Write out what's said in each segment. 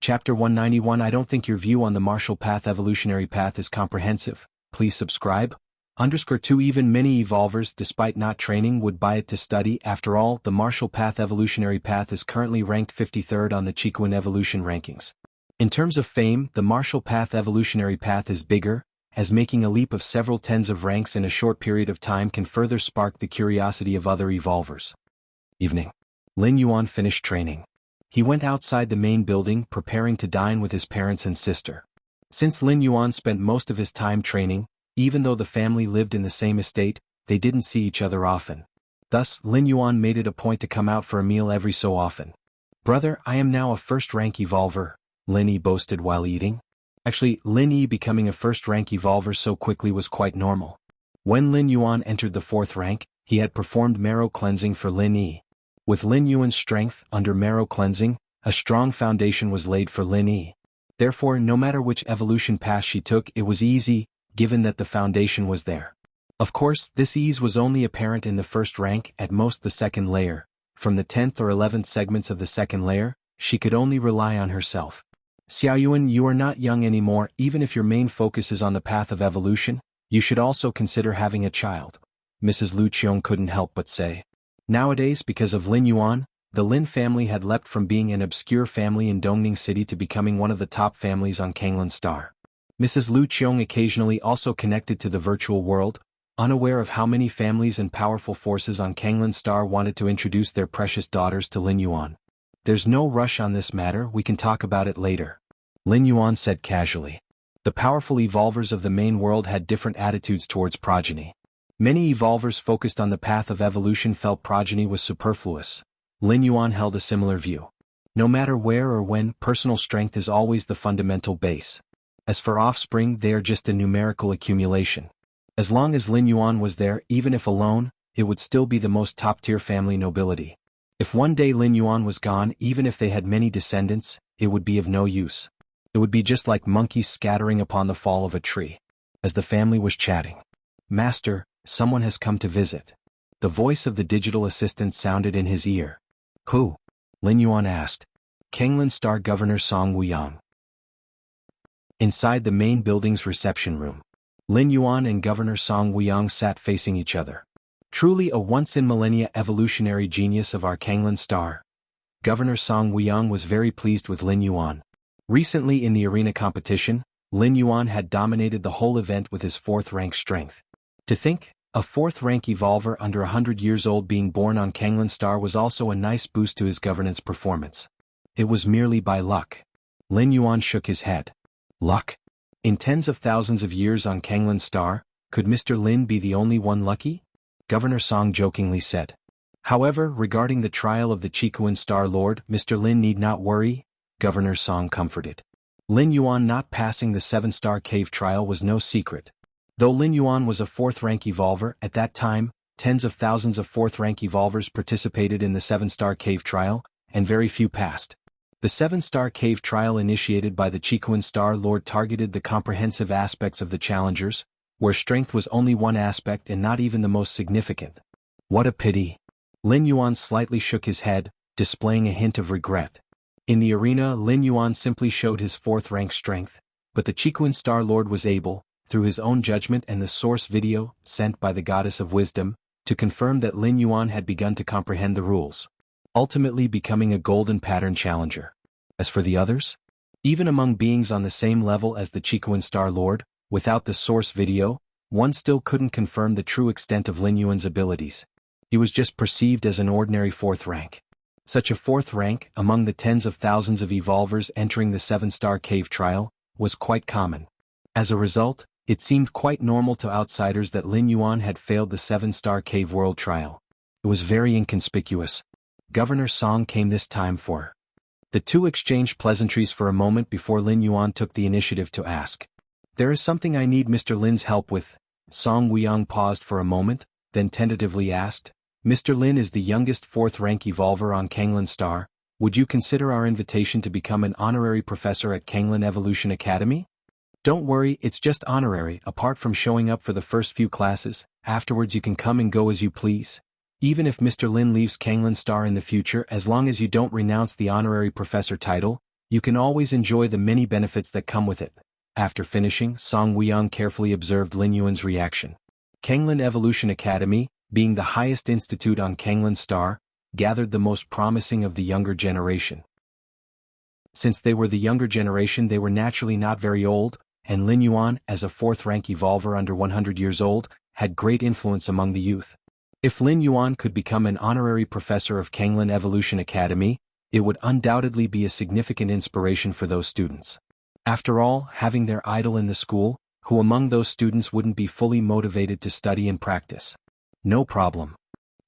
Chapter 191 I don't think your view on the martial path evolutionary path is comprehensive. Please subscribe. _2 Even many evolvers despite not training would buy it to study. After all, the martial path evolutionary path is currently ranked 53rd on the Chiquan evolution rankings. In terms of fame, the martial path evolutionary path is bigger, as making a leap of several tens of ranks in a short period of time can further spark the curiosity of other evolvers. Evening. Lin Yuan finished training. He went outside the main building preparing to dine with his parents and sister. Since Lin Yuan spent most of his time training, even though the family lived in the same estate, they didn't see each other often. Thus, Lin Yuan made it a point to come out for a meal every so often. Brother, I am now a first-rank evolver, Lin Yi boasted while eating. Actually, Lin Yi becoming a first-rank evolver so quickly was quite normal. When Lin Yuan entered the 4th rank, he had performed marrow cleansing for Lin Yi. With Lin Yuan's strength under marrow cleansing, a strong foundation was laid for Lin Yi. Therefore, no matter which evolution path she took, it was easy, given that the foundation was there. Of course, this ease was only apparent in the 1st rank, at most the 2nd layer. From the 10th or 11th segments of the 2nd layer, she could only rely on herself. Xiaoyuan, you are not young anymore. Even if your main focus is on the path of evolution, you should also consider having a child. Mrs. Lu Qiong couldn't help but say. Nowadays, because of Lin Yuan, the Lin family had leapt from being an obscure family in Dongning City to becoming one of the top families on Kanglan Star. Mrs. Lu Qiong occasionally also connected to the virtual world, unaware of how many families and powerful forces on Kanglan Star wanted to introduce their precious daughters to Lin Yuan. There's no rush on this matter, we can talk about it later. Lin Yuan said casually. The powerful evolvers of the main world had different attitudes towards progeny. Many evolvers focused on the path of evolution felt progeny was superfluous. Lin Yuan held a similar view. No matter where or when, personal strength is always the fundamental base. As for offspring, they are just a numerical accumulation. As long as Lin Yuan was there, even if alone, it would still be the most top-tier family nobility. If one day Lin Yuan was gone, even if they had many descendants, it would be of no use. It would be just like monkeys scattering upon the fall of a tree. As the family was chatting. Master, someone has come to visit. The voice of the digital assistant sounded in his ear. Who? Lin Yuan asked. Kanglan Star Governor Song Wuyang. Inside the main building's reception room, Lin Yuan and Governor Song Wuyang sat facing each other. Truly a once-in-millennia evolutionary genius of our Kanglan Star. Governor Song Wuyang was very pleased with Lin Yuan. Recently in the arena competition, Lin Yuan had dominated the whole event with his 4th rank strength. To think, a 4th rank evolver under 100 years old being born on Kanglan Star was also a nice boost to his governance performance. It was merely by luck. Lin Yuan shook his head. Luck? In tens of thousands of years on Kanglan Star, could Mr. Lin be the only one lucky? Governor Song jokingly said. However, regarding the trial of the Chiquan Star Lord, Mr. Lin need not worry, Governor Song comforted. Lin Yuan not passing the 7-star cave trial was no secret. Though Lin Yuan was a 4th rank evolver, at that time, tens of thousands of 4th rank evolvers participated in the 7-star cave trial, and very few passed. The 7-star cave trial initiated by the Chiquan Star Lord targeted the comprehensive aspects of the challengers, where strength was only one aspect and not even the most significant. What a pity. Lin Yuan slightly shook his head, displaying a hint of regret. In the arena, Lin Yuan simply showed his 4th rank strength, but the Chiquan Star Lord was able, through his own judgment and the source video, sent by the Goddess of Wisdom, to confirm that Lin Yuan had begun to comprehend the rules, ultimately becoming a golden pattern challenger. As for the others? Even among beings on the same level as the Chiquan Star Lord, without the source video, one still couldn't confirm the true extent of Lin Yuan's abilities. He was just perceived as an ordinary 4th rank. Such a 4th rank, among the tens of thousands of evolvers entering the 7-star cave trial, was quite common. As a result, it seemed quite normal to outsiders that Lin Yuan had failed the 7-star cave world trial. It was very inconspicuous. Governor Song came this time for. The two exchanged pleasantries for a moment before Lin Yuan took the initiative to ask. There is something I need Mr. Lin's help with. Song Wuyang paused for a moment, then tentatively asked. Mr. Lin is the youngest 4th rank evolver on Kanglan Star. Would you consider our invitation to become an honorary professor at Kanglan Evolution Academy? Don't worry, it's just honorary. Apart from showing up for the first few classes, afterwards you can come and go as you please. Even if Mr. Lin leaves Kanglan Star in the future, as long as you don't renounce the honorary professor title, You can always enjoy the many benefits that come with it. After finishing, Song Weiyang carefully observed Lin Yuan's reaction. Kanglan Evolution Academy, being the highest institute on Kanglan Star, gathered the most promising of the younger generation. Since they were the younger generation, they were naturally not very old, and Lin Yuan, as a fourth-rank evolver under 100 years old, had great influence among the youth. If Lin Yuan could become an honorary professor of Kanglan Evolution Academy, it would undoubtedly be a significant inspiration for those students. After all, having their idol in the school, who among those students wouldn't be fully motivated to study and practice? No problem.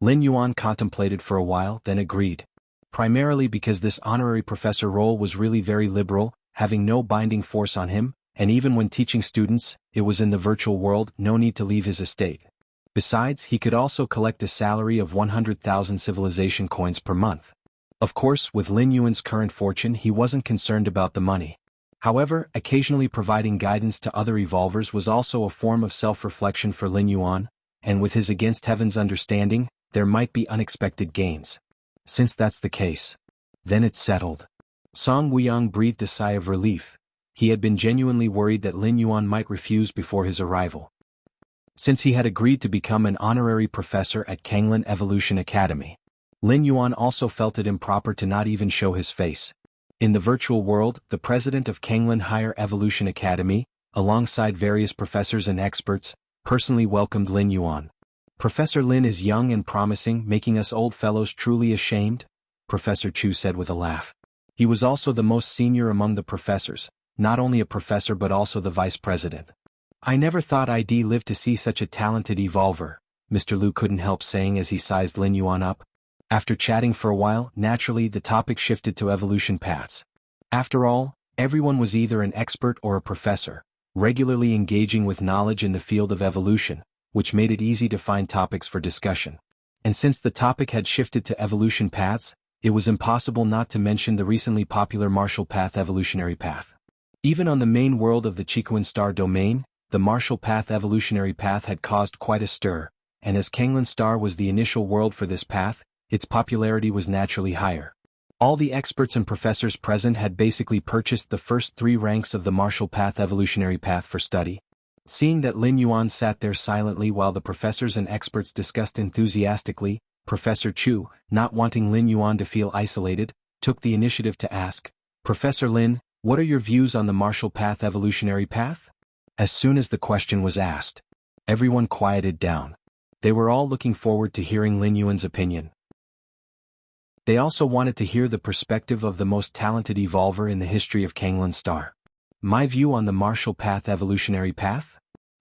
Lin Yuan contemplated for a while, then agreed. Primarily because this honorary professor role was really very liberal, having no binding force on him, and even when teaching students, it was in the virtual world, no need to leave his estate. Besides, he could also collect a salary of 100,000 civilization coins per month. Of course, with Lin Yuan's current fortune, he wasn't concerned about the money. However, occasionally providing guidance to other evolvers was also a form of self-reflection for Lin Yuan, and with his against heaven's understanding, there might be unexpected gains. Since that's the case, then it's settled. Song Weiyang breathed a sigh of relief. He had been genuinely worried that Lin Yuan might refuse before his arrival. Since he had agreed to become an honorary professor at Kanglan Evolution Academy, Lin Yuan also felt it improper to not even show his face. In the virtual world, the president of Kanglan Higher Evolution Academy, alongside various professors and experts, personally welcomed Lin Yuan. "Professor Lin is young and promising, making us old fellows truly ashamed," Professor Chu said with a laugh. He was also the most senior among the professors, not only a professor but also the vice president. "I never thought I'd live to see such a talented evolver," Mr. Lu couldn't help saying as he sized Lin Yuan up. After chatting for a while, naturally the topic shifted to evolution paths. After all, everyone was either an expert or a professor, regularly engaging with knowledge in the field of evolution, which made it easy to find topics for discussion. And since the topic had shifted to evolution paths, it was impossible not to mention the recently popular Marshall Path evolutionary path. Even on the main world of the Chiquan Star domain, the Marshall Path evolutionary path had caused quite a stir, and as Kanglan Star was the initial world for this path, its popularity was naturally higher. All the experts and professors present had basically purchased the first 3 ranks of the Marshall Path evolutionary path for study. Seeing that Lin Yuan sat there silently while the professors and experts discussed enthusiastically, Professor Chu, not wanting Lin Yuan to feel isolated, took the initiative to ask, "Professor Lin, what are your views on the Marshall Path evolutionary path?" As soon as the question was asked, everyone quieted down. They were all looking forward to hearing Lin Yuan's opinion. They also wanted to hear the perspective of the most talented evolver in the history of Kanglan Star. "My view on the Marshall Path evolutionary path?"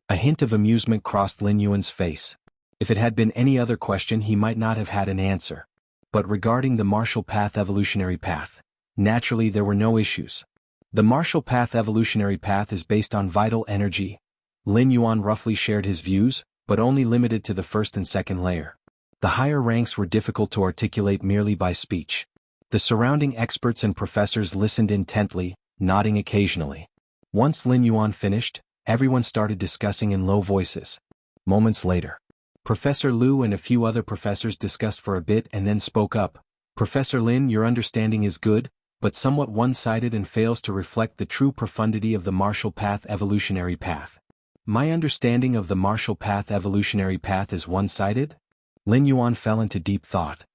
A hint of amusement crossed Lin Yuan's face. If it had been any other question he might not have had an answer. But regarding the Marshall Path evolutionary path, naturally there were no issues. The Marshall Path evolutionary path is based on vital energy. Lin Yuan roughly shared his views, but only limited to the first and second layer. The higher ranks were difficult to articulate merely by speech. The surrounding experts and professors listened intently, nodding occasionally. Once Lin Yuan finished, everyone started discussing in low voices. Moments later, Professor Lu and a few other professors discussed for a bit and then spoke up. "Professor Lin, your understanding is good, but somewhat one-sided and fails to reflect the true profundity of the Marshall Path evolutionary path." "My understanding of the Marshall Path evolutionary path is one-sided?" Lin Yuan fell into deep thought.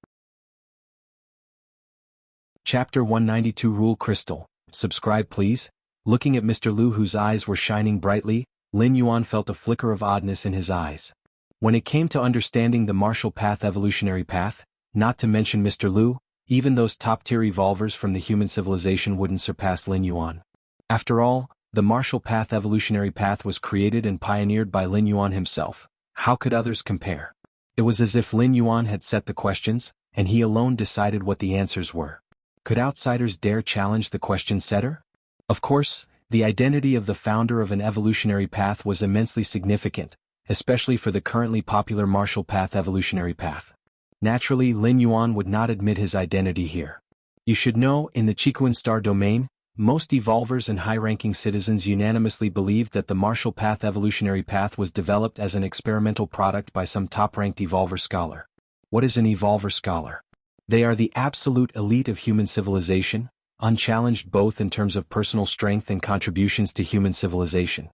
Chapter 192 Rule Crystal. Subscribe please. Looking at Mr. Lu whose eyes were shining brightly, Lin Yuan felt a flicker of oddness in his eyes. When it came to understanding the Marshall Path evolutionary path, not to mention Mr. Lu, even those top-tier evolvers from the human civilization wouldn't surpass Lin Yuan. After all, the Marshall Path evolutionary path was created and pioneered by Lin Yuan himself. How could others compare? It was as if Lin Yuan had set the questions, and he alone decided what the answers were. Could outsiders dare challenge the question setter? Of course, the identity of the founder of an evolutionary path was immensely significant, especially for the currently popular Marshall Path evolutionary path. Naturally, Lin Yuan would not admit his identity here. You should know, in the Chiquan Star domain, most evolvers and high-ranking citizens unanimously believed that the Marshall Path evolutionary path was developed as an experimental product by some top-ranked evolver scholar. What is an evolver scholar? They are the absolute elite of human civilization, unchallenged both in terms of personal strength and contributions to human civilization.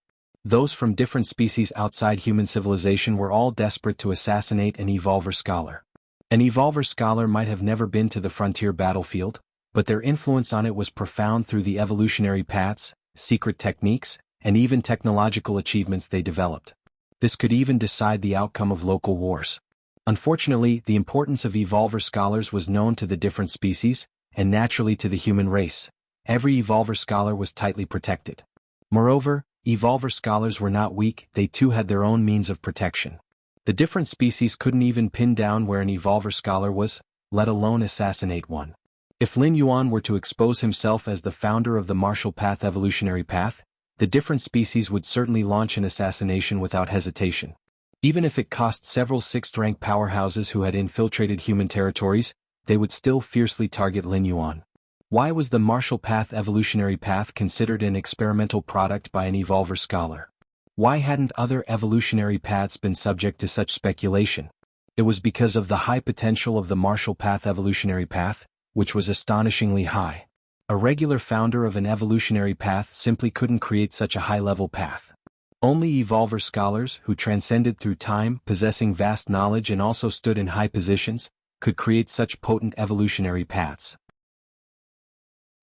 Those from different species outside human civilization were all desperate to assassinate an Evolver scholar. An Evolver scholar might have never been to the frontier battlefield, but their influence on it was profound through the evolutionary paths, secret techniques, and even technological achievements they developed. This could even decide the outcome of local wars. Unfortunately, the importance of Evolver scholars was known to the different species, and naturally to the human race. Every Evolver scholar was tightly protected. Moreover, Evolver scholars were not weak, they too had their own means of protection. The different species couldn't even pin down where an Evolver scholar was, let alone assassinate one. If Lin Yuan were to expose himself as the founder of the Martial Path evolutionary path, the different species would certainly launch an assassination without hesitation. Even if it cost several sixth-rank powerhouses who had infiltrated human territories, they would still fiercely target Lin Yuan. Why was the Martial Path evolutionary path considered an experimental product by an Evolver scholar? Why hadn't other evolutionary paths been subject to such speculation? It was because of the high potential of the Martial Path evolutionary path, which was astonishingly high. A regular founder of an evolutionary path simply couldn't create such a high-level path. Only Evolver scholars, who transcended through time, possessing vast knowledge and also stood in high positions, could create such potent evolutionary paths.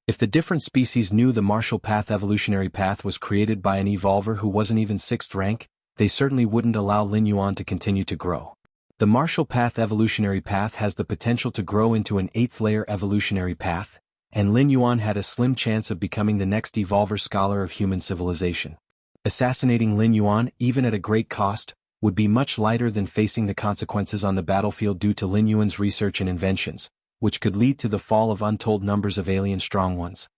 If the different species knew the Martial Path evolutionary path was created by an Evolver who wasn't even 6th rank, they certainly wouldn't allow Lin Yuan to continue to grow. The Martial Path evolutionary path has the potential to grow into an 8th-layer evolutionary path, and Lin Yuan had a slim chance of becoming the next Evolver scholar of human civilization. Assassinating Lin Yuan, even at a great cost, would be much lighter than facing the consequences on the battlefield due to Lin Yuan's research and inventions, which could lead to the fall of untold numbers of alien strong ones.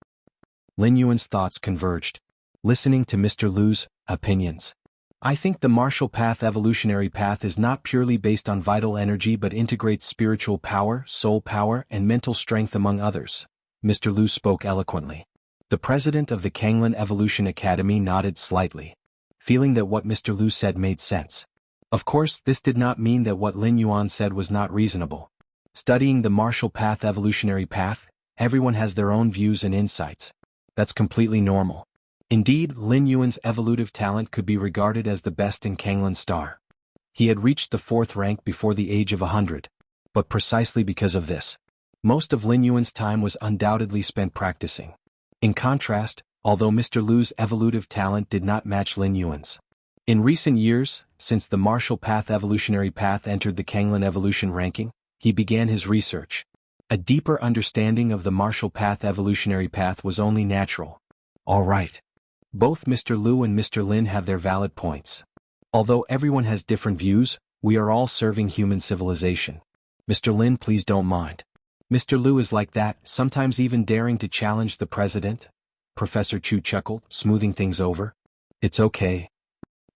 Lin Yuan's thoughts converged. Listening to Mr. Lu's opinions. I think the Martial Path evolutionary path is not purely based on vital energy but integrates spiritual power, soul power, and mental strength among others. Mr. Lu spoke eloquently. The president of the Kanglan Evolution Academy nodded slightly, feeling that what Mr. Lu said made sense. Of course, this did not mean that what Lin Yuan said was not reasonable. Studying the Martial Path evolutionary path, everyone has their own views and insights. That's completely normal. Indeed, Lin Yuan's evolutive talent could be regarded as the best in Kanglan Star. He had reached the 4th rank before the age of 100. But precisely because of this, most of Lin Yuan's time was undoubtedly spent practicing. In contrast, although Mr. Lu's evolutive talent did not match Lin Yuan's. In recent years, since the Martial Path evolutionary path entered the Kanglan evolution ranking, he began his research. A deeper understanding of the Martial Path evolutionary path was only natural. All right. Both Mr. Lu and Mr. Lin have their valid points. Although everyone has different views, we are all serving human civilization. Mr. Lin, please don't mind. Mr. Lu is like that, sometimes even daring to challenge the president. Professor Chu chuckled, smoothing things over. It's okay.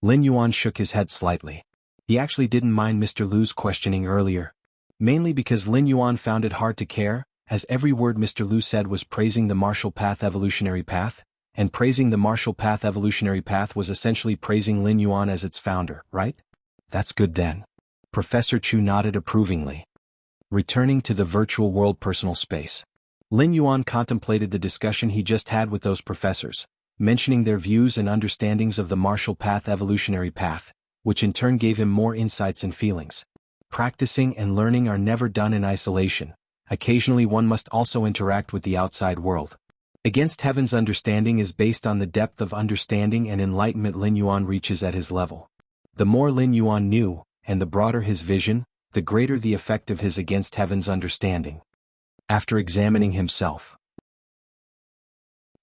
Lin Yuan shook his head slightly. He actually didn't mind Mr. Lu's questioning earlier. Mainly because Lin Yuan found it hard to care, as every word Mr. Lu said was praising the Martial Path evolutionary path, and praising the Martial Path evolutionary path was essentially praising Lin Yuan as its founder, right? That's good then. Professor Chu nodded approvingly. Returning to the virtual world personal space. Lin Yuan contemplated the discussion he just had with those professors, mentioning their views and understandings of the Martial Path evolutionary path, which in turn gave him more insights and feelings. Practicing and learning are never done in isolation. Occasionally one must also interact with the outside world. Against Heaven's understanding is based on the depth of understanding and enlightenment Lin Yuan reaches at his level. The more Lin Yuan knew, and the broader his vision, the greater the effect of his Against Heaven's understanding. After examining himself,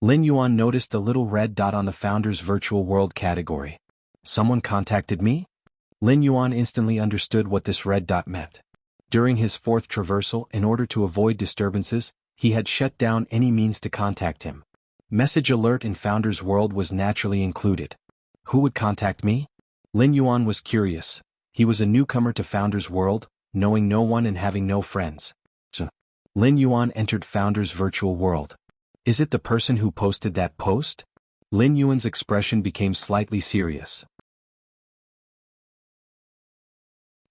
Lin Yuan noticed a little red dot on the Founder's Virtual World category. Someone contacted me? Lin Yuan instantly understood what this red dot meant. During his 4th traversal, in order to avoid disturbances, he had shut down any means to contact him. Message alert in Founder's World was naturally included. Who would contact me? Lin Yuan was curious. He was a newcomer to Founder's World, knowing no one and having no friends. So, Lin Yuan entered Founder's Virtual World. Is it the person who posted that post? Lin Yuan's expression became slightly serious.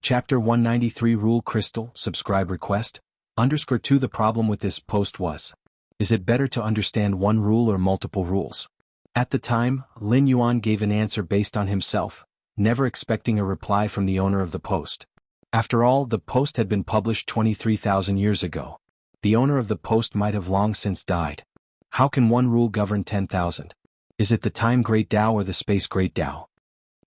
Chapter 193 Rule Crystal, subscribe request, _2 The problem with this post was Is it better to understand one rule or multiple rules? At the time, Lin Yuan gave an answer based on himself, never expecting a reply from the owner of the post. After all, the post had been published 23,000 years ago. The owner of the post might have long since died. How can one rule govern 10,000? Is it the time Great Tao or the space Great Tao?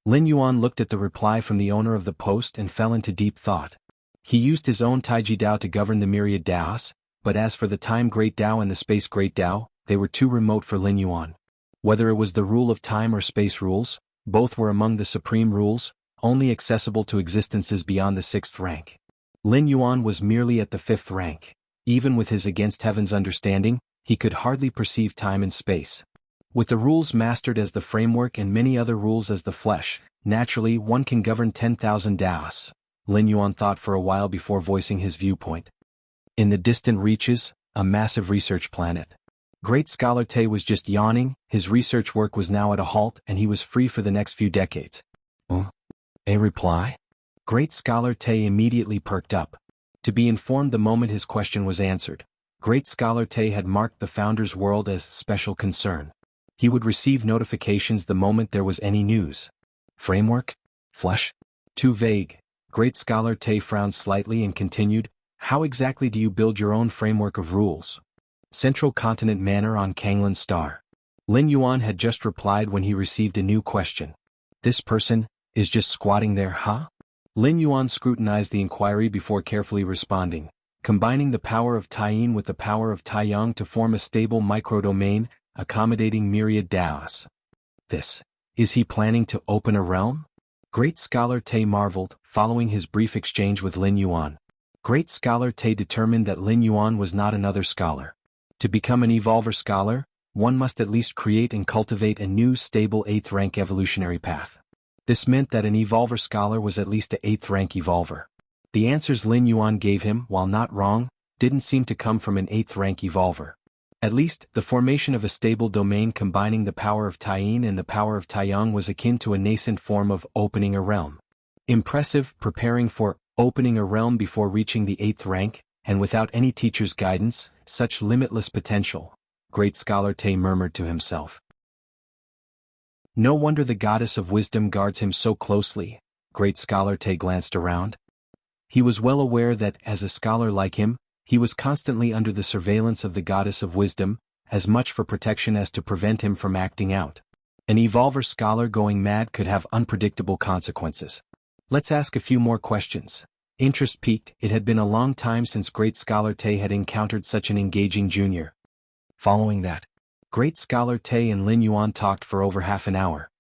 Lin Yuan looked at the reply from the owner of the post and fell into deep thought. He used his own Taiji Tao to govern the myriad Taos, but as for the time Great Tao and the space Great Tao, they were too remote for Lin Yuan. Whether it was the rule of time or space rules, both were among the supreme rules, only accessible to existences beyond the 6th rank. Lin Yuan was merely at the 5th rank. Even with his against heaven's understanding, he could hardly perceive time and space. With the rules mastered as the framework and many other rules as the flesh, naturally one can govern 10,000 Taos. Lin Yuan thought for a while before voicing his viewpoint. In the distant reaches, a massive research planet. Great Scholar Te was just yawning, his research work was now at a halt and he was free for the next few decades. A reply? Great Scholar Te immediately perked up. To be informed the moment his question was answered. Great Scholar Te had marked the Founder's world as special concern. He would receive notifications the moment there was any news. Framework? Flesh? Too vague. Great Scholar Te frowned slightly and continued, how exactly do you build your own framework of rules? Central Continent Manor on Kanglan Star. Lin Yuan had just replied when he received a new question. This person is just squatting there, huh? Lin Yuan scrutinized the inquiry before carefully responding, combining the power of Taiyin with the power of Taiyang to form a stable microdomain, accommodating myriad Taos. Is he planning to open a realm? Great Scholar Te marveled, following his brief exchange with Lin Yuan. Great Scholar Te determined that Lin Yuan was not another scholar. To become an evolver scholar, one must at least create and cultivate a new stable 8th rank evolutionary path. This meant that an evolver scholar was at least an 8th rank evolver. The answers Lin Yuan gave him, while not wrong, didn't seem to come from an 8th rank evolver. At least, the formation of a stable domain combining the power of Taiyin and the power of Taiyang was akin to a nascent form of opening a realm. Impressive, preparing for opening a realm before reaching the 8th rank, and without any teacher's guidance, such limitless potential, Great Scholar Te murmured to himself. No wonder the goddess of wisdom guards him so closely. Great Scholar Te glanced around. He was well aware that, as a scholar like him, he was constantly under the surveillance of the goddess of wisdom, as much for protection as to prevent him from acting out. An evolver scholar going mad could have unpredictable consequences. Let's ask a few more questions. Interest piqued, it had been a long time since Great Scholar Te had encountered such an engaging junior. Following that, Great Scholar Te and Lin Yuan talked for over half an hour.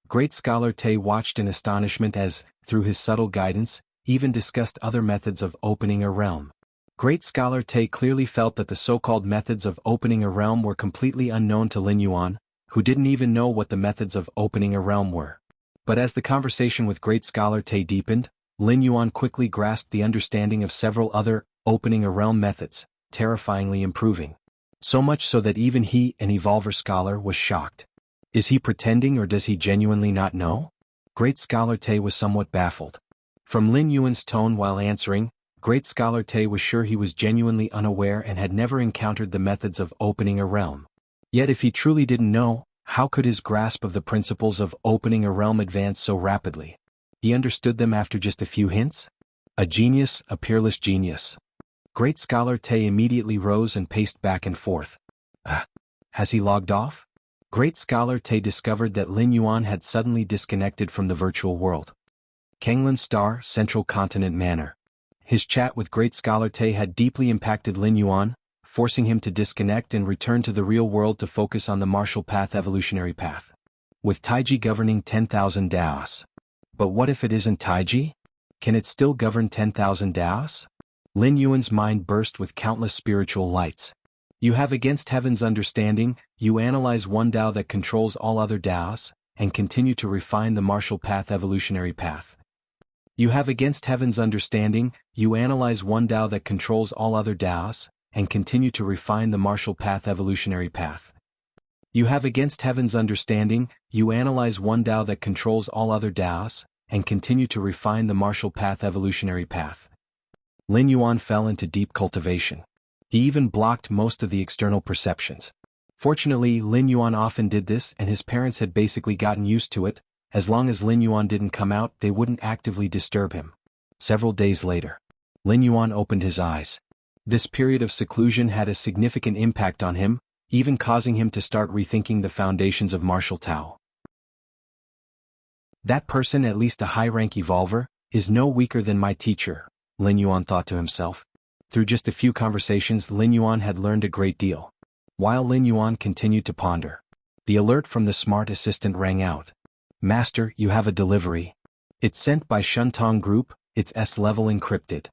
Great Scholar Te watched in astonishment as, through his subtle guidance, even discussed other methods of opening a realm. Great Scholar Te clearly felt that the so-called methods of opening a realm were completely unknown to Lin Yuan, who didn't even know what the methods of opening a realm were. But as the conversation with Great Scholar Te deepened, Lin Yuan quickly grasped the understanding of several other opening a realm methods, terrifyingly improving. So much so that even he, an evolver scholar, was shocked. Is he pretending or does he genuinely not know? Great Scholar Te was somewhat baffled. From Lin Yuan's tone while answering, Great Scholar Te was sure he was genuinely unaware and had never encountered the methods of opening a realm. Yet if he truly didn't know, how could his grasp of the principles of opening a realm advance so rapidly? He understood them after just a few hints? A genius, a peerless genius. Great Scholar Te immediately rose and paced back and forth. Has he logged off? Great Scholar Te discovered that Lin Yuan had suddenly disconnected from the virtual world. Kanglan Star, Central Continent Manor. His chat with Great Scholar Te had deeply impacted Lin Yuan, forcing him to disconnect and return to the real world to focus on the martial path evolutionary path. With Taiji governing 10,000 Taos. But what if it isn't Taiji? Can it still govern 10,000 Taos? Lin Yuan's mind burst with countless spiritual lights. You have against heaven's understanding, you analyze one Tao that controls all other Taos, and continue to refine the martial path evolutionary path. You have against heaven's understanding, you analyze one Tao that controls all other Taos, and continue to refine the martial path evolutionary path. You have against heaven's understanding, you analyze one Tao that controls all other Taos, and continue to refine the martial path evolutionary path. Lin Yuan fell into deep cultivation. He even blocked most of the external perceptions. Fortunately, Lin Yuan often did this and his parents had basically gotten used to it. As long as Lin Yuan didn't come out, they wouldn't actively disturb him. Several days later, Lin Yuan opened his eyes. This period of seclusion had a significant impact on him, even causing him to start rethinking the foundations of martial Tao. That person, at least a high-rank evolver, is no weaker than my teacher, Lin Yuan thought to himself. Through just a few conversations, Lin Yuan had learned a great deal. While Lin Yuan continued to ponder, the alert from the smart assistant rang out. Master, you have a delivery. It's sent by Shuntong Group, it's S-level encrypted.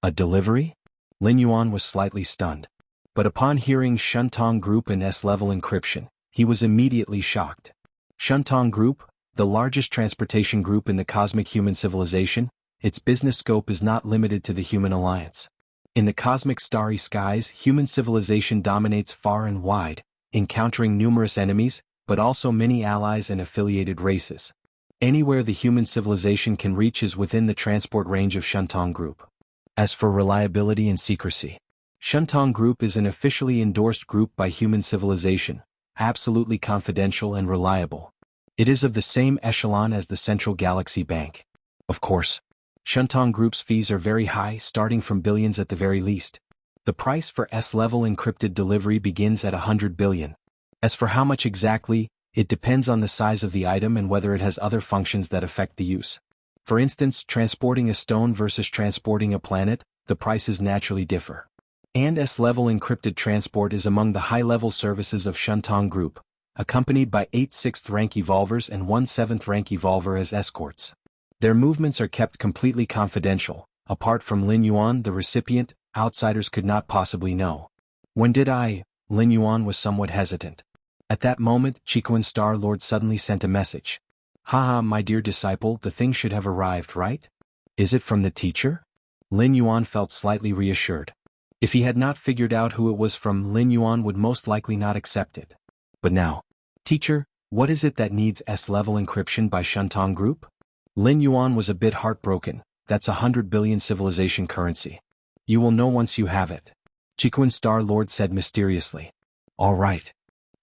A delivery? Lin Yuan was slightly stunned. But upon hearing Shuntong Group and S-level encryption, he was immediately shocked. Shuntong Group, the largest transportation group in the cosmic human civilization, its business scope is not limited to the human alliance. In the cosmic starry skies, human civilization dominates far and wide, encountering numerous enemies, but also many allies and affiliated races. Anywhere the human civilization can reach is within the transport range of Shuntong Group. As for reliability and secrecy, Shuntong Group is an officially endorsed group by human civilization, absolutely confidential and reliable. It is of the same echelon as the Central Galaxy Bank. Of course, Shuntong Group's fees are very high, starting from billions at the very least. The price for S-level encrypted delivery begins at 100 billion. As for how much exactly, it depends on the size of the item and whether it has other functions that affect the use. For instance, transporting a stone versus transporting a planet, the prices naturally differ. And S-level encrypted transport is among the high-level services of Shuntong Group, accompanied by 8 6th-rank evolvers and 1 7th-rank evolver as escorts. Their movements are kept completely confidential. Apart from Lin Yuan, the recipient, outsiders could not possibly know. When did Lin Yuan was somewhat hesitant. At that moment, Chiquan Star Lord suddenly sent a message. Haha, my dear disciple, the thing should have arrived, right? Is it from the teacher? Lin Yuan felt slightly reassured. If he had not figured out who it was from, Lin Yuan would most likely not accept it. But now, teacher, what is it that needs S-level encryption by Shuntong Group? Lin Yuan was a bit heartbroken. That's 100 billion civilization currency. You will know once you have it. Chiquan Star Lord said mysteriously. All right.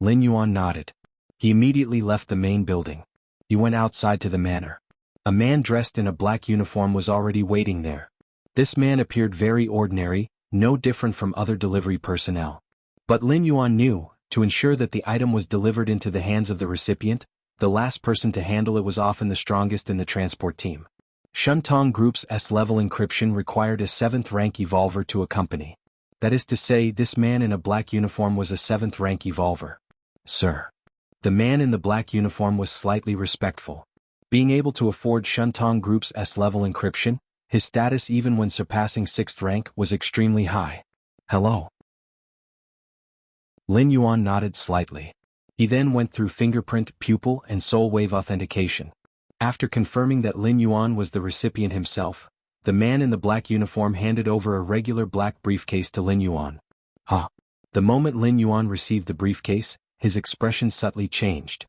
Lin Yuan nodded. He immediately left the main building. He went outside to the manor. A man dressed in a black uniform was already waiting there. This man appeared very ordinary, no different from other delivery personnel. But Lin Yuan knew, to ensure that the item was delivered into the hands of the recipient, the last person to handle it was often the strongest in the transport team. Shuntong Group's S-level encryption required a 7th-rank evolver to accompany. That is to say, this man in a black uniform was a 7th-rank evolver. Sir. The man in the black uniform was slightly respectful. Being able to afford Shuntong Group's S-level encryption, his status even when surpassing 6th rank was extremely high. Hello. Lin Yuan nodded slightly. He then went through fingerprint, pupil, and soul wave authentication. After confirming that Lin Yuan was the recipient himself, the man in the black uniform handed over a regular black briefcase to Lin Yuan. The moment Lin Yuan received the briefcase, his expression subtly changed.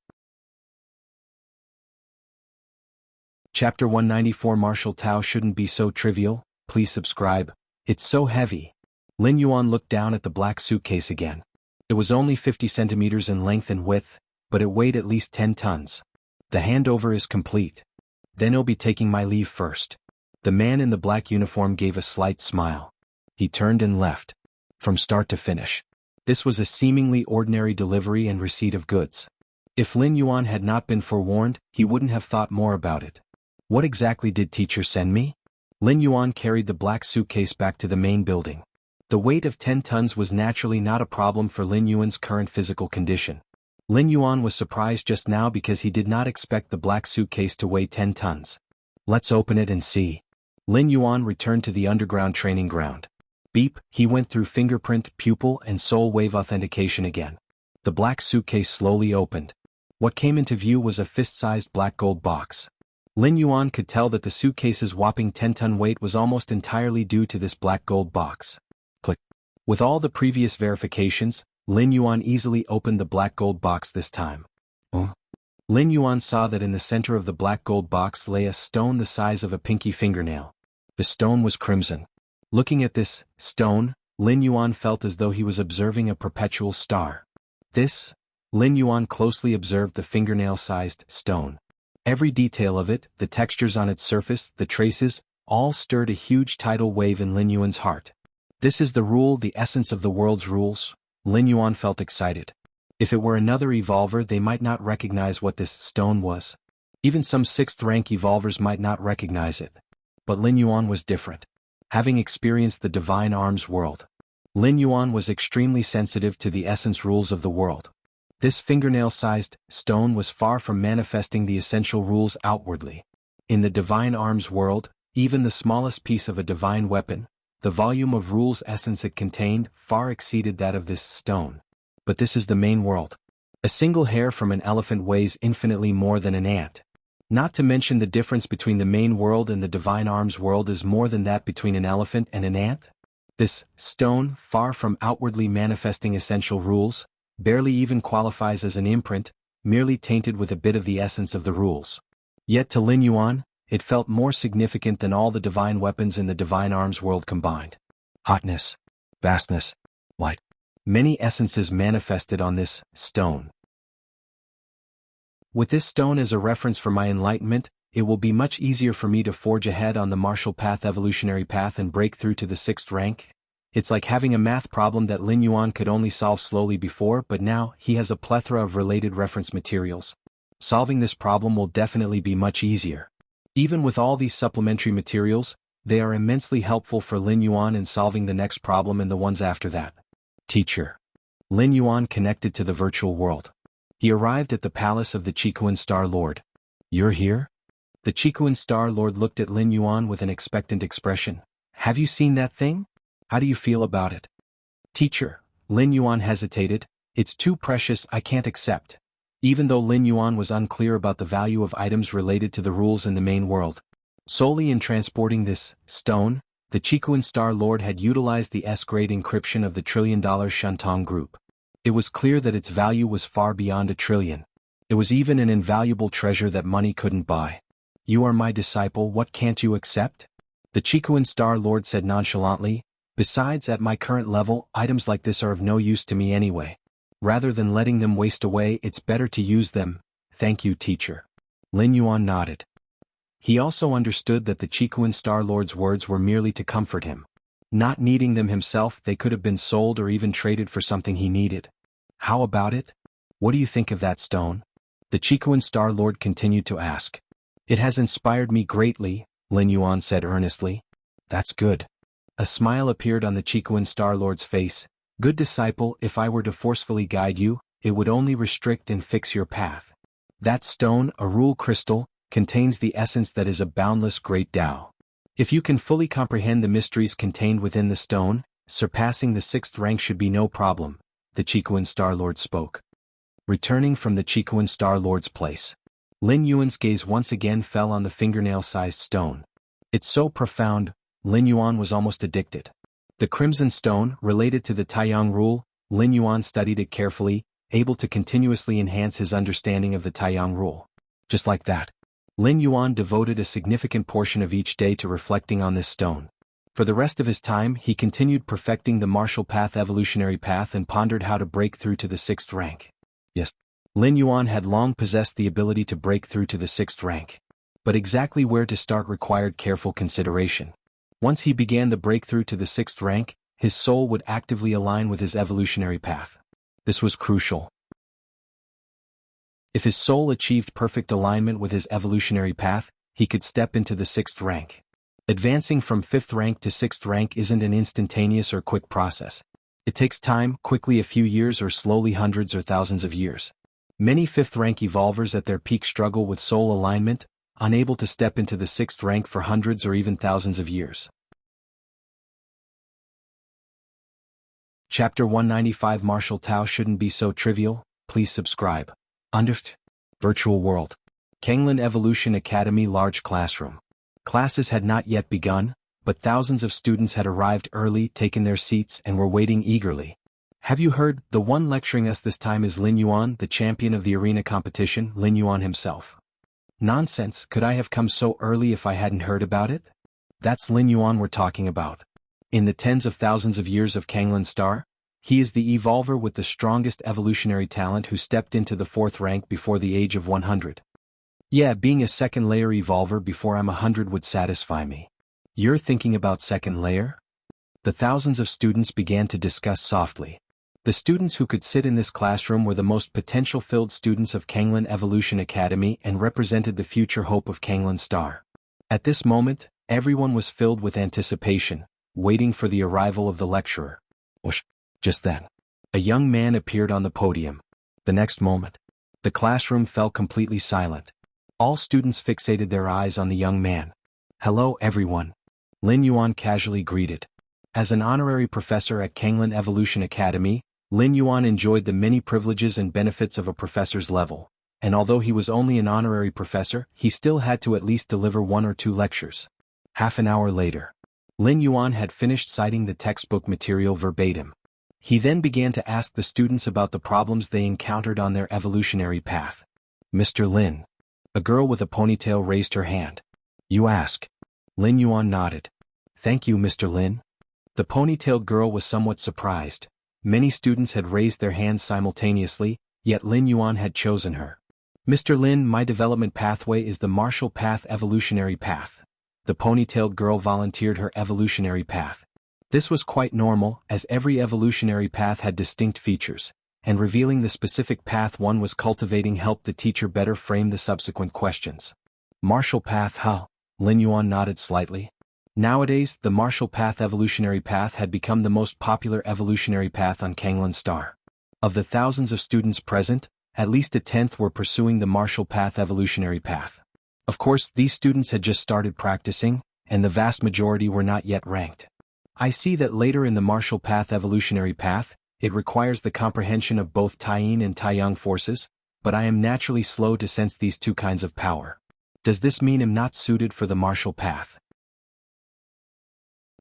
Chapter 194 Martial Tao shouldn't be so trivial, please subscribe. It's so heavy. Lin Yuan looked down at the black suitcase again. It was only 50 centimeters in length and width, but it weighed at least 10 tons. The handover is complete. Then I'll be taking my leave first. The man in the black uniform gave a slight smile. He turned and left. From start to finish, this was a seemingly ordinary delivery and receipt of goods. If Lin Yuan had not been forewarned, he wouldn't have thought more about it. What exactly did teacher send me? Lin Yuan carried the black suitcase back to the main building. The weight of 10 tons was naturally not a problem for Lin Yuan's current physical condition. Lin Yuan was surprised just now because he did not expect the black suitcase to weigh 10 tons. Let's open it and see. Lin Yuan returned to the underground training ground. Beep, he went through fingerprint, pupil, and soul wave authentication again. The black suitcase slowly opened. What came into view was a fist-sized black gold box. Lin Yuan could tell that the suitcase's whopping 10-ton weight was almost entirely due to this black gold box. Click. With all the previous verifications, Lin Yuan easily opened the black gold box this time. Lin Yuan saw that in the center of the black gold box lay a stone the size of a pinky fingernail. The stone was crimson. Looking at this stone, Lin Yuan felt as though he was observing a perpetual star. Lin Yuan closely observed the fingernail-sized stone. Every detail of it, the textures on its surface, the traces, all stirred a huge tidal wave in Lin Yuan's heart. This is the rule, the essence of the world's rules. Lin Yuan felt excited. If it were another evolver, they might not recognize what this stone was. Even some 6th-rank evolvers might not recognize it. But Lin Yuan was different. Having experienced the divine arms world, Lin Yuan was extremely sensitive to the essence rules of the world. This fingernail-sized stone was far from manifesting the essential rules outwardly. In the divine arms world, even the smallest piece of a divine weapon, the volume of rules essence it contained far exceeded that of this stone. But this is the main world. A single hair from an elephant weighs infinitely more than an ant. Not to mention the difference between the main world and the divine arms world is more than that between an elephant and an ant. This stone, far from outwardly manifesting essential rules, barely even qualifies as an imprint, merely tainted with a bit of the essence of the rules. Yet to Lin Yuan, it felt more significant than all the divine weapons in the divine arms world combined. Hotness, vastness, light. Many essences manifested on this stone. With this stone as a reference for my enlightenment, it will be much easier for me to forge ahead on the martial path evolutionary path and break through to the 6th rank. It's like having a math problem that Lin Yuan could only solve slowly before, but now he has a plethora of related reference materials. Solving this problem will definitely be much easier. Even with all these supplementary materials, they are immensely helpful for Lin Yuan in solving the next problem and the ones after that. Teacher. Lin Yuan connected to the virtual world. He arrived at the palace of the Qikuan Star Lord. You're here? The Qikuan Star Lord looked at Lin Yuan with an expectant expression. Have you seen that thing? How do you feel about it? Teacher. Lin Yuan hesitated. It's too precious, I can't accept. Even though Lin Yuan was unclear about the value of items related to the rules in the main world. Solely in transporting this stone, the Qikuan Star Lord had utilized the S-grade encryption of the $1 trillion Shantong group. It was clear that its value was far beyond $1 trillion. It was even an invaluable treasure that money couldn't buy. You are my disciple, what can't you accept? The Qikuan Star Lord said nonchalantly. Besides, at my current level, items like this are of no use to me anyway. Rather than letting them waste away, it's better to use them. Thank you, teacher. Lin Yuan nodded. He also understood that the Qikuan Star Lord's words were merely to comfort him. Not needing them himself, they could have been sold or even traded for something he needed. How about it? What do you think of that stone? The Qikuan Star Lord continued to ask. It has inspired me greatly, Lin Yuan said earnestly. That's good. A smile appeared on the Qikuan Star Lord's face. Good disciple, if I were to forcefully guide you, it would only restrict and fix your path. That stone, a rule crystal, contains the essence that is a boundless great Tao. If you can fully comprehend the mysteries contained within the stone, surpassing the 6th rank should be no problem, the Qikuan Star Lord spoke. Returning from the Qikuan Star Lord's place, Lin Yuan's gaze once again fell on the fingernail-sized stone. It's so profound, Lin Yuan was almost addicted. The crimson stone, related to the Taiyang rule, Lin Yuan studied it carefully, able to continuously enhance his understanding of the Taiyang rule. Just like that, Lin Yuan devoted a significant portion of each day to reflecting on this stone. For the rest of his time, he continued perfecting the martial path evolutionary path and pondered how to break through to the 6th rank. Yes, Lin Yuan had long possessed the ability to break through to the 6th rank. But exactly where to start required careful consideration. Once he began the breakthrough to the 6th rank, his soul would actively align with his evolutionary path. This was crucial. If his soul achieved perfect alignment with his evolutionary path, he could step into the 6th rank. Advancing from 5th rank to 6th rank isn't an instantaneous or quick process. It takes time, quickly a few years or slowly hundreds or thousands of years. Many 5th rank evolvers at their peak struggle with soul alignment, unable to step into the 6th rank for hundreds or even thousands of years. Chapter 195 Martial Tao shouldn't be so trivial, please subscribe. Virtual World. Kenglin Evolution Academy Large Classroom. Classes had not yet begun, but thousands of students had arrived early, taken their seats, and were waiting eagerly. Have you heard? The one lecturing us this time is Lin Yuan, the champion of the arena competition, Lin Yuan himself. Nonsense, could I have come so early if I hadn't heard about it? That's Lin Yuan we're talking about. In the tens of thousands of years of Kanglan Star, he is the evolver with the strongest evolutionary talent who stepped into the 4th rank before the age of 100. Yeah, being a second layer evolver before I'm 100 would satisfy me. You're thinking about second layer? The thousands of students began to discuss softly. The students who could sit in this classroom were the most potential-filled students of Kanglan Evolution Academy and represented the future hope of Kanglan Star. At this moment, everyone was filled with anticipation, waiting for the arrival of the lecturer. Whoosh! Just then, a young man appeared on the podium. The next moment, the classroom fell completely silent. All students fixated their eyes on the young man. "Hello everyone," Lin Yuan casually greeted. As an honorary professor at Kanglan Evolution Academy, Lin Yuan enjoyed the many privileges and benefits of a professor's level, and although he was only an honorary professor, he still had to at least deliver 1 or 2 lectures. Half an hour later, Lin Yuan had finished citing the textbook material verbatim. He then began to ask the students about the problems they encountered on their evolutionary path. "Mr. Lin." A girl with a ponytail raised her hand. "You ask." Lin Yuan nodded. "Thank you, Mr. Lin." The ponytailed girl was somewhat surprised. Many students had raised their hands simultaneously, yet Lin Yuan had chosen her. "Mr. Lin, my development pathway is the martial path evolutionary path." The ponytailed girl volunteered her evolutionary path. This was quite normal, as every evolutionary path had distinct features, and revealing the specific path one was cultivating helped the teacher better frame the subsequent questions. "Martial path, huh?" Lin Yuan nodded slightly. Nowadays, the martial path evolutionary path had become the most popular evolutionary path on Kanglan Star. Of the thousands of students present, at least a tenth were pursuing the martial path evolutionary path. Of course, these students had just started practicing, and the vast majority were not yet ranked. I see that later in the martial path evolutionary path, it requires the comprehension of both Tai-Yin and Tai-Yang forces, but I am naturally slow to sense these 2 kinds of power. Does this mean I'm not suited for the martial path?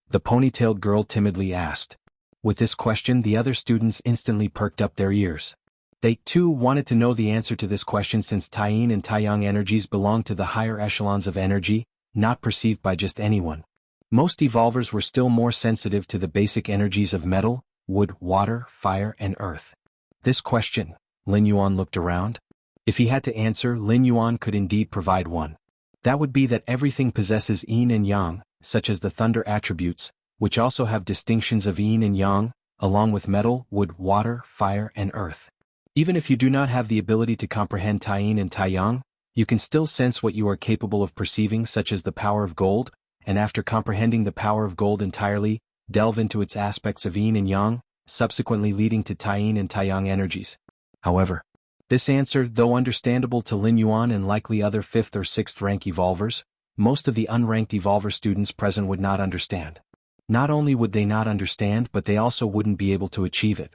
The ponytailed girl timidly asked. With this question, the other students instantly perked up their ears. They, too, wanted to know the answer to this question since Tai-Yin and Tai-Yang energies belong to the higher echelons of energy, not perceived by just anyone. Most evolvers were still more sensitive to the basic energies of metal, wood, water, fire, and earth. This question, Lin Yuan looked around. If he had to answer, Lin Yuan could indeed provide one. That would be that everything possesses yin and yang, such as the thunder attributes, which also have distinctions of yin and yang, along with metal, wood, water, fire, and earth. Even if you do not have the ability to comprehend Tai-Yin and Tai-Yang, you can still sense what you are capable of perceiving, such as the power of gold, and after comprehending the power of gold entirely, delve into its aspects of yin and yang, subsequently leading to Tai-Yin and Tai-Yang energies. However, this answer, though understandable to Lin Yuan and likely other 5th or 6th rank evolvers, most of the unranked evolver students present would not understand. Not only would they not understand, but they also wouldn't be able to achieve it.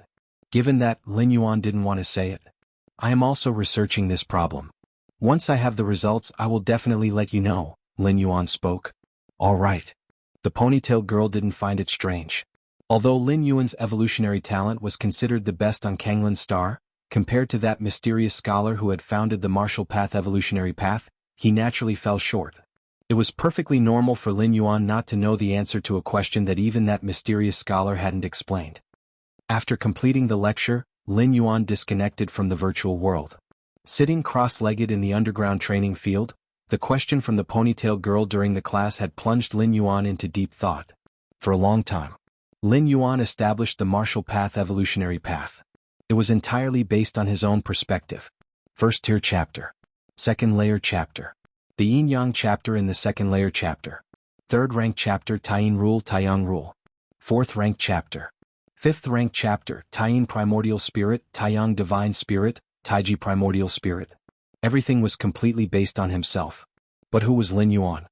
Given that, Lin Yuan didn't want to say it. I am also researching this problem. Once I have the results, I will definitely let you know, Lin Yuan spoke. All right. The ponytailed girl didn't find it strange. Although Lin Yuan's evolutionary talent was considered the best on Kanglan Star, compared to that mysterious scholar who had founded the martial path evolutionary path, he naturally fell short. It was perfectly normal for Lin Yuan not to know the answer to a question that even that mysterious scholar hadn't explained. After completing the lecture, Lin Yuan disconnected from the virtual world. Sitting cross-legged in the underground training field, the question from the ponytailed girl during the class had plunged Lin Yuan into deep thought. For a long time, Lin Yuan established the martial path evolutionary path. It was entirely based on his own perspective. First tier chapter. Second layer chapter. The yin-yang chapter in the second layer chapter. Third rank chapter Tai-Yin rule Tai-Yang rule. Fourth rank chapter. Fifth rank chapter Tai-Yin primordial spirit, Tai-Yang divine spirit, Taiji primordial spirit. Everything was completely based on himself. But who was Lin Yuan?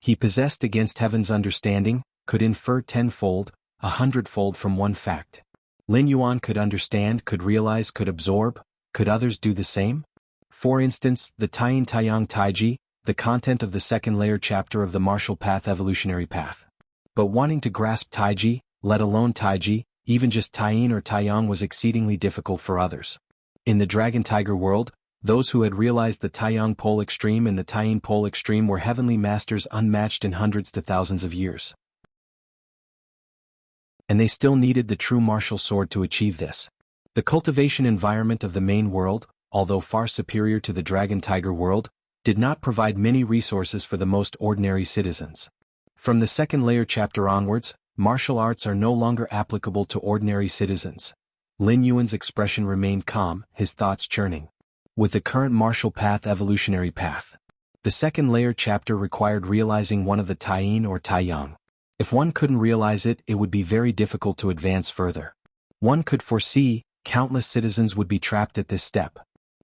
He possessed against heaven's understanding, could infer 10-fold, 100-fold from one fact. Lin Yuan could understand, could realize, could absorb. Could others do the same? For instance, the Tai-Yin Tai-Yang Taiji, the content of the second layer chapter of the martial path evolutionary path. But wanting to grasp Taiji, let alone Taiji, even just Tai-Yin or Tai-Yang was exceedingly difficult for others. In the Dragon Tiger world, those who had realized the Tai-Yang pole extreme and the Tai-Yin pole extreme were heavenly masters unmatched in hundreds to thousands of years. And they still needed the true martial sword to achieve this. The cultivation environment of the main world, although far superior to the Dragon Tiger world, did not provide many resources for the most ordinary citizens. From the second layer chapter onwards, martial arts are no longer applicable to ordinary citizens. Lin Yuan's expression remained calm, his thoughts churning. With the current martial path evolutionary path, the second layer chapter required realizing one of the Taiyin or Taiyang. If one couldn't realize it, it would be very difficult to advance further. One could foresee, countless citizens would be trapped at this step.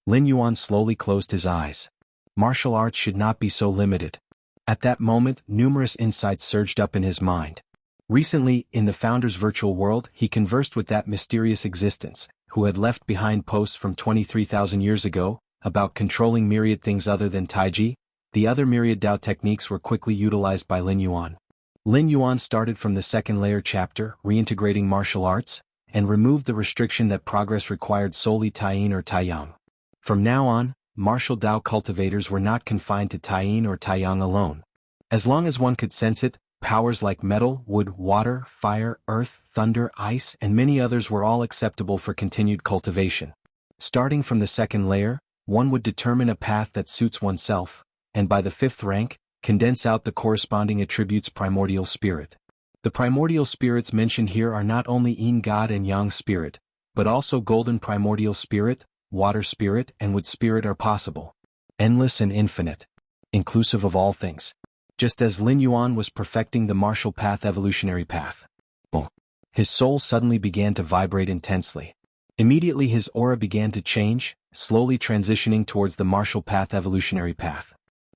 Lin Yuan slowly closed his eyes. Martial arts should not be so limited. At that moment, numerous insights surged up in his mind. Recently, in the Founder's virtual world, he conversed with that mysterious existence, who had left behind posts from 23,000 years ago, about controlling myriad things other than Taiji. The other myriad Dao techniques were quickly utilized by Lin Yuan. Lin Yuan started from the second layer chapter, reintegrating martial arts, and removed the restriction that progress required solely Taiyin or Taiyang. From now on, martial Dao cultivators were not confined to Taiyin or Taiyang alone. As long as one could sense it, powers like metal, wood, water, fire, earth, thunder, ice, and many others were all acceptable for continued cultivation. Starting from the second layer, one would determine a path that suits oneself, and by the fifth rank, condense out the corresponding attributes primordial spirit. The primordial spirits mentioned here are not only Yin God and Yang spirit, but also golden primordial spirit, water spirit, and wood spirit are possible. Endless and infinite. Inclusive of all things. Just as Lin Yuan was perfecting the martial path evolutionary path. Boom. His soul suddenly began to vibrate intensely. Immediately his aura began to change, slowly transitioning towards the martial path evolutionary path.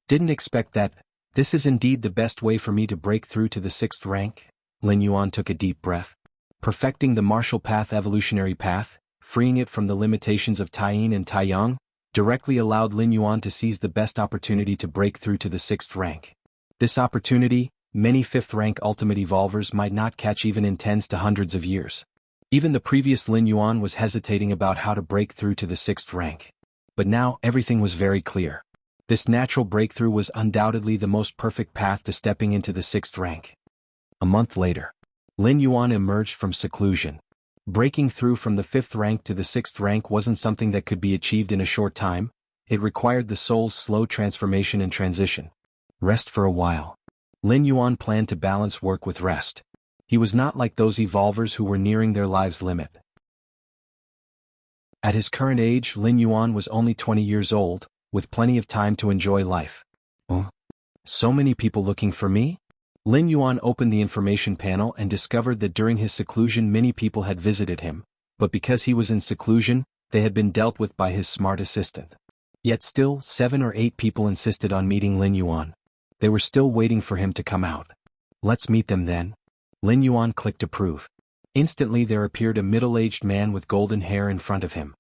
Didn't expect that. This is indeed the best way for me to break through to the sixth rank. Lin Yuan took a deep breath. Perfecting the martial path evolutionary path, freeing it from the limitations of Taiyin and Taiyang, directly allowed Lin Yuan to seize the best opportunity to break through to the sixth rank. This opportunity, many fifth rank ultimate evolvers might not catch even in tens to hundreds of years. Even the previous Lin Yuan was hesitating about how to break through to the sixth rank. But now everything was very clear. This natural breakthrough was undoubtedly the most perfect path to stepping into the sixth rank. A month later, Lin Yuan emerged from seclusion. Breaking through from the fifth rank to the sixth rank wasn't something that could be achieved in a short time. It required the soul's slow transformation and transition. Rest for a while. Lin Yuan planned to balance work with rest. He was not like those evolvers who were nearing their lives' limit. At his current age, Lin Yuan was only 20 years old, with plenty of time to enjoy life. Oh, so many people looking for me? Lin Yuan opened the information panel and discovered that during his seclusion many people had visited him, but because he was in seclusion, they had been dealt with by his smart assistant. Yet still, 7 or 8 people insisted on meeting Lin Yuan. They were still waiting for him to come out. Let's meet them then. Lin Yuan clicked approve. Instantly there appeared a middle-aged man with golden hair in front of him.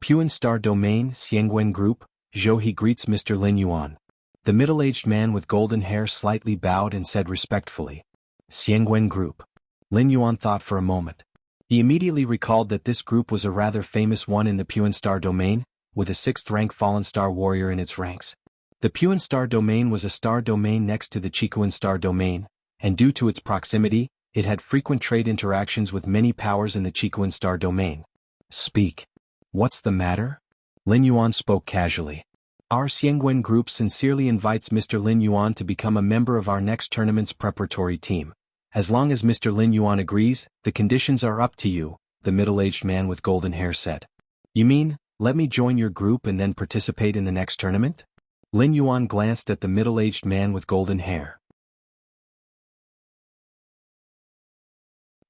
Puan Star Domain, Xiangwen Group, Zhou He greets Mr. Lin Yuan. The middle-aged man with golden hair slightly bowed and said respectfully, Xiangwen Group. Lin Yuan thought for a moment. He immediately recalled that this group was a rather famous one in the Puan Star Domain, with a 6th rank fallen star warrior in its ranks. The Puan Star Domain was a star domain next to the Chikuan Star Domain, and due to its proximity, it had frequent trade interactions with many powers in the Chikuan Star Domain. Speak. What's the matter? Lin Yuan spoke casually. Our Xiangwen Group sincerely invites Mr. Lin Yuan to become a member of our next tournament's preparatory team. As long as Mr. Lin Yuan agrees, the conditions are up to you, the middle-aged man with golden hair said. You mean, let me join your group and then participate in the next tournament? Lin Yuan glanced at the middle-aged man with golden hair.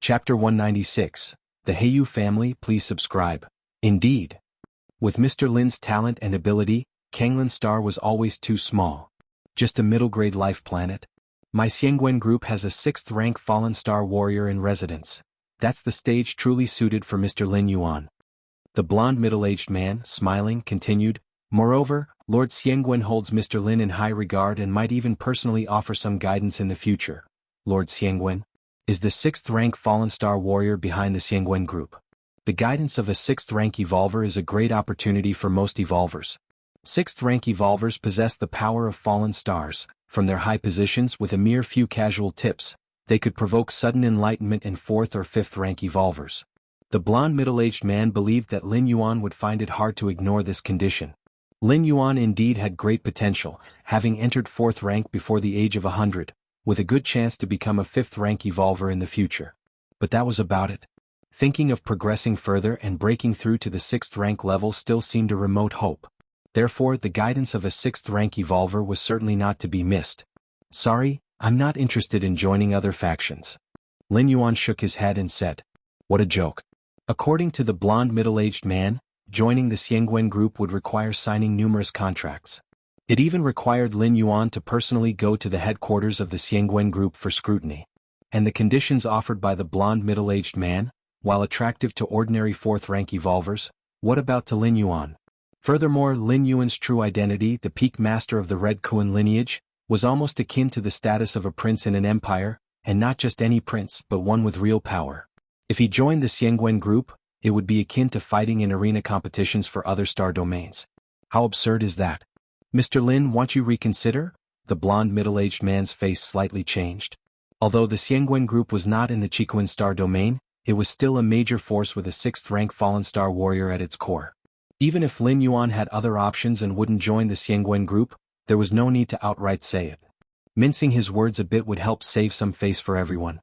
Chapter 196. The Heiyu Family, please subscribe. Indeed. With Mr. Lin's talent and ability, Kanglin Star was always too small. Just a middle-grade life planet. My Xiangwen Group has a 6th rank fallen star warrior in residence. That's the stage truly suited for Mr. Lin Yuan. The blonde middle-aged man, smiling, continued, moreover, Lord Xiangwen holds Mr. Lin in high regard and might even personally offer some guidance in the future. Lord Xiangwen is the 6th rank fallen star warrior behind the Xiangwen Group. The guidance of a 6th rank evolver is a great opportunity for most evolvers. 6th rank evolvers possess the power of fallen stars. From their high positions with a mere few casual tips, They could provoke sudden enlightenment in 4th or 5th rank evolvers. The blond middle-aged man believed that Lin Yuan would find it hard to ignore this condition. Lin Yuan indeed had great potential, having entered 4th rank before the age of 100, with a good chance to become a 5th rank evolver in the future. But that was about it. Thinking of progressing further and breaking through to the 6th rank level still seemed a remote hope. Therefore, the guidance of a 6th rank evolver was certainly not to be missed. Sorry, I'm not interested in joining other factions. Lin Yuan shook his head and said, "What a joke." According to the blond middle-aged man, joining the Xiangwen group would require signing numerous contracts. It even required Lin Yuan to personally go to the headquarters of the Xiangwen group for scrutiny. And the conditions offered by the blond middle-aged man, while attractive to ordinary 4th rank evolvers, what about to Lin Yuan? Furthermore, Lin Yuan's true identity, the peak master of the Red Kuan lineage, was almost akin to the status of a prince in an empire, and not just any prince but one with real power. If he joined the Xiangwen group, it would be akin to fighting in arena competitions for other star domains. How absurd is that? Mr. Lin, won't you reconsider? The blond middle-aged man's face slightly changed. Although the Xiangwen group was not in the Chiquan star domain, it was still a major force with a 6th rank fallen star warrior at its core. Even if Lin Yuan had other options and wouldn't join the Xiangwen group, there was no need to outright say it. Mincing his words a bit would help save some face for everyone.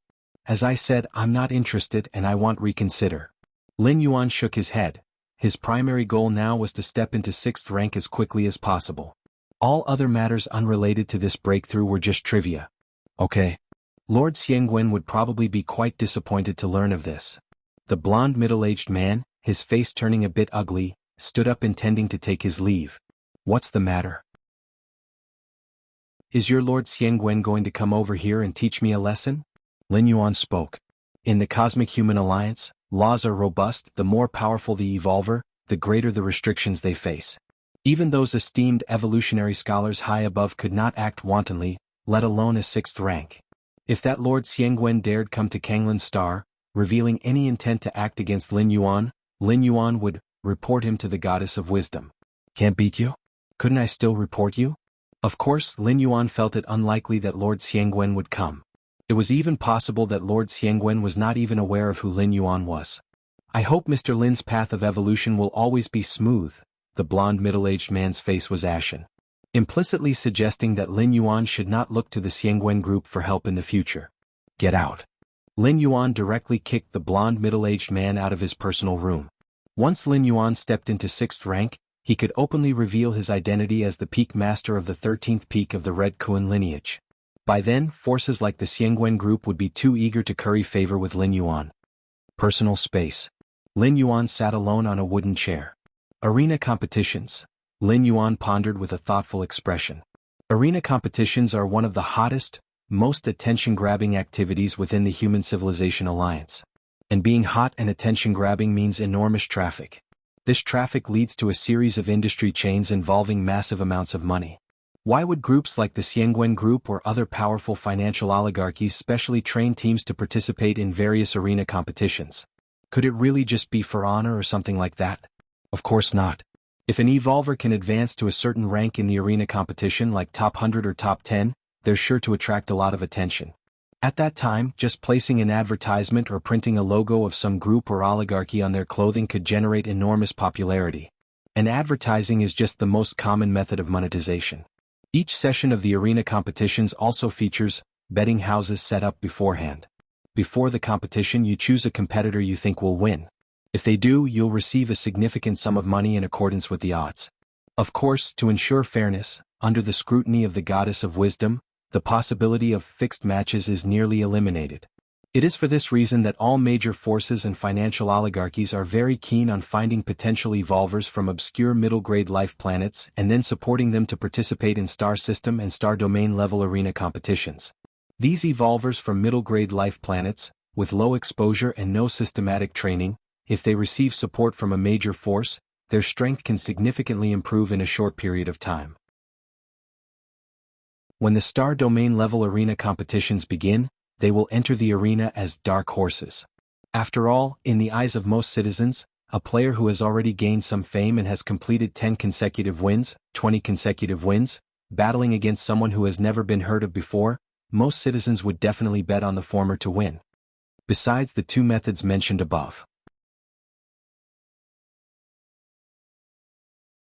As I said, I'm not interested and I want reconsider. Lin Yuan shook his head. His primary goal now was to step into 6th rank as quickly as possible. All other matters unrelated to this breakthrough were just trivia. Okay. Lord Xiangwen would probably be quite disappointed to learn of this. The blond middle-aged man, his face turning a bit ugly, stood up intending to take his leave. What's the matter? Is your Lord Xiangwen going to come over here and teach me a lesson? Lin Yuan spoke. In the Cosmic Human Alliance, laws are robust. The more powerful the evolver, the greater the restrictions they face. Even those esteemed evolutionary scholars high above could not act wantonly, let alone a 6th rank. If that Lord Xiangwen dared come to Kanglin's star, revealing any intent to act against Lin Yuan would report him to the Goddess of Wisdom. Can't beat you? Couldn't I still report you? Of course, Lin Yuan felt it unlikely that Lord Xiangwen would come. It was even possible that Lord Xiangwen was not even aware of who Lin Yuan was. I hope Mr. Lin's path of evolution will always be smooth. The blond middle-aged man's face was ashen, implicitly suggesting that Lin Yuan should not look to the Xiangwen group for help in the future. Get out. Lin Yuan directly kicked the blond middle-aged man out of his personal room. Once Lin Yuan stepped into 6th rank, he could openly reveal his identity as the peak master of the 13th peak of the Red Kuan lineage. By then, forces like the Xiangwen group would be too eager to curry favor with Lin Yuan. Personal space. Lin Yuan sat alone on a wooden chair. Arena competitions. Lin Yuan pondered with a thoughtful expression. Arena competitions are one of the hottest, most attention-grabbing activities within the Human Civilization Alliance. And being hot and attention-grabbing means enormous traffic. This traffic leads to a series of industry chains involving massive amounts of money. Why would groups like the Xiangwen group or other powerful financial oligarchies specially train teams to participate in various arena competitions? Could it really just be for honor or something like that? Of course not. If an evolver can advance to a certain rank in the arena competition like top 100 or top 10, they're sure to attract a lot of attention. At that time, just placing an advertisement or printing a logo of some group or oligarchy on their clothing could generate enormous popularity. And advertising is just the most common method of monetization. Each session of the arena competitions also features betting houses set up beforehand. Before the competition, you choose a competitor you think will win. If they do, you'll receive a significant sum of money in accordance with the odds. Of course, to ensure fairness, under the scrutiny of the Goddess of Wisdom, the possibility of fixed matches is nearly eliminated. It is for this reason that all major forces and financial oligarchies are very keen on finding potential evolvers from obscure middle-grade life planets and then supporting them to participate in star system and star domain level arena competitions. These evolvers from middle-grade life planets, with low exposure and no systematic training, if they receive support from a major force, their strength can significantly improve in a short period of time. When the star domain level arena competitions begin, they will enter the arena as dark horses. After all, in the eyes of most citizens, a player who has already gained some fame and has completed 10 consecutive wins, 20 consecutive wins, battling against someone who has never been heard of before, most citizens would definitely bet on the former to win. Besides the two methods mentioned above.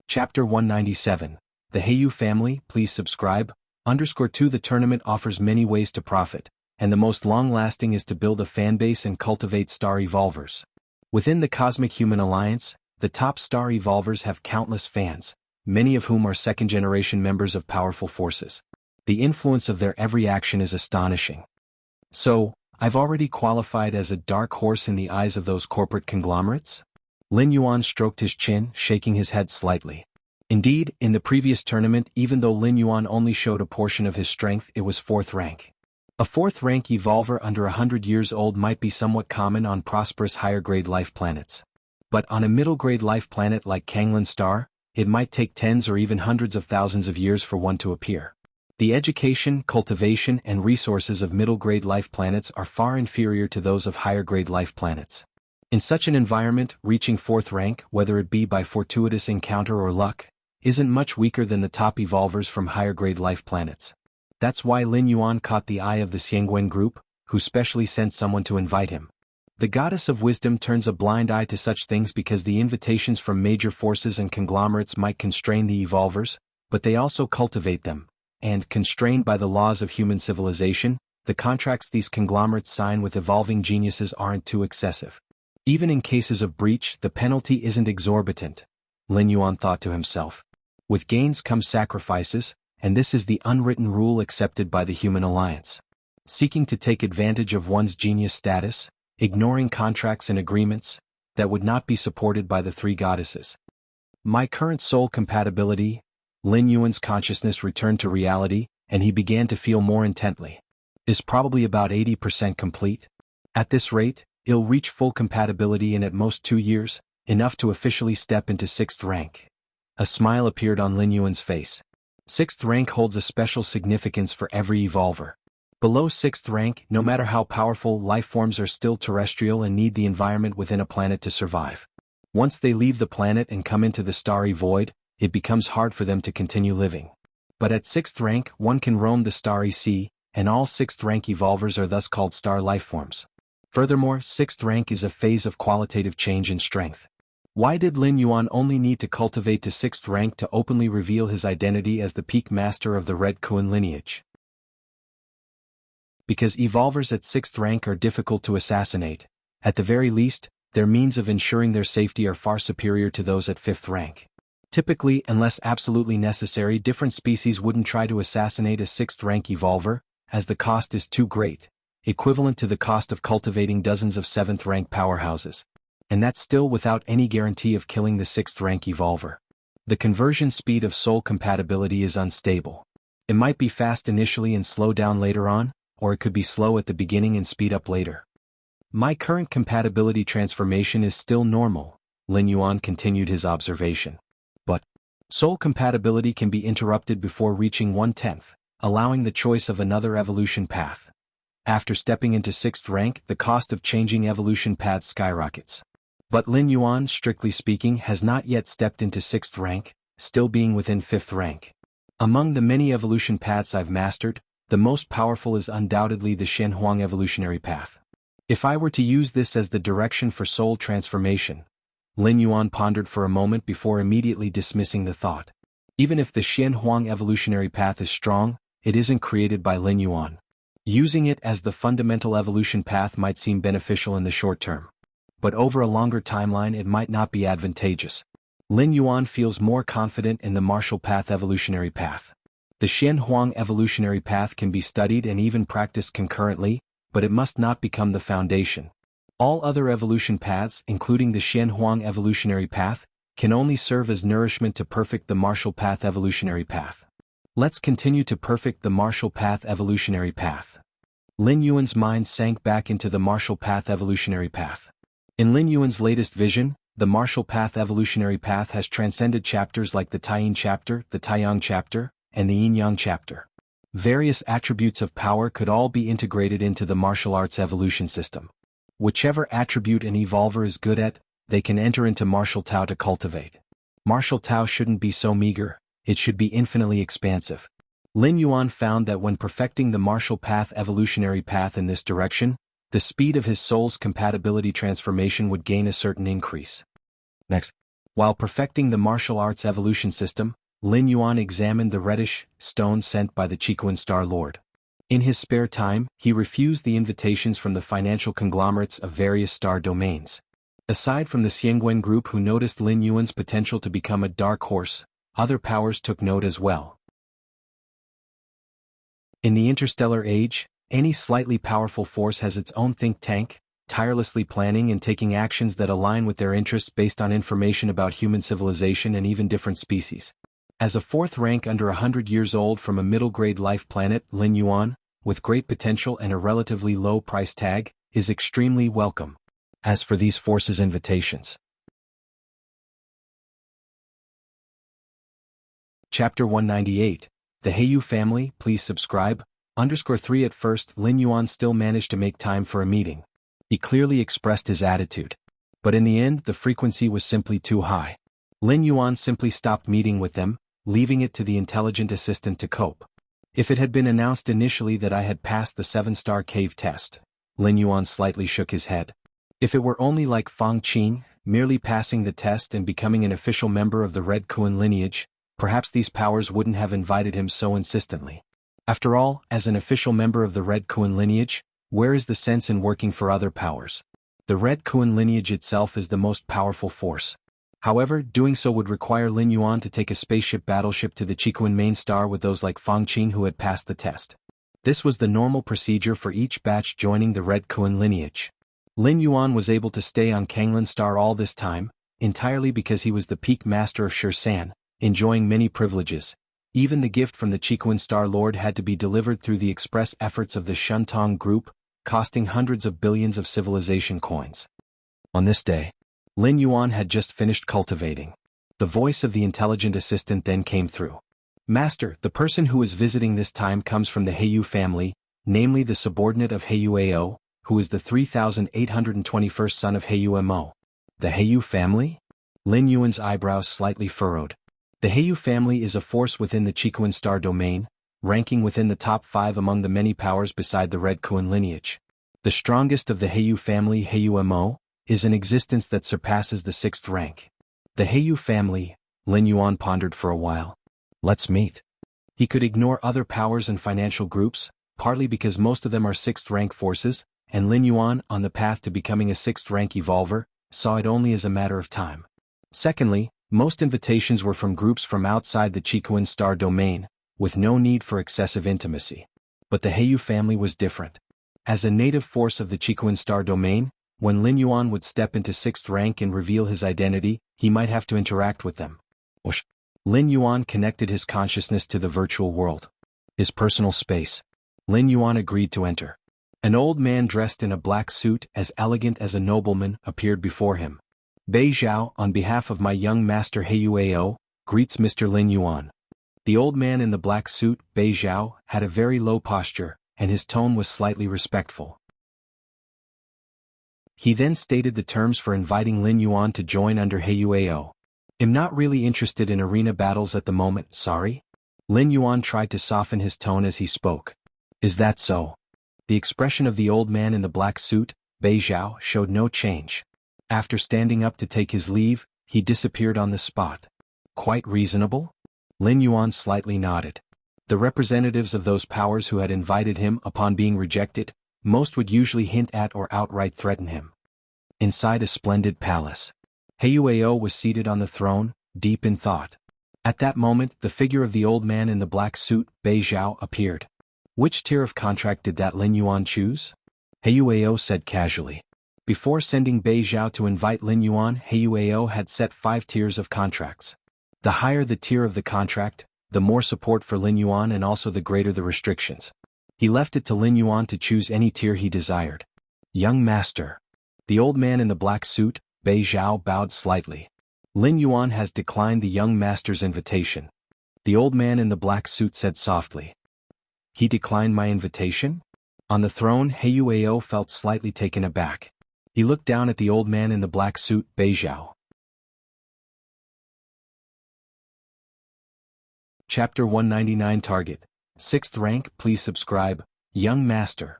Chapter 197. The Heiyu family, please subscribe. _2 The tournament offers many ways to profit, and the most long-lasting is to build a fanbase and cultivate star evolvers. Within the Cosmic Human Alliance, the top star evolvers have countless fans, many of whom are second-generation members of powerful forces. The influence of their every action is astonishing. So, I've already qualified as a dark horse in the eyes of those corporate conglomerates? Lin Yuan stroked his chin, shaking his head slightly. Indeed, in the previous tournament, even though Lin Yuan only showed a portion of his strength, it was 4th rank. A 4th rank evolver under 100 years old might be somewhat common on prosperous higher-grade life planets. But on a middle-grade life planet like Kanglin Star, it might take tens or even hundreds of thousands of years for one to appear. The education, cultivation, and resources of middle-grade life planets are far inferior to those of higher-grade life planets. In such an environment, reaching 4th rank, whether it be by fortuitous encounter or luck, isn't much weaker than the top evolvers from higher-grade life planets. That's why Lin Yuan caught the eye of the Xiangwen group, who specially sent someone to invite him. The goddess of wisdom turns a blind eye to such things because the invitations from major forces and conglomerates might constrain the evolvers, but they also cultivate them. And, constrained by the laws of human civilization, the contracts these conglomerates sign with evolving geniuses aren't too excessive. Even in cases of breach, the penalty isn't exorbitant, Lin Yuan thought to himself. With gains come sacrifices, and this is the unwritten rule accepted by the Human Alliance. Seeking to take advantage of one's genius status, ignoring contracts and agreements, that would not be supported by the three goddesses. My current soul compatibility. Lin Yuan's consciousness returned to reality, and he began to feel more intently. Is probably about 80% complete. At this rate, it'll reach full compatibility in at most 2 years, enough to officially step into 6th rank. A smile appeared on Lin Yuan's face. 6th rank holds a special significance for every evolver. Below 6th rank, no matter how powerful, life forms are still terrestrial and need the environment within a planet to survive. Once they leave the planet and come into the starry void, it becomes hard for them to continue living. But at 6th rank, one can roam the starry sea, and all 6th rank evolvers are thus called star life forms. Furthermore, 6th rank is a phase of qualitative change in strength. Why did Lin Yuan only need to cultivate to 6th rank to openly reveal his identity as the peak master of the Red Kuan lineage? Because evolvers at 6th rank are difficult to assassinate. At the very least, their means of ensuring their safety are far superior to those at 5th rank. Typically, unless absolutely necessary, different species wouldn't try to assassinate a 6th rank evolver, as the cost is too great, equivalent to the cost of cultivating dozens of 7th rank powerhouses. And that's still without any guarantee of killing the 6th rank evolver. The conversion speed of soul compatibility is unstable. It might be fast initially and slow down later on, or it could be slow at the beginning and speed up later. My current compatibility transformation is still normal, Lin Yuan continued his observation. But soul compatibility can be interrupted before reaching 1/10, allowing the choice of another evolution path. After stepping into 6th rank, the cost of changing evolution paths skyrockets. But Lin Yuan, strictly speaking, has not yet stepped into 6th rank, still being within 5th rank. Among the many evolution paths I've mastered, the most powerful is undoubtedly the Shenhuang evolutionary path. If I were to use this as the direction for soul transformation, Lin Yuan pondered for a moment before immediately dismissing the thought. Even if the Shenhuang evolutionary path is strong, it isn't created by Lin Yuan. Using it as the fundamental evolution path might seem beneficial in the short term. But over a longer timeline it might not be advantageous. Lin Yuan feels more confident in the martial path evolutionary path. The Shenhuang evolutionary path can be studied and even practiced concurrently, but it must not become the foundation. All other evolution paths, including the Shenhuang evolutionary path, can only serve as nourishment to perfect the martial path evolutionary path. Let's continue to perfect the martial path evolutionary path. Lin Yuan's mind sank back into the martial path evolutionary path. In Lin Yuan's latest vision, the martial path evolutionary path has transcended chapters like the Taiyin chapter, the Taiyang chapter, and the Yin-Yang chapter. Various attributes of power could all be integrated into the martial arts evolution system. Whichever attribute an evolver is good at, they can enter into martial Tao to cultivate. Martial Tao shouldn't be so meager, it should be infinitely expansive. Lin Yuan found that when perfecting the martial path evolutionary path in this direction, the speed of his soul's compatibility transformation would gain a certain increase. Next, while perfecting the martial arts evolution system, Lin Yuan examined the reddish stone sent by the Chiquan Star Lord. In his spare time, he refused the invitations from the financial conglomerates of various star domains. Aside from the Xiangwen group who noticed Lin Yuan's potential to become a dark horse, other powers took note as well. In the interstellar age, any slightly powerful force has its own think tank, tirelessly planning and taking actions that align with their interests based on information about human civilization and even different species. As a fourth rank under 100 years old from a middle-grade life planet, Lin Yuan, with great potential and a relatively low price tag, is extremely welcome. As for these forces' invitations. Chapter 198. The Heiyu Family, please subscribe. _3 At first, Lin Yuan still managed to make time for a meeting. He clearly expressed his attitude. But in the end, the frequency was simply too high. Lin Yuan simply stopped meeting with them, leaving it to the intelligent assistant to cope. If it had been announced initially that I had passed the 7-star cave test, Lin Yuan slightly shook his head. If it were only like Fang Qing, merely passing the test and becoming an official member of the Red Kuan lineage, perhaps these powers wouldn't have invited him so insistently. After all, as an official member of the Red Kuan lineage, where is the sense in working for other powers? The Red Kuan lineage itself is the most powerful force. However, doing so would require Lin Yuan to take a spaceship battleship to the Chiquan main star with those like Fang Qing who had passed the test. This was the normal procedure for each batch joining the Red Kuan lineage. Lin Yuan was able to stay on Kanglan Star all this time, entirely because he was the peak master of Shursan, enjoying many privileges. Even the gift from the Chiquan Star Lord had to be delivered through the express efforts of the Shuntong group, costing hundreds of billions of civilization coins. On this day, Lin Yuan had just finished cultivating. The voice of the intelligent assistant then came through. Master, the person who is visiting this time comes from the Heiyu family, namely the subordinate of Heiyu Ao, who is the 3821st son of Heiyu Mo. The Heiyu family? Lin Yuan's eyebrows slightly furrowed. The Heiyu family is a force within the Chiquan Star domain, ranking within the top 5 among the many powers beside the Red Kuan lineage. The strongest of the Heiyu family, Heiyu Mo, is an existence that surpasses the 6th rank. The Heiyu family, Lin Yuan pondered for a while. Let's meet. He could ignore other powers and financial groups, partly because most of them are 6th rank forces, and Lin Yuan, on the path to becoming a 6th rank evolver, saw it only as a matter of time. Secondly, most invitations were from groups from outside the Chiquan Star domain, with no need for excessive intimacy. But the Heiyu family was different. As a native force of the Chiquan Star domain, when Lin Yuan would step into 6th rank and reveal his identity, he might have to interact with them. Lin Yuan connected his consciousness to the virtual world. His personal space. Lin Yuan agreed to enter. An old man dressed in a black suit, as elegant as a nobleman, appeared before him. Bei Zhao, on behalf of my young master Heiyu Ao, greets Mr. Lin Yuan. The old man in the black suit, Bei Zhao, had a very low posture, and his tone was slightly respectful. He then stated the terms for inviting Lin Yuan to join under Heiyu Ao. I'm not really interested in arena battles at the moment, sorry? Lin Yuan tried to soften his tone as he spoke. Is that so? The expression of the old man in the black suit, Bei Zhao, showed no change. After standing up to take his leave, he disappeared on the spot. Quite reasonable? Lin Yuan slightly nodded. The representatives of those powers who had invited him upon being rejected, most would usually hint at or outright threaten him. Inside a splendid palace, Heiyu Ao was seated on the throne, deep in thought. At that moment, the figure of the old man in the black suit, Bei Zhao, appeared. Which tier of contract did that Lin Yuan choose? Heiyu Ao said casually. Before sending Bei Zhao to invite Lin Yuan, Heiyu Ao had set 5 tiers of contracts. The higher the tier of the contract, the more support for Lin Yuan and also the greater the restrictions. He left it to Lin Yuan to choose any tier he desired. Young master. The old man in the black suit, Bei Zhao, bowed slightly. Lin Yuan has declined the young master's invitation. The old man in the black suit said softly. He declined my invitation? On the throne, Heiyu Ao felt slightly taken aback. He looked down at the old man in the black suit, Bei Zhao. Chapter 199 Target. 6th rank, please subscribe, young master.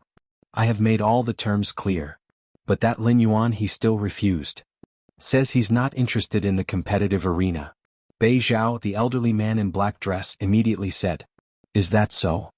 I have made all the terms clear. But that Lin Yuan he still refused. Says he's not interested in the competitive arena. Bei Zhao, the elderly man in black dress, immediately said. Is that so?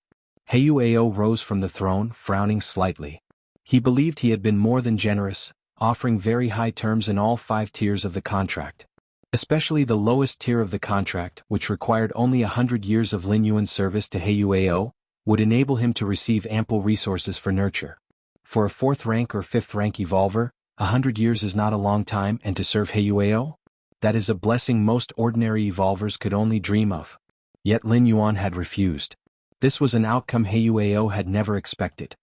Heiyuao rose from the throne, frowning slightly. He believed he had been more than generous, offering very high terms in all 5 tiers of the contract. Especially the lowest tier of the contract, which required only 100 years of Lin Yuan's service to Heiyuao, would enable him to receive ample resources for nurture. For a 4th rank or 5th rank evolver, 100 years is not a long time, and to serve Heiyuao? That is a blessing most ordinary evolvers could only dream of. Yet Lin Yuan had refused. This was an outcome Heiyuao had never expected.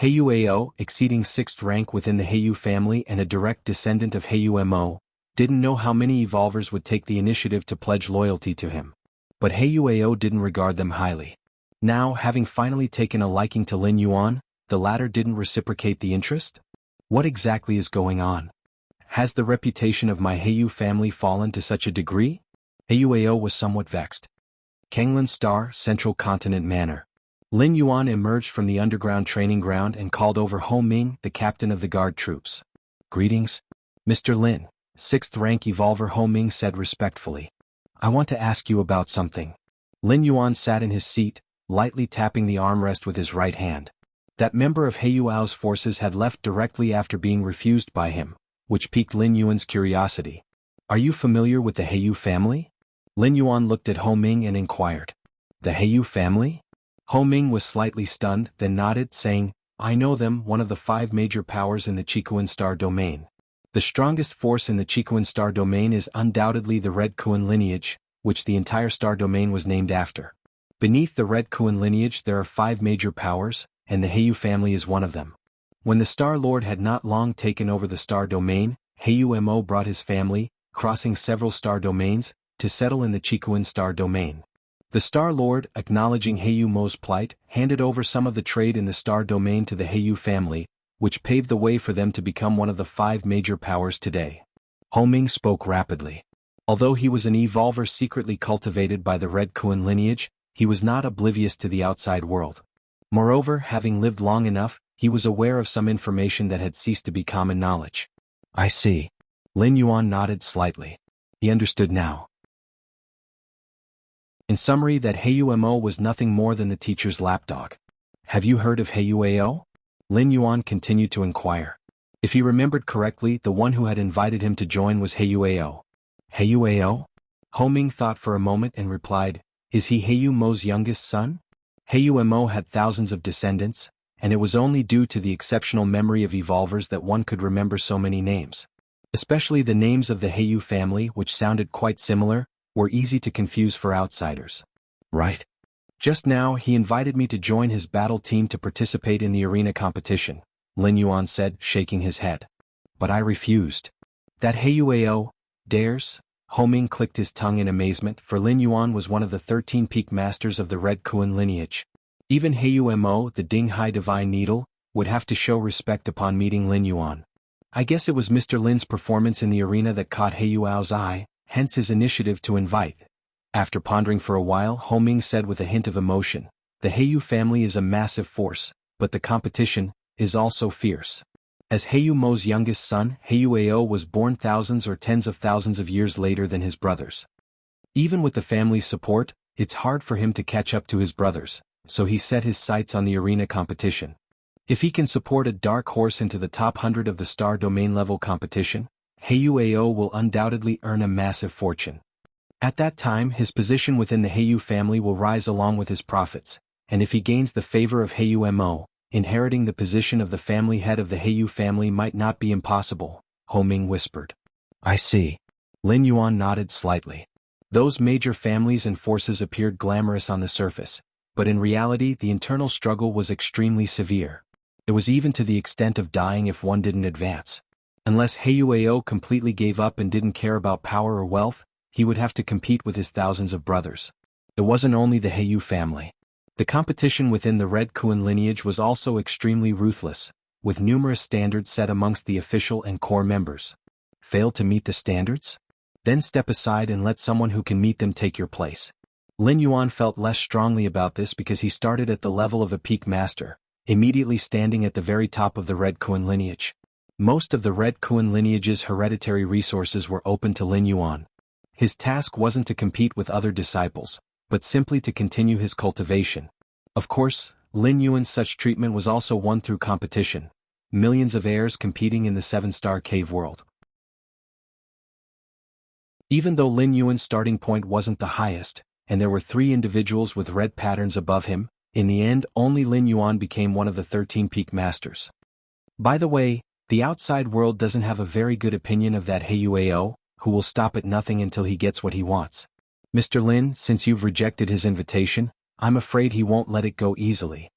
Heiyuao, exceeding 6th rank within the Heiyu family and a direct descendant of Heiyumo, didn't know how many evolvers would take the initiative to pledge loyalty to him. But Heiyuao didn't regard them highly. Now, having finally taken a liking to Lin Yuan, the latter didn't reciprocate the interest? What exactly is going on? Has the reputation of my Heiyu family fallen to such a degree? Heiyuao was somewhat vexed. Kanglan Star, Central Continent Manor. Lin Yuan emerged from the underground training ground and called over Ho Ming, the captain of the guard troops. Greetings, Mr. Lin, 6th rank evolver. Ho Ming said respectfully. I want to ask you about something. Lin Yuan sat in his seat, lightly tapping the armrest with his right hand. That member of Heiyuao's forces had left directly after being refused by him, which piqued Lin Yuan's curiosity. Are you familiar with the Heiyu family? Lin Yuan looked at Ho Ming and inquired. The Heiyu family? Ho Ming was slightly stunned, then nodded, saying, I know them, one of the 5 major powers in the Chikuan star domain. The strongest force in the Chikuan star domain is undoubtedly the Red Kuan lineage, which the entire star domain was named after. Beneath the Red Kuan lineage there are 5 major powers, and the Heiyu family is one of them. When the Star Lord had not long taken over the star domain, Heiyumo brought his family, crossing several star domains, to settle in the Chikuan star domain. The Star Lord, acknowledging Heiyumo's plight, handed over some of the trade in the star domain to the Heiyu family, which paved the way for them to become one of the 5 major powers today. Ho Ming spoke rapidly. Although he was an evolver secretly cultivated by the Red Kuan lineage, he was not oblivious to the outside world. Moreover, having lived long enough, he was aware of some information that had ceased to be common knowledge. I see. Lin Yuan nodded slightly. He understood now. In summary, that Heiyumo was nothing more than the teacher's lapdog. Have you heard of Heiyuao? Lin Yuan continued to inquire. If he remembered correctly, the one who had invited him to join was Heiyuao. Heiyuao? Ho Ming thought for a moment and replied, Is he Heiyumo's youngest son? Heiyumo had thousands of descendants, and it was only due to the exceptional memory of evolvers that one could remember so many names. Especially the names of the Heiyu family, which sounded quite similar, were easy to confuse for outsiders. Right. Just now he invited me to join his battle team to participate in the arena competition, Lin Yuan said, shaking his head. But I refused. That Heiyuao dares? Ho Ming clicked his tongue in amazement, for Lin Yuan was one of the 13 peak masters of the Red Kuan lineage. Even Heiyumo, the Ding Hai Divine Needle, would have to show respect upon meeting Lin Yuan. I guess it was Mr. Lin's performance in the arena that caught Heiyuao's eye, hence his initiative to invite. After pondering for a while, Ho Ming said with a hint of emotion, The Heiyu family is a massive force, but the competition is also fierce. As Heiyumo's youngest son, Heiyuao was born thousands or tens of thousands of years later than his brothers. Even with the family's support, it's hard for him to catch up to his brothers, so he set his sights on the arena competition. If he can support a dark horse into the top 100 of the star domain level competition, Heiyuao will undoubtedly earn a massive fortune. At that time his position within the Heiyu family will rise along with his profits, and if he gains the favor of Heiyumo, inheriting the position of the family head of the Heiyu family might not be impossible, Ho Ming whispered. I see. Lin Yuan nodded slightly. Those major families and forces appeared glamorous on the surface, but in reality the internal struggle was extremely severe. It was even to the extent of dying if one didn't advance. Unless Heiyuao completely gave up and didn't care about power or wealth, he would have to compete with his thousands of brothers. It wasn't only the Heiyu family. The competition within the Red Kuan lineage was also extremely ruthless, with numerous standards set amongst the official and core members. Fail to meet the standards? Then step aside and let someone who can meet them take your place. Lin Yuan felt less strongly about this because he started at the level of a peak master, immediately standing at the very top of the Red Kuan lineage. Most of the Red Kuan lineage's hereditary resources were open to Lin Yuan. His task wasn't to compete with other disciples, but simply to continue his cultivation. Of course, Lin Yuan's such treatment was also won through competition, millions of heirs competing in the 7-star cave world. Even though Lin Yuan's starting point wasn't the highest, and there were 3 individuals with red patterns above him, in the end only Lin Yuan became one of the 13 peak masters. By the way, the outside world doesn't have a very good opinion of that Huao, who will stop at nothing until he gets what he wants. Mr. Lin, since you've rejected his invitation, I'm afraid he won't let it go easily.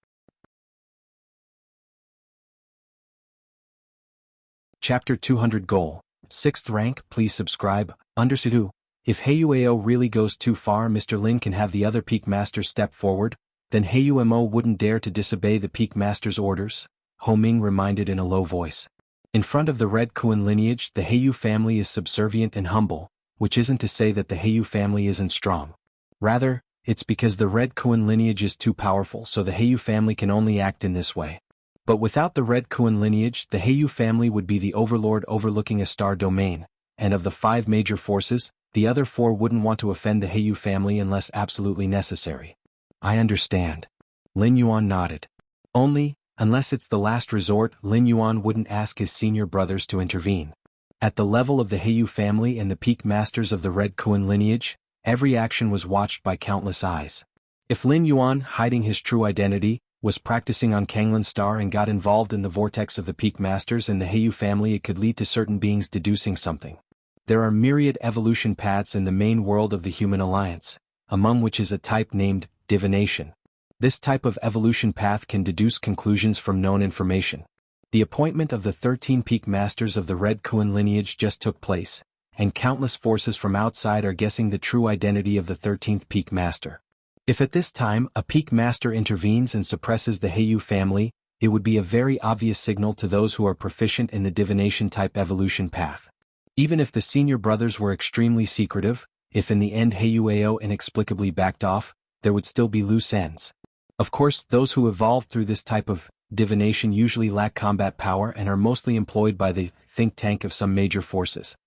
Chapter 200 Goal. 6th rank, please subscribe. Understood. If Huao really goes too far, Mr. Lin can have the other peak masters step forward, then Huamo wouldn't dare to disobey the peak master's orders, Ho Ming reminded in a low voice. In front of the Red Kuan lineage, the Heiyu family is subservient and humble, which isn't to say that the Heiyu family isn't strong. Rather, it's because the Red Kuan lineage is too powerful, so the Heiyu family can only act in this way. But without the Red Kuan lineage, the Heiyu family would be the overlord overlooking a star domain, and of the 5 major forces, the other 4 wouldn't want to offend the Heiyu family unless absolutely necessary. I understand. Lin Yuan nodded. Only, unless it's the last resort, Lin Yuan wouldn't ask his senior brothers to intervene. At the level of the Heiyu family and the peak masters of the Red Kuan lineage, every action was watched by countless eyes. If Lin Yuan, hiding his true identity, was practicing on Kanglan Star and got involved in the vortex of the peak masters and the Heiyu family, it could lead to certain beings deducing something. There are myriad evolution paths in the main world of the human alliance, among which is a type named divination. This type of evolution path can deduce conclusions from known information. The appointment of the 13 peak masters of the Red Kuan lineage just took place, and countless forces from outside are guessing the true identity of the 13th peak master. If at this time a peak master intervenes and suppresses the Heiyu family, it would be a very obvious signal to those who are proficient in the divination type evolution path. Even if the senior brothers were extremely secretive, if in the end Huao inexplicably backed off, there would still be loose ends. Of course, those who evolved through this type of divination usually lack combat power and are mostly employed by the think tank of some major forces.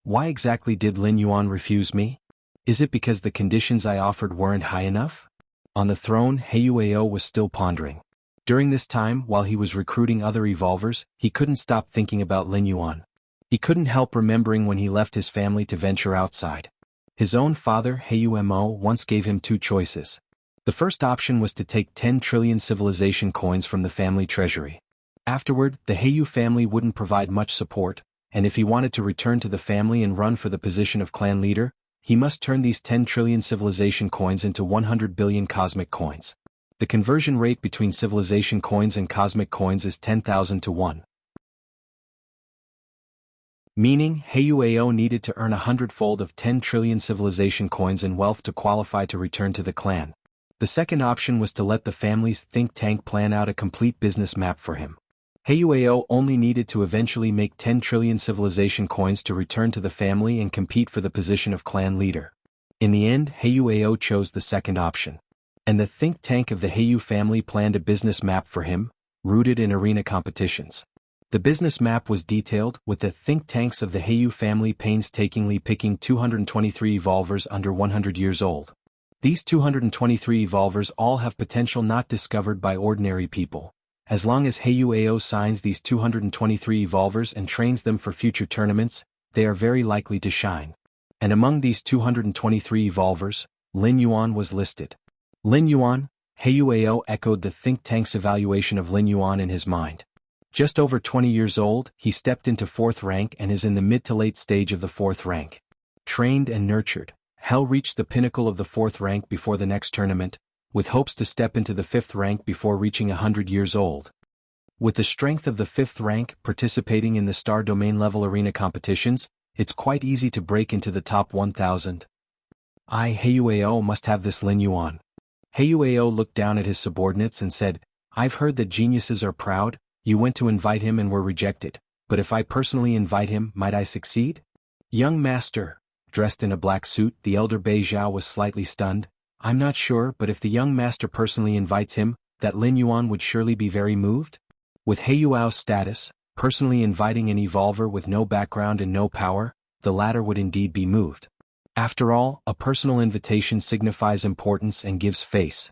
Why exactly did Lin Yuan refuse me? Is it because the conditions I offered weren't high enough? On the throne, Huao was still pondering. During this time, while he was recruiting other evolvers, he couldn't stop thinking about Lin Yuan. He couldn't help remembering when he left his family to venture outside. His own father, Huamo, once gave him 2 choices. The first option was to take 10 trillion civilization coins from the family treasury. Afterward, the Heiyu family wouldn't provide much support, and if he wanted to return to the family and run for the position of clan leader, he must turn these 10 trillion civilization coins into 100 billion cosmic coins. The conversion rate between civilization coins and cosmic coins is 10,000 to 1. Meaning, Huao needed to earn 100-fold of 10 trillion civilization coins in wealth to qualify to return to the clan. The second option was to let the family's think tank plan out a complete business map for him. Huao only needed to eventually make 10 trillion civilization coins to return to the family and compete for the position of clan leader. In the end, Huao chose the second option. And the think tank of the Heiyu family planned a business map for him, rooted in arena competitions. The business map was detailed, with the think tanks of the Heiyu family painstakingly picking 223 evolvers under 100 years old. These 223 evolvers all have potential not discovered by ordinary people. As long as Huao signs these 223 evolvers and trains them for future tournaments, they are very likely to shine. And among these 223 evolvers, Lin Yuan was listed. Lin Yuan? Huao echoed the think tank's evaluation of Lin Yuan in his mind. Just over 20 years old, he stepped into 4th rank and is in the mid to late stage of the 4th rank. Trained and nurtured, Hell reached the pinnacle of the 4th rank before the next tournament, with hopes to step into the 5th rank before reaching 100 years old. With the strength of the 5th rank participating in the star domain level arena competitions, it's quite easy to break into the top 1,000. Huao must have this Lin Yuan. Huao looked down at his subordinates and said, I've heard that geniuses are proud. You went to invite him and were rejected, but if I personally invite him, might I succeed? Young master, dressed in a black suit, the elder Bei Zhao was slightly stunned. I'm not sure, but if the young master personally invites him, that Lin Yuan would surely be very moved? With He Yuao's status, personally inviting an evolver with no background and no power, the latter would indeed be moved. After all, a personal invitation signifies importance and gives face.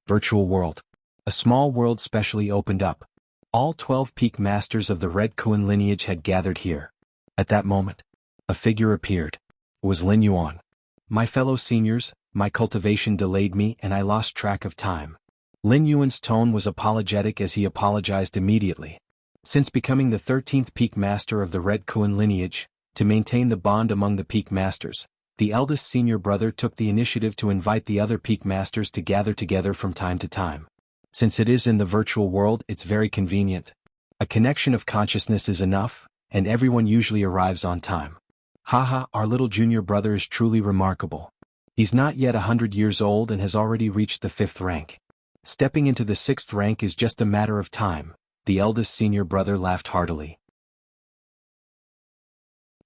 Virtual world. A small world specially opened up. All 12 peak masters of the Red Kuan lineage had gathered here. At that moment, a figure appeared. It was Lin Yuan. My fellow seniors, my cultivation delayed me and I lost track of time. Lin Yuan's tone was apologetic as he apologized immediately. Since becoming the 13th peak master of the Red Kuan lineage, to maintain the bond among the peak masters, the eldest senior brother took the initiative to invite the other peak masters to gather together from time to time. Since it is in the virtual world, it's very convenient. A connection of consciousness is enough, and everyone usually arrives on time. Haha, our little junior brother is truly remarkable. He's not yet 100 years old and has already reached the 5th rank. Stepping into the 6th rank is just a matter of time, the eldest senior brother laughed heartily.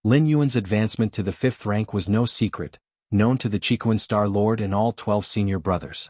Lin Yuan's advancement to the 5th rank was no secret, known to the Chikuan Star Lord and all 12 senior brothers.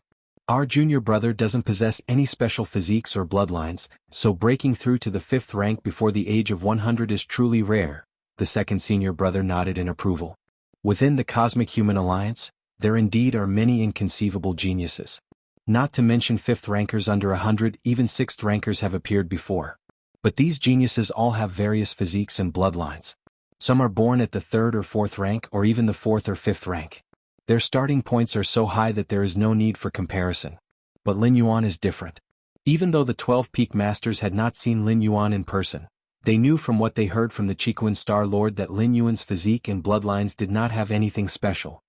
Our junior brother doesn't possess any special physiques or bloodlines, so breaking through to the 5th rank before the age of 100 is truly rare, the second senior brother nodded in approval. Within the Cosmic Human Alliance, there indeed are many inconceivable geniuses. Not to mention 5th rankers under 100, even 6th rankers have appeared before. But these geniuses all have various physiques and bloodlines. Some are born at the 3rd or 4th rank or even the 4th or 5th rank. Their starting points are so high that there is no need for comparison. But Lin Yuan is different. Even though the 12 peak masters had not seen Lin Yuan in person, they knew from what they heard from the Chikuan Star Lord that Lin Yuan's physique and bloodlines did not have anything special.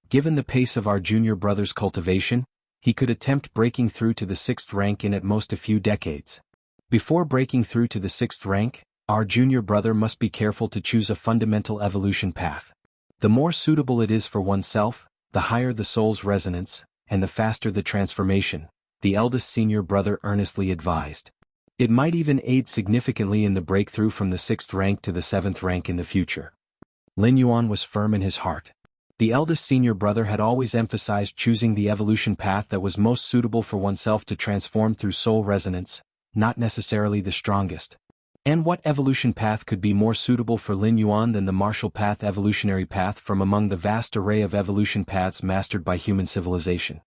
Given the pace of our junior brother's cultivation, he could attempt breaking through to the 6th rank in at most a few decades. Before breaking through to the 6th rank, our junior brother must be careful to choose a fundamental evolution path. The more suitable it is for oneself, the higher the soul's resonance, and the faster the transformation, the eldest senior brother earnestly advised. It might even aid significantly in the breakthrough from the 6th rank to the 7th rank in the future. Lin Yuan was firm in his heart. The eldest senior brother had always emphasized choosing the evolution path that was most suitable for oneself to transform through soul resonance, not necessarily the strongest. And what evolution path could be more suitable for Lin Yuan than the martial path evolutionary path from among the vast array of evolution paths mastered by human civilization?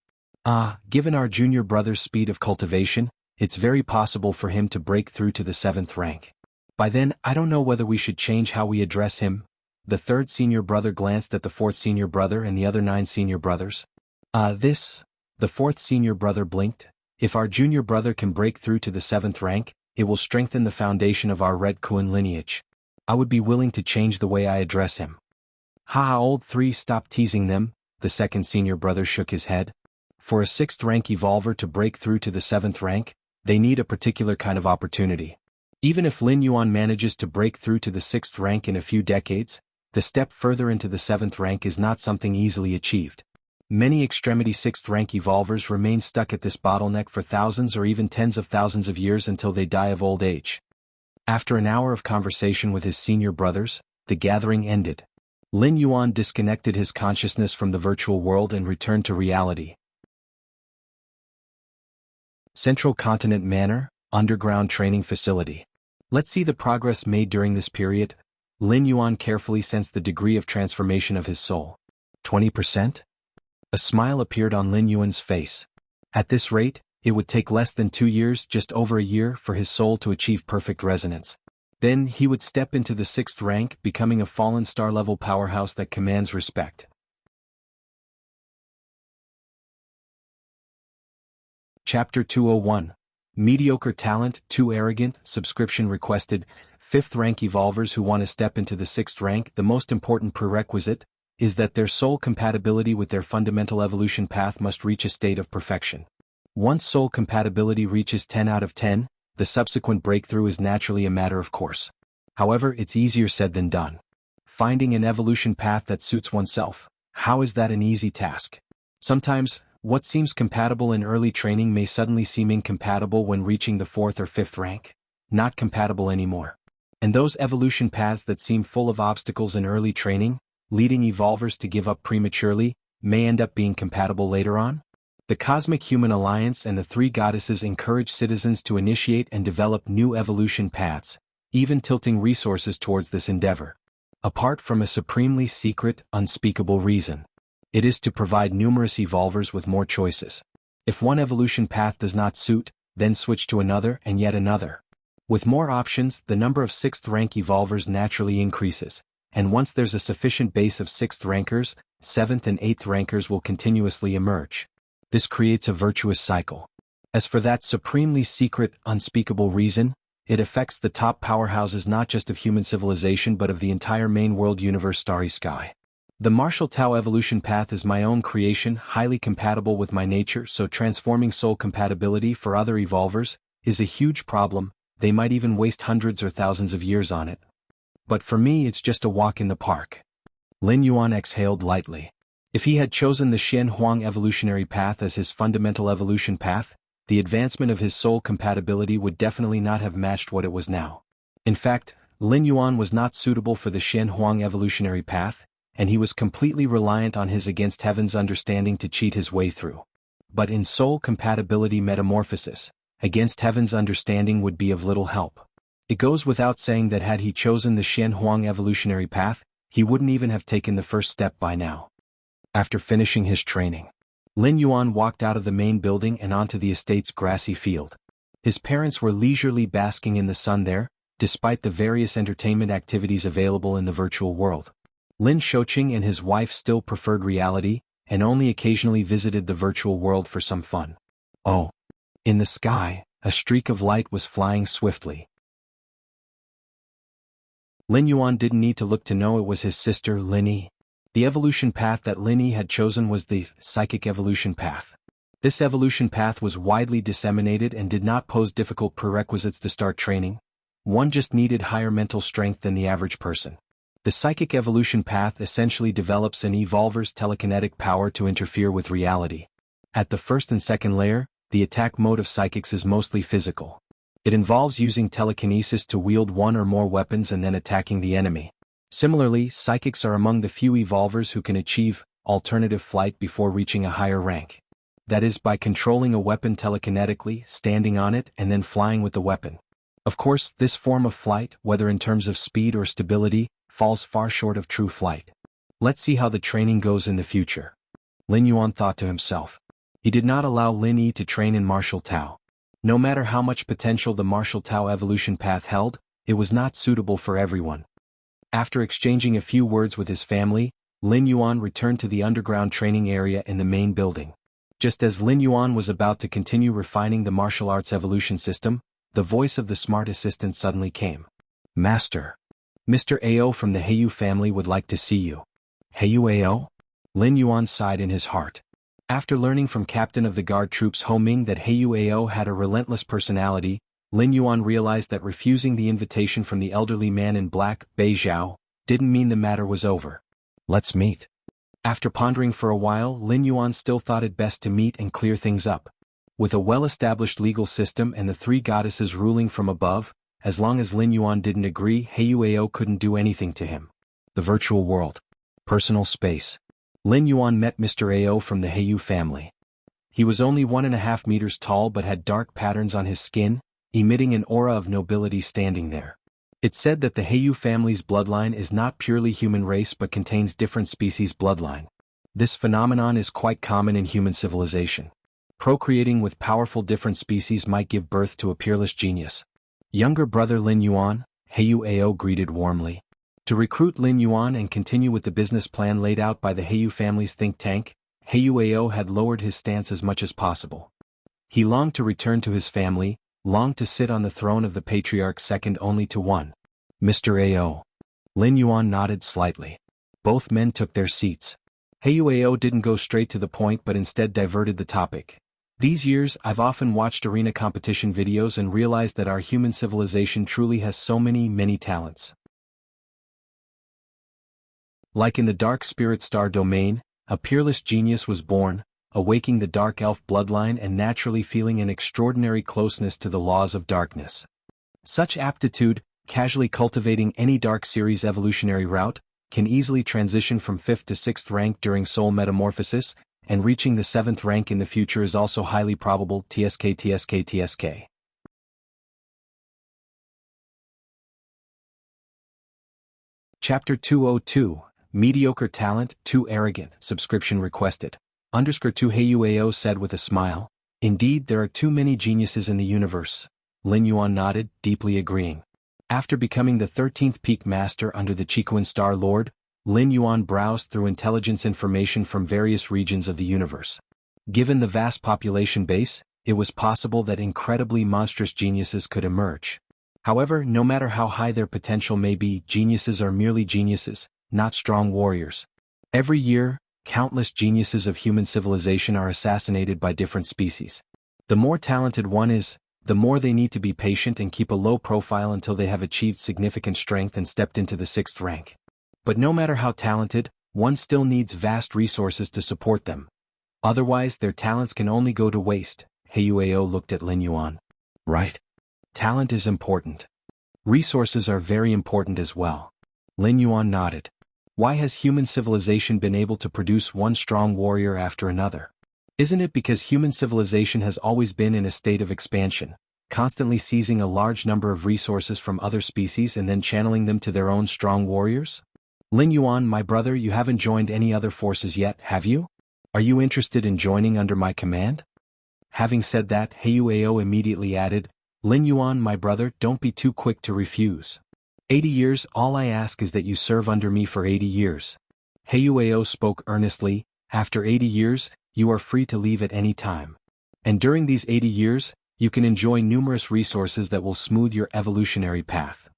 Given our junior brother's speed of cultivation, it's very possible for him to break through to the 7th rank. By then, I don't know whether we should change how we address him. The 3rd senior brother glanced at the 4th senior brother and the other 9 senior brothers. The 4th senior brother blinked. If our junior brother can break through to the 7th rank, it will strengthen the foundation of our Red Kuan lineage. I would be willing to change the way I address him. Ha, old 3, stop teasing them, the 2nd senior brother shook his head. For a 6th rank evolver to break through to the 7th rank, they need a particular kind of opportunity. Even if Lin Yuan manages to break through to the 6th rank in a few decades, the step further into the 7th rank is not something easily achieved. Many extremity 6th rank evolvers remain stuck at this bottleneck for thousands or even tens of thousands of years until they die of old age. After an hour of conversation with his senior brothers, the gathering ended. Lin Yuan disconnected his consciousness from the virtual world and returned to reality. Central Continent Manor, underground training facility. Let's see the progress made during this period. Lin Yuan carefully sensed the degree of transformation of his soul. 20%? A smile appeared on Lin Yuan's face. At this rate, it would take less than 2 years, just over a year, for his soul to achieve perfect resonance. Then he would step into the 6th rank, becoming a fallen star-level powerhouse that commands respect. Chapter 201. Mediocre talent, too arrogant, subscription requested. 5th rank evolvers who want to step into the 6th rank, the most important prerequisite is that their soul compatibility with their fundamental evolution path must reach a state of perfection. Once soul compatibility reaches 10 out of 10, the subsequent breakthrough is naturally a matter of course. However, it's easier said than done. Finding an evolution path that suits oneself, how is that an easy task? Sometimes, what seems compatible in early training may suddenly seem incompatible when reaching the 4th or 5th rank. Not compatible anymore. And those evolution paths that seem full of obstacles in early training, leading evolvers to give up prematurely, may end up being compatible later on? The Cosmic Human Alliance and the three goddesses encourage citizens to initiate and develop new evolution paths, even tilting resources towards this endeavor. Apart from a supremely secret, unspeakable reason. It is to provide numerous evolvers with more choices. If one evolution path does not suit, then switch to another and yet another. With more options, the number of 6th rank evolvers naturally increases, and once there's a sufficient base of 6th rankers, 7th and 8th rankers will continuously emerge. This creates a virtuous cycle. As for that supremely secret, unspeakable reason, it affects the top powerhouses not just of human civilization but of the entire main world universe starry sky. The Martial Tao evolution path is my own creation, highly compatible with my nature, so transforming soul compatibility for other evolvers is a huge problem. They might even waste hundreds or thousands of years on it. But for me it's just a walk in the park. Lin Yuan exhaled lightly. If he had chosen the Xian Huang evolutionary path as his fundamental evolution path, the advancement of his soul compatibility would definitely not have matched what it was now. In fact, Lin Yuan was not suitable for the Xian Huang evolutionary path, and he was completely reliant on his against heaven's understanding to cheat his way through. But in soul compatibility metamorphosis, against heaven's understanding would be of little help. It goes without saying that had he chosen the Xian Huang evolutionary path, he wouldn't even have taken the first step by now. After finishing his training, Lin Yuan walked out of the main building and onto the estate's grassy field. His parents were leisurely basking in the sun there, despite the various entertainment activities available in the virtual world. Lin Shouqing and his wife still preferred reality, and only occasionally visited the virtual world for some fun. Oh! In the sky, a streak of light was flying swiftly. Lin Yuan didn't need to look to know it was his sister Lin Yi. The evolution path that Lin Yi had chosen was the psychic evolution path. This evolution path was widely disseminated and did not pose difficult prerequisites to start training. One just needed higher mental strength than the average person. The psychic evolution path essentially develops an evolver's telekinetic power to interfere with reality. At the first and second layer, the attack mode of psychics is mostly physical. It involves using telekinesis to wield one or more weapons and then attacking the enemy. Similarly, psychics are among the few evolvers who can achieve alternative flight before reaching a higher rank. That is, by controlling a weapon telekinetically, standing on it, and then flying with the weapon. Of course, this form of flight, whether in terms of speed or stability, falls far short of true flight. Let's see how the training goes in the future. Lin Yuan thought to himself. He did not allow Lin Yi to train in Martial Tao. No matter how much potential the Martial Tao evolution path held, it was not suitable for everyone. After exchanging a few words with his family, Lin Yuan returned to the underground training area in the main building. Just as Lin Yuan was about to continue refining the martial arts evolution system, the voice of the smart assistant suddenly came. Master. Mr. Ao from the Heyu family would like to see you. Heyu Ao? Lin Yuan sighed in his heart. After learning from Captain of the Guard Troops Ho Ming that Heyu Ao had a relentless personality, Lin Yuan realized that refusing the invitation from the elderly man in black, Bei Zhao, didn't mean the matter was over. Let's meet. After pondering for a while, Lin Yuan still thought it best to meet and clear things up. With a well-established legal system and the three goddesses ruling from above, as long as Lin Yuan didn't agree, Heyu Ao couldn't do anything to him. The virtual world. Personal space. Lin Yuan met Mr. Ao from the Heyu family. He was only 1.5 meters tall but had dark patterns on his skin, emitting an aura of nobility standing there. It's said that the Heyu family's bloodline is not purely human race but contains different species' bloodline. This phenomenon is quite common in human civilization. Procreating with powerful different species might give birth to a peerless genius. Younger brother Lin Yuan, Heyu Ao greeted warmly. To recruit Lin Yuan and continue with the business plan laid out by the Heyu family's think tank, Heyu Ao had lowered his stance as much as possible. He longed to return to his family, longed to sit on the throne of the patriarch second only to one. Mr. Ao. Lin Yuan nodded slightly. Both men took their seats. Heyu Ao didn't go straight to the point but instead diverted the topic. These years I've often watched arena competition videos and realized that our human civilization truly has so many talents. Like in the Dark Spirit Star domain, a peerless genius was born, awaking the Dark Elf bloodline and naturally feeling an extraordinary closeness to the laws of darkness. Such aptitude, casually cultivating any Dark Series evolutionary route, can easily transition from 5th to 6th rank during soul metamorphosis, and reaching the 7th rank in the future is also highly probable. TSK. Chapter 202, Mediocre Talent, Too Arrogant, Subscription Requested. _2 Heiyuao said with a smile. Indeed, there are too many geniuses in the universe. Lin Yuan nodded, deeply agreeing. After becoming the 13th peak master under the Chiquan Star Lord, Lin Yuan browsed through intelligence information from various regions of the universe. Given the vast population base, it was possible that incredibly monstrous geniuses could emerge. However, no matter how high their potential may be, geniuses are merely geniuses, not strong warriors. Every year, countless geniuses of human civilization are assassinated by different species. The more talented one is, the more they need to be patient and keep a low profile until they have achieved significant strength and stepped into the 6th rank. But no matter how talented, one still needs vast resources to support them. Otherwise, their talents can only go to waste. Heiyuao looked at Lin Yuan. Right. Talent is important. Resources are very important as well. Lin Yuan nodded. Why has human civilization been able to produce one strong warrior after another? Isn't it because human civilization has always been in a state of expansion, constantly seizing a large number of resources from other species and then channeling them to their own strong warriors? Lin Yuan, my brother, you haven't joined any other forces yet, have you? Are you interested in joining under my command? Having said that, Heiyuao immediately added, Lin Yuan, my brother, don't be too quick to refuse. 80 years, all I ask is that you serve under me for 80 years. Heiyuao spoke earnestly. After 80 years, you are free to leave at any time. And during these 80 years, you can enjoy numerous resources that will smooth your evolutionary path.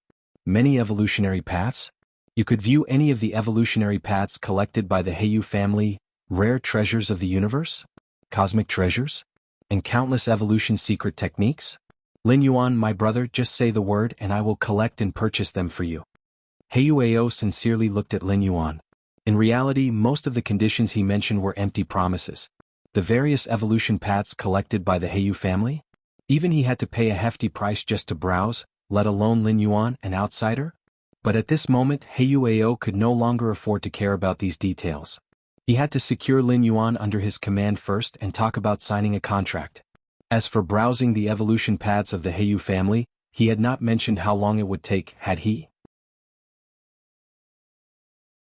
Many evolutionary paths? You could view any of the evolutionary paths collected by the Heiyu family, rare treasures of the universe, cosmic treasures, and countless evolution secret techniques. Lin Yuan, my brother, just say the word and I will collect and purchase them for you. Heiyuao sincerely looked at Lin Yuan. In reality, most of the conditions he mentioned were empty promises. The various evolution paths collected by the Heiyu family? Even he had to pay a hefty price just to browse, let alone Lin Yuan, an outsider? But at this moment, Heiyuao could no longer afford to care about these details. He had to secure Lin Yuan under his command first and talk about signing a contract. As for browsing the evolution paths of the Heiyu family, he had not mentioned how long it would take, had he?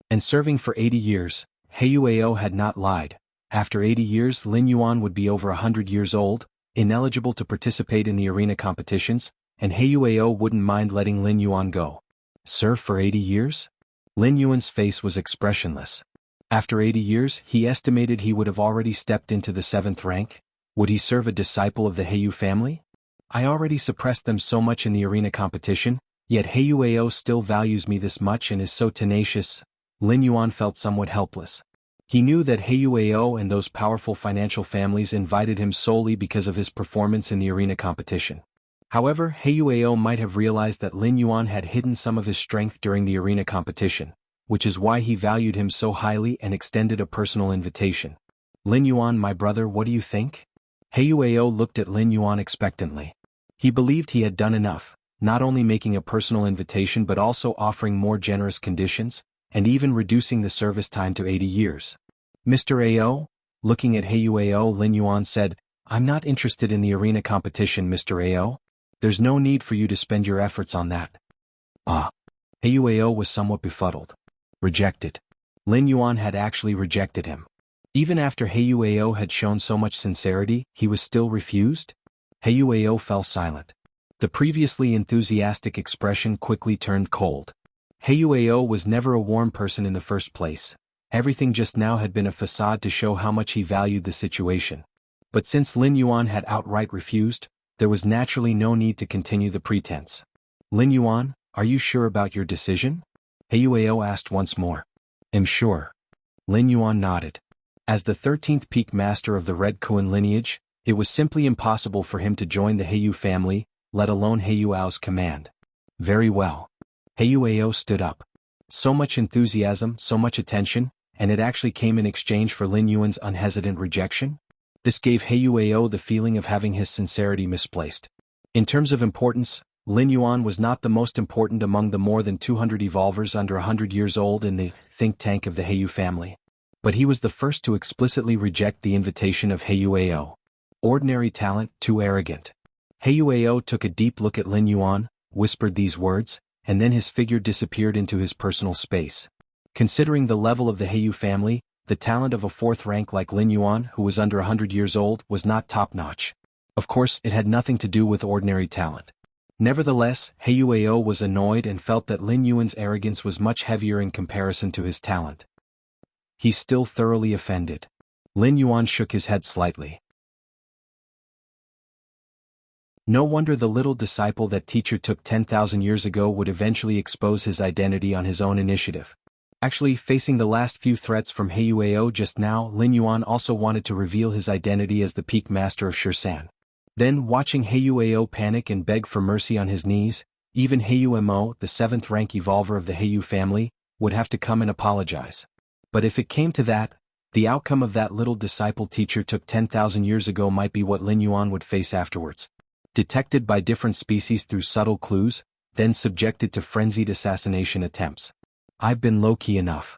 And serving for 80 years, Heiyuao had not lied. After 80 years, Lin Yuan would be over 100 years old, ineligible to participate in the arena competitions, and Heiyuao wouldn't mind letting Lin Yuan go. Serve for 80 years? Lin Yuan's face was expressionless. After 80 years, he estimated he would have already stepped into the 7th rank. Would he serve a disciple of the Heiyu family? I already suppressed them so much in the arena competition, yet Heiyuao still values me this much and is so tenacious. Lin Yuan felt somewhat helpless. He knew that Heiyuao and those powerful financial families invited him solely because of his performance in the arena competition. However, Heiyuao might have realized that Lin Yuan had hidden some of his strength during the arena competition, which is why he valued him so highly and extended a personal invitation. Lin Yuan, my brother, what do you think? Heiyuao looked at Lin Yuan expectantly. He believed he had done enough, not only making a personal invitation but also offering more generous conditions, and even reducing the service time to 80 years. Mr. Ao? Looking at Heiyuao, Lin Yuan said, I'm not interested in the arena competition, Mr. Ao. There's no need for you to spend your efforts on that. Ah. Heiyuao was somewhat befuddled. Rejected. Lin Yuan had actually rejected him. Even after Heiyuao had shown so much sincerity, he was still refused? Heiyuao fell silent. The previously enthusiastic expression quickly turned cold. Heiyuao was never a warm person in the first place. Everything just now had been a facade to show how much he valued the situation. But since Lin Yuan had outright refused, there was naturally no need to continue the pretense. Lin Yuan, are you sure about your decision? Heiyuao asked once more. I'm sure. Lin Yuan nodded. As the 13th peak master of the Red Kuan lineage, it was simply impossible for him to join the Heiyu family, let alone Heiyuao's command. Very well. Heiyuao stood up. So much enthusiasm, so much attention, and it actually came in exchange for Lin Yuan's unhesitant rejection? This gave Heiyuao the feeling of having his sincerity misplaced. In terms of importance, Lin Yuan was not the most important among the more than 200 evolvers under 100 years old in the think tank of the Heyu family. But he was the first to explicitly reject the invitation of Heyu Ao. Ordinary talent, too arrogant. Heyu Ao took a deep look at Lin Yuan, whispered these words, and then his figure disappeared into his personal space. Considering the level of the Heyu family, the talent of a fourth rank like Lin Yuan, who was under 100 years old, was not top-notch. Of course, it had nothing to do with ordinary talent. Nevertheless, Heyu Ao was annoyed and felt that Lin Yuan's arrogance was much heavier in comparison to his talent. He's still thoroughly offended. Lin Yuan shook his head slightly. No wonder the little disciple that teacher took 10,000 years ago would eventually expose his identity on his own initiative. Actually, facing the last few threats from Heyu Ao just now, Lin Yuan also wanted to reveal his identity as the peak master of Shursan. Then, watching Heyu Ao panic and beg for mercy on his knees, even Heyu Mo, the 7th rank evolver of the Heyu family, would have to come and apologize. But if it came to that, the outcome of that little disciple teacher took 10,000 years ago might be what Lin Yuan would face afterwards. Detected by different species through subtle clues, then subjected to frenzied assassination attempts. I've been low-key enough.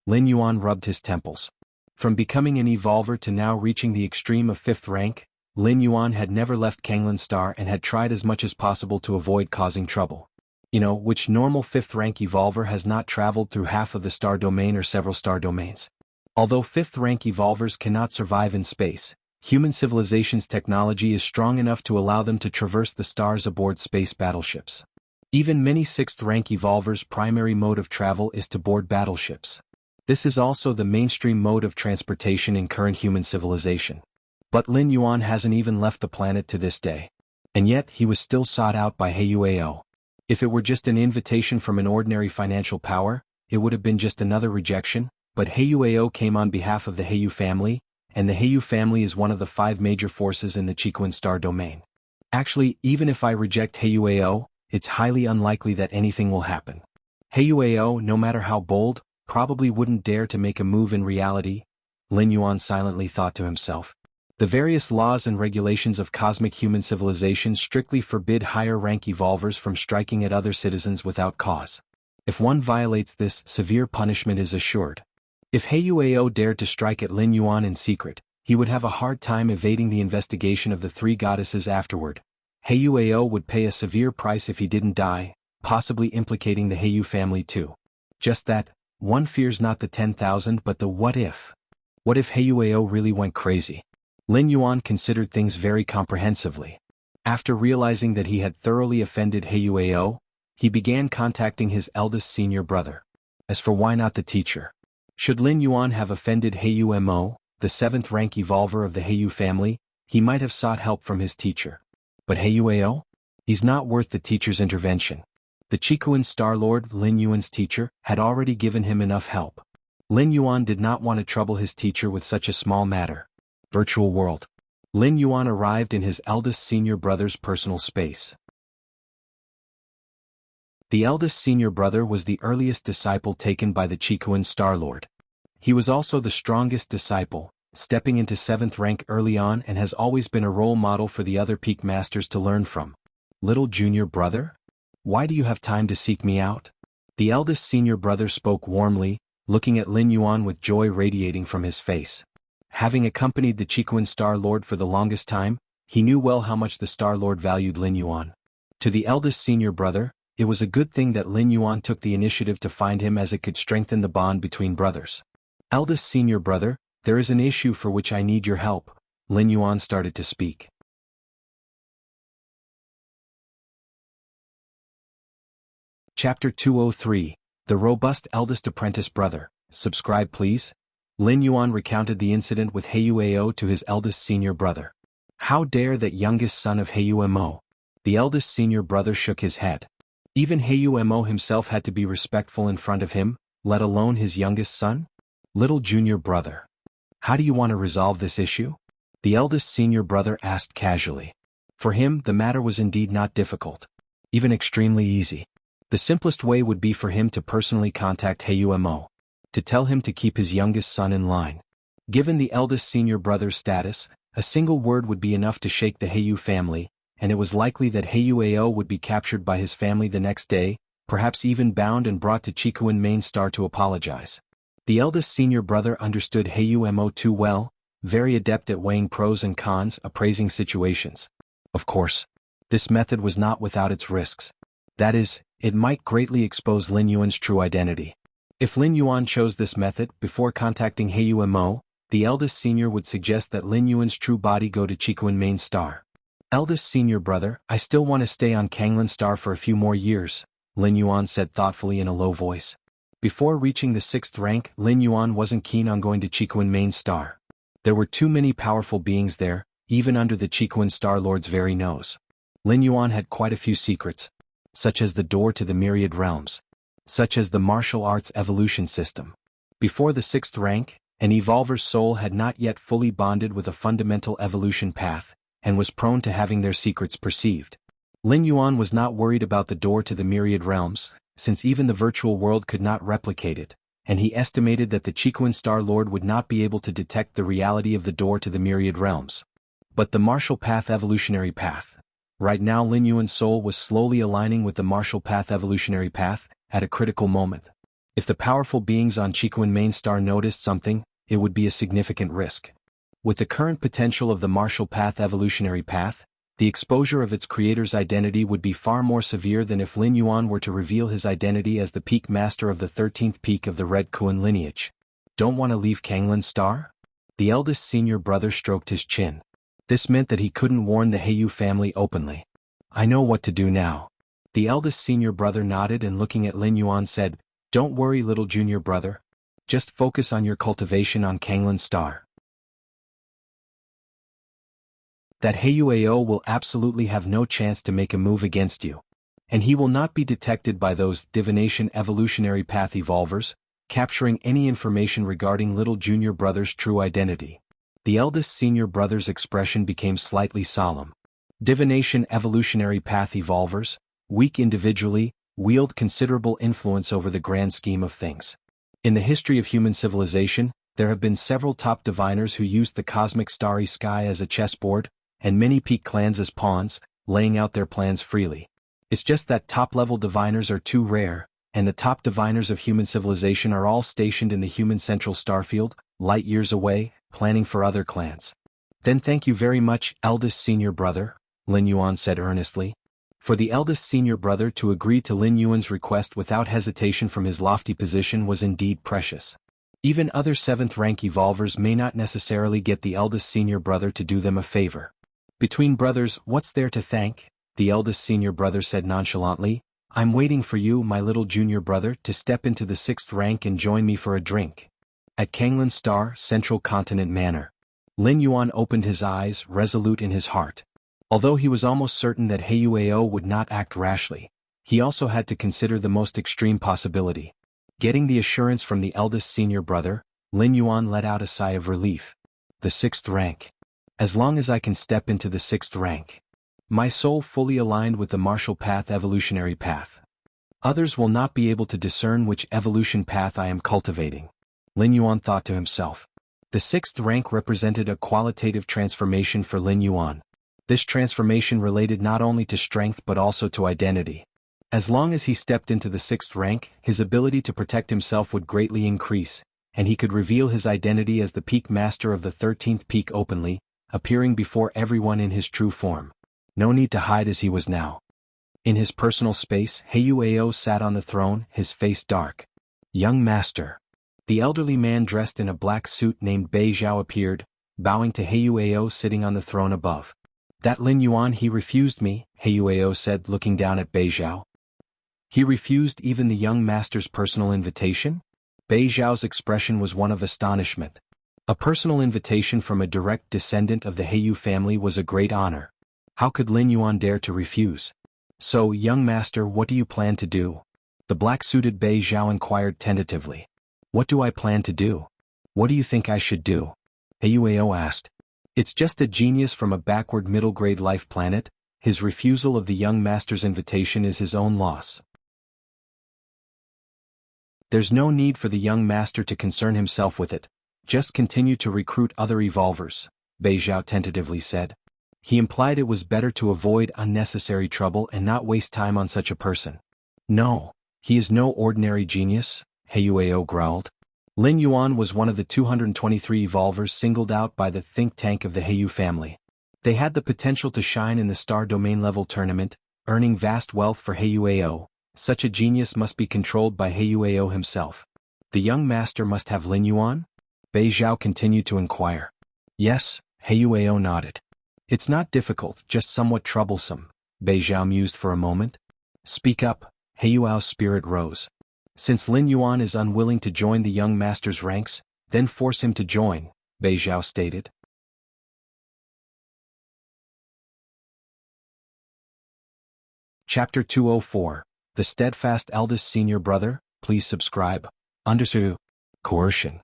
Lin Yuan rubbed his temples. From becoming an evolver to now reaching the extreme of 5th rank, Lin Yuan had never left Kanglan Star and had tried as much as possible to avoid causing trouble. Which normal 5th rank evolver has not traveled through half of the star domain or several star domains. Although 5th rank evolvers cannot survive in space, human civilization's technology is strong enough to allow them to traverse the stars aboard space battleships. Even many 6th rank evolvers' primary mode of travel is to board battleships. This is also the mainstream mode of transportation in current human civilization. But Lin Yuan hasn't even left the planet to this day. And yet he was still sought out by Heyu Ao. If it were just an invitation from an ordinary financial power, it would have been just another rejection, but Heyu Ao came on behalf of the Heyu family, and the Heyu family is one of the 5 major forces in the Chiquan star domain. Actually, even if I reject Heyu Ao, it's highly unlikely that anything will happen. Heyu Ao, no matter how bold, probably wouldn't dare to make a move in reality, Lin Yuan silently thought to himself. The various laws and regulations of cosmic human civilization strictly forbid higher-rank evolvers from striking at other citizens without cause. If one violates this, severe punishment is assured. If Heyu Ao dared to strike at Lin Yuan in secret, he would have a hard time evading the investigation of the 3 goddesses afterward. Heyu Ao would pay a severe price if he didn't die, possibly implicating the Heyu family too. Just that, one fears not the 10,000 but the what if. What if Heyu Ao really went crazy? Lin Yuan considered things very comprehensively. After realizing that he had thoroughly offended Heyu Ao, he began contacting his eldest senior brother. As for why not the teacher? Should Lin Yuan have offended Heyu Mo, the 7th rank evolver of the Heyu family, he might have sought help from his teacher. But Heyu Ao? He's not worth the teacher's intervention. The Chiquan Star Lord, Lin Yuan's teacher, had already given him enough help. Lin Yuan did not want to trouble his teacher with such a small matter. Virtual world. Lin Yuan arrived in his eldest senior brother's personal space. The eldest senior brother was the earliest disciple taken by the Chiquan Star Lord. He was also the strongest disciple, stepping into 7th rank early on and has always been a role model for the other peak masters to learn from. Little junior brother? Why do you have time to seek me out? The eldest senior brother spoke warmly, looking at Lin Yuan with joy radiating from his face. Having accompanied the Chiquan Star Lord for the longest time, he knew well how much the Star Lord valued Lin Yuan. To the eldest senior brother, it was a good thing that Lin Yuan took the initiative to find him as it could strengthen the bond between brothers. Eldest senior brother, there is an issue for which I need your help, Lin Yuan started to speak. Chapter 203, The Robust Eldest Apprentice Brother, subscribe please. Lin Yuan recounted the incident with Heyu Ao to his eldest senior brother. How dare that youngest son of Heyu Mo? The eldest senior brother shook his head. Even Heyu Mo himself had to be respectful in front of him, let alone his youngest son? Little junior brother. How do you want to resolve this issue? The eldest senior brother asked casually. For him, the matter was indeed not difficult. Even extremely easy. The simplest way would be for him to personally contact Heyu Mo. To tell him to keep his youngest son in line. Given the eldest senior brother's status, a single word would be enough to shake the Heyu family, and it was likely that Huao would be captured by his family the next day, perhaps even bound and brought to Chikuan Main Star to apologize. The eldest senior brother understood Huao too well, very adept at weighing pros and cons, appraising situations. Of course, this method was not without its risks. That is, it might greatly expose Lin Yuan's true identity. If Lin Yuan chose this method before contacting Huao, the eldest senior would suggest that Lin Yuan's true body go to Chikuan Main Star. Eldest senior brother, I still want to stay on Kanglin Star for a few more years, Lin Yuan said thoughtfully in a low voice. Before reaching the 6th rank, Lin Yuan wasn't keen on going to Chikuan Main Star. There were too many powerful beings there, even under the Chikuan Star Lord's very nose. Lin Yuan had quite a few secrets, such as the door to the myriad realms, such as the martial arts evolution system. Before the 6th rank, an evolver's soul had not yet fully bonded with a fundamental evolution path, and was prone to having their secrets perceived. Lin Yuan was not worried about the door to the myriad realms, since even the virtual world could not replicate it, and he estimated that the Chikuan Star Lord would not be able to detect the reality of the door to the myriad realms. But the martial path evolutionary path. Right now Lin Yuan's soul was slowly aligning with the martial path evolutionary path, at a critical moment. If the powerful beings on Chikuan Main Star noticed something, it would be a significant risk. With the current potential of the martial path evolutionary path, the exposure of its creator's identity would be far more severe than if Lin Yuan were to reveal his identity as the peak master of the 13th peak of the Red Kuan lineage. Don't want to leave Kanglin Star? The eldest senior brother stroked his chin. This meant that he couldn't warn the Heyu family openly. I know what to do now. The eldest senior brother nodded and looking at Lin Yuan said, Don't worry little junior brother. Just focus on your cultivation on Kanglin Star. That Huao will absolutely have no chance to make a move against you. And he will not be detected by those divination evolutionary path evolvers, capturing any information regarding little junior brother's true identity. The eldest senior brother's expression became slightly solemn. Divination evolutionary path evolvers, weak individually, wield considerable influence over the grand scheme of things. In the history of human civilization, there have been several top diviners who used the cosmic starry sky as a chessboard, and many peak clans as pawns, laying out their plans freely. It's just that top-level diviners are too rare, and the top diviners of human civilization are all stationed in the human central starfield, light years away, planning for other clans. Then thank you very much, eldest senior brother, Lin Yuan said earnestly. For the eldest senior brother to agree to Lin Yuan's request without hesitation from his lofty position was indeed precious. Even other 7th rank evolvers may not necessarily get the eldest senior brother to do them a favor. Between brothers, what's there to thank? The eldest senior brother said nonchalantly. I'm waiting for you, my little junior brother, to step into the 6th rank and join me for a drink. At Kanglin Star, Central Continent Manor. Lin Yuan opened his eyes, resolute in his heart. Although he was almost certain that Huao would not act rashly, he also had to consider the most extreme possibility. Getting the assurance from the eldest senior brother, Lin Yuan let out a sigh of relief. The 6th rank. As long as I can step into the 6th rank. My soul fully aligned with the martial path evolutionary path. Others will not be able to discern which evolution path I am cultivating. Lin Yuan thought to himself. The 6th rank represented a qualitative transformation for Lin Yuan. This transformation related not only to strength but also to identity. As long as he stepped into the 6th rank, his ability to protect himself would greatly increase, and he could reveal his identity as the peak master of the 13th peak openly, appearing before everyone in his true form. No need to hide as he was now. In his personal space, Huao sat on the throne, his face dark. Young master. The elderly man dressed in a black suit named Bei Zhao appeared, bowing to Huao sitting on the throne above. That Lin Yuan he refused me, Huao said looking down at Bei Zhao. He refused even the young master's personal invitation? Bei Zhao's expression was one of astonishment. A personal invitation from a direct descendant of the Heyu family was a great honor. How could Lin Yuan dare to refuse? So, young master, what do you plan to do? The black-suited Bei Zhao inquired tentatively. What do I plan to do? What do you think I should do? Huao asked. It's just a genius from a backward middle-grade life planet. His refusal of the young master's invitation is his own loss. There's no need for the young master to concern himself with it. Just continue to recruit other evolvers, Bei Zhao tentatively said. He implied it was better to avoid unnecessary trouble and not waste time on such a person. No, he is no ordinary genius, Huao growled. Lin Yuan was one of the 223 evolvers singled out by the think tank of the Heyu family. They had the potential to shine in the star domain level tournament, earning vast wealth for Huao. Such a genius must be controlled by Huao himself. The young master must have Lin Yuan? Bei Zhao continued to inquire. Yes, Huao nodded. It's not difficult, just somewhat troublesome, Bei Zhao mused for a moment. Speak up, Huao's spirit rose. Since Lin Yuan is unwilling to join the young master's ranks, then force him to join, Bei Zhao stated. Chapter 204, The Steadfast Eldest Senior Brother, please subscribe. Understood. Coercion.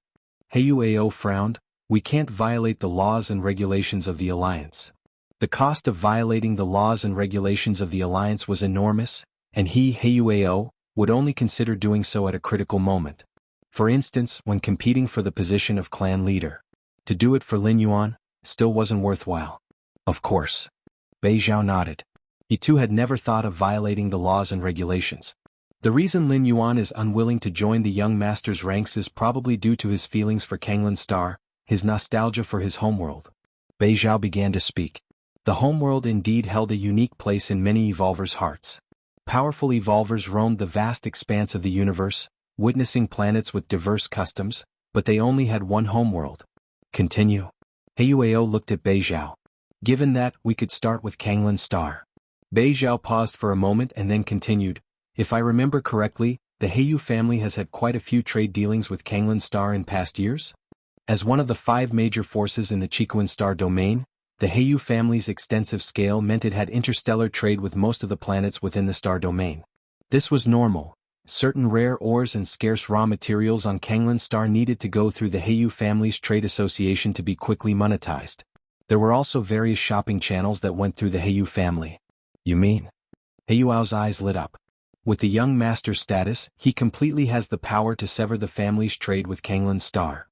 Huao frowned. We can't violate the laws and regulations of the Alliance. The cost of violating the laws and regulations of the Alliance was enormous, and Huao, would only consider doing so at a critical moment. For instance, when competing for the position of clan leader. To do it for Lin Yuan, still wasn't worthwhile. Of course. Bei Zhao nodded. He too had never thought of violating the laws and regulations. The reason Lin Yuan is unwilling to join the young master's ranks is probably due to his feelings for Kanglan Star, his nostalgia for his homeworld. Bei Zhao began to speak. The homeworld indeed held a unique place in many evolvers' hearts. Powerful evolvers roamed the vast expanse of the universe, witnessing planets with diverse customs, but they only had one homeworld. Continue. Huao looked at Bei Zhao. Given that, we could start with Kanglan Star. Bei Zhao paused for a moment and then continued. If I remember correctly, the Heyu family has had quite a few trade dealings with Kanglan Star in past years? As one of the 5 major forces in the Chiquan Star domain, the Heyu family's extensive scale meant it had interstellar trade with most of the planets within the star domain. This was normal. Certain rare ores and scarce raw materials on Kanglan Star needed to go through the Heyu family's trade association to be quickly monetized. There were also various shopping channels that went through the Heyu family. You mean? Huao's eyes lit up. With the young master's status, he completely has the power to sever the family's trade with Kanglan Star.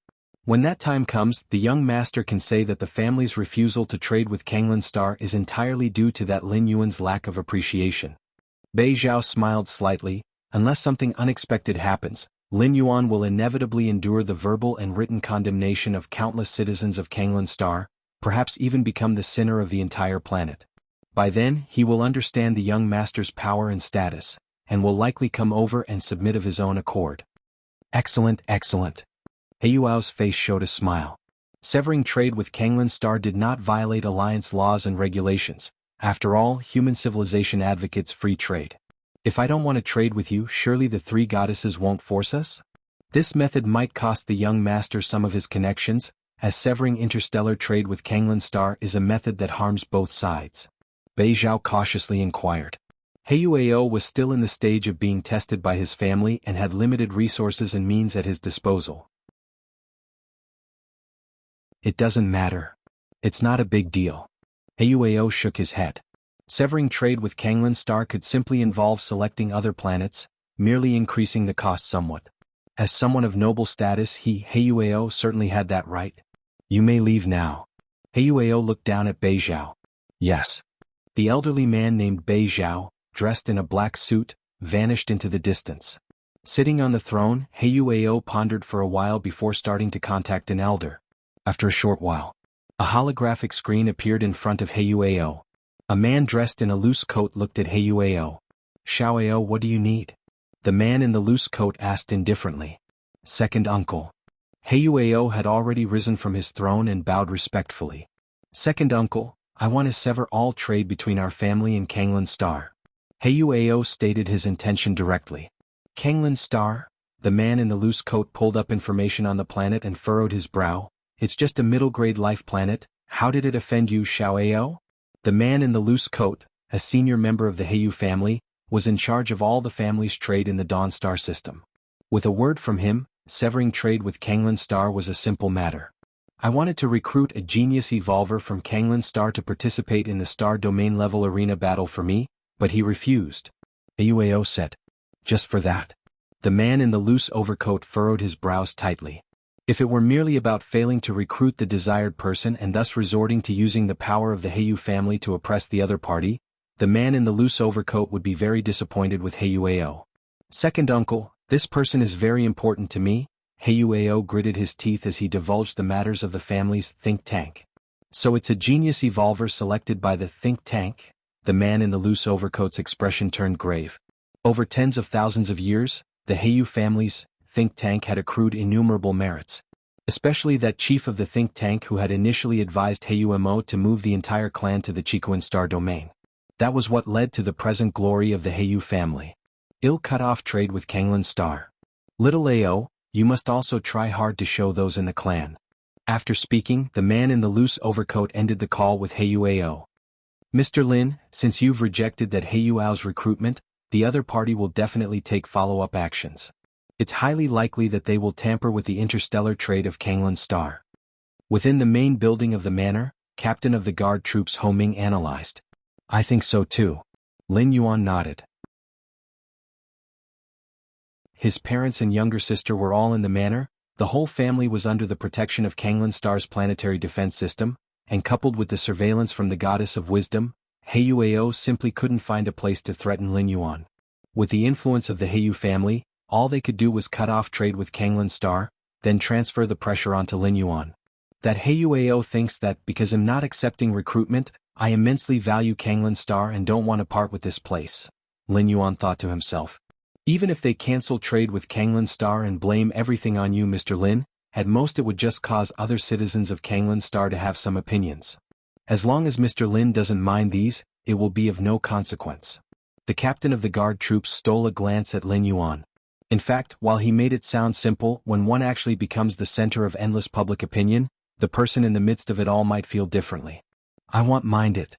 When that time comes, the young master can say that the family's refusal to trade with Kanglan Star is entirely due to that Lin Yuan's lack of appreciation. Bei Zhao smiled slightly. Unless something unexpected happens, Lin Yuan will inevitably endure the verbal and written condemnation of countless citizens of Kanglan Star, perhaps even become the sinner of the entire planet. By then, he will understand the young master's power and status, and will likely come over and submit of his own accord. Excellent, excellent. Huao's face showed a smile. Severing trade with Kanglan Star did not violate Alliance laws and regulations. After all, human civilization advocates free trade. If I don't want to trade with you, surely the 3 goddesses won't force us? This method might cost the young master some of his connections, as severing interstellar trade with Kanglan Star is a method that harms both sides. Bei Zhao cautiously inquired. Huao was still in the stage of being tested by his family and had limited resources and means at his disposal. It doesn't matter. It's not a big deal. Huao shook his head. Severing trade with Kanglan Star could simply involve selecting other planets, merely increasing the cost somewhat. As someone of noble status, Huao certainly had that right. You may leave now. Huao looked down at Bei Zhao. Yes. The elderly man named Bei Zhao, dressed in a black suit, vanished into the distance. Sitting on the throne, Huao pondered for a while before starting to contact an elder. After a short while, a holographic screen appeared in front of Huao. A man dressed in a loose coat looked at Huao. Xiaoao, what do you need? The man in the loose coat asked indifferently. Second uncle. Huao had already risen from his throne and bowed respectfully. Second uncle, I want to sever all trade between our family and Kanglan Star. Huao stated his intention directly. Kanglan Star? The man in the loose coat pulled up information on the planet and furrowed his brow. It's just a middle-grade life planet. How did it offend you, Xiaoao? The man in the loose coat, a senior member of the Heyu family, was in charge of all the family's trade in the Dawn Star system. With a word from him, severing trade with Kanglan Star was a simple matter. I wanted to recruit a genius evolver from Kanglan Star to participate in the Star Domain level arena battle for me, but he refused. Huao said. Just for that? The man in the loose overcoat furrowed his brows tightly. If it were merely about failing to recruit the desired person and thus resorting to using the power of the Heiyu family to oppress the other party, the man in the loose overcoat would be very disappointed with Heiyu. Second uncle, this person is very important to me. Heiyu gritted his teeth as he divulged the matters of the family's think tank. So it's a genius evolver selected by the think tank? The man in the loose overcoat's expression turned grave. Over tens of thousands of years, the Heiyu family's think tank had accrued innumerable merits. Especially that chief of the think tank who had initially advised Heiyu to move the entire clan to the Chikuan Star domain. That was what led to the present glory of the Heiyu family. Ill cut off trade with Kanglan Star. Little Ao, you must also try hard to show those in the clan. After speaking, the man in the loose overcoat ended the call with Heiyu. Mr. Lin, since you've rejected that Heiyu's recruitment, the other party will definitely take follow-up actions. It's highly likely that they will tamper with the interstellar trade of Kanglan Star. Within the main building of the manor, Captain of the Guard Troops Ho Ming analyzed. I think so too. Lin Yuan nodded. His parents and younger sister were all in the manor. The whole family was under the protection of Kanglan Star's planetary defense system, and coupled with the surveillance from the goddess of wisdom, Heiyu simply couldn't find a place to threaten Lin Yuan. With the influence of the Heiyu family, all they could do was cut off trade with Kanglan Star, then transfer the pressure onto Lin Yuan. That Heiyu thinks that because I'm not accepting recruitment, I immensely value Kanglan Star and don't want to part with this place. Lin Yuan thought to himself. Even if they cancel trade with Kanglan Star and blame everything on you, Mr. Lin, at most it would just cause other citizens of Kanglan Star to have some opinions. As long as Mr. Lin doesn't mind these, it will be of no consequence. The captain of the guard troops stole a glance at Lin Yuan. In fact, while he made it sound simple, when one actually becomes the center of endless public opinion, the person in the midst of it all might feel differently. I won't mind it.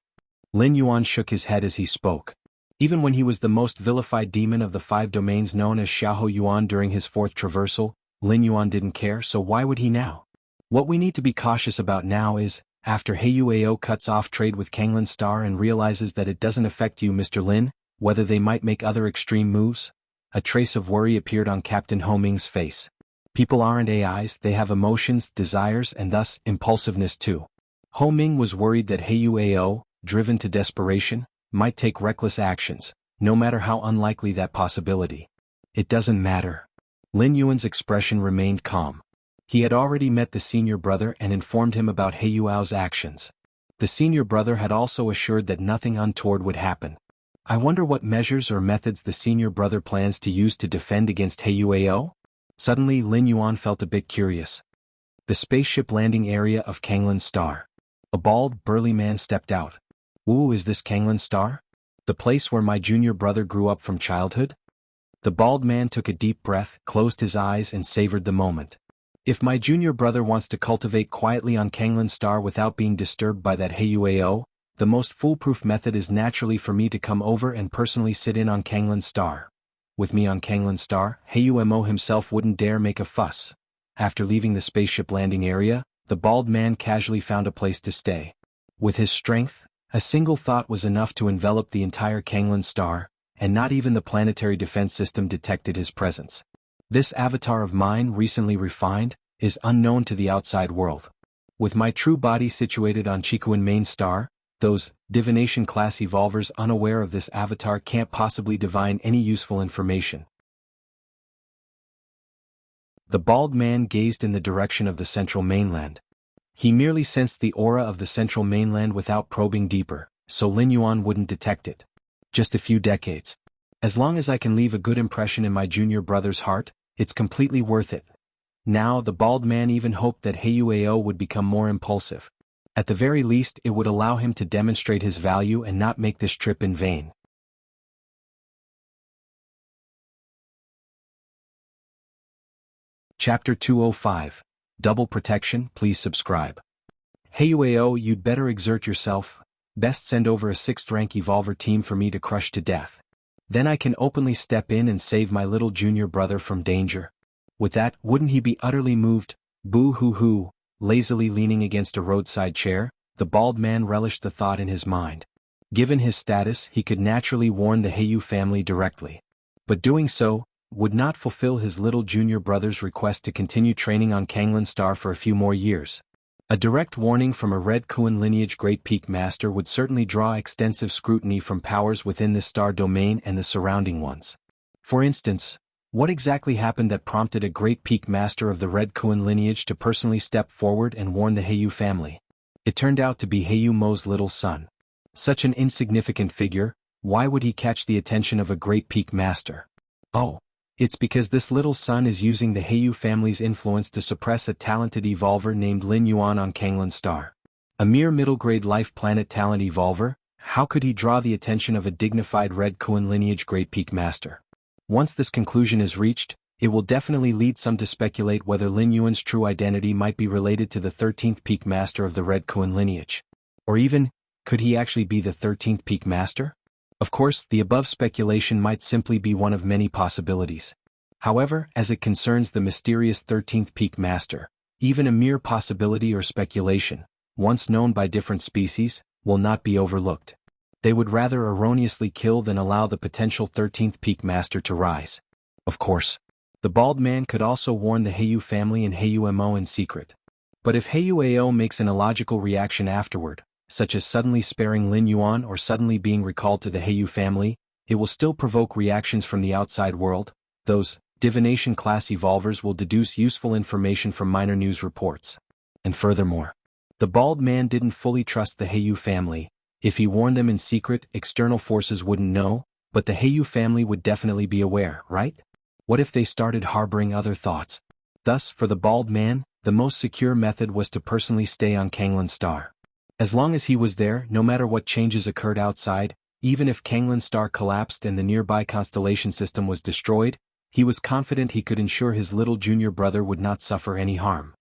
Lin Yuan shook his head as he spoke. Even when he was the most vilified demon of the 5 domains known as Xiaohou Yuan during his 4th traversal, Lin Yuan didn't care, so why would he now? What we need to be cautious about now is, after Heiyu cuts off trade with Kanglan Star and realizes that it doesn't affect you, Mr. Lin, whether they might make other extreme moves? A trace of worry appeared on Captain Ho Ming's face. People aren't AIs, they have emotions, desires, and thus, impulsiveness too. Ho Ming was worried that Heiyu, driven to desperation, might take reckless actions, no matter how unlikely that possibility. It doesn't matter. Lin Yuan's expression remained calm. He had already met the senior brother and informed him about Heiyu's actions. The senior brother had also assured that nothing untoward would happen. I wonder what measures or methods the senior brother plans to use to defend against Heiyu? Suddenly Lin Yuan felt a bit curious. The spaceship landing area of Kanglan Star. A bald, burly man stepped out. Ooh, is this Kanglan Star? The place where my junior brother grew up from childhood? The bald man took a deep breath, closed his eyes and savored the moment. If my junior brother wants to cultivate quietly on Kanglan Star without being disturbed by that Heiyu, the most foolproof method is naturally for me to come over and personally sit in on Kanglan Star. With me on Kanglan Star, Heiyu himself wouldn't dare make a fuss. After leaving the spaceship landing area, the bald man casually found a place to stay. With his strength, a single thought was enough to envelop the entire Kanglan Star, and not even the planetary defense system detected his presence. This avatar of mine, recently refined, is unknown to the outside world. With my true body situated on Chikuan main star, those divination class evolvers unaware of this avatar can't possibly divine any useful information. The bald man gazed in the direction of the central mainland. He merely sensed the aura of the central mainland without probing deeper, so Lin Yuan wouldn't detect it. Just a few decades. As long as I can leave a good impression in my junior brother's heart, it's completely worth it. Now the bald man even hoped that Heiyu would become more impulsive. At the very least it would allow him to demonstrate his value and not make this trip in vain. Chapter 205. Double Protection. Please subscribe. Heiyu, you'd better exert yourself. Best send over a 6th rank evolver team for me to crush to death. Then I can openly step in and save my little junior brother from danger. With that, wouldn't he be utterly moved? Boo-hoo-hoo. Lazily leaning against a roadside chair, the bald man relished the thought in his mind. Given his status, he could naturally warn the Heiyu family directly. But doing so, would not fulfill his little junior brother's request to continue training on Kanglan Star for a few more years. A direct warning from a Red Kuan lineage Great Peak Master would certainly draw extensive scrutiny from powers within the star domain and the surrounding ones. For instance, what exactly happened that prompted a Great Peak Master of the Red Kuan lineage to personally step forward and warn the Heiyu family? It turned out to be Heiyu Mo's little son. Such an insignificant figure, why would he catch the attention of a Great Peak Master? Oh, it's because this little son is using the Heiyu family's influence to suppress a talented evolver named Lin Yuan on Kanglan Star. A mere middle-grade life planet talent evolver, how could he draw the attention of a dignified Red Kuan lineage Great Peak Master? Once this conclusion is reached, it will definitely lead some to speculate whether Lin Yuan's true identity might be related to the 13th Peak Master of the Red Kuan lineage. Or even, could he actually be the 13th Peak Master? Of course, the above speculation might simply be one of many possibilities. However, as it concerns the mysterious 13th Peak Master, even a mere possibility or speculation, once known by different species, will not be overlooked. They would rather erroneously kill than allow the potential 13th Peak Master to rise. Of course, the bald man could also warn the Heiyu family and Heiyu Mo in secret. But if Heiyu Ao makes an illogical reaction afterward, such as suddenly sparing Lin Yuan or suddenly being recalled to the Heiyu family, it will still provoke reactions from the outside world. Those divination-class evolvers will deduce useful information from minor news reports. And furthermore, the bald man didn't fully trust the Heiyu family. If he warned them in secret, external forces wouldn't know, but the Heiyu family would definitely be aware, right? What if they started harboring other thoughts? Thus, for the bald man, the most secure method was to personally stay on Kanglan Star. As long as he was there, no matter what changes occurred outside, even if Kanglan Star collapsed and the nearby constellation system was destroyed, he was confident he could ensure his little junior brother would not suffer any harm.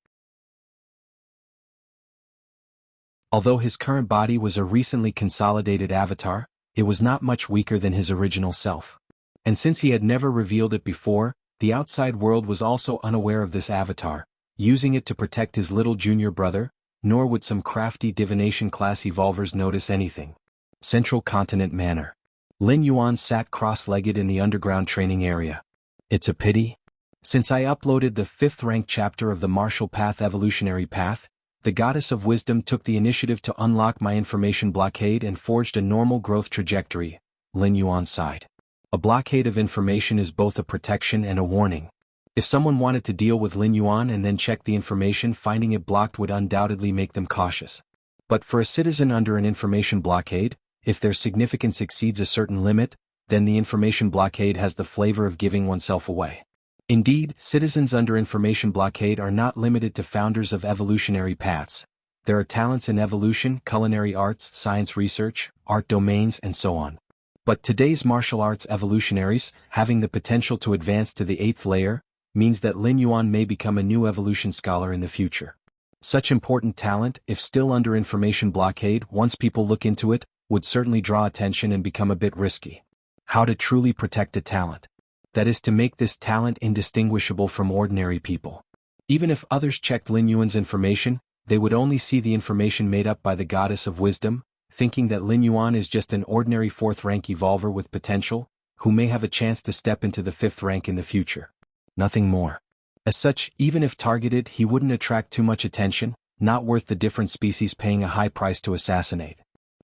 Although his current body was a recently consolidated avatar, it was not much weaker than his original self. And since he had never revealed it before, the outside world was also unaware of this avatar, using it to protect his little junior brother, nor would some crafty divination-class evolvers notice anything. Central Continent Manor. Lin Yuan sat cross-legged in the underground training area. It's a pity. Since I uploaded the 5th-ranked chapter of the Martial Path Evolutionary Path, the Goddess of Wisdom took the initiative to unlock my information blockade and forged a normal growth trajectory, Lin Yuan sighed. A blockade of information is both a protection and a warning. If someone wanted to deal with Lin Yuan and then check the information, finding it blocked would undoubtedly make them cautious. But for a citizen under an information blockade, if their significance exceeds a certain limit, then the information blockade has the flavor of giving oneself away. Indeed, citizens under information blockade are not limited to founders of evolutionary paths. There are talents in evolution, culinary arts, science research, art domains, and so on. But today's martial arts evolutionaries, having the potential to advance to the 8th layer, means that Lin Yuan may become a new evolution scholar in the future. Such important talent, if still under information blockade, once people look into it, would certainly draw attention and become a bit risky. How to truly protect a talent. That is to make this talent indistinguishable from ordinary people. Even if others checked Lin Yuan's information, they would only see the information made up by the Goddess of Wisdom, thinking that Lin Yuan is just an ordinary 4th-rank evolver with potential, who may have a chance to step into the 5th rank in the future. Nothing more. As such, even if targeted, he wouldn't attract too much attention, not worth the different species paying a high price to assassinate.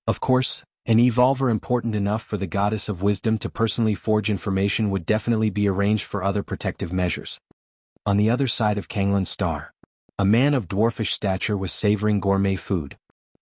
Of course, an evolver important enough for the Goddess of Wisdom to personally forge information would definitely be arranged for other protective measures. On the other side of Kanglan Star, a man of dwarfish stature was savoring gourmet food.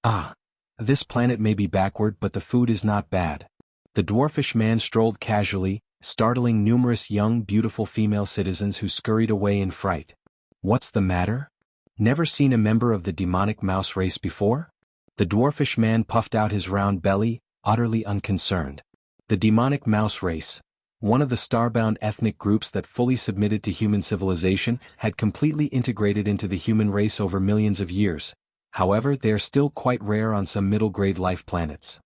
Ah, this planet may be backward, but the food is not bad. The dwarfish man strolled casually, startling numerous young, beautiful female citizens who scurried away in fright. What's the matter? Never seen a member of the demonic mouse race before? The dwarfish man puffed out his round belly, utterly unconcerned. The demonic mouse race, one of the starbound ethnic groups that fully submitted to human civilization, had completely integrated into the human race over millions of years. However, they are still quite rare on some middle-grade life planets.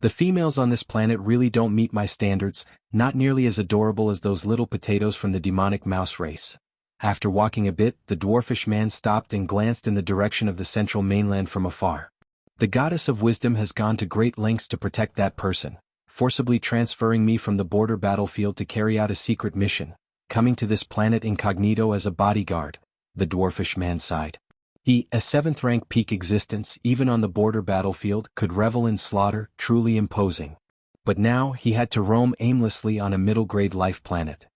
The females on this planet really don't meet my standards, not nearly as adorable as those little potatoes from the demonic mouse race. After walking a bit, the dwarfish man stopped and glanced in the direction of the central mainland from afar. The Goddess of Wisdom has gone to great lengths to protect that person, forcibly transferring me from the border battlefield to carry out a secret mission, coming to this planet incognito as a bodyguard, the dwarfish man sighed. He, a seventh-rank peak existence even on the border battlefield, could revel in slaughter, truly imposing. But now he had to roam aimlessly on a middle-grade life planet.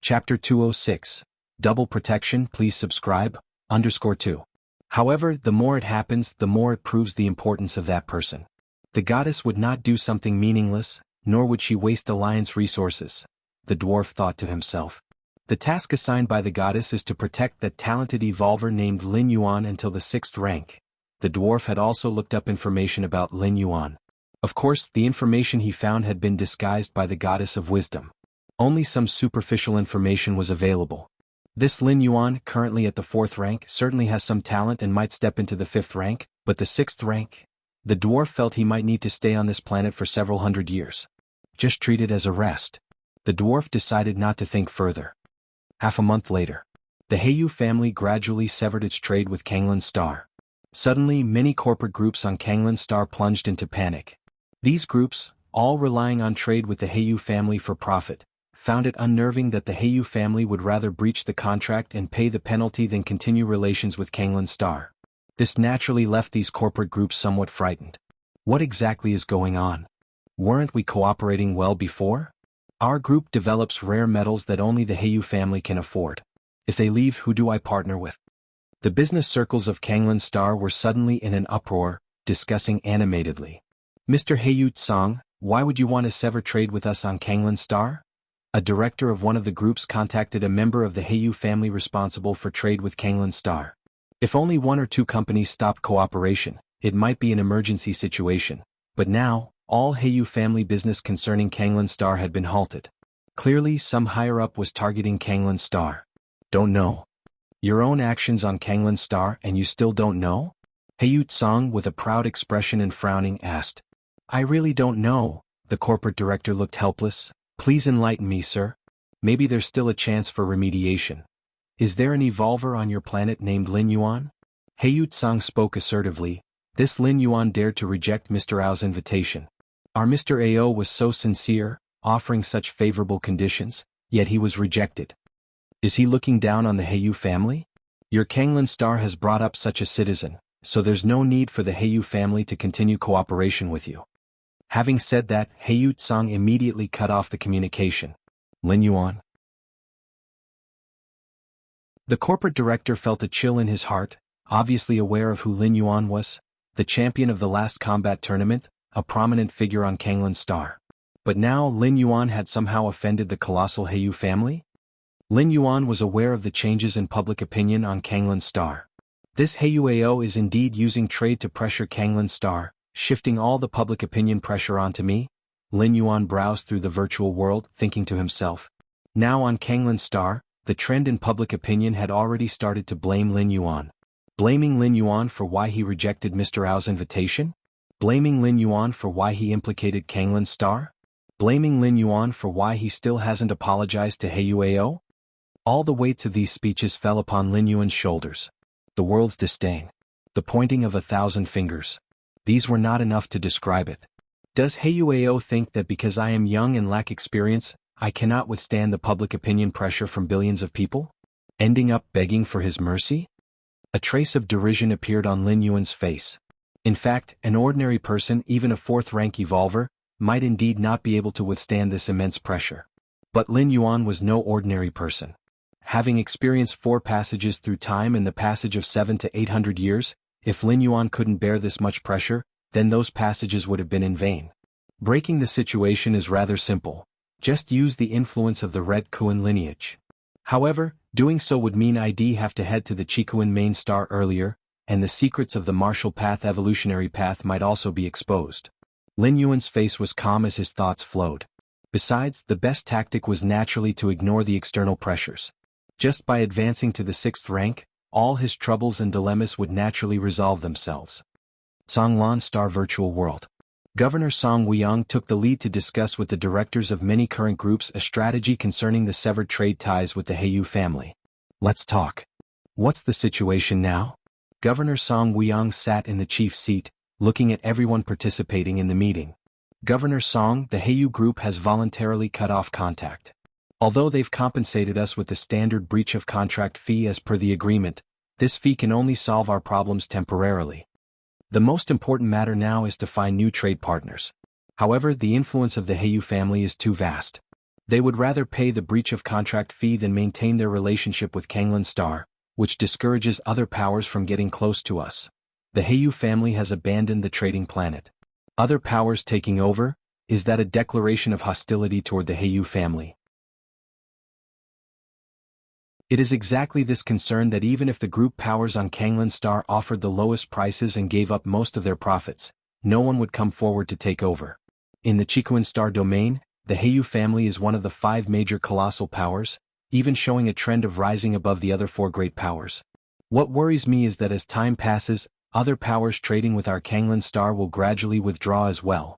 Chapter 206. Double Protection. Please subscribe. _2. However, the more it happens, the more it proves the importance of that person. The goddess would not do something meaningless, nor would she waste Alliance resources, the dwarf thought to himself. The task assigned by the goddess is to protect that talented evolver named Lin Yuan until the 6th rank. The dwarf had also looked up information about Lin Yuan. Of course, the information he found had been disguised by the goddess of wisdom. Only some superficial information was available. This Lin Yuan, currently at the 4th rank, certainly has some talent and might step into the 5th rank, but the 6th rank? The dwarf felt he might need to stay on this planet for several hundred years. Just treat it as a rest. The dwarf decided not to think further. Half a month later, the Heiyu family gradually severed its trade with Kanglan Star. Suddenly, many corporate groups on Kanglan Star plunged into panic. These groups, all relying on trade with the Heiyu family for profit, found it unnerving that the Heiyu family would rather breach the contract and pay the penalty than continue relations with Kanglan Star. This naturally left these corporate groups somewhat frightened. What exactly is going on? Weren't we cooperating well before? Our group develops rare metals that only the Heiyu family can afford. If they leave, who do I partner with? The business circles of Kanglan Star were suddenly in an uproar, discussing animatedly. Mr. Heiyu Tsang, why would you want to sever trade with us on Kanglan Star? A director of one of the groups contacted a member of the Heiyu family responsible for trade with Kanglan Star. If only 1 or 2 companies stopped cooperation, it might be an emergency situation, but now, all Heiyu family business concerning Kanglan Star had been halted. Clearly, some higher-up was targeting Kanglan Star. Don't know. Your own actions on Kanglan Star and you still don't know? Heiyu Tsang, with a proud expression and frowning, asked. I really don't know. The corporate director looked helpless. Please enlighten me, sir. Maybe there's still a chance for remediation. Is there an evolver on your planet named Lin Yuan? Heiyu Tsang spoke assertively. This Lin Yuan dared to reject Mr. Ao's invitation. Our Mr. Ao was so sincere, offering such favorable conditions, yet he was rejected. Is he looking down on the Heiyu family? Your Kanglan Star has brought up such a citizen, so there's no need for the Heiyu family to continue cooperation with you. Having said that, Heiyu Tsang immediately cut off the communication. Lin Yuan. The corporate director felt a chill in his heart, obviously aware of who Lin Yuan was, the champion of the last combat tournament, a prominent figure on Kanglan Star. But now Lin Yuan had somehow offended the colossal Heiyu family? Lin Yuan was aware of the changes in public opinion on Kanglan Star. This Heiyu Ao is indeed using trade to pressure Kanglan Star, shifting all the public opinion pressure onto me? Lin Yuan browsed through the virtual world, thinking to himself. Now on Kanglan Star, the trend in public opinion had already started to blame Lin Yuan. Blaming Lin Yuan for why he rejected Mr. Ao's invitation? Blaming Lin Yuan for why he implicated Kanglan Star? Blaming Lin Yuan for why he still hasn't apologized to Heiyu Ao? All the weights of these speeches fell upon Lin Yuan's shoulders. The world's disdain. The pointing of 1,000 fingers. These were not enough to describe it. Does Heiyu Ao think that because I am young and lack experience, I cannot withstand the public opinion pressure from billions of people? Ending up begging for his mercy? A trace of derision appeared on Lin Yuan's face. In fact, an ordinary person, even a 4th-rank evolver, might indeed not be able to withstand this immense pressure. But Lin Yuan was no ordinary person. Having experienced 4 passages through time and the passage of 700 to 800 years, if Lin Yuan couldn't bear this much pressure, then those passages would have been in vain. Breaking the situation is rather simple. Just use the influence of the Red Kuan lineage. However, doing so would mean I'd have to head to the Chikuan main star earlier, and the secrets of the martial path evolutionary path might also be exposed. Lin Yuan's face was calm as his thoughts flowed. Besides, the best tactic was naturally to ignore the external pressures. Just by advancing to the 6th rank, all his troubles and dilemmas would naturally resolve themselves. Songlan Star Virtual World. Governor Song Weiyang took the lead to discuss with the directors of many current groups a strategy concerning the severed trade ties with the Heiyu family. Let's talk. What's the situation now? Governor Song Weiyang sat in the chief seat, looking at everyone participating in the meeting. Governor Song, the Heiyu group has voluntarily cut off contact. Although they've compensated us with the standard breach of contract fee as per the agreement, this fee can only solve our problems temporarily. The most important matter now is to find new trade partners. However, the influence of the Heiyu family is too vast. They would rather pay the breach of contract fee than maintain their relationship with Kanglan Star, which discourages other powers from getting close to us. The Heiyu family has abandoned the trading planet. Other powers taking over? Is that a declaration of hostility toward the Heiyu family? It is exactly this concern that even if the group powers on Kanglan Star offered the lowest prices and gave up most of their profits, no one would come forward to take over. In the Chikuan Star domain, the Heiyu family is one of the 5 major colossal powers, even showing a trend of rising above the other 4 great powers. What worries me is that as time passes, other powers trading with our Kanglan Star will gradually withdraw as well.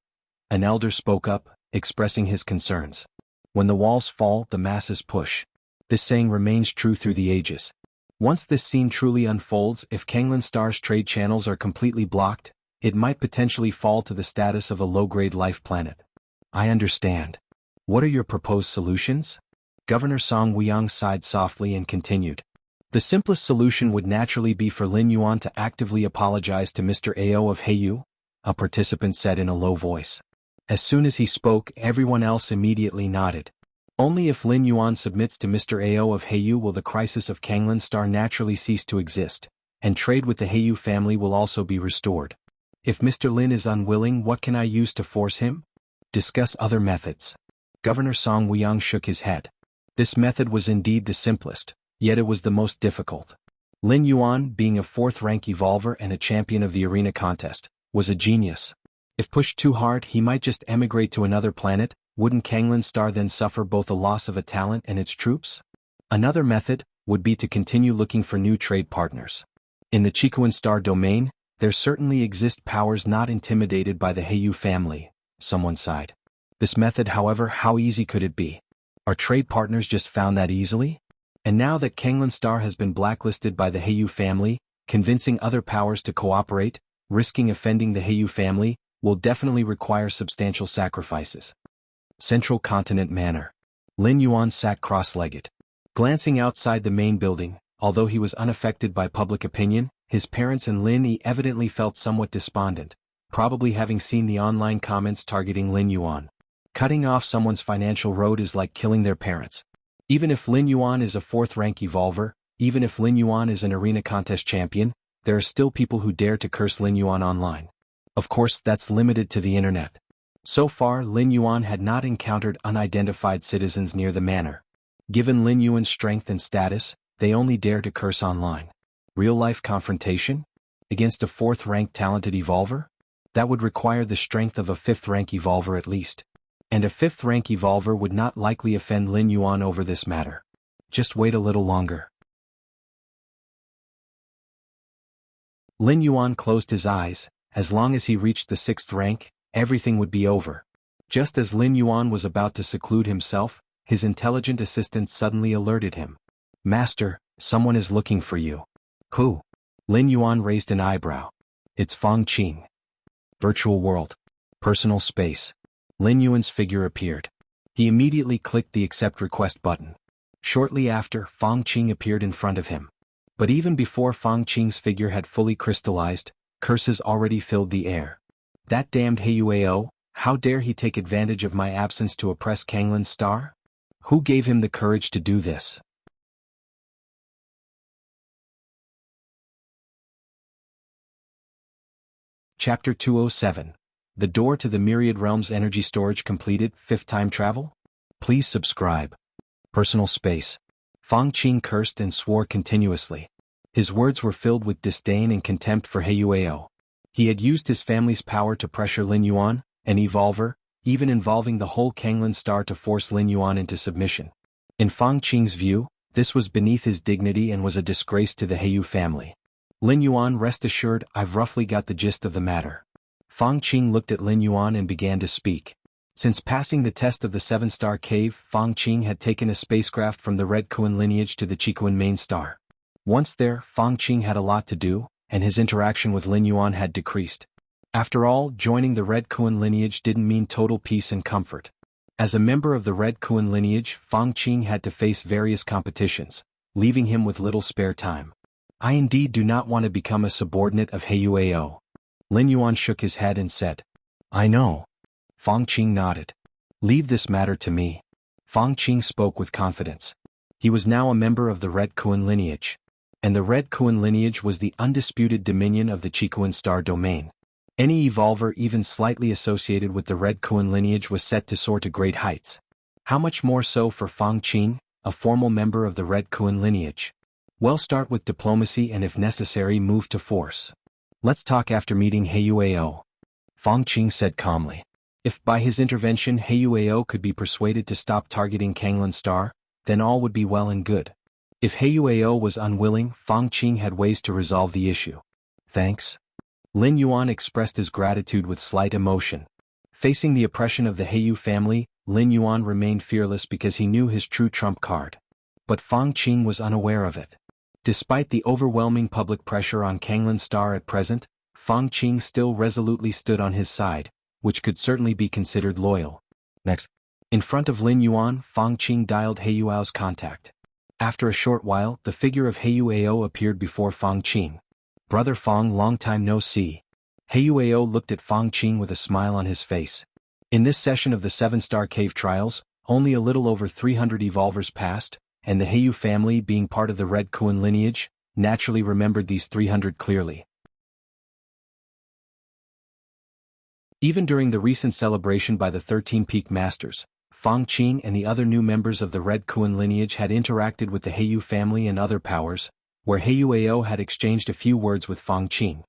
An elder spoke up, expressing his concerns. When the walls fall, the masses push. This saying remains true through the ages. Once this scene truly unfolds, if Kanglan Star's trade channels are completely blocked, it might potentially fall to the status of a low-grade life planet. I understand. What are your proposed solutions? Governor Song Weiyang sighed softly and continued. The simplest solution would naturally be for Lin Yuan to actively apologize to Mr. Ao of Heiyu, a participant said in a low voice. As soon as he spoke, everyone else immediately nodded. Only if Lin Yuan submits to Mr. Ao of Heiyu will the crisis of Kanglan Star naturally cease to exist, and trade with the Heiyu family will also be restored. If Mr. Lin is unwilling, what can I use to force him? Discuss other methods. Governor Song Weiyang shook his head. This method was indeed the simplest, yet it was the most difficult. Lin Yuan, being a 4th-rank evolver and a champion of the arena contest, was a genius. If pushed too hard, he might just emigrate to another planet. Wouldn't Kanglan Star then suffer both a loss of a talent and its troops? Another method would be to continue looking for new trade partners. In the Chikuan Star domain, there certainly exist powers not intimidated by the Heiyu family, someone sighed. This method, however, how easy could it be? Are trade partners just found that easily? And now that Kanglan Star has been blacklisted by the Heiyu family, convincing other powers to cooperate, risking offending the Heiyu family, will definitely require substantial sacrifices. Central Continent Manor. Lin Yuan sat cross-legged. Glancing outside the main building, although he was unaffected by public opinion, his parents and Lin Yi evidently felt somewhat despondent, probably having seen the online comments targeting Lin Yuan. Cutting off someone's financial road is like killing their parents. Even if Lin Yuan is a 4th-rank evolver, even if Lin Yuan is an arena contest champion, there are still people who dare to curse Lin Yuan online. Of course, that's limited to the internet. So far, Lin Yuan had not encountered unidentified citizens near the manor. Given Lin Yuan's strength and status, they only dare to curse online. Real-life confrontation? Against a 4th-rank talented evolver? That would require the strength of a 5th-rank evolver at least. And a 5th-rank evolver would not likely offend Lin Yuan over this matter. Just wait a little longer. Lin Yuan closed his eyes. As long as he reached the 6th rank, everything would be over. Just as Lin Yuan was about to seclude himself, his intelligent assistant suddenly alerted him. Master, someone is looking for you. Who? Lin Yuan raised an eyebrow. It's Fang Qing. Virtual world. Personal space. Lin Yuan's figure appeared. He immediately clicked the accept request button. Shortly after, Fang Qing appeared in front of him. But even before Fang Qing's figure had fully crystallized, curses already filled the air. That damned Heiyu, how dare he take advantage of my absence to oppress Kanglan Star? Who gave him the courage to do this? Chapter 207. The Door to the Myriad Realms Energy Storage completed. 5th time travel? Please subscribe. Personal space. Fang Qing cursed and swore continuously. His words were filled with disdain and contempt for Heiyu. He had used his family's power to pressure Lin Yuan, an evolver, even involving the whole Kanglan Star to force Lin Yuan into submission. In Fang Qing's view, this was beneath his dignity and was a disgrace to the Heiyu family. Lin Yuan, rest assured, I've roughly got the gist of the matter. Fang Qing looked at Lin Yuan and began to speak. Since passing the test of the 7-star cave, Fang Qing had taken a spacecraft from the Red Kuan lineage to the Chikuan main star. Once there, Fang Qing had a lot to do, and his interaction with Lin Yuan had decreased. After all, joining the Red Kuan lineage didn't mean total peace and comfort. As a member of the Red Kuan lineage, Fang Qing had to face various competitions, leaving him with little spare time. I indeed do not want to become a subordinate of Huao. Lin Yuan shook his head and said, I know. Fang Qing nodded. Leave this matter to me. Fang Qing spoke with confidence. He was now a member of the Red Kuan lineage. And the Red Kuan lineage was the undisputed dominion of the Qikuan star domain. Any evolver even slightly associated with the Red Kuan lineage was set to soar to great heights. How much more so for Fang Qing, a formal member of the Red Kuan lineage? Well, start with diplomacy and if necessary move to force. Let's talk after meeting Huao. Fang Qing said calmly. If by his intervention Huao could be persuaded to stop targeting Kanglan Star, then all would be well and good. If Huao was unwilling, Fang Qing had ways to resolve the issue. Thanks. Lin Yuan expressed his gratitude with slight emotion. Facing the oppression of the Heiyu family, Lin Yuan remained fearless because he knew his true trump card. But Fang Qing was unaware of it. Despite the overwhelming public pressure on Kanglan Star at present, Fang Qing still resolutely stood on his side, which could certainly be considered loyal. Next. In front of Lin Yuan, Fang Qing dialed Huao's contact. After a short while, the figure of Huao appeared before Fang Qing. Brother Fang, long time no see. Huao looked at Fang Qing with a smile on his face. In this session of the 7-star cave trials, only a little over 300 evolvers passed, and the Heiyu family, being part of the Red Kuan lineage, naturally remembered these 300 clearly. Even during the recent celebration by the 13 Peak Masters, Fang Qing and the other new members of the Red Kuan lineage had interacted with the Heiyu family and other powers, where Huao had exchanged a few words with Fang Qing.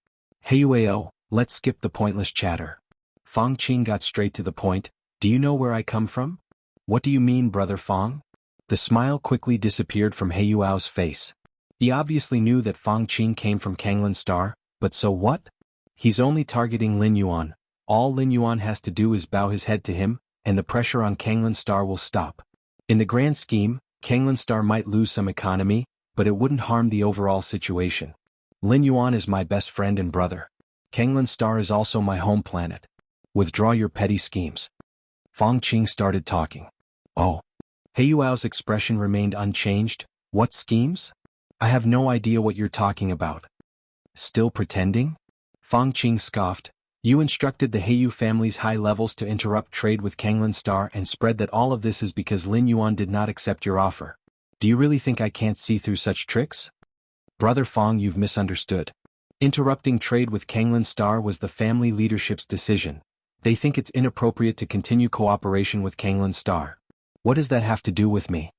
Huao, let's skip the pointless chatter. Fang Qing got straight to the point. Do you know where I come from? What do you mean, Brother Fang? The smile quickly disappeared from Huao's face. He obviously knew that Fang Qing came from Kanglan Star, but so what? He's only targeting Lin Yuan. All Lin Yuan has to do is bow his head to him, and the pressure on Kanglan Star will stop. In the grand scheme, Kanglan Star might lose some economy, but it wouldn't harm the overall situation. Lin Yuan is my best friend and brother. Kanglan Star is also my home planet. Withdraw your petty schemes. Fang Qing started talking. Oh. Huao's expression remained unchanged. What schemes? I have no idea what you're talking about. Still pretending? Fang Qing scoffed. You instructed the Heiyu family's high levels to interrupt trade with Kanglan Star and spread that all of this is because Lin Yuan did not accept your offer. Do you really think I can't see through such tricks? Brother Fang, you've misunderstood. Interrupting trade with Kanglan Star was the family leadership's decision. They think it's inappropriate to continue cooperation with Kanglan Star. What does that have to do with me?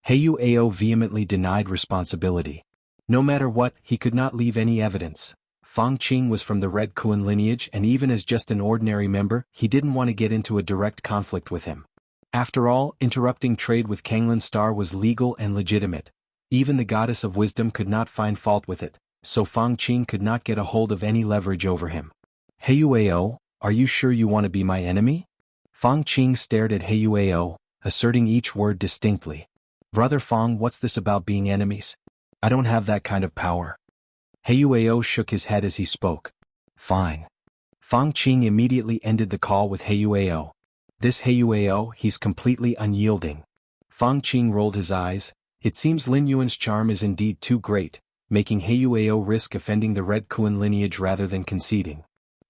Huao vehemently denied responsibility. No matter what, he could not leave any evidence. Fang Qing was from the Red Kuan lineage, and even as just an ordinary member, he didn't want to get into a direct conflict with him. After all, interrupting trade with Kanglan Star was legal and legitimate. Even the goddess of wisdom could not find fault with it, so Fang Qing could not get a hold of any leverage over him. Huao, are you sure you want to be my enemy? Fang Qing stared at Huao, asserting each word distinctly. Brother Fang, what's this about being enemies? I don't have that kind of power. Huao shook his head as he spoke. Fine. Fang Qing immediately ended the call with Huao. This Huao, he's completely unyielding. Fang Qing rolled his eyes. It seems Lin Yuan's charm is indeed too great, making Huao risk offending the Red Kuan lineage rather than conceding.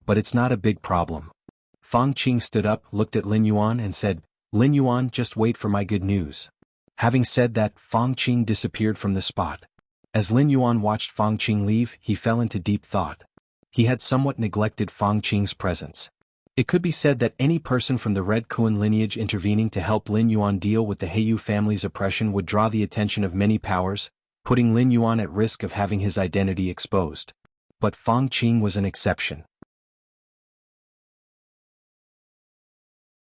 But it's not a big problem. Fang Qing stood up, looked at Lin Yuan and said, Lin Yuan, just wait for my good news. Having said that, Fang Qing disappeared from the spot. As Lin Yuan watched Fang Qing leave, he fell into deep thought. He had somewhat neglected Fang Qing's presence. It could be said that any person from the Red Kuan lineage intervening to help Lin Yuan deal with the Heiyu family's oppression would draw the attention of many powers, putting Lin Yuan at risk of having his identity exposed. But Fang Qing was an exception.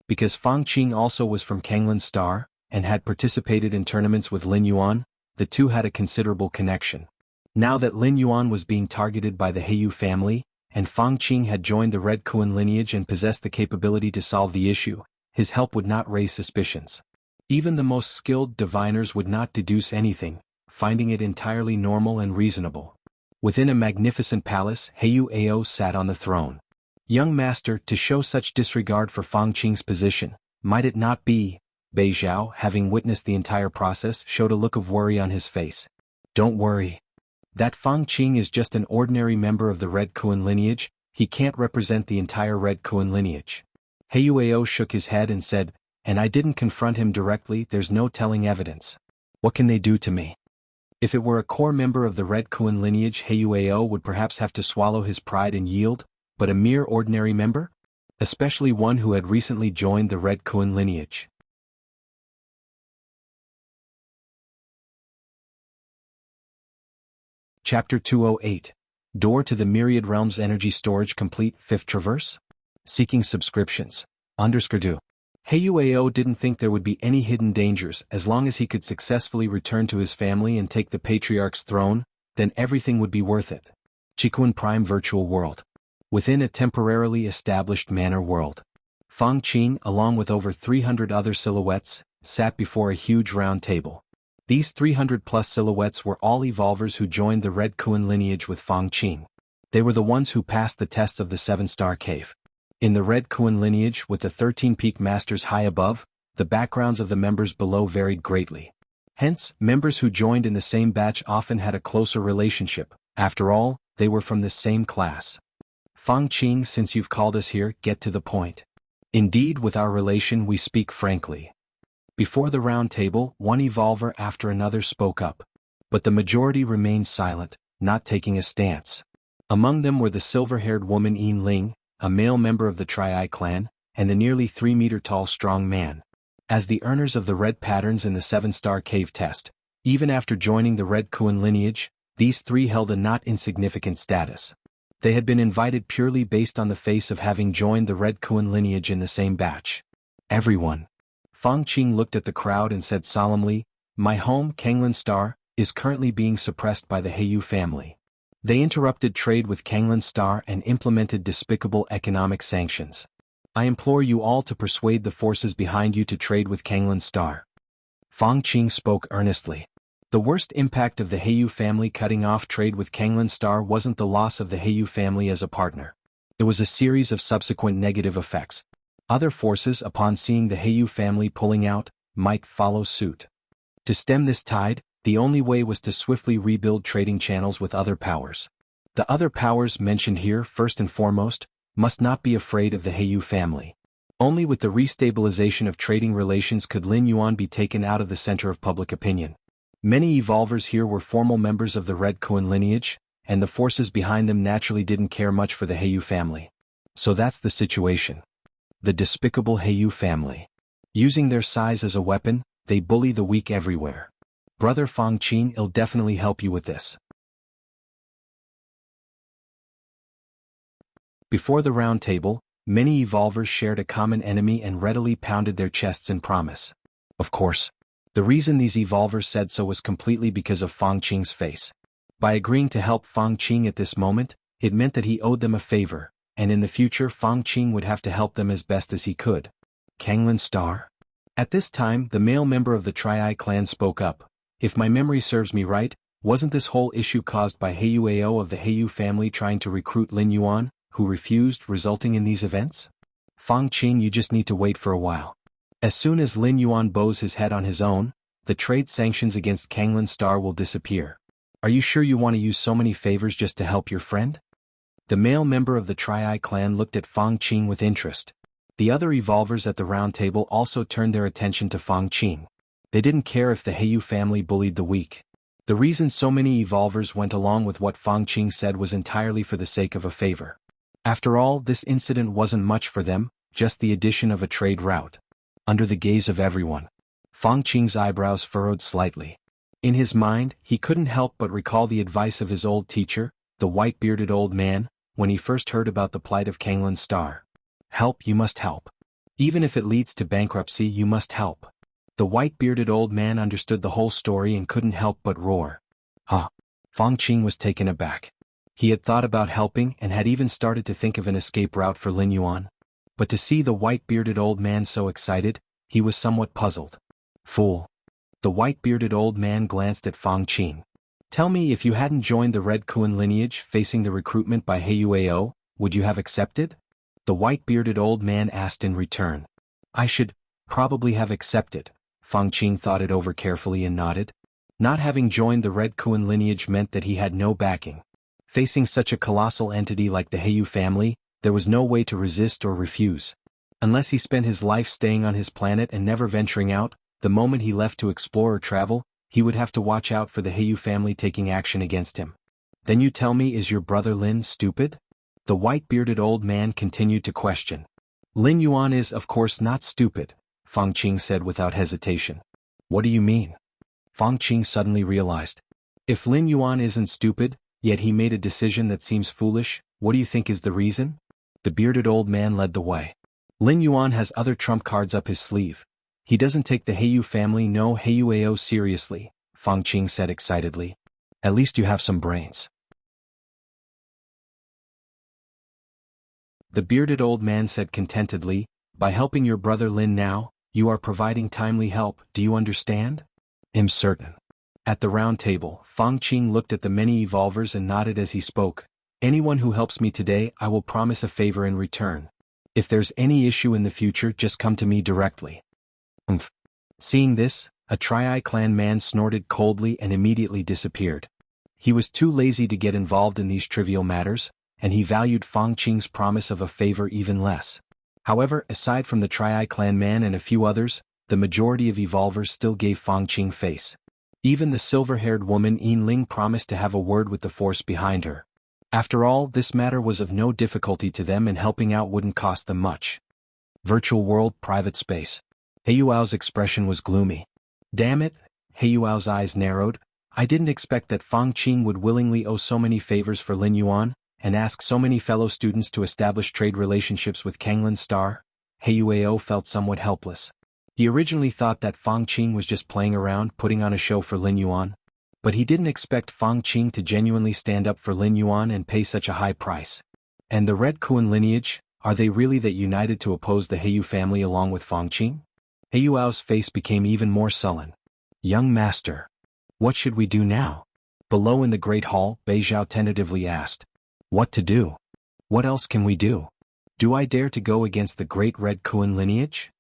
Because Fang Qing also was from Kanglan Star, and had participated in tournaments with Lin Yuan, the two had a considerable connection. Now that Lin Yuan was being targeted by the Heiyu family, and Fang Qing had joined the Red Kuan lineage and possessed the capability to solve the issue, his help would not raise suspicions. Even the most skilled diviners would not deduce anything, finding it entirely normal and reasonable. Within a magnificent palace, Heyu Ao sat on the throne. Young master, to show such disregard for Fang Qing's position, might it not be? Bei Zhao, having witnessed the entire process, showed a look of worry on his face. Don't worry. That Fang Qing is just an ordinary member of the Red Kuan lineage, he can't represent the entire Red Kuan lineage. Heyu Ao shook his head and said, and I didn't confront him directly, there's no telling evidence. What can they do to me? If it were a core member of the Red Kuan lineage, Heyu Ao would perhaps have to swallow his pride and yield, but a mere ordinary member? Especially one who had recently joined the Red Kuan lineage. Chapter 208. Door to the Myriad Realms Energy Storage Complete 5th Traverse? Seeking subscriptions. _do. Heyu Ao didn't think there would be any hidden dangers as long as he could successfully return to his family and take the Patriarch's throne, then everything would be worth it. Chikuan Prime Virtual World. Within a temporarily established manor world, Fang Qing, along with over 300 other silhouettes, sat before a huge round table. These 300-plus silhouettes were all evolvers who joined the Red Kuan lineage with Fang Qing. They were the ones who passed the tests of the 7-star cave. In the Red Kuan lineage, with the 13 peak masters high above, the backgrounds of the members below varied greatly. Hence, members who joined in the same batch often had a closer relationship. After all, they were from the same class. Fang Qing, since you've called us here, get to the point. Indeed, with our relation we speak frankly. Before the round table, one evolver after another spoke up. But the majority remained silent, not taking a stance. Among them were the silver-haired woman Yin Ling, a male member of the Tri-Eye clan, and the nearly 3-meter-tall strong man. As the earners of the red patterns in the 7-star cave test, even after joining the Red Kuan lineage, these three held a not insignificant status. They had been invited purely based on the face of having joined the Red Kuan lineage in the same batch. Everyone. Fang Qing looked at the crowd and said solemnly, my home, Kanglan Star, is currently being suppressed by the Heyu family. They interrupted trade with Kanglan Star and implemented despicable economic sanctions. I implore you all to persuade the forces behind you to trade with Kanglan Star. Fang Qing spoke earnestly. The worst impact of the Heyu family cutting off trade with Kanglan Star wasn't the loss of the Heyu family as a partner. It was a series of subsequent negative effects. Other forces, upon seeing the Heyu family pulling out, might follow suit. To stem this tide, the only way was to swiftly rebuild trading channels with other powers. The other powers mentioned here, first and foremost, must not be afraid of the Heyu family. Only with the restabilization of trading relations could Lin Yuan be taken out of the center of public opinion. Many evolvers here were formal members of the Red Kuan lineage, and the forces behind them naturally didn't care much for the Heyu family. So that's the situation. The despicable Heyu family. Using their size as a weapon, they bully the weak everywhere. Brother Fang Qing, I'll definitely help you with this. Before the round table, many evolvers shared a common enemy and readily pounded their chests in promise. Of course, the reason these evolvers said so was completely because of Fang Qing's face. By agreeing to help Fang Qing at this moment, it meant that he owed them a favor, and in the future Fang Qing would have to help them as best as he could. Kanglan Star? At this time, the male member of the Tri-Eye clan spoke up. If my memory serves me right, wasn't this whole issue caused by Heyu Ao of the Heyu family trying to recruit Lin Yuan, who refused, resulting in these events? Fang Qing, you just need to wait for a while. As soon as Lin Yuan bows his head on his own, the trade sanctions against Kanglan Star will disappear. Are you sure you want to use so many favors just to help your friend? The male member of the Tri-Eye clan looked at Fang Qing with interest. The other evolvers at the round table also turned their attention to Fang Qing. They didn't care if the Heyu family bullied the weak. The reason so many evolvers went along with what Fang Qing said was entirely for the sake of a favor. After all, this incident wasn't much for them, just the addition of a trade route. Under the gaze of everyone, Fang Qing's eyebrows furrowed slightly. In his mind, he couldn't help but recall the advice of his old teacher, the white-bearded old man, when he first heard about the plight of Kanglan Star. Help, you must help. Even if it leads to bankruptcy, you must help. The white-bearded old man understood the whole story and couldn't help but roar. Huh. Fang Qing was taken aback. He had thought about helping and had even started to think of an escape route for Lin Yuan. But to see the white-bearded old man so excited, he was somewhat puzzled. Fool. The white-bearded old man glanced at Fang Qing. Tell me, if you hadn't joined the Red Kuan lineage facing the recruitment by Huao, would you have accepted? The white-bearded old man asked in return. I should probably have accepted. Fang Qing thought it over carefully and nodded. Not having joined the Red Kuan lineage meant that he had no backing. Facing such a colossal entity like the Heiyu family, there was no way to resist or refuse. Unless he spent his life staying on his planet and never venturing out, the moment he left to explore or travel, he would have to watch out for the Heiyu family taking action against him. Then you tell me, is your brother Lin stupid? The white-bearded old man continued to question. Lin Yuan is, of course, not stupid, Fang Qing said without hesitation. What do you mean? Fang Qing suddenly realized. If Lin Yuan isn't stupid, yet he made a decision that seems foolish, what do you think is the reason? The bearded old man led the way. Lin Yuan has other trump cards up his sleeve. He doesn't take the Heiyu family no Huao seriously, Fang Qing said excitedly. At least you have some brains. The bearded old man said contentedly, by helping your brother Lin now, you are providing timely help, do you understand? I'm certain. At the round table, Fang Qing looked at the many evolvers and nodded as he spoke. Anyone who helps me today, I will promise a favor in return. If there's any issue in the future, just come to me directly. Seeing this, a Tri-Eye clan man snorted coldly and immediately disappeared. He was too lazy to get involved in these trivial matters, and he valued Fang Qing's promise of a favor even less. However, aside from the Tri-Eye clan man and a few others, the majority of evolvers still gave Fang Qing face. Even the silver-haired woman Yin Ling promised to have a word with the force behind her. After all, this matter was of no difficulty to them and helping out wouldn't cost them much. Virtual world, private space. Huao's expression was gloomy. Damn it, Huao's eyes narrowed. I didn't expect that Fang Qing would willingly owe so many favors for Lin Yuan, and ask so many fellow students to establish trade relationships with Kanglan Star. Huao felt somewhat helpless. He originally thought that Fang Qing was just playing around, putting on a show for Lin Yuan. But he didn't expect Fang Qing to genuinely stand up for Lin Yuan and pay such a high price. And the Red Kuan lineage, are they really that united to oppose the Heiyu family along with Fang Qing? Huao's face became even more sullen. Young master. What should we do now? Below in the great hall, Beizhao tentatively asked. What to do? What else can we do? Do I dare to go against the great Red Kuan lineage?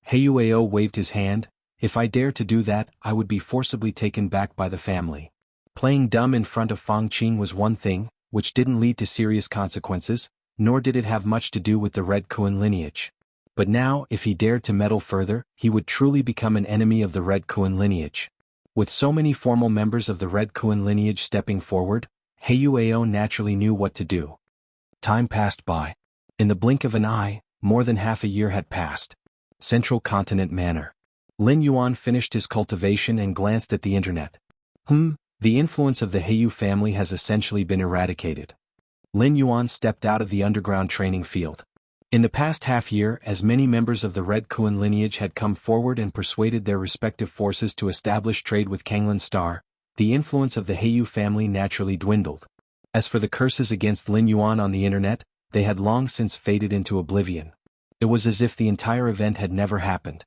Huao waved his hand. If I dare to do that, I would be forcibly taken back by the family. Playing dumb in front of Fang Qing was one thing, which didn't lead to serious consequences, nor did it have much to do with the Red Kuan lineage. But now, if he dared to meddle further, he would truly become an enemy of the Red Kuan lineage. With so many formal members of the Red Kuan lineage stepping forward, Huao naturally knew what to do. Time passed by. In the blink of an eye, more than half a year had passed. Central Continent Manor. Lin Yuan finished his cultivation and glanced at the internet. The influence of the Heiyu family has essentially been eradicated. Lin Yuan stepped out of the underground training field. In the past half year, as many members of the Red Kuan lineage had come forward and persuaded their respective forces to establish trade with Kanglan Star, the influence of the Heiyu family naturally dwindled. As for the curses against Lin Yuan on the internet, they had long since faded into oblivion. It was as if the entire event had never happened.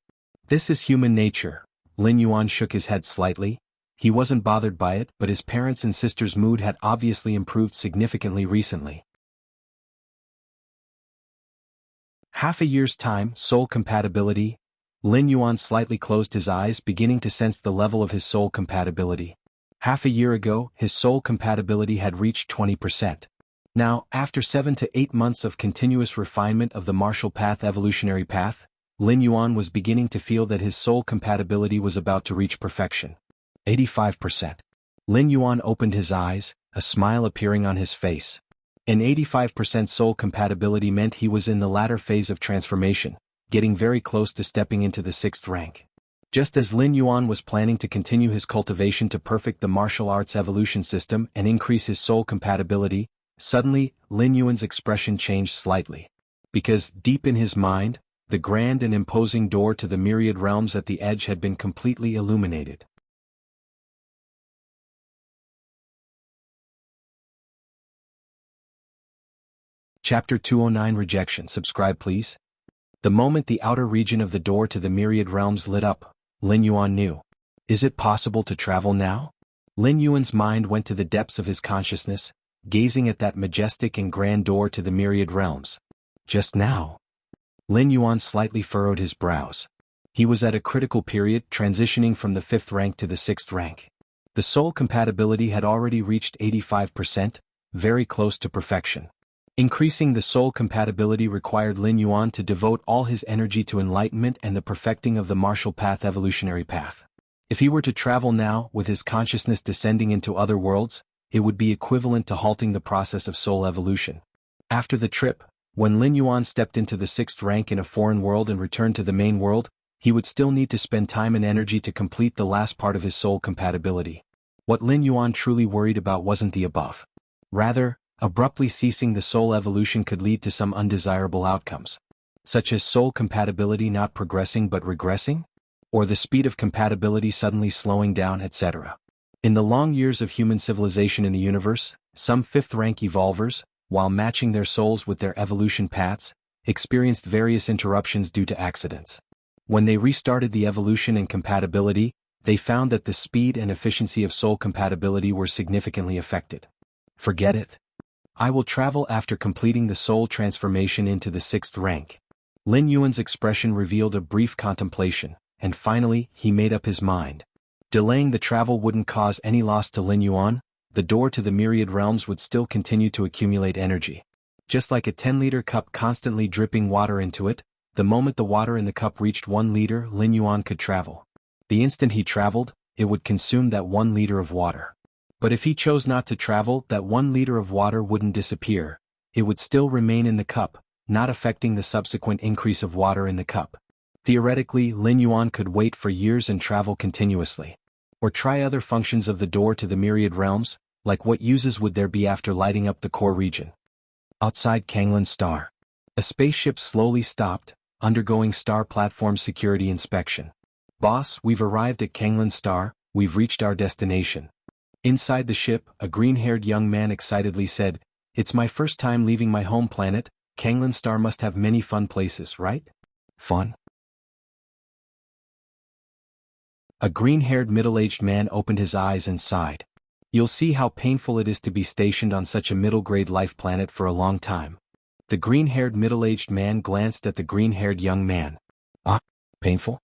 This is human nature. Lin Yuan shook his head slightly. He wasn't bothered by it, but his parents' and sister's mood had obviously improved significantly recently. Half a year's time, soul compatibility. Lin Yuan slightly closed his eyes, beginning to sense the level of his soul compatibility. Half a year ago, his soul compatibility had reached 20%. Now, after 7 to 8 months of continuous refinement of the martial path evolutionary path, Lin Yuan was beginning to feel that his soul compatibility was about to reach perfection. 85%. Lin Yuan opened his eyes, a smile appearing on his face. An 85% soul compatibility meant he was in the latter phase of transformation, getting very close to stepping into the 6th rank. Just as Lin Yuan was planning to continue his cultivation to perfect the martial arts evolution system and increase his soul compatibility, suddenly, Lin Yuan's expression changed slightly. Because, deep in his mind, the grand and imposing door to the myriad realms at the edge had been completely illuminated. Chapter 209 Rejection. Subscribe please. The moment the outer region of the door to the myriad realms lit up, Lin Yuan knew. Is it possible to travel now? Lin Yuan's mind went to the depths of his consciousness, gazing at that majestic and grand door to the myriad realms. Just now. Lin Yuan slightly furrowed his brows. He was at a critical period, transitioning from the 5th rank to the 6th rank. The soul compatibility had already reached 85%, very close to perfection. Increasing the soul compatibility required Lin Yuan to devote all his energy to enlightenment and the perfecting of the martial path evolutionary path. If he were to travel now, with his consciousness descending into other worlds, it would be equivalent to halting the process of soul evolution. After the trip, when Lin Yuan stepped into the 6th rank in a foreign world and returned to the main world, he would still need to spend time and energy to complete the last part of his soul compatibility. What Lin Yuan truly worried about wasn't the above. Rather, abruptly ceasing the soul evolution could lead to some undesirable outcomes, such as soul compatibility not progressing but regressing, or the speed of compatibility suddenly slowing down, etc. In the long years of human civilization in the universe, some 5th-rank evolvers, while matching their souls with their evolution paths, experienced various interruptions due to accidents. When they restarted the evolution and compatibility, they found that the speed and efficiency of soul compatibility were significantly affected. Forget it. I will travel after completing the soul transformation into the 6th rank. Lin Yuan's expression revealed a brief contemplation, and finally, he made up his mind. Delaying the travel wouldn't cause any loss to Lin Yuan. The door to the myriad realms would still continue to accumulate energy. Just like a 10-liter cup constantly dripping water into it, the moment the water in the cup reached 1 liter, Lin Yuan could travel. The instant he traveled, it would consume that 1 liter of water. But if he chose not to travel, that 1 liter of water wouldn't disappear. It would still remain in the cup, not affecting the subsequent increase of water in the cup. Theoretically, Lin Yuan could wait for years and travel continuously. Or try other functions of the door to the myriad realms, like what uses would there be after lighting up the core region. Outside Kanglan Star. A spaceship slowly stopped, undergoing star platform security inspection. Boss, we've arrived at Kanglan Star, we've reached our destination. Inside the ship, a green-haired young man excitedly said, "It's my first time leaving my home planet. Kanglan Star must have many fun places, right?" Fun? A green-haired middle-aged man opened his eyes and sighed. You'll see how painful it is to be stationed on such a middle-grade life planet for a long time. The green-haired middle-aged man glanced at the green-haired young man. Ah, painful?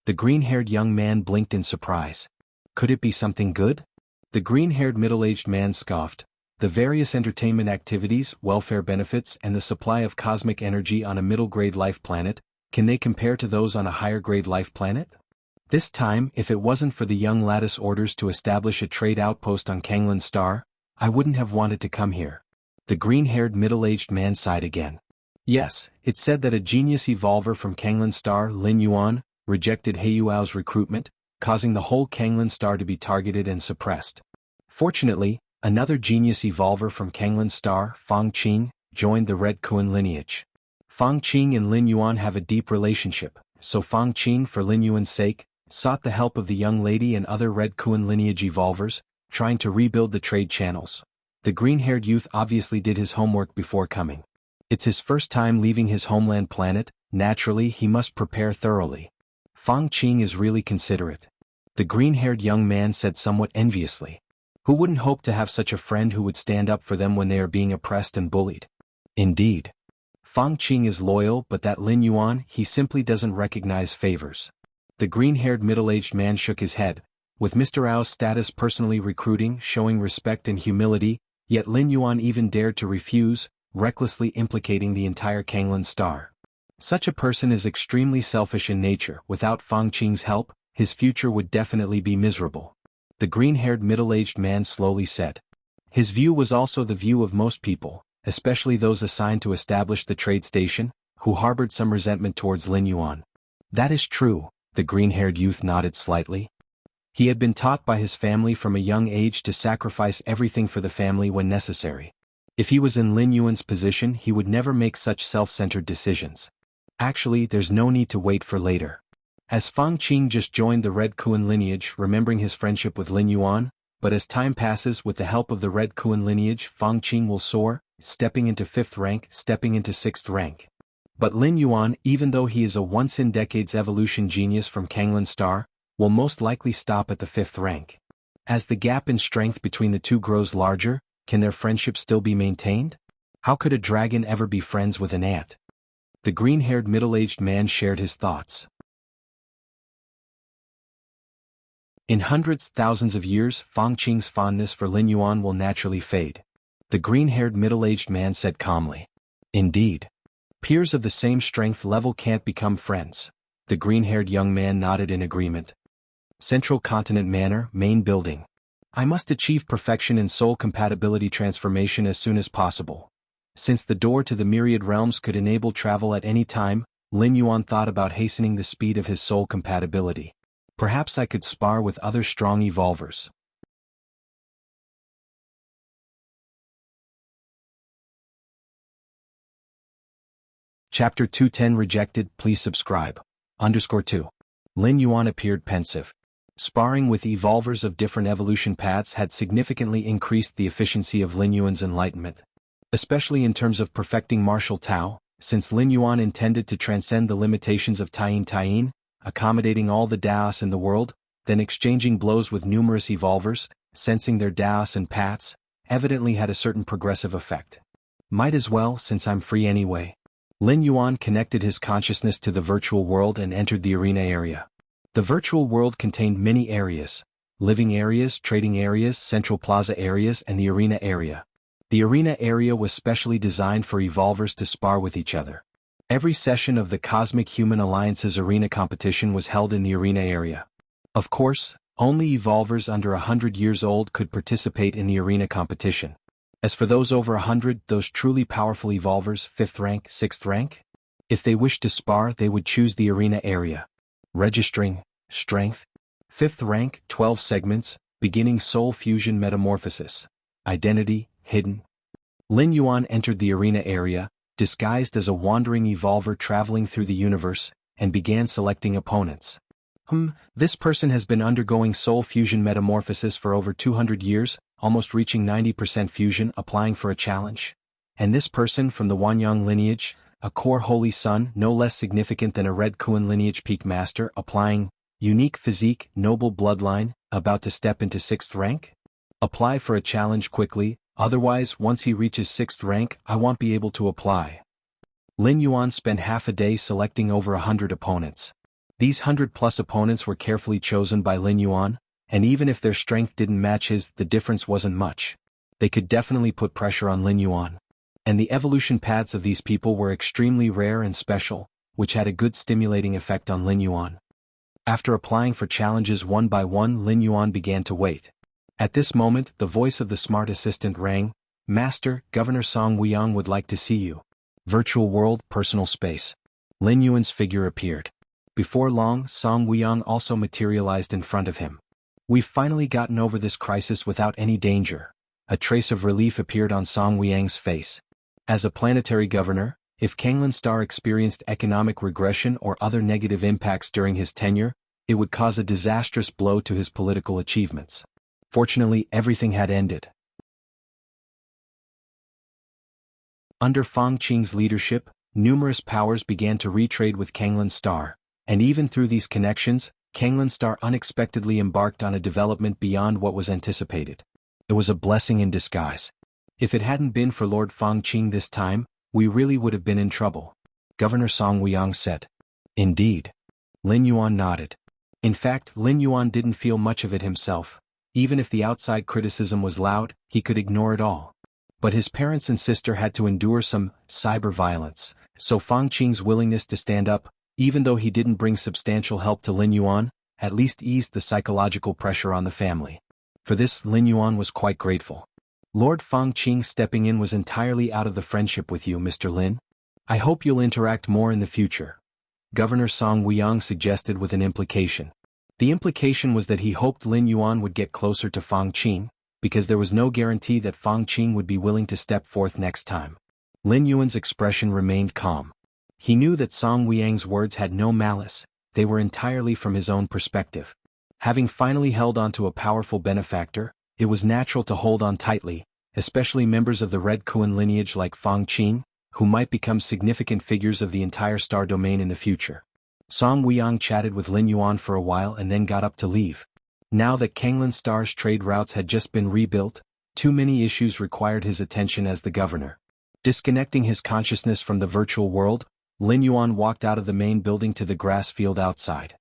The green-haired young man blinked in surprise. Could it be something good? The green-haired middle-aged man scoffed. The various entertainment activities, welfare benefits, and the supply of cosmic energy on a middle-grade life planet, can they compare to those on a higher-grade life planet? This time, if it wasn't for the young lattice orders to establish a trade outpost on Kanglan Star, I wouldn't have wanted to come here. The green-haired middle-aged man sighed again. Yes, it said that a genius evolver from Kanglan Star, Lin Yuan, rejected He Yuao's recruitment, causing the whole Kanglan Star to be targeted and suppressed. Fortunately, another genius evolver from Kanglan Star, Fang Qing, joined the Red Kuan lineage. Fang Qing and Lin Yuan have a deep relationship, so Fang Qing, for Lin Yuan's sake, sought the help of the young lady and other Red Kuan lineage evolvers, trying to rebuild the trade channels. The green-haired youth obviously did his homework before coming. It's his first time leaving his homeland planet, naturally he must prepare thoroughly. Fang Qing is really considerate. The green-haired young man said somewhat enviously. Who wouldn't hope to have such a friend who would stand up for them when they are being oppressed and bullied? Indeed. Fang Qing is loyal, but that Lin Yuan, he simply doesn't recognize favors. The green-haired middle-aged man shook his head. With Mr. Ao's status personally recruiting, showing respect and humility, yet Lin Yuan even dared to refuse, recklessly implicating the entire Kanglan Star. Such a person is extremely selfish in nature. Without Fang Qing's help, his future would definitely be miserable. The green-haired middle-aged man slowly said. His view was also the view of most people, especially those assigned to establish the trade station, who harbored some resentment towards Lin Yuan. That is true, the green-haired youth nodded slightly. He had been taught by his family from a young age to sacrifice everything for the family when necessary. If he was in Lin Yuan's position, he would never make such self-centered decisions. Actually, there's no need to wait for later. As Fang Qing just joined the Red Kuan lineage, remembering his friendship with Lin Yuan, but as time passes, with the help of the Red Kuan lineage, Fang Qing will soar, stepping into 5th rank, stepping into 6th rank. But Lin Yuan, even though he is a once-in-decades evolution genius from Kanglan Star, will most likely stop at the 5th rank. As the gap in strength between the two grows larger, can their friendship still be maintained? How could a dragon ever be friends with an ant? The green-haired middle-aged man shared his thoughts. In hundreds, thousands of years, Fang Qing's fondness for Lin Yuan will naturally fade. The green-haired middle-aged man said calmly. Indeed. Peers of the same strength level can't become friends. The green-haired young man nodded in agreement. Central Continent Manor, main building. I must achieve perfection in soul compatibility transformation as soon as possible. Since the door to the myriad realms could enable travel at any time, Lin Yuan thought about hastening the speed of his soul compatibility. Perhaps I could spar with other strong evolvers. Chapter 210 Rejected, please subscribe. _2. Lin Yuan appeared pensive. Sparring with evolvers of different evolution paths had significantly increased the efficiency of Lin Yuan's enlightenment. Especially in terms of perfecting martial Tao, since Lin Yuan intended to transcend the limitations of Taiyin, accommodating all the Daos in the world, then exchanging blows with numerous evolvers, sensing their Daos and paths, evidently had a certain progressive effect. Might as well, since I'm free anyway. Lin Yuan connected his consciousness to the virtual world and entered the arena area. The virtual world contained many areas: living areas, trading areas, central plaza areas, and the arena area. The arena area was specially designed for evolvers to spar with each other. Every session of the Cosmic Human Alliance's arena competition was held in the arena area. Of course, only evolvers under 100 years old could participate in the arena competition. As for those over 100, those truly powerful evolvers, 5th rank, 6th rank? If they wished to spar, they would choose the arena area. Registering, strength, 5th rank, 12 segments, beginning soul fusion metamorphosis. Identity, hidden. Lin Yuan entered the arena area, disguised as a wandering evolver traveling through the universe, and began selecting opponents. This person has been undergoing soul fusion metamorphosis for over 200 years, almost reaching 90% fusion, applying for a challenge. And this person from the Wanyang lineage, a core holy son, no less significant than a Red Kuan lineage peak master, applying, unique physique, noble bloodline, about to step into 6th rank? Apply for a challenge quickly, otherwise once he reaches 6th rank I won't be able to apply. Lin Yuan spent half a day selecting over 100 opponents. These 100+ opponents were carefully chosen by Lin Yuan, and even if their strength didn't match his, the difference wasn't much. They could definitely put pressure on Lin Yuan. And the evolution paths of these people were extremely rare and special, which had a good stimulating effect on Lin Yuan. After applying for challenges one by one, Lin Yuan began to wait. At this moment, the voice of the smart assistant rang. Master, Governor Song Weiyang would like to see you. Virtual world, personal space. Lin Yuan's figure appeared. Before long, Song Weiyang also materialized in front of him. We've finally gotten over this crisis without any danger. A trace of relief appeared on Song Weiyang's face. As a planetary governor, if Kanglan Star experienced economic regression or other negative impacts during his tenure, it would cause a disastrous blow to his political achievements. Fortunately, everything had ended. Under Fang Qing's leadership, numerous powers began to retrade with Kanglan Star, and even through these connections, Kanglan Star unexpectedly embarked on a development beyond what was anticipated. It was a blessing in disguise. If it hadn't been for Lord Fang Qing this time, we really would have been in trouble. Governor Song Weiyang said. Indeed. Lin Yuan nodded. In fact, Lin Yuan didn't feel much of it himself. Even if the outside criticism was loud, he could ignore it all. But his parents and sister had to endure some cyber violence, so Fang Qing's willingness to stand up, even though he didn't bring substantial help to Lin Yuan, at least eased the psychological pressure on the family. For this, Lin Yuan was quite grateful. Lord Fang Qing stepping in was entirely out of the friendship with you, Mr. Lin. I hope you'll interact more in the future. Governor Song Weiyang suggested with an implication. The implication was that he hoped Lin Yuan would get closer to Fang Qing, because there was no guarantee that Fang Qing would be willing to step forth next time. Lin Yuan's expression remained calm. He knew that Song Weiyang's words had no malice, they were entirely from his own perspective. Having finally held on to a powerful benefactor, it was natural to hold on tightly, especially members of the Red Kuan lineage like Fang Qing, who might become significant figures of the entire star domain in the future. Song Weiyang chatted with Lin Yuan for a while and then got up to leave. Now that Kanglan Star's trade routes had just been rebuilt, too many issues required his attention as the governor. Disconnecting his consciousness from the virtual world, Lin Yuan walked out of the main building to the grass field outside.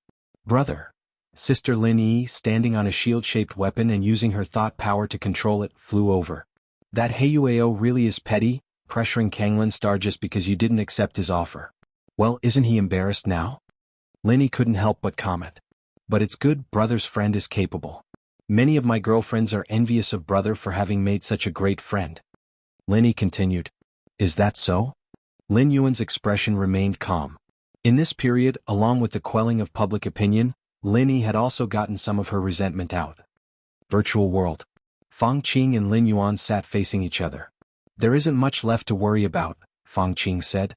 Brother. Sister Lin Yi, standing on a shield-shaped weapon and using her thought power to control it, flew over. That Heiyueo really is petty, pressuring Kanglan Star just because you didn't accept his offer. Well, isn't he embarrassed now? Lin Yi couldn't help but comment. But it's good brother's friend is capable. Many of my girlfriends are envious of brother for having made such a great friend. Lin Yi continued. Is that so? Lin Yuan's expression remained calm. In this period, along with the quelling of public opinion, Lin Yi had also gotten some of her resentment out. Virtual world. Fang Qing and Lin Yuan sat facing each other. There isn't much left to worry about, Fang Qing said.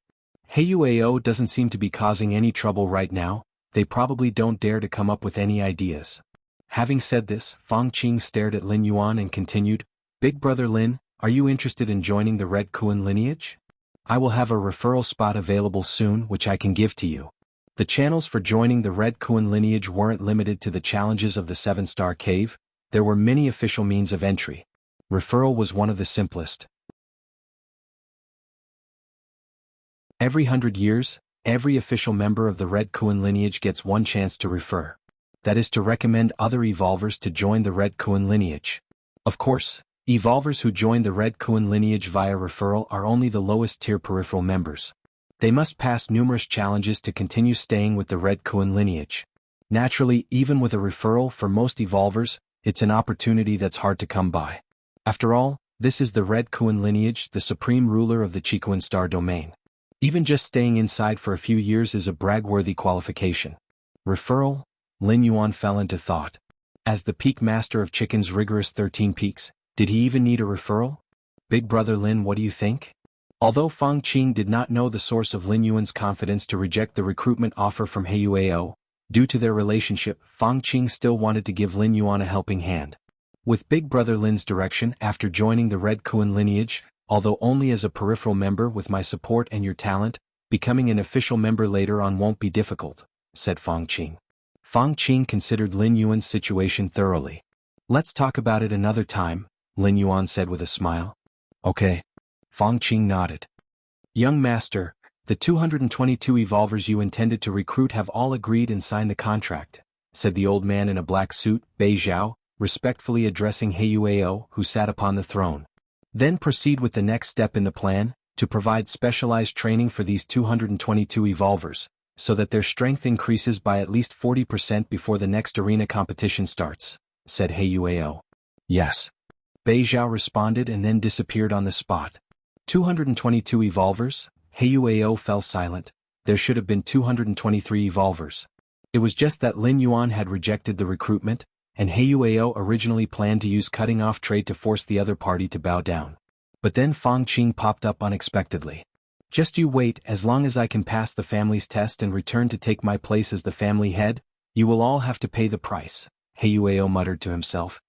Heiyueo doesn't seem to be causing any trouble right now, they probably don't dare to come up with any ideas. Having said this, Fang Qing stared at Lin Yuan and continued, Big brother Lin, are you interested in joining the Red Kuan lineage? I will have a referral spot available soon which I can give to you. The channels for joining the Red Kuan lineage weren't limited to the challenges of the 7-star cave, there were many official means of entry. Referral was one of the simplest. Every 100 years, every official member of the Red Kuan lineage gets one chance to refer. That is to recommend other evolvers to join the Red Kuan lineage. Of course, evolvers who join the Red Kuan lineage via referral are only the lowest tier peripheral members. They must pass numerous challenges to continue staying with the Red Kuan lineage. Naturally, even with a referral for most evolvers, it's an opportunity that's hard to come by. After all, this is the Red Kuan lineage, the supreme ruler of the Chikuan star domain. Even just staying inside for a few years is a brag-worthy qualification. Referral? Lin Yuan fell into thought. As the peak master of Chicken's rigorous 13 peaks, did he even need a referral? Big brother Lin, what do you think? Although Fang Qing did not know the source of Lin Yuan's confidence to reject the recruitment offer from Heiyueo, due to their relationship, Fang Qing still wanted to give Lin Yuan a helping hand. With Big brother Lin's direction after joining the Red Kuan lineage, although only as a peripheral member with my support and your talent, becoming an official member later on won't be difficult, said Fang Qing. Fang Qing considered Lin Yuan's situation thoroughly. Let's talk about it another time, Lin Yuan said with a smile. Okay. Fang Qing nodded. Young master, the 222 evolvers you intended to recruit have all agreed and signed the contract, said the old man in a black suit, Bei Zhao, respectfully addressing Heiyueo, who sat upon the throne. Then proceed with the next step in the plan, to provide specialized training for these 222 evolvers, so that their strength increases by at least 40% before the next arena competition starts, said Heiyueo. Yes. Bei Zhao responded and then disappeared on the spot. 222 evolvers? Heiyueo fell silent. There should have been 223 evolvers. It was just that Lin Yuan had rejected the recruitment, and Heiyueo originally planned to use cutting-off trade to force the other party to bow down. But then Fang Qing popped up unexpectedly. Just you wait, as long as I can pass the family's test and return to take my place as the family head, you will all have to pay the price, Heiyueo muttered to himself.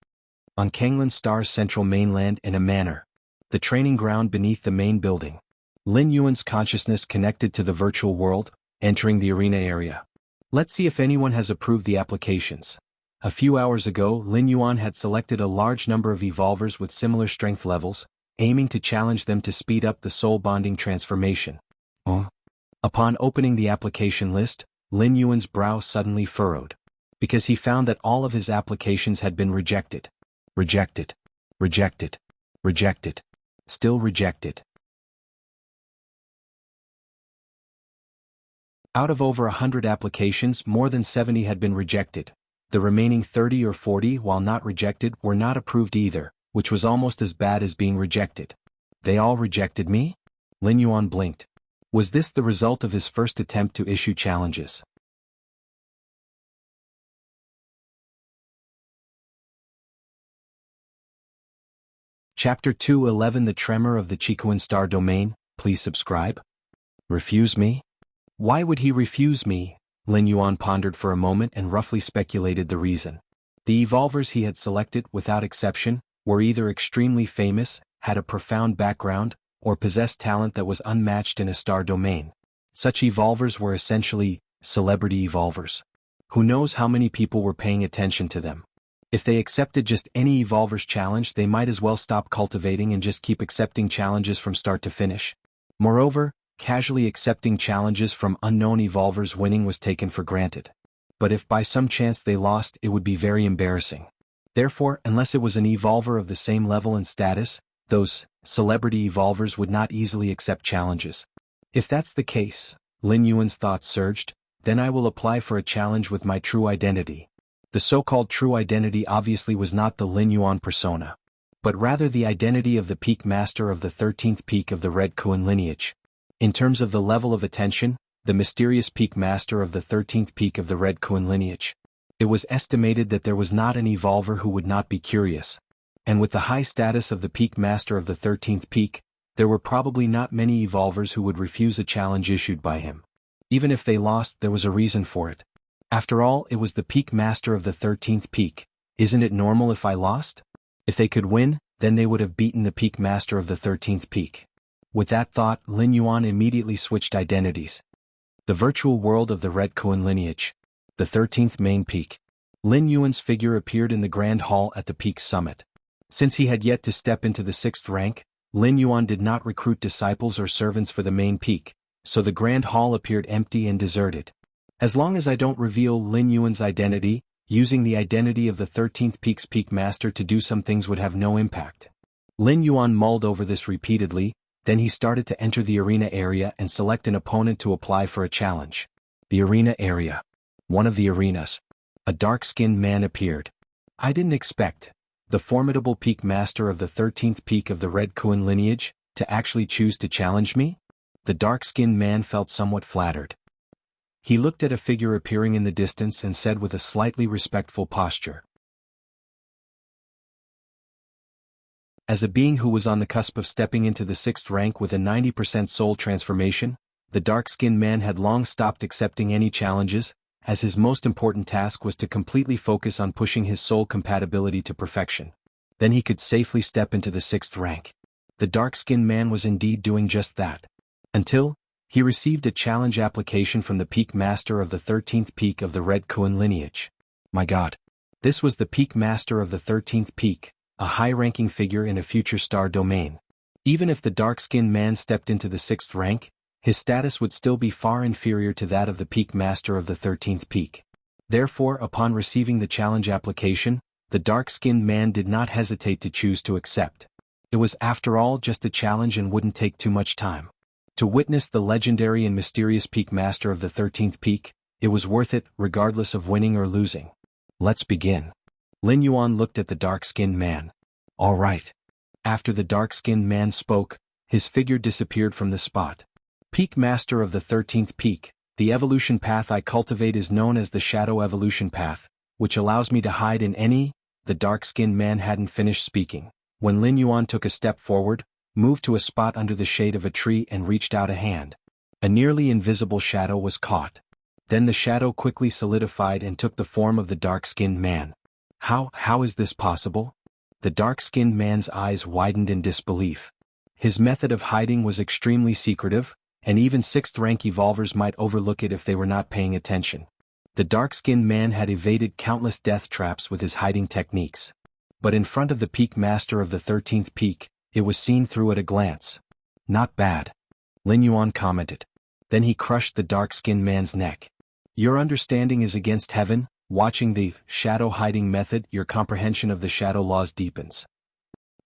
On Kanglan Star's central mainland in a manor, the training ground beneath the main building, Lin Yuan's consciousness connected to the virtual world, entering the arena area. Let's see if anyone has approved the applications. A few hours ago, Lin Yuan had selected a large number of evolvers with similar strength levels, aiming to challenge them to speed up the soul bonding transformation. Upon opening the application list, Lin Yuan's brow suddenly furrowed, because he found that all of his applications had been rejected. Rejected. Rejected. Rejected. Still rejected. Out of over 100 applications, more than 70 had been rejected. The remaining 30 or 40, while not rejected, were not approved either, which was almost as bad as being rejected. They all rejected me? Lin Yuan blinked. Was this the result of his first attempt to issue challenges? Chapter 211 The Tremor of the Chikuan Star Domain. Please subscribe. Refuse me? Why would he refuse me? Lin Yuan pondered for a moment and roughly speculated the reason. The evolvers he had selected, without exception, were either extremely famous, had a profound background, or possessed talent that was unmatched in a star domain. Such evolvers were essentially celebrity evolvers. Who knows how many people were paying attention to them? If they accepted just any evolver's challenge, they might as well stop cultivating and just keep accepting challenges from start to finish. Moreover, casually accepting challenges from unknown evolvers winning was taken for granted. But if by some chance they lost, it would be very embarrassing. Therefore, unless it was an evolver of the same level and status, those celebrity evolvers would not easily accept challenges. If that's the case, Lin Yuan's thoughts surged, then I will apply for a challenge with my true identity. The so-called true identity obviously was not the Lin Yuan persona, but rather the identity of the peak master of the 13th peak of the Red Kuan lineage. In terms of the level of attention, the mysterious peak master of the 13th peak of the Red Kuan lineage. It was estimated that there was not an evolver who would not be curious. And with the high status of the peak master of the 13th peak, there were probably not many evolvers who would refuse a challenge issued by him. Even if they lost, there was a reason for it. After all, it was the peak master of the 13th peak. Isn't it normal if I lost? If they could win, then they would have beaten the peak master of the 13th peak. With that thought, Lin Yuan immediately switched identities. The virtual world of the Red Kuan lineage. The 13th main peak. Lin Yuan's figure appeared in the grand hall at the peak's summit. Since he had yet to step into the 6th rank, Lin Yuan did not recruit disciples or servants for the main peak, so the grand hall appeared empty and deserted. As long as I don't reveal Lin Yuan's identity, using the identity of the 13th peak's peak master to do some things would have no impact. Lin Yuan mulled over this repeatedly, then he started to enter the arena area and select an opponent to apply for a challenge. The arena area. One of the arenas. A dark-skinned man appeared. I didn't expect the formidable peak master of the 13th peak of the Red Kuan lineage to actually choose to challenge me? The dark-skinned man felt somewhat flattered. He looked at a figure appearing in the distance and said with a slightly respectful posture. As a being who was on the cusp of stepping into the 6th rank with a 90% soul transformation, the dark-skinned man had long stopped accepting any challenges, as his most important task was to completely focus on pushing his soul compatibility to perfection. Then he could safely step into the 6th rank. The dark-skinned man was indeed doing just that. Until he received a challenge application from the peak master of the 13th peak of the Red Kuan lineage. My God. This was the peak master of the 13th peak, a high-ranking figure in a future star domain. Even if the dark-skinned man stepped into the 6th rank, his status would still be far inferior to that of the peak master of the 13th peak. Therefore, upon receiving the challenge application, the dark-skinned man did not hesitate to choose to accept. It was after all just a challenge and wouldn't take too much time. To witness the legendary and mysterious peak master of the 13th peak, it was worth it, regardless of winning or losing. Let's begin. Lin Yuan looked at the dark-skinned man. All right. After the dark-skinned man spoke, his figure disappeared from the spot. Peak master of the 13th peak, the evolution path I cultivate is known as the shadow evolution path, which allows me to hide in any. The dark-skinned man hadn't finished speaking, when Lin Yuan took a step forward, moved to a spot under the shade of a tree and reached out a hand. A nearly invisible shadow was caught. Then the shadow quickly solidified and took the form of the dark-skinned man. How is this possible? The dark-skinned man's eyes widened in disbelief. His method of hiding was extremely secretive, and even 6th rank evolvers might overlook it if they were not paying attention. The dark-skinned man had evaded countless death traps with his hiding techniques. But in front of the peak master of the 13th peak, it was seen through at a glance. Not bad. Lin Yuan commented. Then he crushed the dark-skinned man's neck. Your understanding is against heaven. Watching the shadow hiding method, your comprehension of the shadow laws deepens.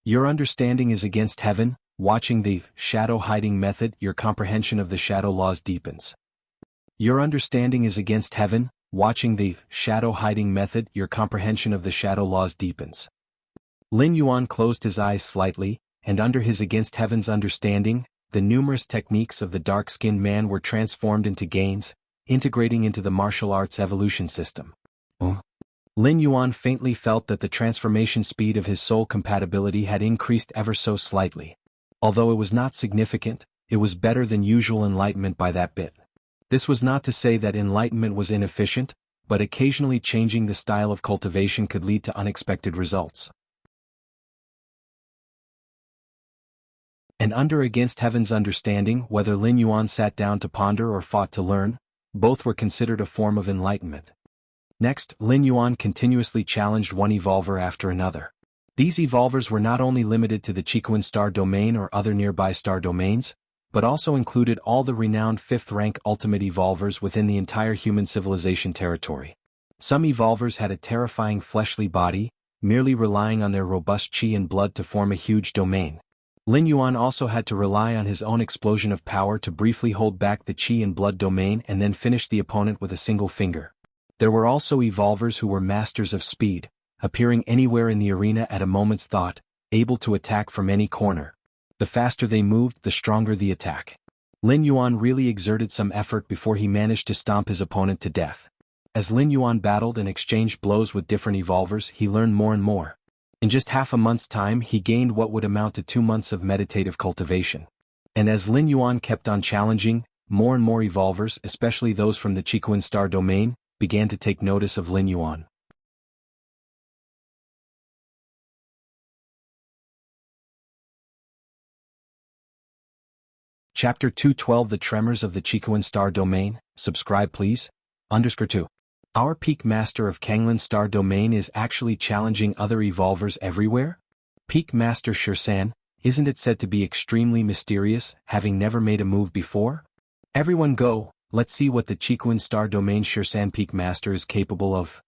Your understanding is against heaven. Watching the shadow hiding method, your comprehension of the shadow laws deepens. Your understanding is against heaven. Watching the shadow hiding method, your comprehension of the shadow laws deepens. Lin Yuan closed his eyes slightly, and under his against heaven's understanding, the numerous techniques of the dark-skinned man were transformed into gains, integrating into the martial arts evolution system. Lin Yuan faintly felt that the transformation speed of his soul compatibility had increased ever so slightly. Although it was not significant, it was better than usual enlightenment by that bit. This was not to say that enlightenment was inefficient, but occasionally changing the style of cultivation could lead to unexpected results. And under against heaven's understanding, whether Lin Yuan sat down to ponder or fought to learn, both were considered a form of enlightenment. Next, Lin Yuan continuously challenged one evolver after another. These evolvers were not only limited to the Chiquan star domain or other nearby star domains, but also included all the renowned 5th-rank ultimate evolvers within the entire human civilization territory. Some evolvers had a terrifying fleshly body, merely relying on their robust chi and blood to form a huge domain. Lin Yuan also had to rely on his own explosion of power to briefly hold back the chi and blood domain and then finish the opponent with a single finger. There were also evolvers who were masters of speed, appearing anywhere in the arena at a moment's thought, able to attack from any corner. The faster they moved, the stronger the attack. Lin Yuan really exerted some effort before he managed to stomp his opponent to death. As Lin Yuan battled and exchanged blows with different evolvers, he learned more and more. In just half a month's time, he gained what would amount to 2 months of meditative cultivation. And as Lin Yuan kept on challenging, more and more evolvers, especially those from the Chiquan star domain, began to take notice of Lin Yuan. Chapter 212 The Tremors of the Chiquan Star Domain. Subscribe please. _2. Our Peak Master of Kanglan Star Domain is actually challenging other evolvers everywhere? Peak Master Shirsan, isn't it said to be extremely mysterious, having never made a move before? Everyone go, let's see what the Chiquan Star Domain Shirsan Peak Master is capable of.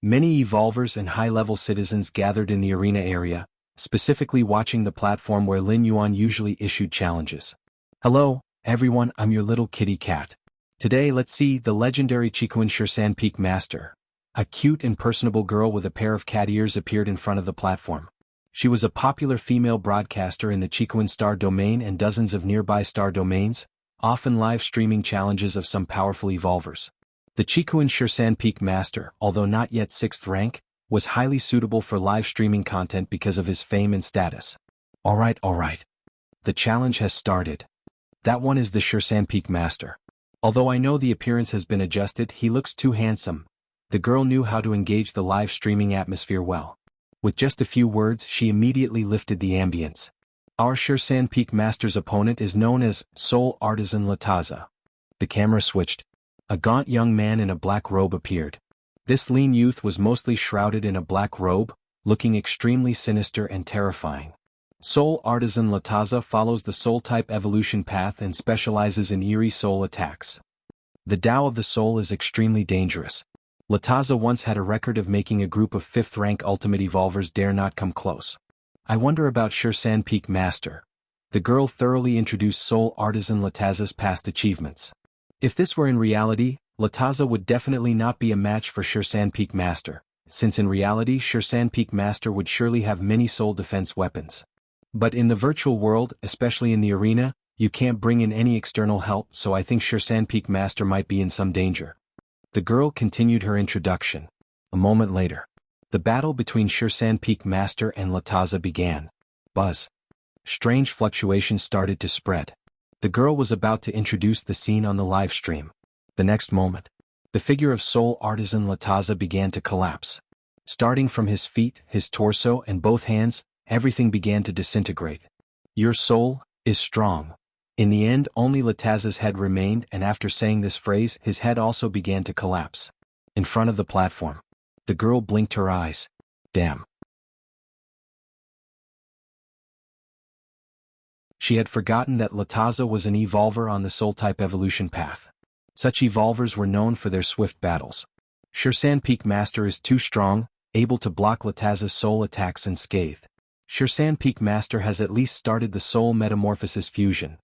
Many evolvers and high-level citizens gathered in the arena area, specifically watching the platform where Lin Yuan usually issued challenges. Hello, everyone, I'm your little kitty cat. Today let's see the legendary Chiquan Shirsan Peak Master. A cute and personable girl with a pair of cat ears appeared in front of the platform. She was a popular female broadcaster in the Chiquan Star Domain and dozens of nearby star domains, often live streaming challenges of some powerful evolvers. The Chiquan Shirsan Peak Master, although not yet 6th rank, was highly suitable for live streaming content because of his fame and status. Alright. The challenge has started. That one is the Shirsan Peak Master. Although I know the appearance has been adjusted, he looks too handsome. The girl knew how to engage the live streaming atmosphere well. With just a few words, she immediately lifted the ambience. Our Shirsan Peak Master's opponent is known as Soul Artisan Lataza. The camera switched. A gaunt young man in a black robe appeared. This lean youth was mostly shrouded in a black robe, looking extremely sinister and terrifying. Soul Artisan Lataza follows the soul-type evolution path and specializes in eerie soul attacks. The Tao of the soul is extremely dangerous. Lataza once had a record of making a group of 5th-rank ultimate evolvers dare not come close. I wonder about Shirsan Peak Master. The girl thoroughly introduced Soul Artisan Lataza's past achievements. If this were in reality, Lataza would definitely not be a match for Shirsan Peak Master, since in reality Shirsan Peak Master would surely have many soul defense weapons. But in the virtual world, especially in the arena, you can't bring in any external help, so I think Shirsan Peak Master might be in some danger. The girl continued her introduction. A moment later, the battle between Shirsan Peak Master and Lataza began. Buzz. Strange fluctuations started to spread. The girl was about to introduce the scene on the live stream. The next moment, the figure of Soul Artisan Lataza began to collapse. Starting from his feet, his torso, and both hands, everything began to disintegrate. Your soul is strong. In the end, only Lataza's head remained, and after saying this phrase, his head also began to collapse. In front of the platform, the girl blinked her eyes. Damn. She had forgotten that Lataza was an evolver on the soul-type evolution path. Such evolvers were known for their swift battles. Shirsan Peak Master is too strong, able to block Lataza's soul attacks unscathed. Shirsan Peak Master has at least started the soul metamorphosis fusion.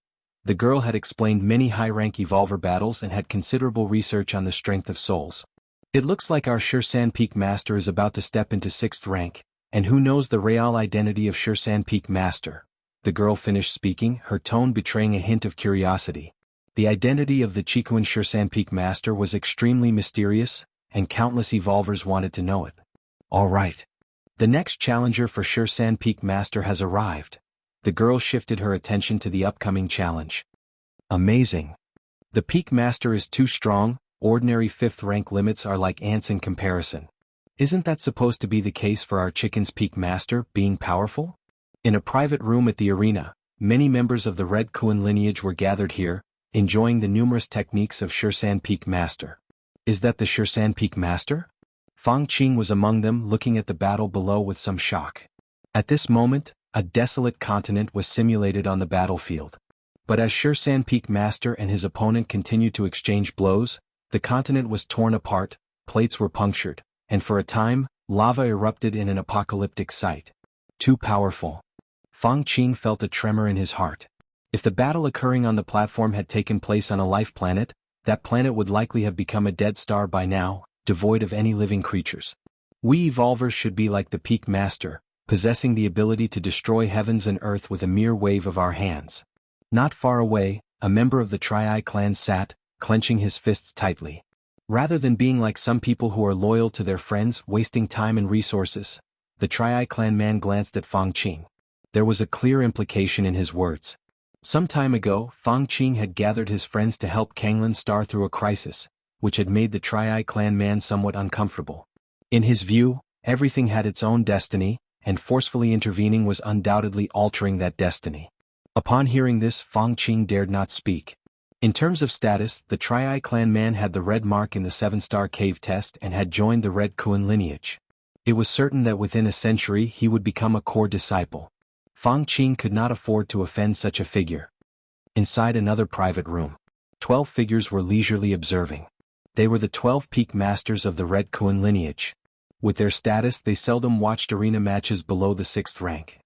The girl had explained many high-rank evolver battles and had considerable research on the strength of souls. It looks like our Shirsan Peak Master is about to step into 6th rank, and who knows the real identity of Shirsan Peak Master. The girl finished speaking, her tone betraying a hint of curiosity. The identity of the Chiquan Shirsan Peak Master was extremely mysterious, and countless evolvers wanted to know it. Alright. The next challenger for Shirsan Peak Master has arrived. The girl shifted her attention to the upcoming challenge. Amazing. The Peak Master is too strong, ordinary 5th rank limits are like ants in comparison. Isn't that supposed to be the case for our Chiquan's Peak Master, being powerful? In a private room at the arena, many members of the Red Kuan lineage were gathered here, enjoying the numerous techniques of Shirsan Peak Master. Is that the Shirsan Peak Master? Fang Qing was among them, looking at the battle below with some shock. At this moment, a desolate continent was simulated on the battlefield. But as Shirsan Peak Master and his opponent continued to exchange blows, the continent was torn apart, plates were punctured, and for a time, lava erupted in an apocalyptic sight. Too powerful. Fang Qing felt a tremor in his heart. If the battle occurring on the platform had taken place on a life planet, that planet would likely have become a dead star by now, devoid of any living creatures. We evolvers should be like the Peak Master, possessing the ability to destroy heavens and earth with a mere wave of our hands. Not far away, a member of the Tri-Eye clan sat, clenching his fists tightly. Rather than being like some people who are loyal to their friends, wasting time and resources, the Tri-Eye clan man glanced at Fang Qing. There was a clear implication in his words. Some time ago, Fang Qing had gathered his friends to help Kanglan Star through a crisis, which had made the Tri-Eye clan man somewhat uncomfortable. In his view, everything had its own destiny, and forcefully intervening was undoubtedly altering that destiny. Upon hearing this, Fang Qing dared not speak. In terms of status, the Tri-Eye clan man had the red mark in the 7-star cave test and had joined the Red Kuan lineage. It was certain that within a century he would become a core disciple. Fang Qing could not afford to offend such a figure. Inside another private room, 12 figures were leisurely observing. They were the 12 peak masters of the Red Kuan lineage. With their status, they seldom watched arena matches below the 6th rank.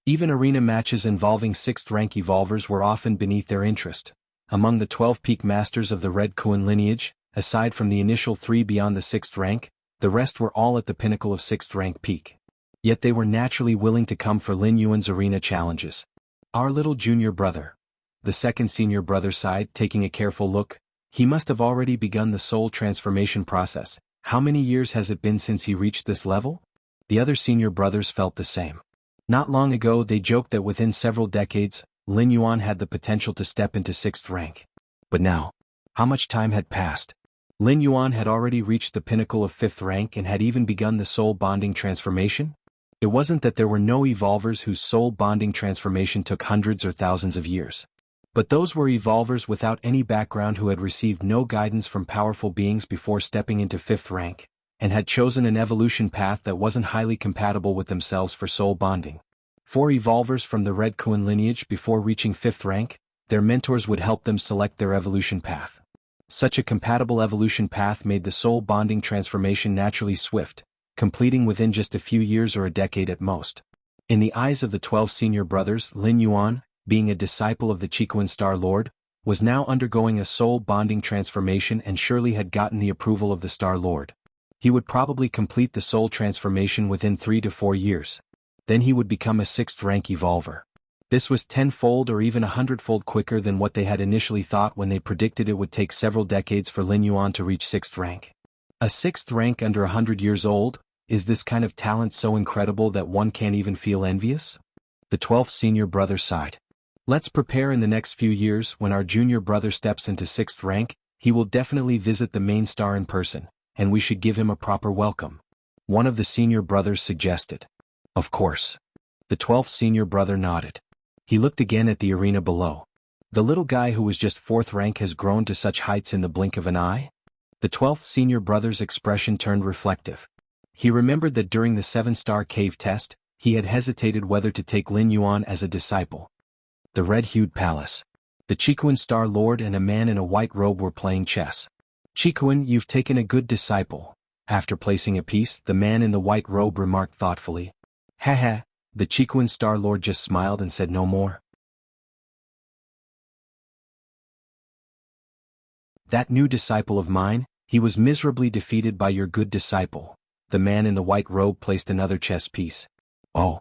Even arena matches involving 6th rank evolvers were often beneath their interest. Among the 12 peak masters of the Red Kuan lineage, aside from the initial 3 beyond the 6th rank, the rest were all at the pinnacle of 6th rank peak. Yet they were naturally willing to come for Lin Yuan's arena challenges. Our little junior brother. The second senior brother sighed, taking a careful look. He must have already begun the soul transformation process. How many years has it been since he reached this level? The other senior brothers felt the same. Not long ago they joked that within several decades, Lin Yuan had the potential to step into 6th rank. But now, how much time had passed? Lin Yuan had already reached the pinnacle of 5th rank and had even begun the soul bonding transformation? It wasn't that there were no evolvers whose soul bonding transformation took hundreds or thousands of years. But those were evolvers without any background who had received no guidance from powerful beings before stepping into 5th rank, and had chosen an evolution path that wasn't highly compatible with themselves for soul bonding. For evolvers from the Red Kuan lineage before reaching 5th rank, their mentors would help them select their evolution path. Such a compatible evolution path made the soul bonding transformation naturally swift, completing within just a few years or a decade at most. In the eyes of the 12 senior brothers, Lin Yuan, being a disciple of the Chikuan Star Lord, was now undergoing a soul bonding transformation and surely had gotten the approval of the Star Lord. He would probably complete the soul transformation within 3 to 4 years. Then he would become a 6th rank evolver. This was 10-fold or even 100-fold quicker than what they had initially thought when they predicted it would take several decades for Lin Yuan to reach 6th rank. A 6th rank under 100 years old? Is this kind of talent so incredible that one can't even feel envious? The 12th senior brother sighed. Let's prepare. In the next few years, when our junior brother steps into 6th rank, he will definitely visit the main star in person, and we should give him a proper welcome. One of the senior brothers suggested. Of course. The 12th senior brother nodded. He looked again at the arena below. The little guy who was just 4th rank has grown to such heights in the blink of an eye? The 12th senior brother's expression turned reflective. He remembered that during the 7-star cave test, he had hesitated whether to take Lin Yuan as a disciple. The red-hued palace. The Chikuan Star Lord and a man in a white robe were playing chess. Chikuan, you've taken a good disciple. After placing a piece, the man in the white robe remarked thoughtfully. Haha. The Chikuan Star Lord just smiled and said no more. That new disciple of mine, he was miserably defeated by your good disciple. The man in the white robe placed another chess piece. Oh.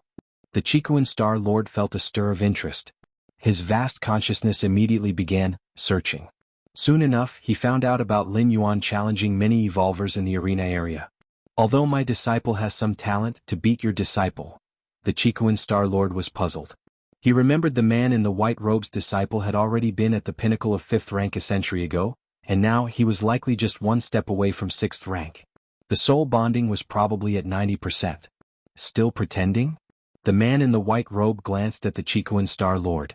The Chikuan Star Lord felt a stir of interest. His vast consciousness immediately began searching. Soon enough, he found out about Lin Yuan challenging many evolvers in the arena area. Although my disciple has some talent to beat your disciple, the Chikuan Star Lord was puzzled. He remembered the man in the white robe's disciple had already been at the pinnacle of 5th rank a century ago, and now he was likely just one step away from 6th rank. The soul bonding was probably at 90%. Still pretending? The man in the white robe glanced at the Chikuan Star Lord.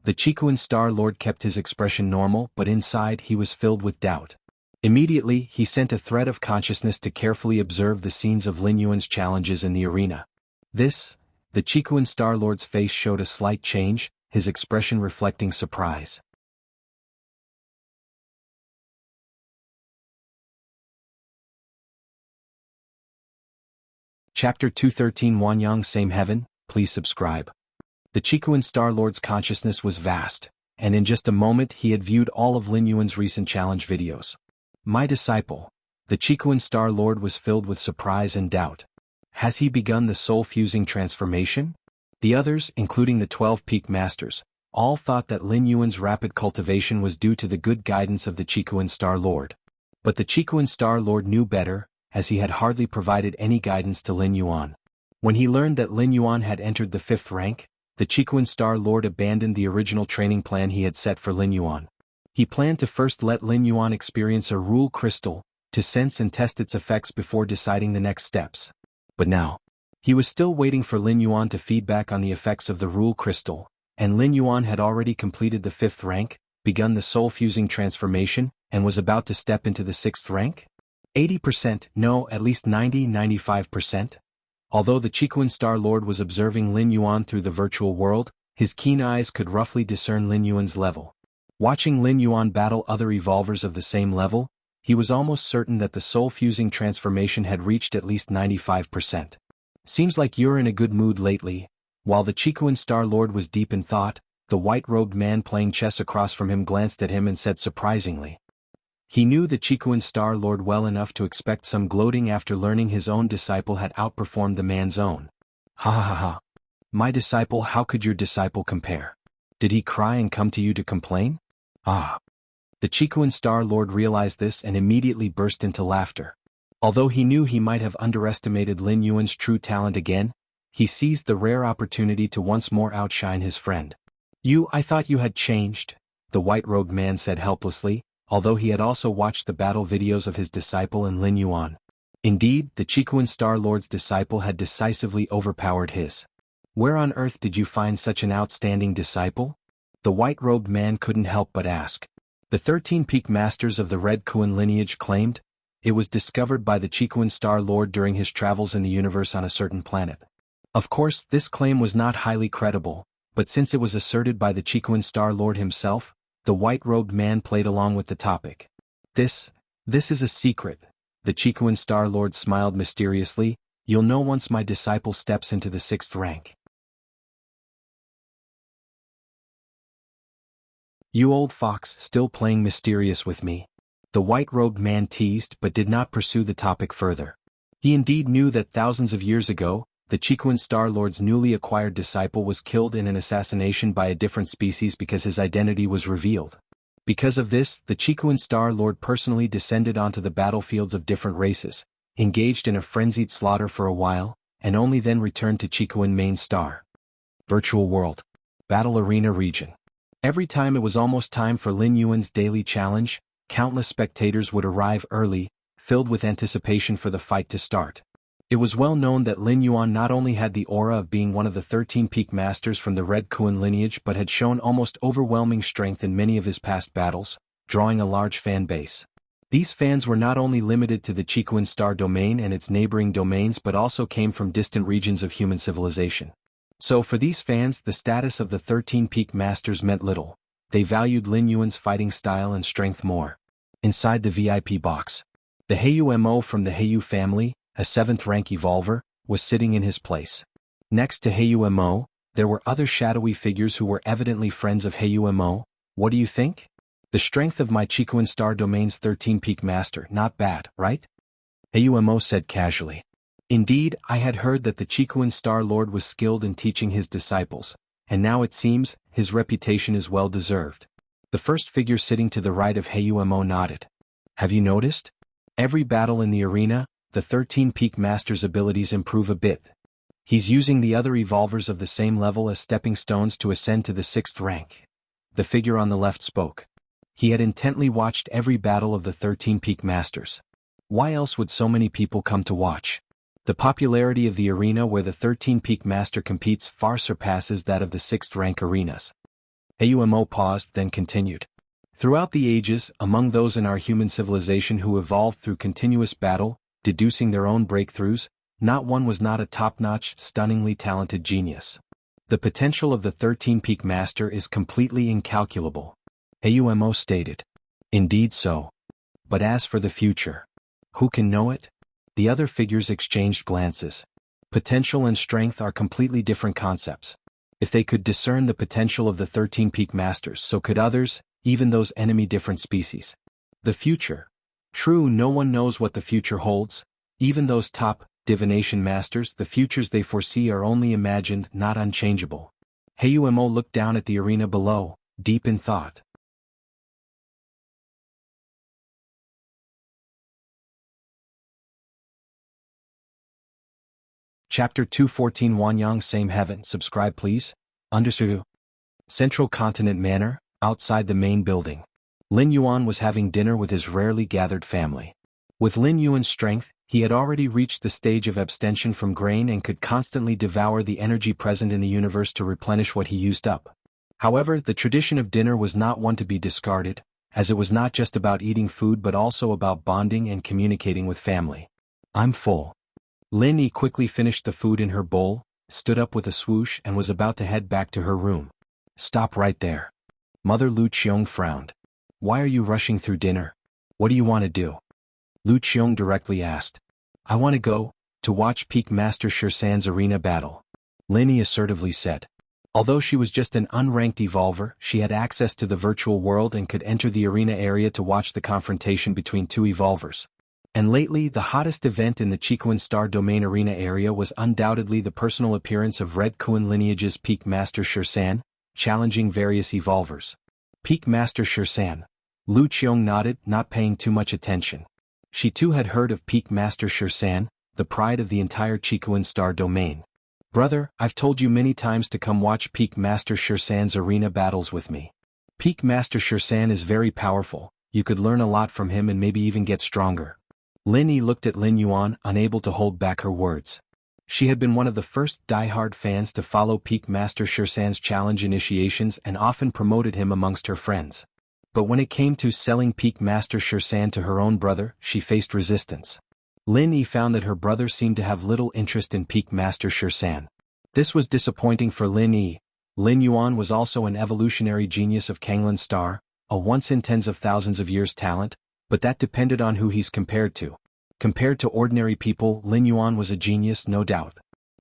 The Chiquan Star Lord kept his expression normal, but inside he was filled with doubt. Immediately, he sent a thread of consciousness to carefully observe the scenes of Lin Yuan's challenges in the arena. The Chiquan Star Lord's face showed a slight change, his expression reflecting surprise. Chapter 213 Wanyang Same Heaven, please subscribe. The Chiquan Star Lord's consciousness was vast, and in just a moment he had viewed all of Lin Yuan's recent challenge videos. My disciple, the Chiquan Star Lord was filled with surprise and doubt. Has he begun the soul-fusing transformation? The others, including the 12 peak masters, all thought that Lin Yuan's rapid cultivation was due to the good guidance of the Chiquan Star Lord. But the Chiquan Star Lord knew better, as he had hardly provided any guidance to Lin Yuan. When he learned that Lin Yuan had entered the 5th rank, the Chiquan Star Lord abandoned the original training plan he had set for Lin Yuan. He planned to first let Lin Yuan experience a rule crystal, to sense and test its effects before deciding the next steps. But now, he was still waiting for Lin Yuan to feedback on the effects of the rule crystal, and Lin Yuan had already completed the 5th rank, begun the soul-fusing transformation, and was about to step into the 6th rank? 80%, no, at least 90–95%? Although the Chiquan Star Lord was observing Lin Yuan through the virtual world, his keen eyes could roughly discern Lin Yuan's level. Watching Lin Yuan battle other evolvers of the same level, he was almost certain that the soul-fusing transformation had reached at least 95%. Seems like you're in a good mood lately. While the Chiquan Star Lord was deep in thought, the white-robed man playing chess across from him glanced at him and said surprisingly. He knew the Chiquan Star Lord well enough to expect some gloating after learning his own disciple had outperformed the man's own. Ha ha ha ha. My disciple, how could your disciple compare? Did he cry and come to you to complain? Ah. The Chiquan Star Lord realized this and immediately burst into laughter. Although he knew he might have underestimated Lin Yuan's true talent again, he seized the rare opportunity to once more outshine his friend. I thought you had changed, the white-robed man said helplessly, although he had also watched the battle videos of his disciple and Lin Yuan. Indeed, the Chiquan Star Lord's disciple had decisively overpowered his. Where on earth did you find such an outstanding disciple? The white-robed man couldn't help but ask. The 13 peak masters of the Red Kuan lineage claimed, it was discovered by the Chiquan Star Lord during his travels in the universe on a certain planet. Of course, this claim was not highly credible, but since it was asserted by the Chiquan Star Lord himself, the white-robed man played along with the topic. This is a secret. The Chiquan Star Lord smiled mysteriously. You'll know once my disciple steps into the 6th rank. You old fox, still playing mysterious with me? The white-robed man teased but did not pursue the topic further. He indeed knew that thousands of years ago, the Chiquan Star Lord's newly acquired disciple was killed in an assassination by a different species because his identity was revealed. Because of this, the Chiquan Star Lord personally descended onto the battlefields of different races, engaged in a frenzied slaughter for a while, and only then returned to Chiquan Main Star. Virtual World. Battle Arena Region. Every time it was almost time for Lin Yuan's daily challenge, countless spectators would arrive early, filled with anticipation for the fight to start. It was well known that Lin Yuan not only had the aura of being one of the 13 peak masters from the Red Kuan lineage but had shown almost overwhelming strength in many of his past battles, drawing a large fan base. These fans were not only limited to the Chiquan Star domain and its neighboring domains but also came from distant regions of human civilization. So for these fans, the status of the 13 peak masters meant little. They valued Lin Yuan's fighting style and strength more. Inside the VIP box, the Heyu Mo from the Heyu family, a 7th rank evolver, was sitting in his place. Next to Heyu Mo, there were other shadowy figures who were evidently friends of Heyu Mo. What do you think? The strength of my Chiquan Star domain's 13 peak master, not bad, right? Heyu Mo said casually. Indeed, I had heard that the Chiquan Star Lord was skilled in teaching his disciples, and now it seems, his reputation is well deserved. The first figure sitting to the right of Heyu Mo nodded. Have you noticed? Every battle in the arena, the 13 peak master's abilities improve a bit. He's using the other evolvers of the same level as stepping stones to ascend to the 6th rank. The figure on the left spoke. He had intently watched every battle of the 13 peak masters. Why else would so many people come to watch? The popularity of the arena where the 13 peak master competes far surpasses that of the 6th rank arenas. Aumo paused, then continued. Throughout the ages, among those in our human civilization who evolved through continuous battle, deducing their own breakthroughs, not one was not a top-notch, stunningly talented genius. The potential of the 13-peak master is completely incalculable. Aumo stated. Indeed so. But as for the future, who can know it? The other figures exchanged glances. Potential and strength are completely different concepts. If they could discern the potential of the 13-peak masters, so could others, even those enemy different species. The future. True, no one knows what the future holds. Even those top divination masters, the futures they foresee are only imagined, not unchangeable. Aumo looked down at the arena below, deep in thought. Chapter 214 Wanyang Same Heaven. Subscribe please. Understood. Central Continent Manor, outside the main building. Lin Yuan was having dinner with his rarely gathered family. With Lin Yuan's strength, he had already reached the stage of abstention from grain and could constantly devour the energy present in the universe to replenish what he used up. However, the tradition of dinner was not one to be discarded, as it was not just about eating food but also about bonding and communicating with family. I'm full. Lin Yi quickly finished the food in her bowl, stood up with a swoosh and was about to head back to her room. Stop right there. Mother Lu Qiong frowned. Why are you rushing through dinner? What do you want to do? Lu Qiong directly asked. I want to watch Peak Master Shursan's arena battle. Lin Yi assertively said. Although she was just an unranked evolver, she had access to the virtual world and could enter the arena area to watch the confrontation between two evolvers. And lately, the hottest event in the Qikuan Star Domain arena area was undoubtedly the personal appearance of Red Kuan lineage's Peak Master Shursan, challenging various evolvers. Peak Master Shursan. Lu Qiong nodded, not paying too much attention. She too had heard of Peak Master Shursan, the pride of the entire Qikuan Star Domain. Brother, I've told you many times to come watch Peak Master Shursan's arena battles with me. Peak Master Shursan is very powerful, you could learn a lot from him and maybe even get stronger. Lin Yi looked at Lin Yuan, unable to hold back her words. She had been one of the first die-hard fans to follow Peak Master Shursan's challenge initiations and often promoted him amongst her friends. But when it came to selling Peak Master Shursan to her own brother, she faced resistance. Lin Yi found that her brother seemed to have little interest in Peak Master Shursan. This was disappointing for Lin Yi. Lin Yuan was also an evolutionary genius of Kanglan Star, a once in tens of thousands of years talent, but that depended on who he's compared to. Compared to ordinary people, Lin Yuan was a genius, no doubt.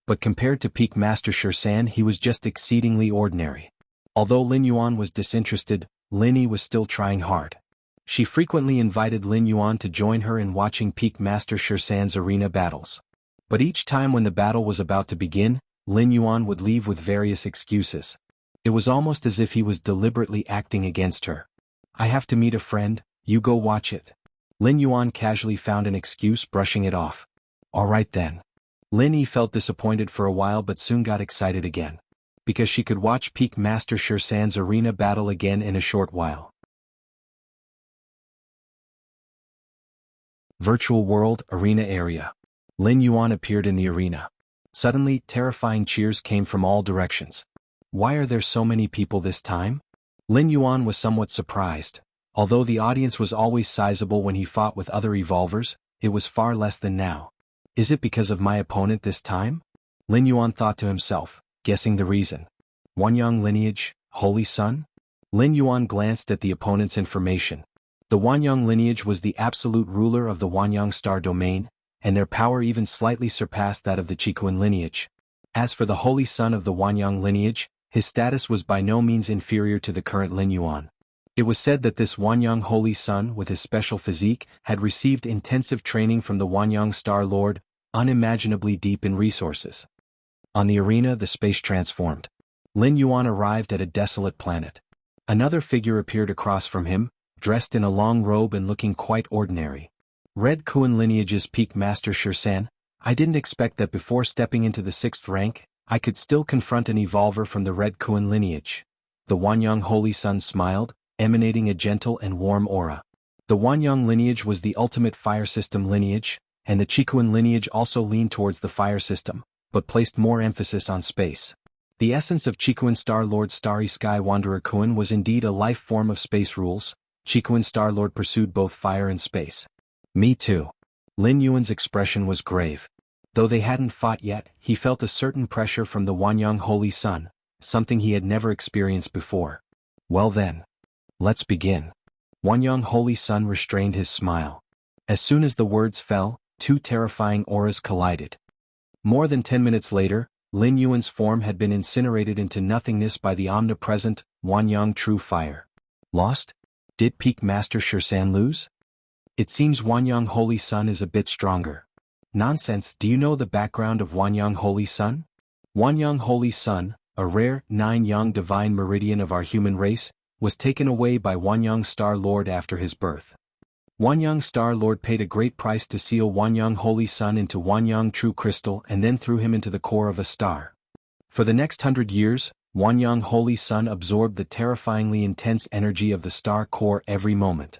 But compared to Peak Master Shursan, he was just exceedingly ordinary. Although Lin Yuan was disinterested, Lin Yi was still trying hard. She frequently invited Lin Yuan to join her in watching Peak Master Shursan's arena battles. But each time when the battle was about to begin, Lin Yuan would leave with various excuses. It was almost as if he was deliberately acting against her. I have to meet a friend, you go watch it. Lin Yuan casually found an excuse, brushing it off. All right then. Lin Yi felt disappointed for a while but soon got excited again. Because she could watch Peak Master Shursan's arena battle again in a short while. Virtual World Arena Area. Lin Yuan appeared in the arena. Suddenly, terrifying cheers came from all directions. Why are there so many people this time? Lin Yuan was somewhat surprised. Although the audience was always sizable when he fought with other evolvers, it was far less than now. Is it because of my opponent this time? Lin Yuan thought to himself, guessing the reason. Wanyang lineage, Holy Sun? Lin Yuan glanced at the opponent's information. The Wanyang lineage was the absolute ruler of the Wanyang Star Domain, and their power even slightly surpassed that of the Qikuan lineage. As for the Holy Son of the Wanyang lineage, his status was by no means inferior to the current Lin Yuan. It was said that this Wanyang Holy Son with his special physique had received intensive training from the Wanyang Star Lord, unimaginably deep in resources. On the arena, the space transformed. Lin Yuan arrived at a desolate planet. Another figure appeared across from him, dressed in a long robe and looking quite ordinary. Red Kuan lineage's Peak Master Shursan. I didn't expect that before stepping into the 6th rank, I could still confront an evolver from the Red Kuan lineage. The Wanyang Holy Son smiled, emanating a gentle and warm aura. The Wanyang lineage was the ultimate fire system lineage, and the Qikuan lineage also leaned towards the fire system, but placed more emphasis on space. The essence of Chikuan Star-Lord Starry Sky Wanderer Kuan was indeed a life form of space rules. Chikuan Star-Lord pursued both fire and space. Me too. Lin Yuan's expression was grave. Though they hadn't fought yet, he felt a certain pressure from the Wanyang Holy Sun, something he had never experienced before. Well then. Let's begin. Wanyang Holy Sun restrained his smile. As soon as the words fell, two terrifying auras collided. More than 10 minutes later, Lin Yuan's form had been incinerated into nothingness by the omnipresent, Wanyang True Fire. Lost? Did Peak Master Shursan lose? It seems Wanyang Holy Sun is a bit stronger. Nonsense, do you know the background of Wanyang Holy Sun? Wanyang Holy Sun, a rare, 9-yang divine meridian of our human race, was taken away by Wanyang Star Lord after his birth. Wanyang Star Lord paid a great price to seal Wanyang Holy Sun into Wanyang True Crystal and then threw him into the core of a star. For the next 100 years, Wanyang Holy Sun absorbed the terrifyingly intense energy of the star core every moment.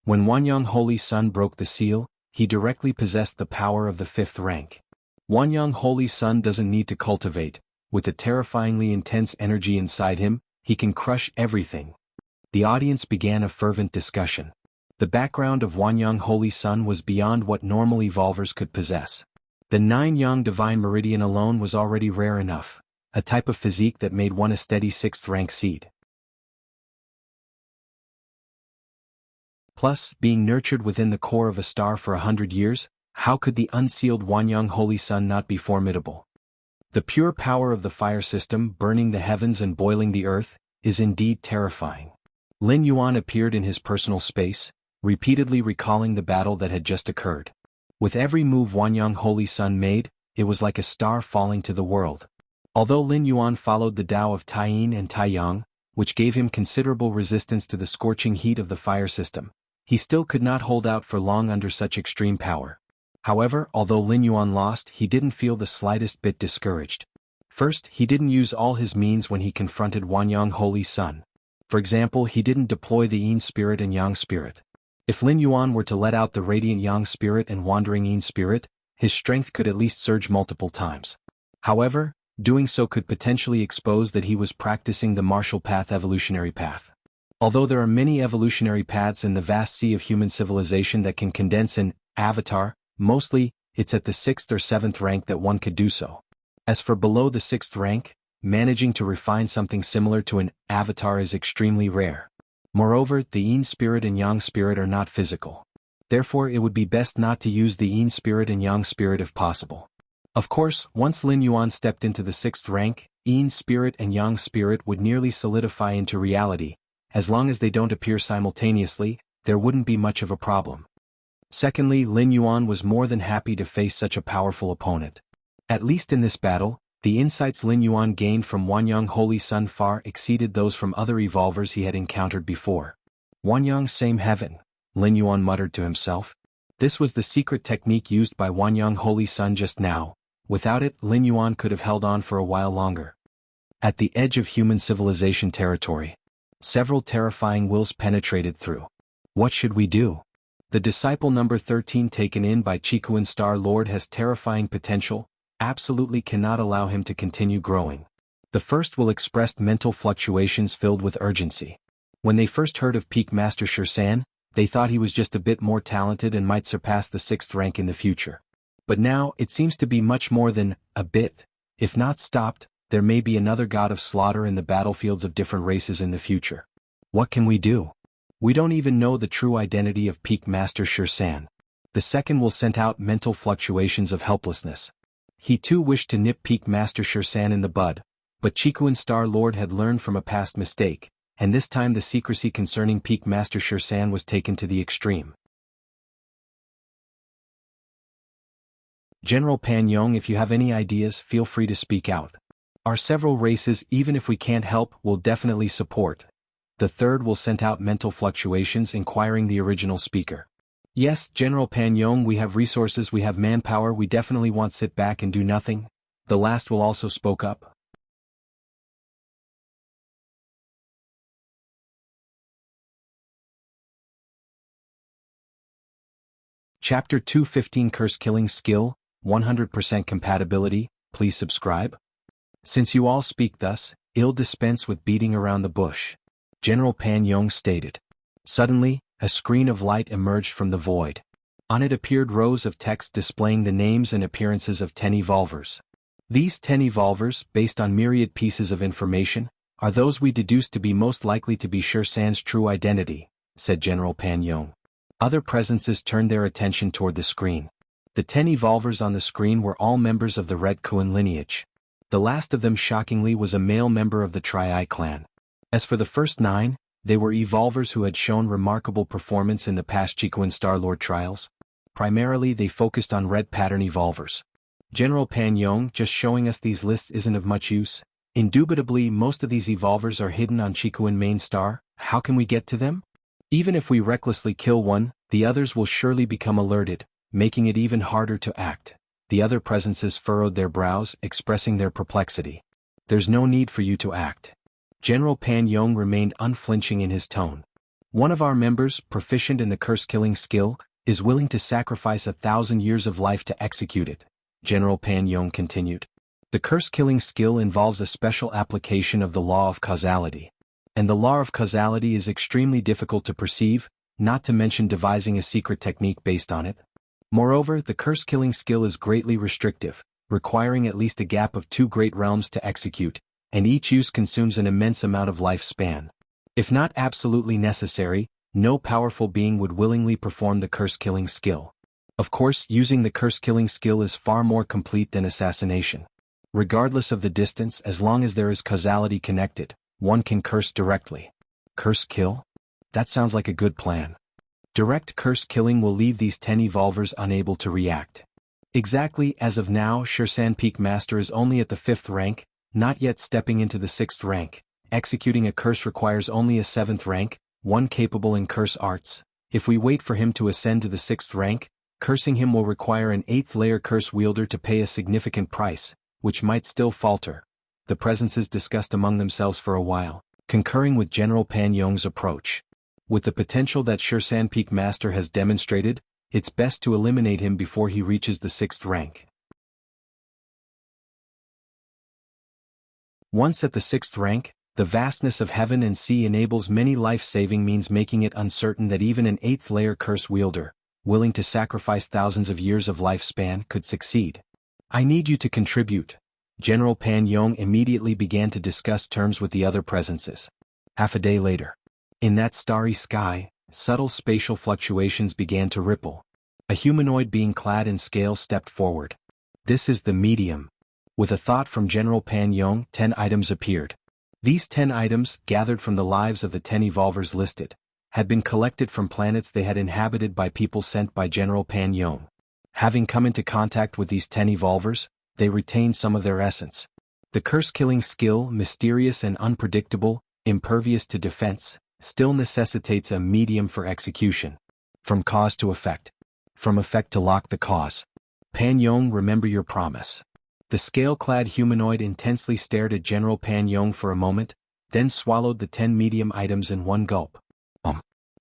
When Wanyang Holy Sun broke the seal, he directly possessed the power of the 5th rank. Wanyang Holy Sun doesn't need to cultivate. With the terrifyingly intense energy inside him, he can crush everything. The audience began a fervent discussion. The background of Wanyang Holy Sun was beyond what normal evolvers could possess. The 9-yang divine meridian alone was already rare enough, a type of physique that made one a steady 6th rank seed. Plus, being nurtured within the core of a star for 100 years, how could the unsealed Wanyang Holy Sun not be formidable? The pure power of the fire system burning the heavens and boiling the earth is indeed terrifying. Lin Yuan appeared in his personal space, repeatedly recalling the battle that had just occurred. With every move Wanyang Holy Sun made, it was like a star falling to the world. Although Lin Yuan followed the Tao of Taiyin and Taiyang, which gave him considerable resistance to the scorching heat of the fire system, he still could not hold out for long under such extreme power. However, although Lin Yuan lost, he didn't feel the slightest bit discouraged. First, he didn't use all his means when he confronted Wanyang Holy Sun. For example, he didn't deploy the Yin Spirit and Yang Spirit. If Lin Yuan were to let out the radiant Yang Spirit and wandering Yin Spirit, his strength could at least surge multiple times. However, doing so could potentially expose that he was practicing the martial path evolutionary path. Although there are many evolutionary paths in the vast sea of human civilization that can condense an avatar, mostly, it's at the 6th or 7th rank that one could do so. As for below the 6th rank, managing to refine something similar to an avatar is extremely rare. Moreover, the Yin Spirit and Yang Spirit are not physical. Therefore, it would be best not to use the Yin Spirit and Yang Spirit if possible. Of course, once Lin Yuan stepped into the 6th rank, Yin Spirit and Yang Spirit would nearly solidify into reality. As long as they don't appear simultaneously, there wouldn't be much of a problem. Secondly, Lin Yuan was more than happy to face such a powerful opponent. At least in this battle, the insights Lin Yuan gained from Wanyang Holy Sun far exceeded those from other evolvers he had encountered before. Wanyang same heaven, Lin Yuan muttered to himself. This was the secret technique used by Wanyang Holy Sun just now. Without it, Lin Yuan could have held on for a while longer. At the edge of human civilization territory, several terrifying wills penetrated through. What should we do? The disciple number 13 taken in by Chikuan Star Lord has terrifying potential, absolutely cannot allow him to continue growing. The first will expressed mental fluctuations filled with urgency. When they first heard of Peak Master Shursan, they thought he was just a bit more talented and might surpass the 6th rank in the future. But now, it seems to be much more than a bit. If not stopped, there may be another god of slaughter in the battlefields of different races in the future. What can we do? We don't even know the true identity of Peak Master Shursan. The second will send out mental fluctuations of helplessness. He too wished to nip Peak Master Shursan in the bud, but Chikuan Star Lord had learned from a past mistake, and this time the secrecy concerning Peak Master Shursan was taken to the extreme. General Pan Yong, if you have any ideas, feel free to speak out. Our several races, even if we can't help, will definitely support. The third will send out mental fluctuations, inquiring the original speaker. Yes, General Pan Yong, we have resources, we have manpower, we definitely won't sit back and do nothing. The last will also spoke up. Chapter 215 Curse Killing Skill, 100% Compatibility, please subscribe. Since you all speak thus, ill dispense with beating around the bush, General Pan Yong stated. Suddenly, a screen of light emerged from the void. On it appeared rows of text displaying the names and appearances of 10 evolvers. These 10 evolvers, based on myriad pieces of information, are those we deduce to be most likely to be Sher San's true identity, said General Pan Yong. Other presences turned their attention toward the screen. The 10 evolvers on the screen were all members of the Red Kuan lineage. The last of them shockingly was a male member of the Tri-Eye clan. As for the first 9, they were evolvers who had shown remarkable performance in the past Chikuan Star-Lord trials. Primarily they focused on red pattern evolvers. General Pan Yong, just showing us these lists isn't of much use. Indubitably most of these evolvers are hidden on Chikuan main star. How can we get to them? Even if we recklessly kill one, the others will surely become alerted, making it even harder to act. The other presences furrowed their brows, expressing their perplexity. There's no need for you to act. General Pan Yong remained unflinching in his tone. One of our members, proficient in the curse-killing skill, is willing to sacrifice 1,000 years of life to execute it, General Pan Yong continued. The curse-killing skill involves a special application of the law of causality. And the law of causality is extremely difficult to perceive, not to mention devising a secret technique based on it. Moreover, the curse-killing skill is greatly restrictive, requiring at least a gap of 2 great realms to execute, and each use consumes an immense amount of lifespan. If not absolutely necessary, no powerful being would willingly perform the curse-killing skill. Of course, using the curse-killing skill is far more complete than assassination. Regardless of the distance, as long as there is causality connected, one can curse directly. Curse kill? That sounds like a good plan. Direct curse killing will leave these 10 evolvers unable to react. Exactly as of now, Sher San Peak Master is only at the 5th rank, not yet stepping into the 6th rank. Executing a curse requires only a 7th rank, one capable in curse arts. If we wait for him to ascend to the 6th rank, cursing him will require an 8th layer curse wielder to pay a significant price, which might still falter. The presences discussed among themselves for a while, concurring with General Pan Yong's approach. With the potential that Sher San Peak Master has demonstrated, it's best to eliminate him before he reaches the 6th rank. Once at the 6th rank, the vastness of heaven and sea enables many life-saving means, making it uncertain that even an 8th layer curse wielder, willing to sacrifice thousands of years of lifespan, could succeed. I need you to contribute. General Pan Yong immediately began to discuss terms with the other presences. Half a day later, in that starry sky, subtle spatial fluctuations began to ripple. A humanoid being clad in scales stepped forward. This is the medium. With a thought from General Pan Yong, 10 items appeared. These 10 items, gathered from the lives of the 10 evolvers listed, had been collected from planets they had inhabited by people sent by General Pan Yong. Having come into contact with these 10 evolvers, they retained some of their essence. The curse-killing skill, mysterious and unpredictable, impervious to defense, still necessitates a medium for execution. From cause to effect. From effect to lock the cause. Pan Yong, remember your promise. The scale-clad humanoid intensely stared at General Pan Yong for a moment, then swallowed the 10 medium items in one gulp.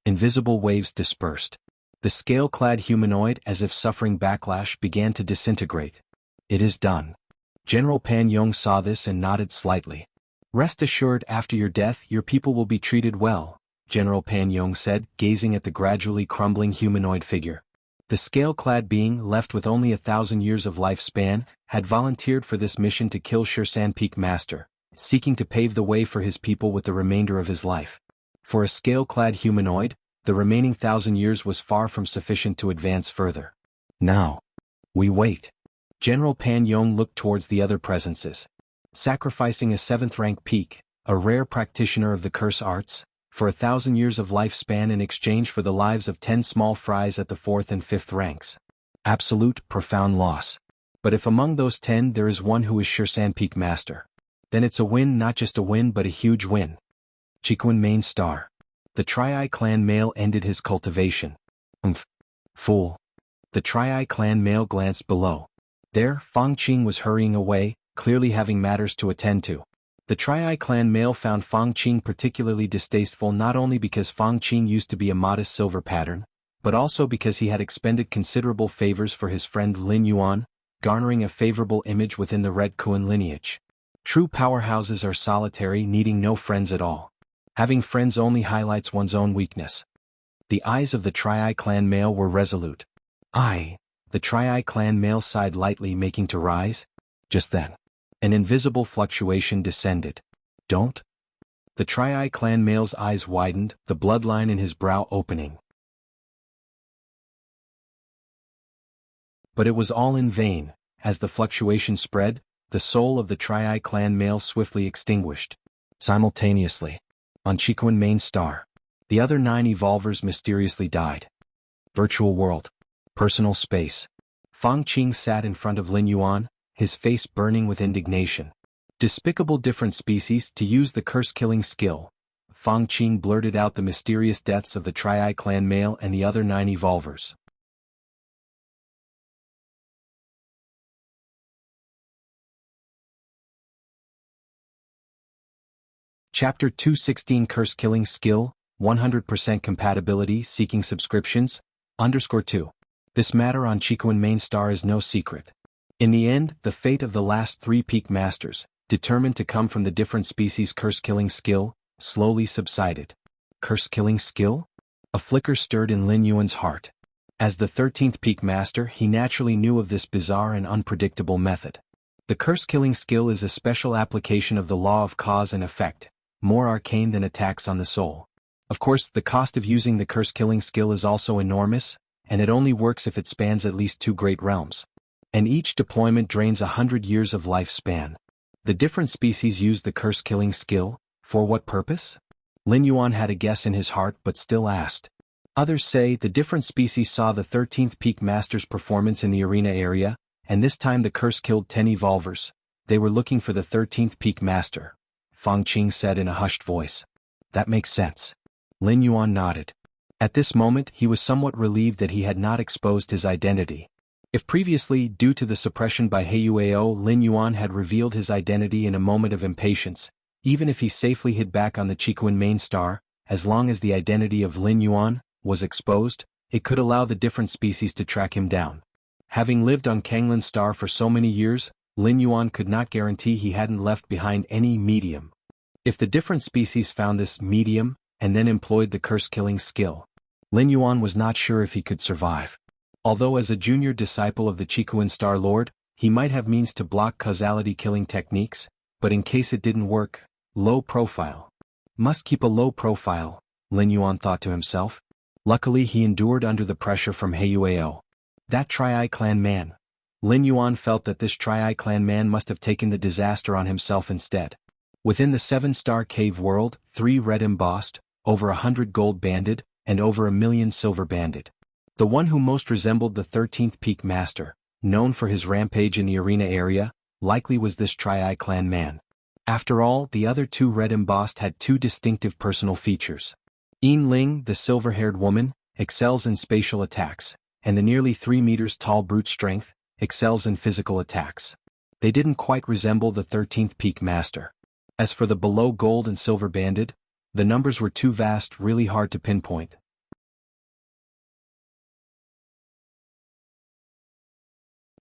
Invisible waves dispersed. The scale-clad humanoid, as if suffering backlash, began to disintegrate. It is done. General Pan Yong saw this and nodded slightly. Rest assured, after your death your people will be treated well, General Pan Yong said, gazing at the gradually crumbling humanoid figure. The scale-clad being, left with only 1,000 years of lifespan, had volunteered for this mission to kill Sher San Peak Master, seeking to pave the way for his people with the remainder of his life. For a scale-clad humanoid, the remaining 1,000 years was far from sufficient to advance further. Now, we wait. General Pan Yong looked towards the other presences. Sacrificing a 7th rank peak, a rare practitioner of the curse arts, for 1,000 years of lifespan in exchange for the lives of 10 small fries at the 4th and 5th ranks. Absolute, profound loss. But if among those 10 there is one who is Sher San Peak Master, then it's a win, not just a win but a huge win. Chikuan main star. The Tri-Eye clan male ended his cultivation. Fool. The Tri-Eye clan male glanced below. There, Fang Qing was hurrying away, clearly having matters to attend to. The Tri-Eye clan male found Fang Qing particularly distasteful, not only because Fang Qing used to be a modest silver pattern, but also because he had expended considerable favors for his friend Lin Yuan, garnering a favorable image within the Red Kuan lineage. True powerhouses are solitary, needing no friends at all. Having friends only highlights one's own weakness. The eyes of the Tri-Eye clan male were resolute. The Tri-Eye clan male sighed lightly, making to rise. Just then, an invisible fluctuation descended. Don't? The Tri-Eye clan male's eyes widened, the bloodline in his brow opening. But it was all in vain. As the fluctuation spread, the soul of the Tri-Eye clan male swiftly extinguished. Simultaneously, on Chiquan main star, the other 9 evolvers mysteriously died. Virtual world. Personal space. Fang Qing sat in front of Lin Yuan, his face burning with indignation. Despicable different species to use the curse-killing skill. Fang Qing blurted out the mysterious deaths of the Tri-Eye clan male and the other 9 evolvers. Chapter 216 Curse-Killing Skill, 100% Compatibility Seeking Subscriptions, _2. This matter on Chiquan main star is no secret. In the end, the fate of the last 3 peak masters, determined to come from the different species curse-killing skill, slowly subsided. Curse-killing skill? A flicker stirred in Lin Yuan's heart. As the 13th peak master, he naturally knew of this bizarre and unpredictable method. The curse-killing skill is a special application of the law of cause and effect, more arcane than attacks on the soul. Of course, the cost of using the curse-killing skill is also enormous, and it only works if it spans at least 2 great realms. And each deployment drains 100 years of lifespan. The different species use the curse-killing skill, for what purpose? Lin Yuan had a guess in his heart but still asked. Others say the different species saw the 13th peak master's performance in the arena area, and this time the curse killed 10 evolvers. They were looking for the 13th peak master. Fang Qing said in a hushed voice. That makes sense. Lin Yuan nodded. At this moment he was somewhat relieved that he had not exposed his identity. If previously, due to the suppression by Heiyuao, Lin Yuan had revealed his identity in a moment of impatience, even if he safely hid back on the Chiquan main star, as long as the identity of Lin Yuan was exposed, it could allow the different species to track him down. Having lived on Kanglin's star for so many years, Lin Yuan could not guarantee he hadn't left behind any medium. If the different species found this medium, and then employed the curse-killing skill, Lin Yuan was not sure if he could survive. Although as a junior disciple of the Chiquan Star Lord, he might have means to block causality-killing techniques, but in case it didn't work, low profile. Must keep a low profile, Lin Yuan thought to himself. Luckily he endured under the pressure from Heiyuao. That Tri-Eye clan man. Lin Yuan felt that this Tri-Eye clan man must have taken the disaster on himself instead. Within the 7-star cave world, 3 red embossed, over 100 gold banded, and over 1 million silver banded. The one who most resembled the 13th peak master, known for his rampage in the arena area, likely was this Tri-Eye clan man. After all, the other 2 red embossed had 2 distinctive personal features. Yin Ling, the silver-haired woman, excels in spatial attacks, and the nearly 3 meters tall brute strength, excels in physical attacks. They didn't quite resemble the 13th peak master. As for the below gold and silver banded, the numbers were too vast, really hard to pinpoint.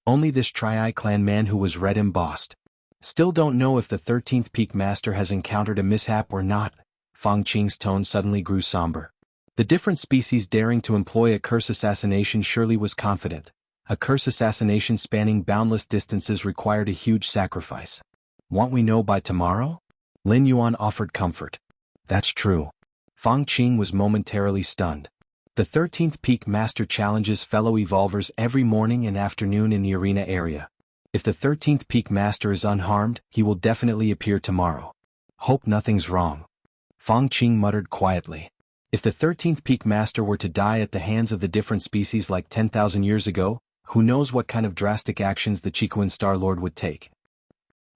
Only this Tri-Eye clan man who was red embossed. Still don't know if the 13th peak master has encountered a mishap or not. Fang Qing's tone suddenly grew somber. The different species daring to employ a curse assassination surely was confident. A curse assassination spanning boundless distances required a huge sacrifice. Won't we know by tomorrow? Lin Yuan offered comfort. That's true. Fang Qing was momentarily stunned. The 13th peak master challenges fellow evolvers every morning and afternoon in the arena area. If the 13th peak master is unharmed, he will definitely appear tomorrow. Hope nothing's wrong. Fang Qing muttered quietly. If the 13th peak master were to die at the hands of the different species like 10,000 years ago, who knows what kind of drastic actions the Chiquan Star Lord would take.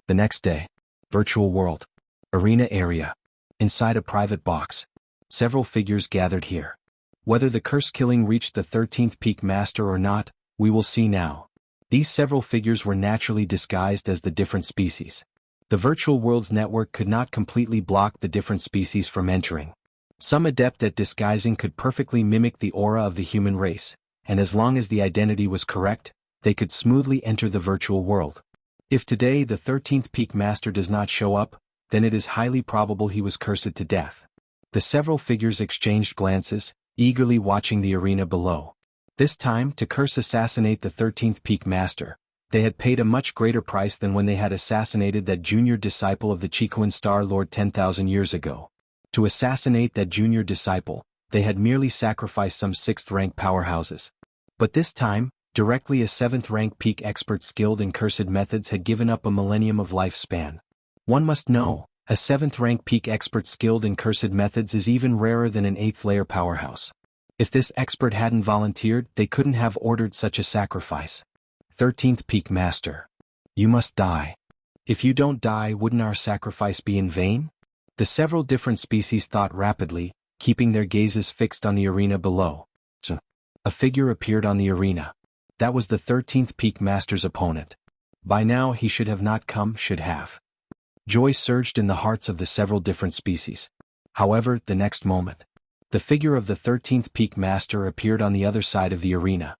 The next day. Virtual world. Arena area. Inside a private box. Several figures gathered here. Whether the curse killing reached the 13th peak master or not, we will see now. These several figures were naturally disguised as the different species. The virtual world's network could not completely block the different species from entering. Some adept at disguising could perfectly mimic the aura of the human race, and as long as the identity was correct, they could smoothly enter the virtual world. If today the 13th peak master does not show up, then it is highly probable he was cursed to death. The several figures exchanged glances, eagerly watching the arena below. This time, to curse assassinate the 13th peak master, they had paid a much greater price than when they had assassinated that junior disciple of the Chiquan Star Lord 10,000 years ago. To assassinate that junior disciple, they had merely sacrificed some 6th-rank powerhouses. But this time, directly a 7th-rank peak expert skilled in cursed methods had given up a millennium of lifespan. One must know, a 7th-rank peak expert skilled in cursed methods is even rarer than an 8th-layer powerhouse. If this expert hadn't volunteered, they couldn't have ordered such a sacrifice. 13th peak master. You must die. If you don't die, wouldn't our sacrifice be in vain? The several different species thought rapidly, keeping their gazes fixed on the arena below. A figure appeared on the arena. That was the 13th peak master's opponent. By now he should have not come, should have. Joy surged in the hearts of the several different species. However, the next moment, the figure of the 13th peak master appeared on the other side of the arena.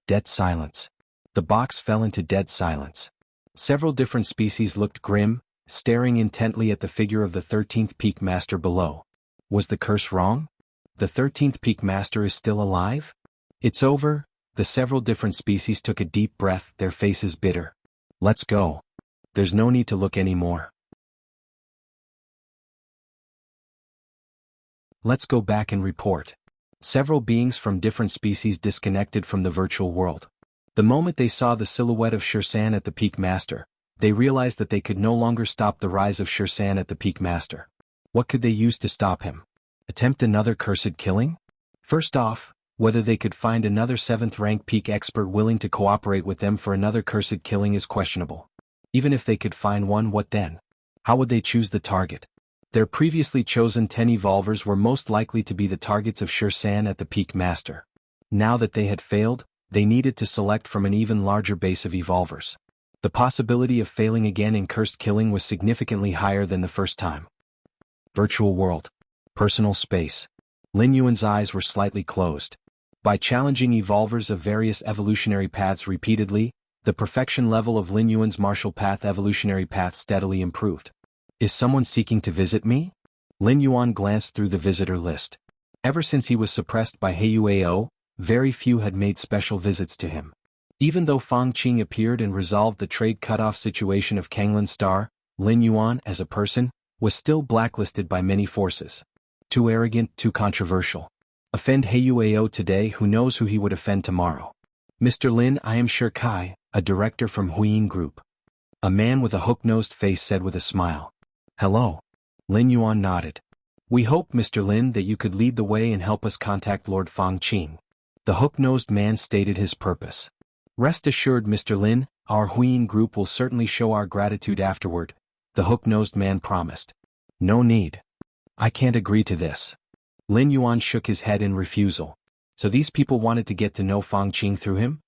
Dead silence. The box fell into dead silence. Several different species looked grim, staring intently at the figure of the 13th peak master below. Was the curse wrong? The 13th peak master is still alive? It's over. The several different species took a deep breath, their faces bitter. Let's go. There's no need to look anymore. Let's go back and report. Several beings from different species disconnected from the virtual world. The moment they saw the silhouette of Shirsan at the peak master, they realized that they could no longer stop the rise of Shirsan at the peak master. What could they use to stop him? Attempt another cursed killing? First off, whether they could find another 7th-rank peak expert willing to cooperate with them for another cursed killing is questionable. Even if they could find one, what then? How would they choose the target? Their previously chosen 10 evolvers were most likely to be the targets of Shirsan at the peak master. Now that they had failed, they needed to select from an even larger base of evolvers. The possibility of failing again in cursed killing was significantly higher than the first time. Virtual world. Personal space. Lin Yuan's eyes were slightly closed. By challenging evolvers of various evolutionary paths repeatedly, the perfection level of Lin Yuan's martial path evolutionary path steadily improved. Is someone seeking to visit me? Lin Yuan glanced through the visitor list. Ever since he was suppressed by Heiyuao, very few had made special visits to him. Even though Fang Qing appeared and resolved the trade cutoff situation of Kanglan Star, Lin Yuan, as a person, was still blacklisted by many forces. Too arrogant, too controversial. Offend Heiyuao today, who knows who he would offend tomorrow. Mr. Lin, I am Shi Kai, a director from Huiying Group. A man with a hook-nosed face said with a smile. Hello. Lin Yuan nodded. We hope, Mr. Lin, that you could lead the way and help us contact Lord Fang Qing. The hook-nosed man stated his purpose. Rest assured, Mr. Lin, our Huiying Group will certainly show our gratitude afterward, the hook-nosed man promised. No need. I can't agree to this. Lin Yuan shook his head in refusal. So these people wanted to get to know Fang Qing through him?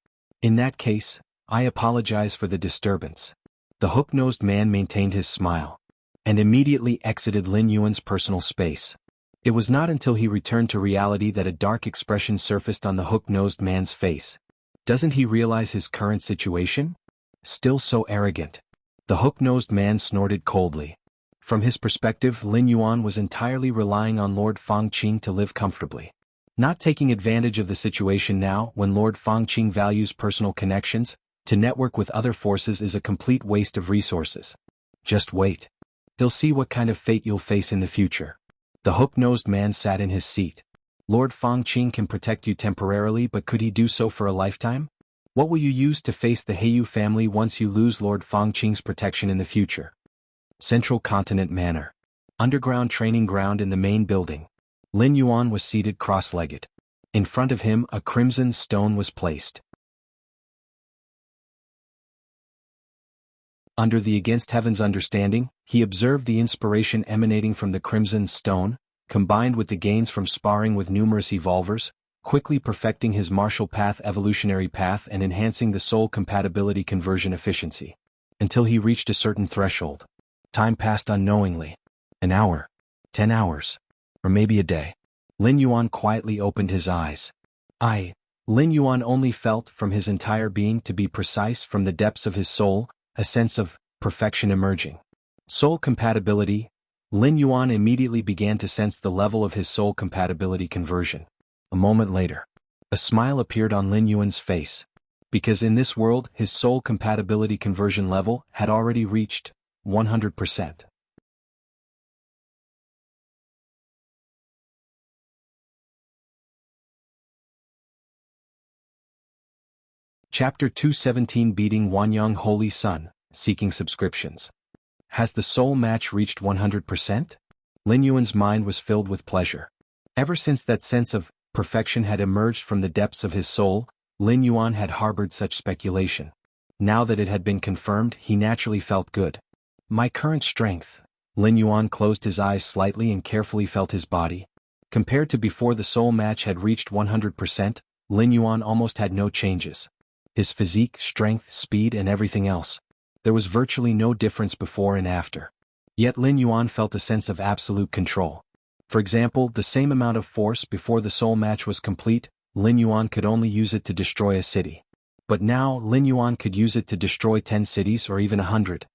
In that case, I apologize for the disturbance. The hook-nosed man maintained his smile, and immediately exited Lin Yuan's personal space. It was not until he returned to reality that a dark expression surfaced on the hook-nosed man's face. Doesn't he realize his current situation? Still so arrogant. The hook-nosed man snorted coldly. From his perspective, Lin Yuan was entirely relying on Lord Fang Qing to live comfortably. Not taking advantage of the situation now, when Lord Fang Qing values personal connections, to network with other forces is a complete waste of resources. Just wait. He'll see what kind of fate you'll face in the future. The hook-nosed man sat in his seat. Lord Fang Qing can protect you temporarily, but could he do so for a lifetime? What will you use to face the Heiyu family once you lose Lord Fang Qing's protection in the future? Central Continent Manor. Underground training ground in the main building. Lin Yuan was seated cross-legged. In front of him, a crimson stone was placed. Under the Against Heaven's understanding, he observed the inspiration emanating from the crimson stone, combined with the gains from sparring with numerous evolvers, quickly perfecting his martial path evolutionary path and enhancing the soul compatibility conversion efficiency. Until he reached a certain threshold. Time passed unknowingly. An hour. 10 hours. Or maybe a day. Lin Yuan quietly opened his eyes. Lin Yuan only felt from his entire being, to be precise from the depths of his soul, a sense of perfection emerging. Soul compatibility. Lin Yuan immediately began to sense the level of his soul compatibility conversion. A moment later, a smile appeared on Lin Yuan's face. Because in this world his soul compatibility conversion level had already reached 100%. Chapter 217 Beating Wanyang Holy Sun, Seeking Subscriptions. Has the soul match reached 100%? Lin Yuan's mind was filled with pleasure. Ever since that sense of perfection had emerged from the depths of his soul, Lin Yuan had harbored such speculation. Now that it had been confirmed, he naturally felt good. My current strength. Lin Yuan closed his eyes slightly and carefully felt his body. Compared to before the soul match had reached 100%, Lin Yuan almost had no changes. His physique, strength, speed and everything else. There was virtually no difference before and after. Yet Lin Yuan felt a sense of absolute control. For example, the same amount of force before the soul match was complete, Lin Yuan could only use it to destroy a city. But now Lin Yuan could use it to destroy 10 cities or even 100.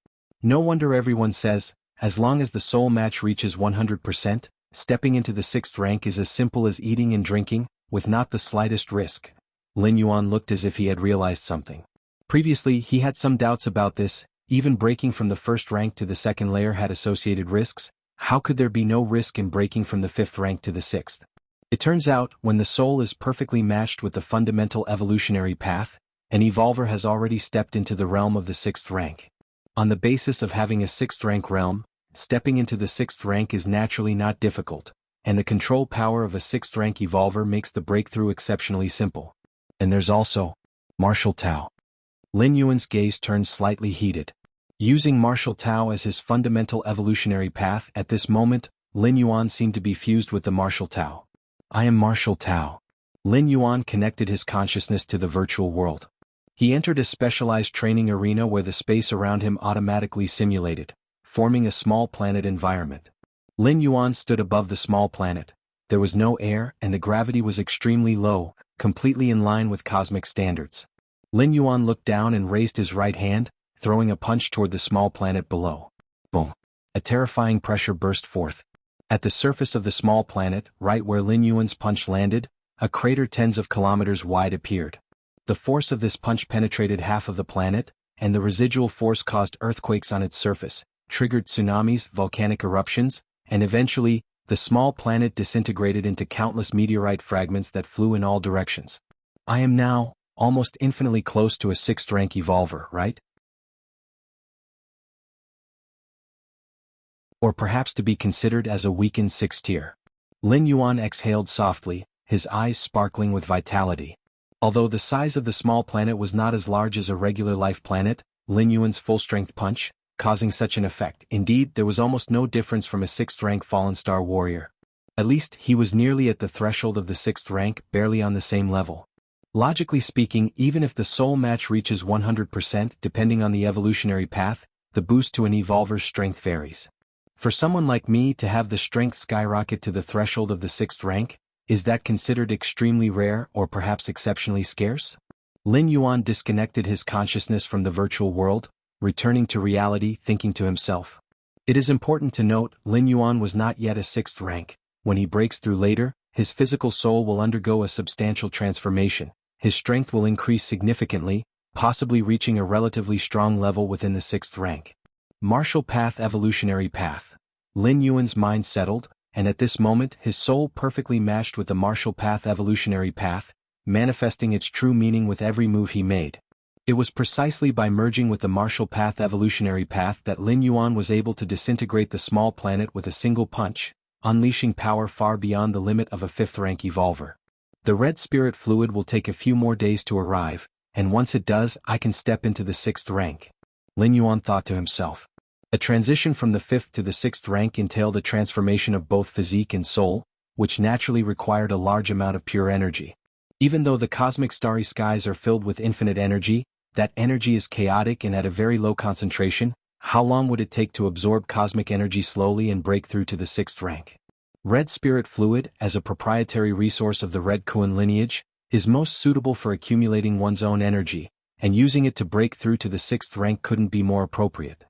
No wonder everyone says, as long as the soul match reaches 100%, stepping into the 6th rank is as simple as eating and drinking, with not the slightest risk. Lin Yuan looked as if he had realized something. Previously he had some doubts about this, even breaking from the 1st rank to the 2nd layer had associated risks. How could there be no risk in breaking from the 5th rank to the 6th? It turns out, when the soul is perfectly matched with the fundamental evolutionary path, an evolver has already stepped into the realm of the 6th rank. On the basis of having a 6th rank realm, stepping into the 6th rank is naturally not difficult, and the control power of a 6th rank evolver makes the breakthrough exceptionally simple. And there's also Martial Tao. Lin Yuan's gaze turned slightly heated. Using Martial Tao as his fundamental evolutionary path at this moment, Lin Yuan seemed to be fused with the Martial Tao. I am Martial Tao. Lin Yuan connected his consciousness to the virtual world. He entered a specialized training arena where the space around him automatically simulated, forming a small planet environment. Lin Yuan stood above the small planet. There was no air and the gravity was extremely low, completely in line with cosmic standards. Lin Yuan looked down and raised his right hand, throwing a punch toward the small planet below. Boom! A terrifying pressure burst forth. At the surface of the small planet, right where Lin Yuan's punch landed, a crater tens of kilometers wide appeared. The force of this punch penetrated half of the planet, and the residual force caused earthquakes on its surface, triggered tsunamis, volcanic eruptions, and eventually, the small planet disintegrated into countless meteorite fragments that flew in all directions. I am now almost infinitely close to a 6th rank evolver, right? Or perhaps to be considered as a weakened 6th tier. Lin Yuan exhaled softly, his eyes sparkling with vitality. Although the size of the small planet was not as large as a regular life planet, Lin Yuan's full-strength punch, causing such an effect. Indeed, there was almost no difference from a 6th rank fallen star warrior. At least, he was nearly at the threshold of the 6th rank, barely on the same level. Logically speaking, even if the soul match reaches 100% depending on the evolutionary path, the boost to an evolver's strength varies. For someone like me to have the strength skyrocket to the threshold of the 6th rank, is that considered extremely rare or perhaps exceptionally scarce? Lin Yuan disconnected his consciousness from the virtual world, returning to reality, thinking to himself. It is important to note, Lin Yuan was not yet a 6th rank. When he breaks through later, his physical soul will undergo a substantial transformation. His strength will increase significantly, possibly reaching a relatively strong level within the 6th rank. Martial Path Evolutionary Path. Lin Yuan's mind settled, and at this moment his soul perfectly matched with the Martial Path Evolutionary Path, manifesting its true meaning with every move he made. It was precisely by merging with the Martial Path Evolutionary Path that Lin Yuan was able to disintegrate the small planet with a single punch, unleashing power far beyond the limit of a 5th rank evolver. The red spirit fluid will take a few more days to arrive, and once it does, I can step into the 6th rank. Lin Yuan thought to himself. A transition from the 5th to the 6th rank entailed a transformation of both physique and soul, which naturally required a large amount of pure energy. Even though the cosmic starry skies are filled with infinite energy, that energy is chaotic and at a very low concentration. How long would it take to absorb cosmic energy slowly and break through to the 6th rank? Red spirit fluid, as a proprietary resource of the Red Kuan lineage, is most suitable for accumulating one's own energy, and using it to break through to the 6th rank couldn't be more appropriate.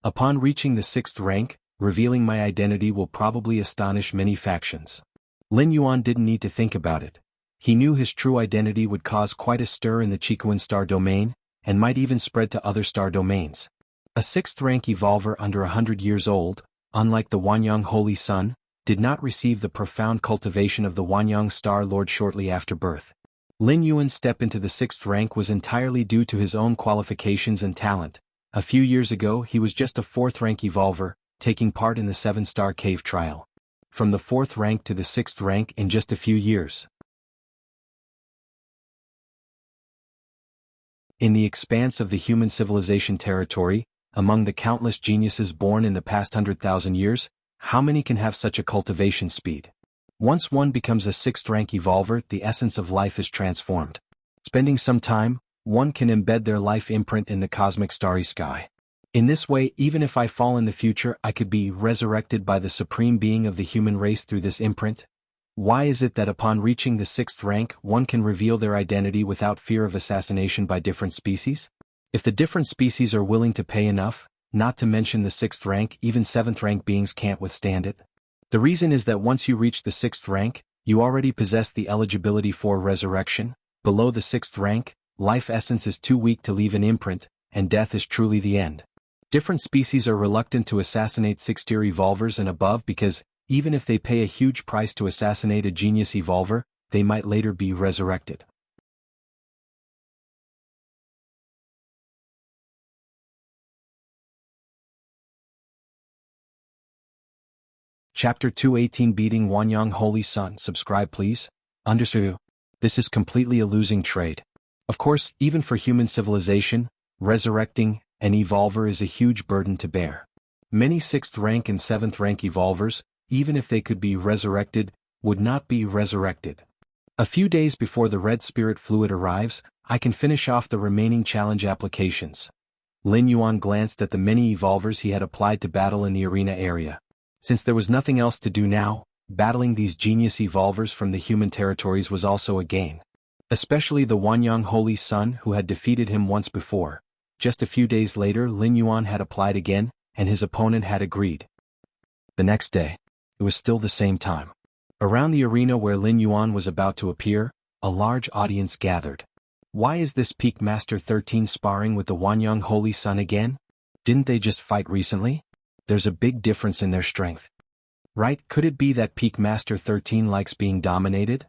Upon reaching the 6th rank, revealing my identity will probably astonish many factions. Lin Yuan didn't need to think about it. He knew his true identity would cause quite a stir in the Qikuan star domain, and might even spread to other star domains. A 6th rank evolver under 100 years old, unlike the Wanyang Holy Sun, did not receive the profound cultivation of the Wanyang Star Lord shortly after birth. Lin Yuan's step into the 6th rank was entirely due to his own qualifications and talent. A few years ago he was just a 4th rank evolver, taking part in the 7-star cave trial. From the 4th rank to the 6th rank in just a few years. In the expanse of the human civilization territory, among the countless geniuses born in the past 100,000 years, how many can have such a cultivation speed? Once one becomes a 6th rank evolver, the essence of life is transformed. Spending some time, one can embed their life imprint in the cosmic starry sky. In this way, even if I fall in the future, I could be resurrected by the supreme being of the human race through this imprint. Why is it that upon reaching the 6th rank, one can reveal their identity without fear of assassination by different species? If the different species are willing to pay enough, not to mention the 6th rank, even 7th rank beings can't withstand it. The reason is that once you reach the 6th rank, you already possess the eligibility for resurrection. Below the 6th rank, life essence is too weak to leave an imprint, and death is truly the end. Different species are reluctant to assassinate 6th-tier evolvers and above because, even if they pay a huge price to assassinate a genius evolver, they might later be resurrected. Chapter 218 Beating Wanyang Holy Sun. Subscribe please. Understood. This is completely a losing trade. Of course, even for human civilization, resurrecting an evolver is a huge burden to bear. Many 6th rank and 7th rank evolvers, even if they could be resurrected, would not be resurrected. A few days before the red spirit fluid arrives, I can finish off the remaining challenge applications. Lin Yuan glanced at the many evolvers he had applied to battle in the arena area. Since there was nothing else to do now, battling these genius evolvers from the human territories was also a gain. Especially the Wanyang Holy Sun who had defeated him once before. Just a few days later Lin Yuan had applied again, and his opponent had agreed. The next day, it was still the same time. Around the arena where Lin Yuan was about to appear, a large audience gathered. Why is this Peak Master 13 sparring with the Wanyang Holy Sun again? Didn't they just fight recently? There's a big difference in their strength. Right? Could it be that Peak Master 13 likes being dominated?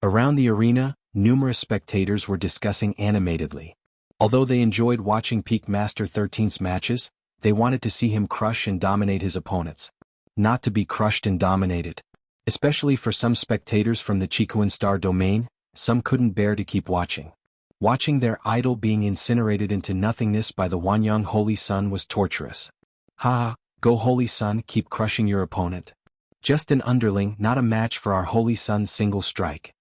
Around the arena, numerous spectators were discussing animatedly. Although they enjoyed watching Peak Master 13's matches, they wanted to see him crush and dominate his opponents. Not to be crushed and dominated. Especially for some spectators from the Qikuan star domain, some couldn't bear to keep watching. Watching their idol being incinerated into nothingness by the Wanyang Holy Sun was torturous. Ha! Go Holy Sun, keep crushing your opponent. Just an underling, not a match for our Holy Sun's single strike.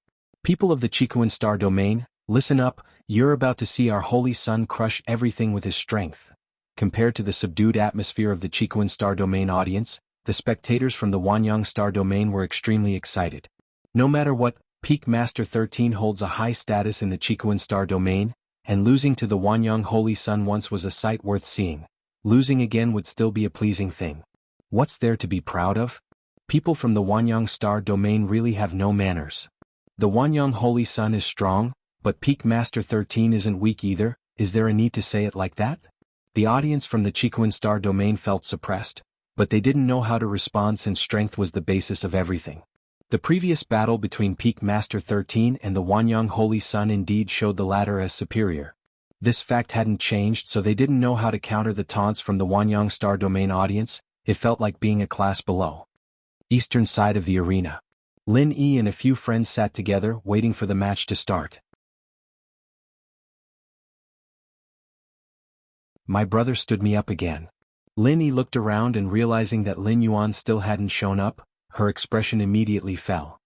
People of the Qikuan star domain, listen up, you're about to see our Holy Sun crush everything with his strength. Compared to the subdued atmosphere of the Qikuan star domain audience, the spectators from the Wanyang star domain were extremely excited. No matter what, Peak Master 13 holds a high status in the Qikuan star domain, and losing to the Wanyang Holy Sun once was a sight worth seeing. Losing again would still be a pleasing thing. What's there to be proud of? People from the Wanyang star domain really have no manners. The Wanyang Holy Sun is strong, but Peak Master 13 isn't weak either. Is there a need to say it like that? The audience from the Qikuan star domain felt suppressed, but they didn't know how to respond since strength was the basis of everything. The previous battle between Peak Master 13 and the Wanyang Holy Sun indeed showed the latter as superior. This fact hadn't changed, so they didn't know how to counter the taunts from the Wanyang star domain audience. It felt like being a class below. Eastern side of the arena. Lin Yi and a few friends sat together, waiting for the match to start. My brother stood me up again. Lin Yi looked around and realizing that Lin Yuan still hadn't shown up, her expression immediately fell.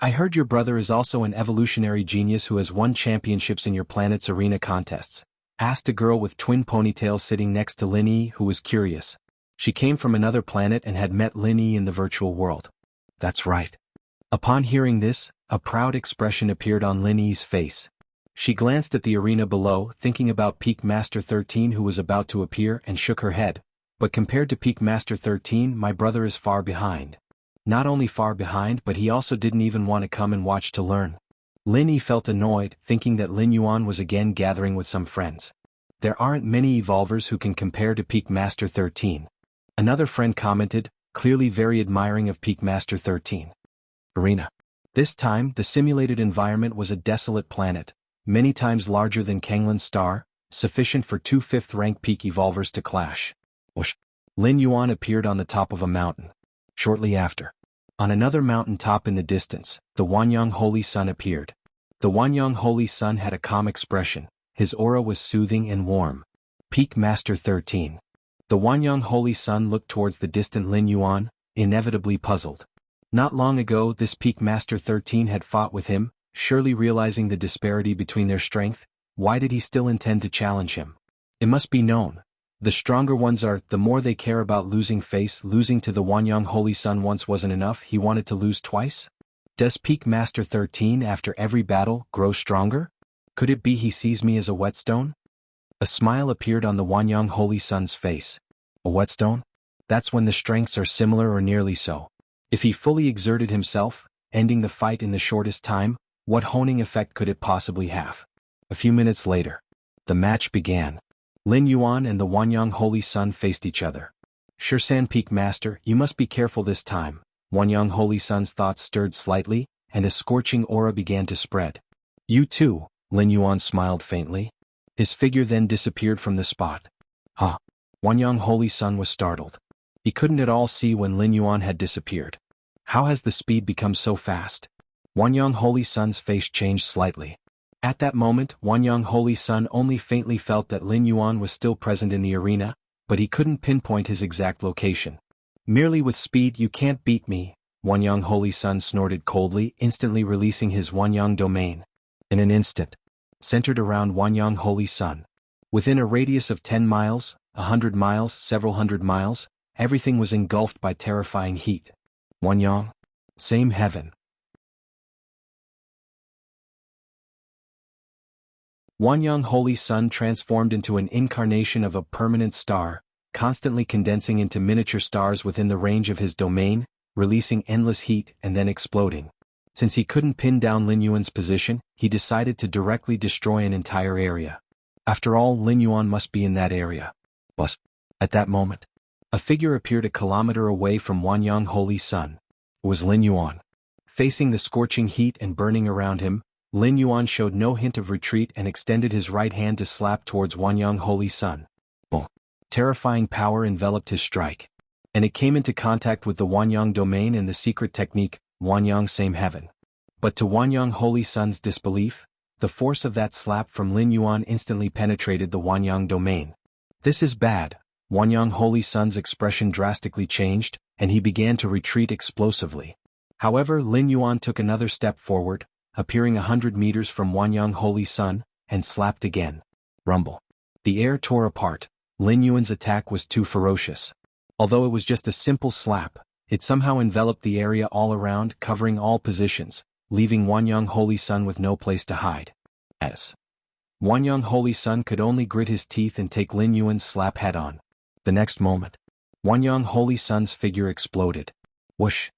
I heard your brother is also an evolutionary genius who has won championships in your planet's arena contests, asked a girl with twin ponytails sitting next to Lin Yi who was curious. She came from another planet and had met Lin Yi in the virtual world. That's right. Upon hearing this, a proud expression appeared on Lin Yi's face. She glanced at the arena below, thinking about Peak Master 13 who was about to appear, and shook her head. But compared to Peak Master 13, my brother is far behind. Not only far behind, but he also didn't even want to come and watch to learn. Lin Yi felt annoyed, thinking that Lin Yuan was again gathering with some friends. There aren't many evolvers who can compare to Peak Master 13. Another friend commented, clearly very admiring of Peak Master 13. Arena. This time, the simulated environment was a desolate planet, many times larger than Kanglin's star, sufficient for 2 5th-rank peak evolvers to clash. Whoosh! Lin Yuan appeared on the top of a mountain. Shortly after, on another mountain top in the distance, the Wanyang Holy Sun appeared. The Wanyang Holy Sun had a calm expression, his aura was soothing and warm. Peak Master 13. The Wanyang Holy Sun looked towards the distant Lin Yuan, inevitably puzzled. Not long ago this Peak Master 13 had fought with him, surely realizing the disparity between their strength. Why did he still intend to challenge him? It must be known. The stronger ones are, the more they care about losing face. Losing to the Wanyang Holy Sun once wasn't enough, he wanted to lose twice? Does Peak Master 13 after every battle grow stronger? Could it be he sees me as a whetstone? A smile appeared on the Wanyang Holy Sun's face. A whetstone? That's when the strengths are similar or nearly so. If he fully exerted himself, ending the fight in the shortest time, what honing effect could it possibly have? A few minutes later, the match began. Lin Yuan and the Wanyang Holy Sun faced each other. Shursan Peak Master, you must be careful this time. Wanyang Holy Sun's thoughts stirred slightly, and a scorching aura began to spread. You too, Lin Yuan smiled faintly. His figure then disappeared from the spot. Huh? Wanyang Holy Sun was startled. He couldn't at all see when Lin Yuan had disappeared. How has the speed become so fast? Wanyang Holy Sun's face changed slightly. At that moment, Wanyang Holy Sun only faintly felt that Lin Yuan was still present in the arena, but he couldn't pinpoint his exact location. Merely with speed you can't beat me, Wanyang Holy Sun snorted coldly, instantly releasing his Wanyang domain. In an instant, centered around Wanyang Holy Sun. Within a radius of 10 miles, 100 miles, several hundred miles, everything was engulfed by terrifying heat. Wanyang? Same heaven. Wanyang Holy Sun transformed into an incarnation of a permanent star, constantly condensing into miniature stars within the range of his domain, releasing endless heat and then exploding. Since he couldn't pin down Lin Yuan's position, he decided to directly destroy an entire area. After all, Lin Yuan must be in that area. But, at that moment, a figure appeared a kilometer away from Wanyang Holy Sun. It was Lin Yuan. Facing the scorching heat and burning around him, Lin Yuan showed no hint of retreat and extended his right hand to slap towards Wanyang Holy Sun. Boom! Terrifying power enveloped his strike. And it came into contact with the Wanyang domain and the secret technique, Wanyang Same Heaven. But to Wanyang Holy Sun's disbelief, the force of that slap from Lin Yuan instantly penetrated the Wanyang domain. This is bad. Wanyang Holy Sun's expression drastically changed, and he began to retreat explosively. However, Lin Yuan took another step forward, appearing 100 meters from Wanyang Holy Sun, and slapped again. Rumble. The air tore apart. Lin Yuan's attack was too ferocious. Although it was just a simple slap, it somehow enveloped the area all around, covering all positions, leaving Wanyang Holy Sun with no place to hide. As Wanyang Holy Sun could only grit his teeth and take Lin Yuan's slap head-on. The next moment, Wanyang Holy Sun's figure exploded. Whoosh!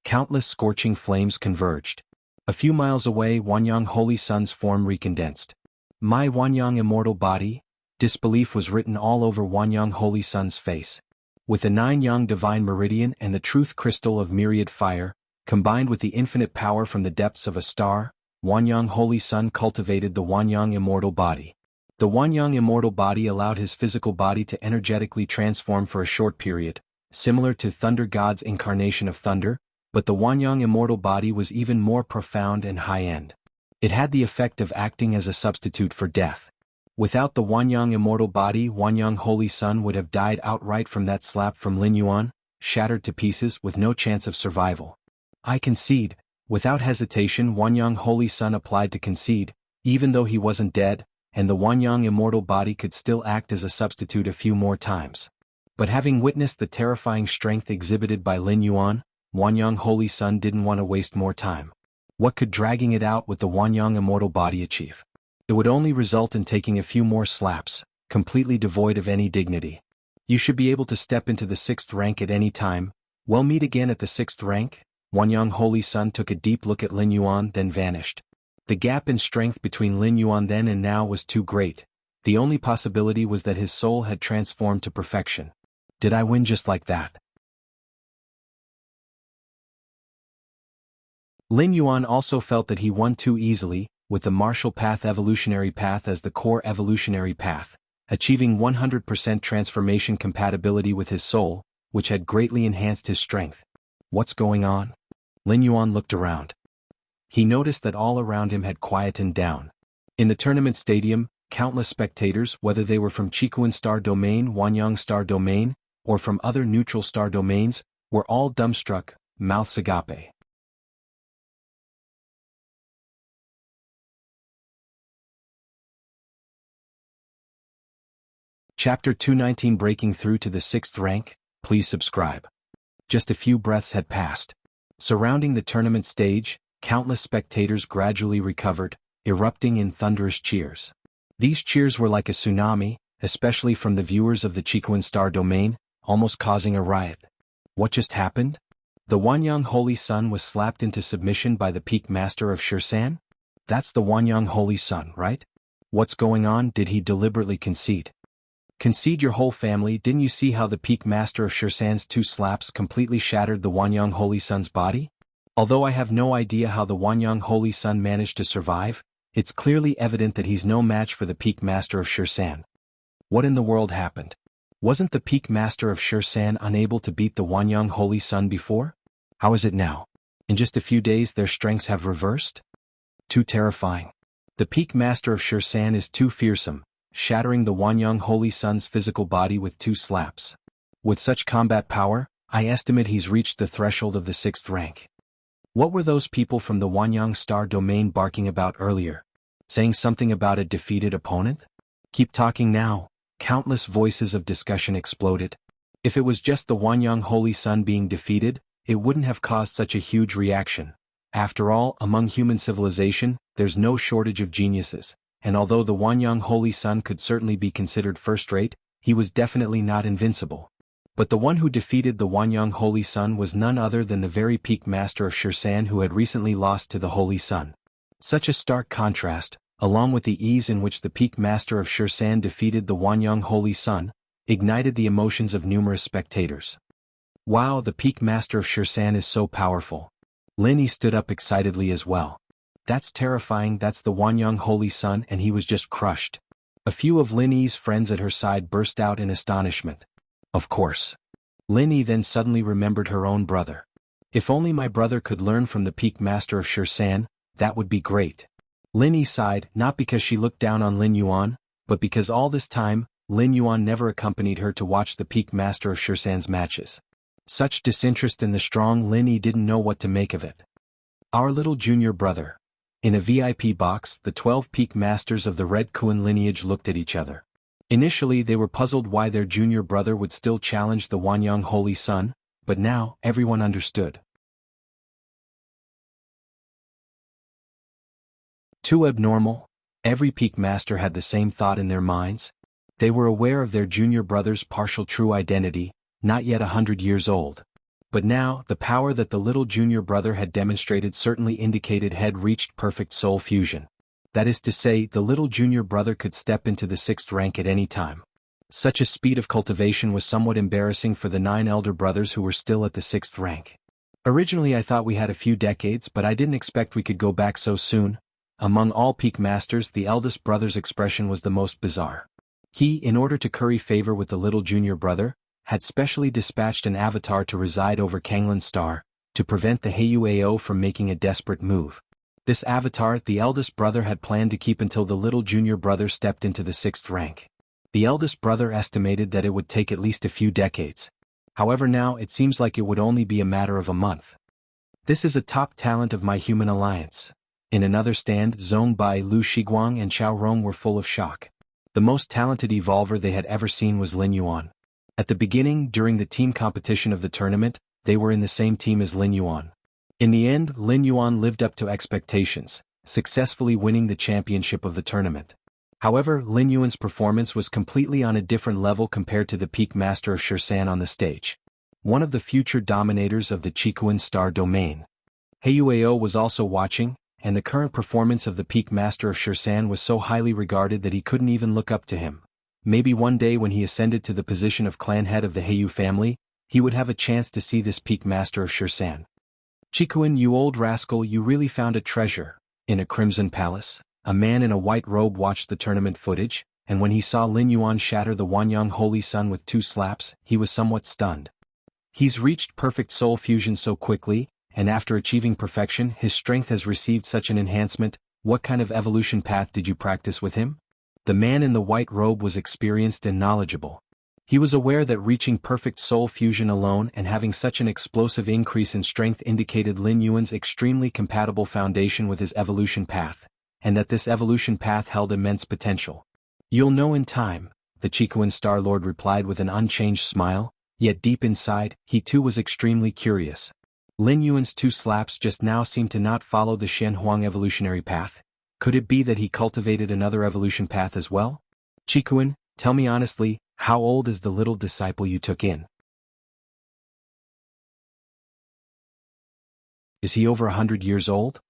Countless scorching flames converged. A few miles away, Wanyang Holy Sun's form recondensed. My Wanyang immortal body? Disbelief was written all over Wanyang Holy Sun's face. With the 9-yang divine meridian and the truth crystal of myriad fire, combined with the infinite power from the depths of a star, Wanyang Holy Sun cultivated the Wanyang immortal body. The Wanyang immortal body allowed his physical body to energetically transform for a short period, similar to Thunder God's incarnation of thunder, but the Wanyang immortal body was even more profound and high-end. It had the effect of acting as a substitute for death. Without the Wanyang immortal body, Wanyang Holy Sun would have died outright from that slap from Lin Yuan, shattered to pieces with no chance of survival. I concede. Without hesitation, Wanyang Holy Sun applied to concede, even though he wasn't dead, and the Wanyang immortal body could still act as a substitute a few more times. But having witnessed the terrifying strength exhibited by Lin Yuan, Wanyang Holy Sun didn't want to waste more time. What could dragging it out with the Wanyang immortal body achieve? It would only result in taking a few more slaps, completely devoid of any dignity. You should be able to step into the 6th rank at any time. We'll meet again at the 6th rank. Wanyang Holy Sun took a deep look at Lin Yuan then vanished. The gap in strength between Lin Yuan then and now was too great. The only possibility was that his soul had transformed to perfection. Did I win just like that? Lin Yuan also felt that he won too easily, with the martial path evolutionary path as the core evolutionary path, achieving 100% transformation compatibility with his soul, which had greatly enhanced his strength. What's going on? Lin Yuan looked around. He noticed that all around him had quietened down. In the tournament stadium, countless spectators, whether they were from Chikuan Star Domain, Wanyang Star Domain, or from other neutral star domains, were all dumbstruck, mouths agape. Chapter 219 Breaking Through to the 6th Rank, please subscribe. Just a few breaths had passed. Surrounding the tournament stage, countless spectators gradually recovered, erupting in thunderous cheers. These cheers were like a tsunami, especially from the viewers of the Chikuan Star Domain, almost causing a riot. What just happened? The Wanyang Holy Sun was slapped into submission by the Peak Master of Shursan? That's the Wanyang Holy Sun, right? What's going on? Did he deliberately concede? Concede your whole family? Didn't you see how the Peak Master of Shursan's 2 slaps completely shattered the Wanyang Holy Sun's body? Although I have no idea how the Wanyang Holy Sun managed to survive, it's clearly evident that he's no match for the Peak Master of Shursan. What in the world happened? Wasn't the Peak Master of Shursan unable to beat the Wanyang Holy Sun before? How is it now? In just a few days their strengths have reversed? Too terrifying. The Peak Master of Shursan is too fearsome, shattering the Wanyang Holy Sun's physical body with 2 slaps. With such combat power, I estimate he's reached the threshold of the 6th rank. What were those people from the Wanyang Star Domain barking about earlier? Saying something about a defeated opponent? Keep talking now. Countless voices of discussion exploded. If it was just the Wanyang Holy Sun being defeated, it wouldn't have caused such a huge reaction. After all, among human civilization, there's no shortage of geniuses. And although the Wanyang Holy Sun could certainly be considered first-rate, he was definitely not invincible. But the one who defeated the Wanyang Holy Sun was none other than the very Peak Master of Shursan who had recently lost to the Holy Sun. Such a stark contrast, along with the ease in which the Peak Master of Shursan defeated the Wanyang Holy Sun, ignited the emotions of numerous spectators. Wow, the Peak Master of Shursan is so powerful. Lin Yi stood up excitedly as well. That's terrifying, that's the Wanyang Holy Sun and he was just crushed. A few of Lin Yi's friends at her side burst out in astonishment. Of course. Lin Yi then suddenly remembered her own brother. If only my brother could learn from the Peak Master of Shursan, that would be great. Lin Yi sighed, not because she looked down on Lin Yuan, but because all this time, Lin Yuan never accompanied her to watch the Peak Master of Shursan's matches. Such disinterest in the strong Lin Yi didn't know what to make of it. Our little junior brother. In a VIP box, the 12 Peak Masters of the Red Kuan lineage looked at each other. Initially they were puzzled why their junior brother would still challenge the Wanyang Holy Sun, but now, everyone understood. Too abnormal? Every Peak Master had the same thought in their minds. They were aware of their junior brother's partial true identity, not yet 100 years old. But now, the power that the little junior brother had demonstrated certainly indicated had reached perfect soul fusion. That is to say, the little junior brother could step into the 6th rank at any time. Such a speed of cultivation was somewhat embarrassing for the 9 elder brothers who were still at the 6th rank. Originally I thought we had a few decades, but I didn't expect we could go back so soon. Among all Peak Masters, the eldest brother's expression was the most bizarre. He, in order to curry favor with the little junior brother, had specially dispatched an avatar to reside over Kanglan Star, to prevent the Heiyuao from making a desperate move. This avatar, the eldest brother had planned to keep until the little junior brother stepped into the 6th rank. The eldest brother estimated that it would take at least a few decades. However, now it seems like it would only be a matter of a month. This is a top talent of my human alliance. In another stand, Zhong Bai, Lu Shiguang and Chao Rong were full of shock. The most talented evolver they had ever seen was Lin Yuan. At the beginning, during the team competition of the tournament, they were in the same team as Lin Yuan. In the end, Lin Yuan lived up to expectations, successfully winning the championship of the tournament. However, Lin Yuan's performance was completely on a different level compared to the peak master of Shursan on the stage. One of the future dominators of the Qikuan star domain. Heiyuao was also watching, and the current performance of the peak master of Shursan was so highly regarded that he couldn't even look up to him. Maybe one day when he ascended to the position of clan head of the Heiyu family, he would have a chance to see this peak master of Shursan. Qikuan, you old rascal, you really found a treasure. In a crimson palace, a man in a white robe watched the tournament footage, and when he saw Lin Yuan shatter the Wanyang Holy Sun with 2 slaps, he was somewhat stunned. He's reached perfect soul fusion so quickly, and after achieving perfection, his strength has received such an enhancement. What kind of evolution path did you practice with him? The man in the white robe was experienced and knowledgeable. He was aware that reaching perfect soul fusion alone and having such an explosive increase in strength indicated Lin Yuan's extremely compatible foundation with his evolution path, and that this evolution path held immense potential. You'll know in time, the Qikuan Star Lord replied with an unchanged smile, yet deep inside, he too was extremely curious. Lin Yuan's 2 slaps just now seemed to not follow the Shen Huang evolutionary path. Could it be that he cultivated another evolution path as well? Qikuan, tell me honestly, how old is the little disciple you took in? Is he over 100 years old?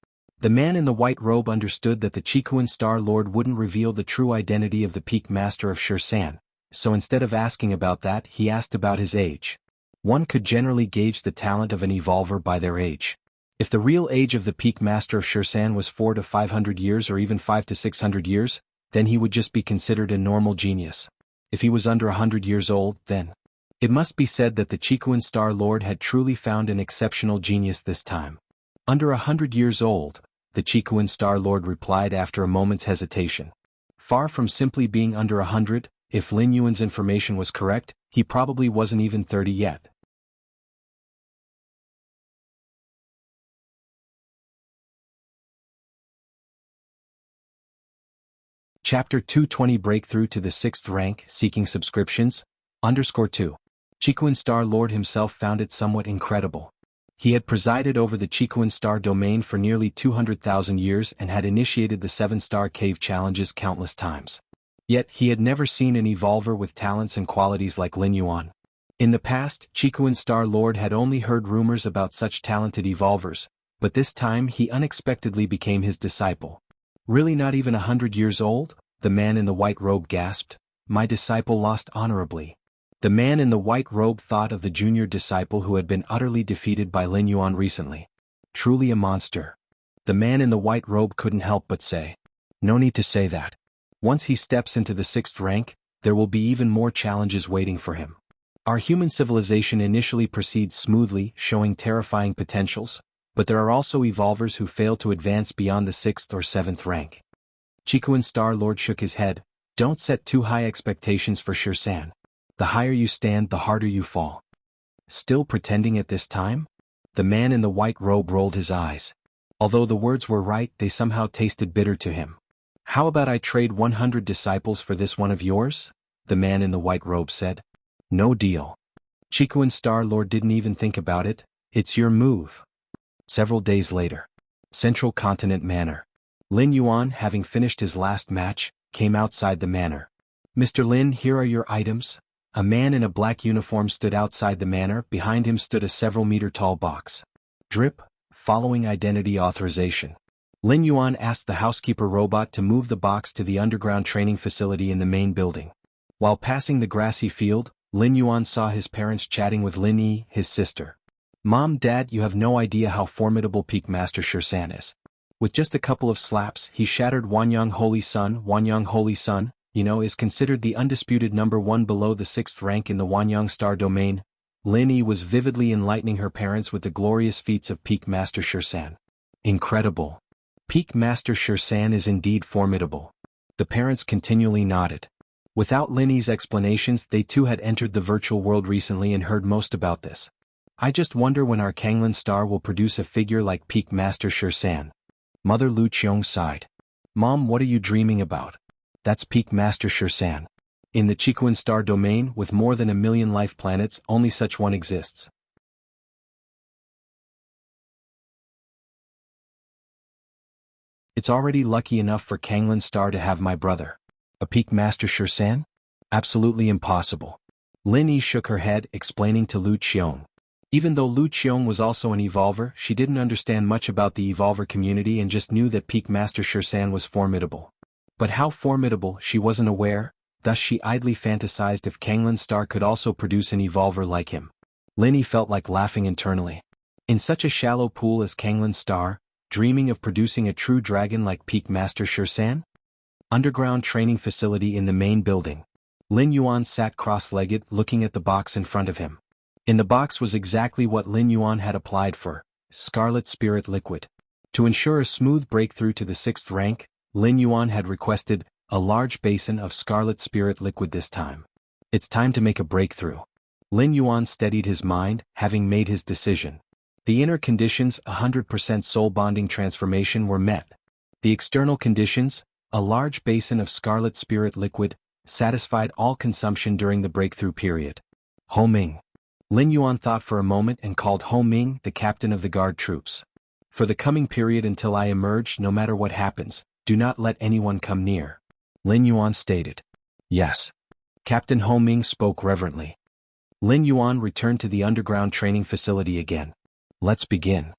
The man in the white robe understood that the Qikuan Star Lord wouldn't reveal the true identity of the peak master of Shursan, so instead of asking about that, he asked about his age. One could generally gauge the talent of an evolver by their age. If the real age of the peak master of Shursan was 400 to 500 years or even 500 to 600 years, then he would just be considered a normal genius. If he was under 100 years old, then it must be said that the Qikuan Star Lord had truly found an exceptional genius this time. Under 100 years old, the Qikuan Star Lord replied after a moment's hesitation. Far from simply being under 100, if Lin Yuan's information was correct, he probably wasn't even 30 yet. Chapter 220 Breakthrough to the 6th rank, Seeking Subscriptions, _2. Qikuan Star Lord himself found it somewhat incredible. He had presided over the Qikuan Star domain for nearly 200,000 years and had initiated the 7-star cave challenges countless times. Yet he had never seen an evolver with talents and qualities like Lin Yuan. In the past, Qikuan Star Lord had only heard rumors about such talented evolvers, but this time he unexpectedly became his disciple. Really not even 100 years old? The man in the white robe gasped. My disciple lost honorably. The man in the white robe thought of the junior disciple who had been utterly defeated by Lin Yuan recently. Truly a monster. The man in the white robe couldn't help but say. No need to say that. Once he steps into the 6th rank, there will be even more challenges waiting for him. Our human civilization initially proceeds smoothly, showing terrifying potentials, but there are also evolvers who fail to advance beyond the 6th or 7th rank. Qikuan Star Lord shook his head. Don't set too high expectations for Shursan. The higher you stand, the harder you fall. Still pretending at this time? The man in the white robe rolled his eyes. Although the words were right, they somehow tasted bitter to him. How about I trade 100 disciples for this one of yours? The man in the white robe said. No deal. Qikuan Star Lord didn't even think about it. It's your move. Several days later. Central Continent Manor. Lin Yuan, having finished his last match, came outside the manor. Mr. Lin, here are your items. A man in a black uniform stood outside the manor. Behind him stood a several-meter-tall box. Drip, following identity authorization. Lin Yuan asked the housekeeper robot to move the box to the underground training facility in the main building. While passing the grassy field, Lin Yuan saw his parents chatting with Lin Yi, his sister. Mom, Dad, you have no idea how formidable Peak Master Shursan is. With just a couple of slaps, he shattered Wanyang Holy Sun. Wanyang Holy Sun, is considered the undisputed number 1 below the 6th rank in the Wanyang Star domain. Lin Yi was vividly enlightening her parents with the glorious feats of Peak Master Shursan. Incredible. Peak Master Shursan is indeed formidable. The parents continually nodded. Without Lin Yi's explanations, they too had entered the virtual world recently and heard most about this. I just wonder when our Kanglan Star will produce a figure like Peak Master Shursan. Mother Lu Qiong sighed. Mom, what are you dreaming about? That's Peak Master Shursan. In the Qikuan Star domain, with more than 1 million life planets, only such one exists. It's already lucky enough for Kanglin Star to have my brother. A peak master Shursan? Absolutely impossible. Lin Yi shook her head, explaining to Lu Qiong. Even though Lu Qiong was also an evolver, she didn't understand much about the evolver community and just knew that peak master Shursan was formidable. But how formidable, she wasn't aware, thus she idly fantasized if Kanglin Star could also produce an evolver like him. Lin Yi felt like laughing internally. In such a shallow pool as Kanglin Star, dreaming of producing a true dragon like peak master Shursan? Underground training facility in the main building. Lin Yuan sat cross-legged, looking at the box in front of him. In the box was exactly what Lin Yuan had applied for, Scarlet Spirit Liquid. To ensure a smooth breakthrough to the 6th rank, Lin Yuan had requested a large basin of Scarlet Spirit Liquid this time. It's time to make a breakthrough. Lin Yuan steadied his mind, having made his decision. The inner conditions, 100% soul bonding transformation, were met. The external conditions, a large basin of Scarlet Spirit Liquid, satisfied all consumption during the breakthrough period. Ho Ming. Lin Yuan thought for a moment and called Ho Ming the captain of the guard troops. For the coming period until I emerge, no matter what happens, do not let anyone come near. Lin Yuan stated. Yes. Captain Ho Ming spoke reverently. Lin Yuan returned to the underground training facility again. Let's begin.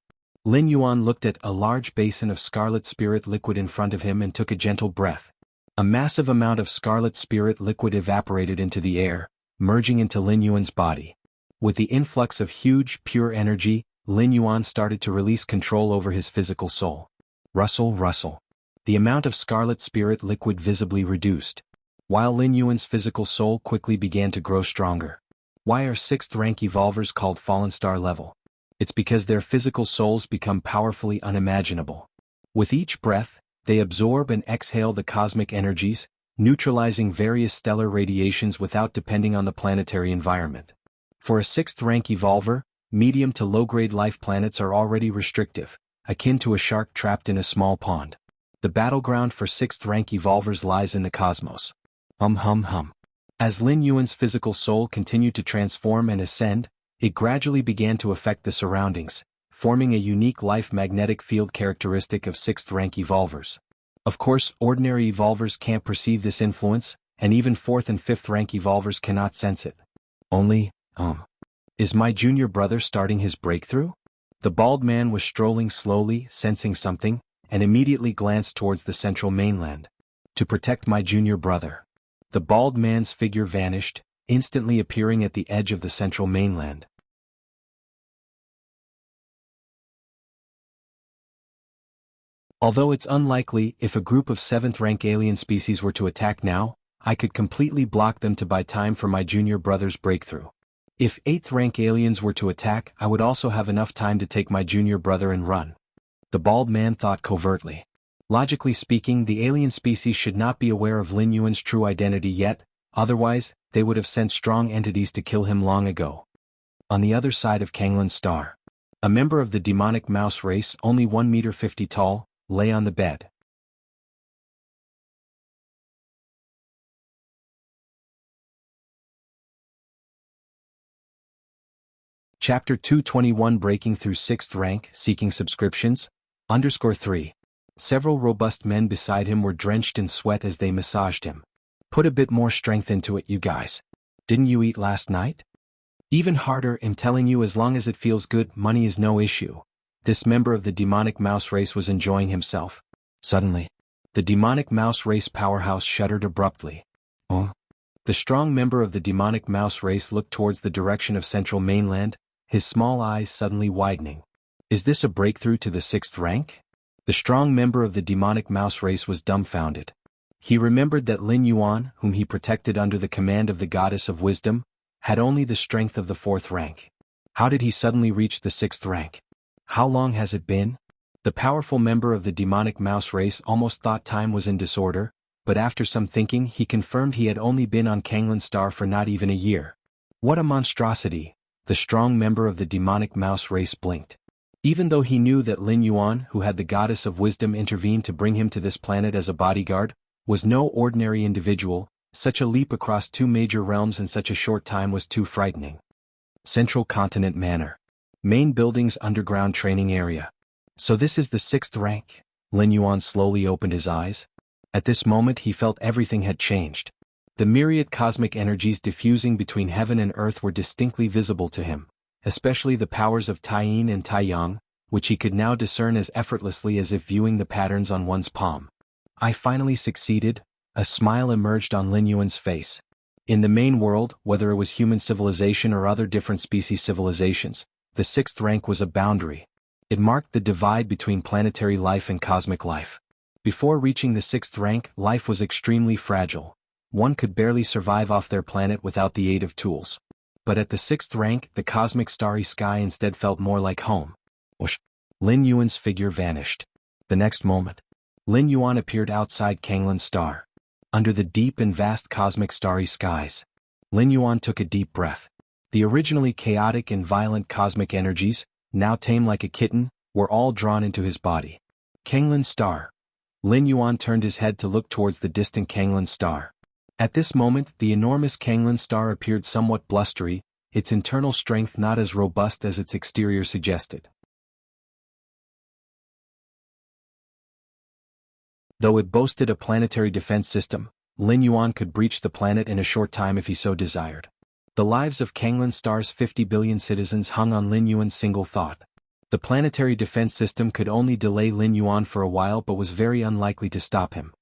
Lin Yuan looked at a large basin of Scarlet Spirit Liquid in front of him and took a gentle breath. A massive amount of Scarlet Spirit Liquid evaporated into the air, merging into Lin Yuan's body. With the influx of huge, pure energy, Lin Yuan started to release control over his physical soul. Rustle, rustle. The amount of Scarlet Spirit Liquid visibly reduced, while Lin Yuan's physical soul quickly began to grow stronger. Why are 6th rank evolvers called Fallen Star level? It's because their physical souls become powerfully unimaginable. With each breath, they absorb and exhale the cosmic energies, neutralizing various stellar radiations without depending on the planetary environment. For a 6th rank evolver, medium to low-grade life planets are already restrictive, akin to a shark trapped in a small pond. The battleground for 6th rank evolvers lies in the cosmos. Hum hum hum. As Lin Yuan's physical soul continued to transform and ascend, it gradually began to affect the surroundings, forming a unique life magnetic field characteristic of 6th rank evolvers. Of course, ordinary evolvers can't perceive this influence, and even 4th and 5th rank evolvers cannot sense it. Only, is my junior brother starting his breakthrough? The bald man was strolling slowly, sensing something, and immediately glanced towards the central mainland. To protect my junior brother. The bald man's figure vanished, instantly appearing at the edge of the central mainland. Although it's unlikely, if a group of 7th rank alien species were to attack now, I could completely block them to buy time for my junior brother's breakthrough. If 8th rank aliens were to attack, I would also have enough time to take my junior brother and run. The bald man thought covertly. Logically speaking, the alien species should not be aware of Lin Yuan's true identity yet, otherwise, they would have sent strong entities to kill him long ago. On the other side of Kanglin Star, a member of the demonic mouse race, only 1.50 meters tall, lay on the bed. Chapter 221 Breaking Through 6th Rank, Seeking Subscriptions, _3. Several robust men beside him were drenched in sweat as they massaged him. Put a bit more strength into it, you guys. Didn't you eat last night? Even harder, I'm telling you, as long as it feels good, money is no issue. This member of the demonic mouse race was enjoying himself. Suddenly, the demonic mouse race powerhouse shuddered abruptly. Oh? The strong member of the demonic mouse race looked towards the direction of central mainland, his small eyes suddenly widening. Is this a breakthrough to the 6th rank? The strong member of the demonic mouse race was dumbfounded. He remembered that Lin Yuan, whom he protected under the command of the goddess of wisdom, had only the strength of the 4th rank. How did he suddenly reach the 6th rank? How long has it been? The powerful member of the demonic mouse race almost thought time was in disorder, but after some thinking he confirmed he had only been on Kanglin Star for not even a year. What a monstrosity! The strong member of the demonic mouse race blinked. Even though he knew that Lin Yuan, who had the goddess of wisdom intervene to bring him to this planet as a bodyguard, was no ordinary individual, such a leap across 2 major realms in such a short time was too frightening. Central Continent Manor. Main building's underground training area. So this is the 6th rank? Lin Yuan slowly opened his eyes. At this moment he felt everything had changed. The myriad cosmic energies diffusing between heaven and earth were distinctly visible to him, especially the powers of Tai-Yin and Tai-Yang, which he could now discern as effortlessly as if viewing the patterns on one's palm. I finally succeeded. A smile emerged on Lin Yuan's face. In the main world, whether it was human civilization or other different species civilizations, the sixth rank was a boundary. It marked the divide between planetary life and cosmic life. Before reaching the sixth rank, life was extremely fragile. One could barely survive off their planet without the aid of tools. But at the sixth rank, the cosmic starry sky instead felt more like home. Whoosh! Lin Yuan's figure vanished. The next moment, Lin Yuan appeared outside Kanglin's star. Under the deep and vast cosmic starry skies, Lin Yuan took a deep breath. The originally chaotic and violent cosmic energies, now tame like a kitten, were all drawn into his body. Kanglin's star. Lin Yuan turned his head to look towards the distant Kanglin star. At this moment, the enormous Kanglin star appeared somewhat blustery, its internal strength not as robust as its exterior suggested. Though it boasted a planetary defense system, Lin Yuan could breach the planet in a short time if he so desired. The lives of Kanglin star's 50 billion citizens hung on Lin Yuan's single thought. The planetary defense system could only delay Lin Yuan for a while but was very unlikely to stop him.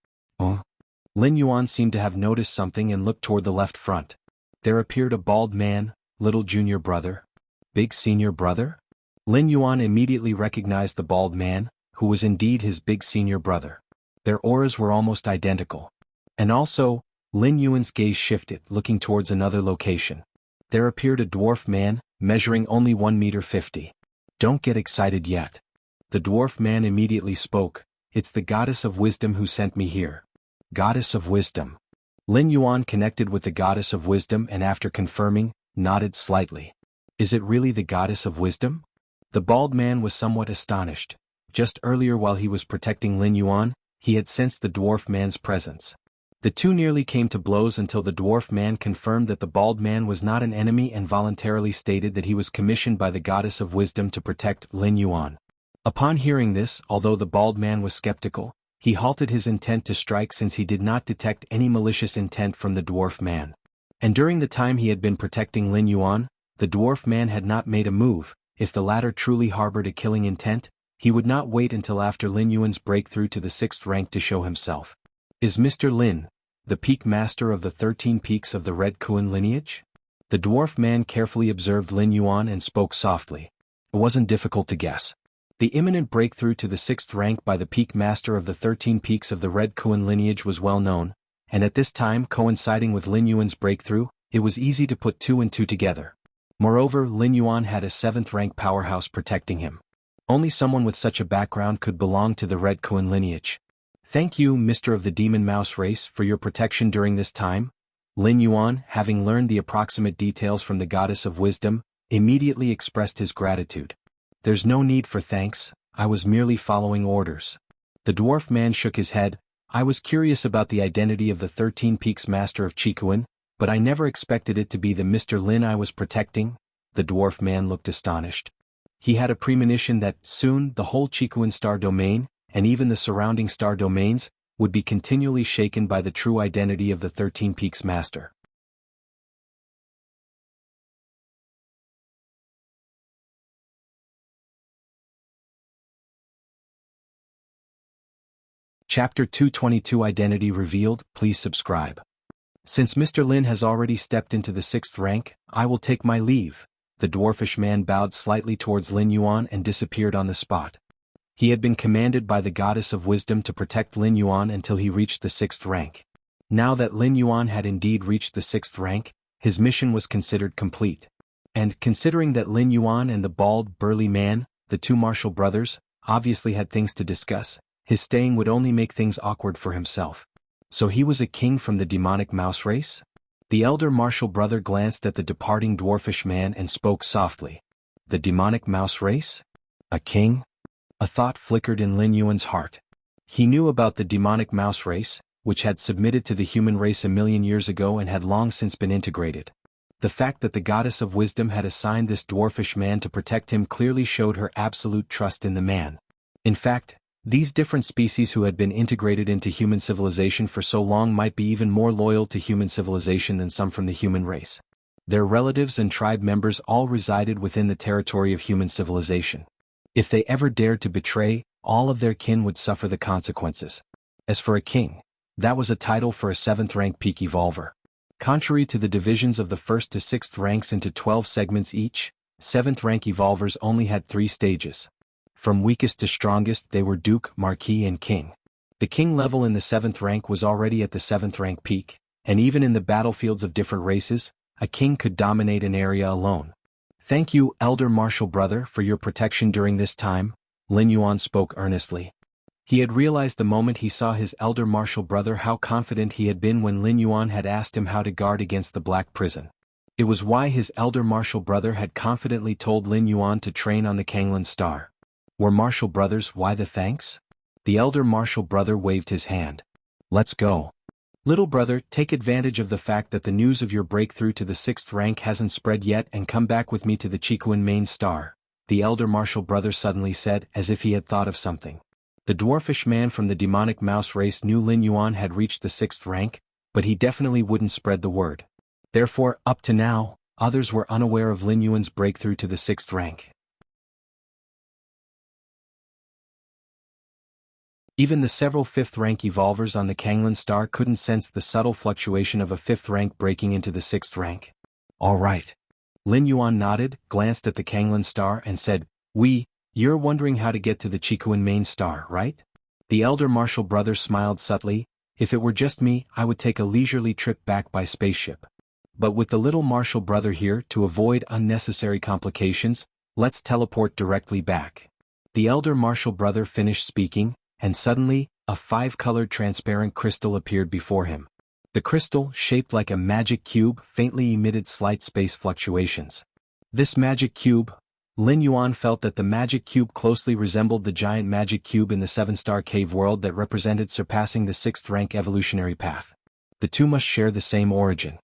Lin Yuan seemed to have noticed something and looked toward the left front. There appeared a bald man, little junior brother, big senior brother? Lin Yuan immediately recognized the bald man, who was indeed his big senior brother. Their auras were almost identical. And also, Lin Yuan's gaze shifted, looking towards another location. There appeared a dwarf man, measuring only 1.50 meters. Don't get excited yet. The dwarf man immediately spoke. It's the goddess of wisdom who sent me here. Goddess of wisdom. Lin Yuan connected with the goddess of wisdom and after confirming, nodded slightly. Is it really the goddess of wisdom? The bald man was somewhat astonished. Just earlier while he was protecting Lin Yuan, he had sensed the dwarf man's presence. The two nearly came to blows until the dwarf man confirmed that the bald man was not an enemy and voluntarily stated that he was commissioned by the goddess of wisdom to protect Lin Yuan. Upon hearing this, although the bald man was skeptical, he halted his intent to strike since he did not detect any malicious intent from the dwarf man. And during the time he had been protecting Lin Yuan, the dwarf man had not made a move. If the latter truly harbored a killing intent, he would not wait until after Lin Yuan's breakthrough to the sixth rank to show himself. Is Mr. Lin, the peak master of the 13 peaks of the Red Kuan lineage? The dwarf man carefully observed Lin Yuan and spoke softly. It wasn't difficult to guess. The imminent breakthrough to the sixth rank by the peak master of the 13 peaks of the Red Kuan lineage was well known, and at this time coinciding with Lin Yuan's breakthrough, it was easy to put two and two together. Moreover, Lin Yuan had a 7th rank powerhouse protecting him. Only someone with such a background could belong to the Red Kuan lineage. Thank you, Mr. of the Demon Mouse race, for your protection during this time. Lin Yuan, having learned the approximate details from the goddess of wisdom, immediately expressed his gratitude. There's no need for thanks, I was merely following orders. The dwarf man shook his head. I was curious about the identity of the 13 Peaks Master of Chikuan, but I never expected it to be the Mr. Lin I was protecting. The dwarf man looked astonished. He had a premonition that, soon, the whole Chikuan star domain, and even the surrounding star domains, would be continually shaken by the true identity of the 13 Peaks Master. Chapter 222 Identity Revealed. Please subscribe. Since Mr. Lin has already stepped into the 6th rank, I will take my leave. The dwarfish man bowed slightly towards Lin Yuan and disappeared on the spot. He had been commanded by the goddess of wisdom to protect Lin Yuan until he reached the 6th rank. Now that Lin Yuan had indeed reached the 6th rank, his mission was considered complete. And considering that Lin Yuan and the bald, burly man, the two Marshall brothers, obviously had things to discuss, his staying would only make things awkward for himself. So he was a king from the demonic mouse race? The elder Marshall brother glanced at the departing dwarfish man and spoke softly. The demonic mouse race? A king? A thought flickered in Lin Yuan's heart. He knew about the demonic mouse race, which had submitted to the human race 1,000,000 years ago and had long since been integrated. The fact that the goddess of wisdom had assigned this dwarfish man to protect him clearly showed her absolute trust in the man. In fact, These different species who had been integrated into human civilization for so long might be even more loyal to human civilization than some from the human race. Their relatives and tribe members all resided within the territory of human civilization. If they ever dared to betray, all of their kin would suffer the consequences. As for a king, that was a title for a 7th rank peak evolver. Contrary to the divisions of the 1st to 6th ranks into 12 segments each, 7th rank evolvers only had 3 stages. From weakest to strongest they were Duke, Marquis and King. The King level in the 7th rank was already at the 7th rank peak, and even in the battlefields of different races, a king could dominate an area alone. "Thank you, Elder Martial Brother, for your protection during this time," Lin Yuan spoke earnestly. He had realized the moment he saw his Elder Martial Brother how confident he had been when Lin Yuan had asked him how to guard against the Black Prison. It was why his Elder Martial Brother had confidently told Lin Yuan to train on the Kanglan Star. Were Martial Brothers, why the thanks? The Elder Martial Brother waved his hand. "Let's go. Little brother, take advantage of the fact that the news of your breakthrough to the 6th rank hasn't spread yet and come back with me to the Chikuan main star," the Elder Martial Brother suddenly said, as if he had thought of something. The dwarfish man from the demonic mouse race knew Lin Yuan had reached the 6th rank, but he definitely wouldn't spread the word. Therefore, up to now, others were unaware of Lin Yuan's breakthrough to the 6th rank. Even the several 5th rank evolvers on the Kanglan Star couldn't sense the subtle fluctuation of a 5th rank breaking into the 6th rank. "All right." Lin Yuan nodded, glanced at the Kanglan Star and said, You're wondering how to get to the Chikuan main star, right?" The Elder Martial Brother smiled subtly. "If it were just me, I would take a leisurely trip back by spaceship. But with the little Martial Brother here to avoid unnecessary complications, let's teleport directly back." The Elder Martial Brother finished speaking, and suddenly, a 5-colored transparent crystal appeared before him. The crystal, shaped like a magic cube, faintly emitted slight space fluctuations. This magic cube, Lin Yuan felt that the magic cube closely resembled the giant magic cube in the 7-star cave world that represented surpassing the 6th rank evolutionary path. The two must share the same origin.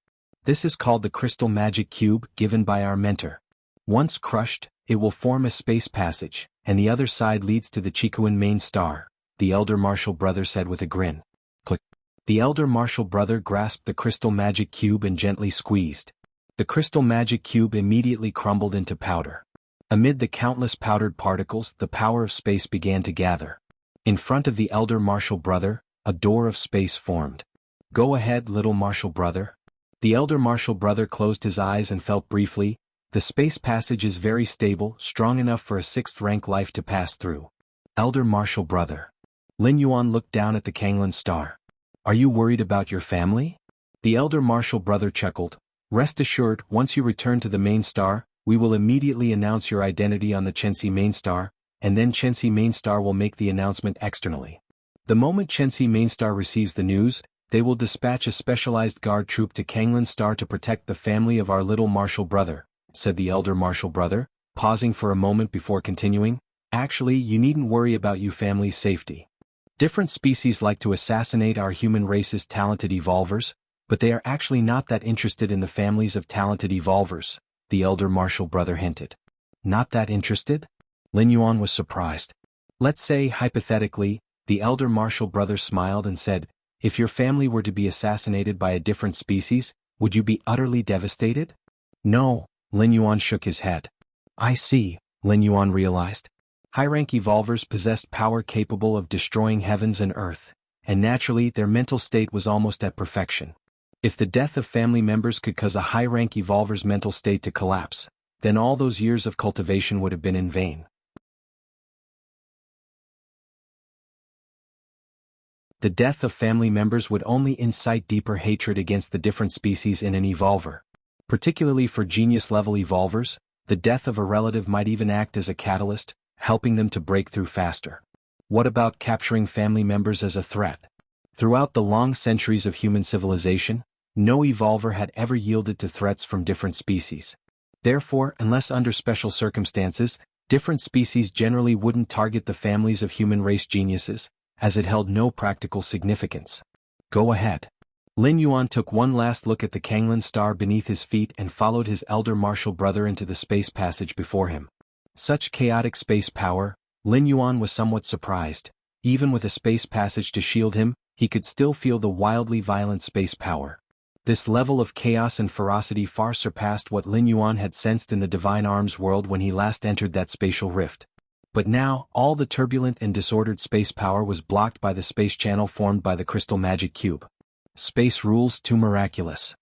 This is called the crystal magic cube, given by our mentor. Once crushed, it will form a space passage, and the other side leads to the Chikuan main star, the Elder Martial Brother said with a grin. Click. The Elder Martial Brother grasped the crystal magic cube and gently squeezed. The crystal magic cube immediately crumbled into powder. Amid the countless powdered particles, the power of space began to gather. In front of the Elder Martial Brother, a door of space formed. "Go ahead, little Martial Brother." The Elder Martial Brother closed his eyes and felt briefly. The space passage is very stable, strong enough for a 6th rank life to pass through. Elder Martial Brother. Lin Yuan looked down at the Kanglan Star. "Are you worried about your family?" The Elder Martial Brother chuckled. "Rest assured, once you return to the main star, we will immediately announce your identity on the Chensi main star, and then Chensi main star will make the announcement externally. The moment Chensi main star receives the news, they will dispatch a specialized guard troop to Kanglan Star to protect the family of our little Martial Brother," said the Elder Martial Brother, pausing for a moment before continuing. "Actually, you needn't worry about your family's safety. Different species like to assassinate our human race's talented evolvers, but they are actually not that interested in the families of talented evolvers," the Elder Martial Brother hinted. "Not that interested?" Lin Yuan was surprised. "Let's say, hypothetically," the Elder Martial Brother smiled and said, "if your family were to be assassinated by a different species, would you be utterly devastated?" "No," Lin Yuan shook his head. "I see," Lin Yuan realized. High-rank evolvers possessed power capable of destroying heavens and earth, and naturally their mental state was almost at perfection. If the death of family members could cause a high-rank evolver's mental state to collapse, then all those years of cultivation would have been in vain. The death of family members would only incite deeper hatred against the different species in an evolver. Particularly for genius-level evolvers, the death of a relative might even act as a catalyst, helping them to break through faster. What about capturing family members as a threat? Throughout the long centuries of human civilization, no evolver had ever yielded to threats from different species. Therefore, unless under special circumstances, different species generally wouldn't target the families of human race geniuses, as it held no practical significance. "Go ahead." Lin Yuan took one last look at the Kanglan Star beneath his feet and followed his Elder Martial Brother into the space passage before him. Such chaotic space power, Lin Yuan was somewhat surprised. Even with a space passage to shield him, he could still feel the wildly violent space power. This level of chaos and ferocity far surpassed what Lin Yuan had sensed in the Divine Arms world when he last entered that spatial rift. But now, all the turbulent and disordered space power was blocked by the space channel formed by the crystal magic cube. Space rules too miraculous.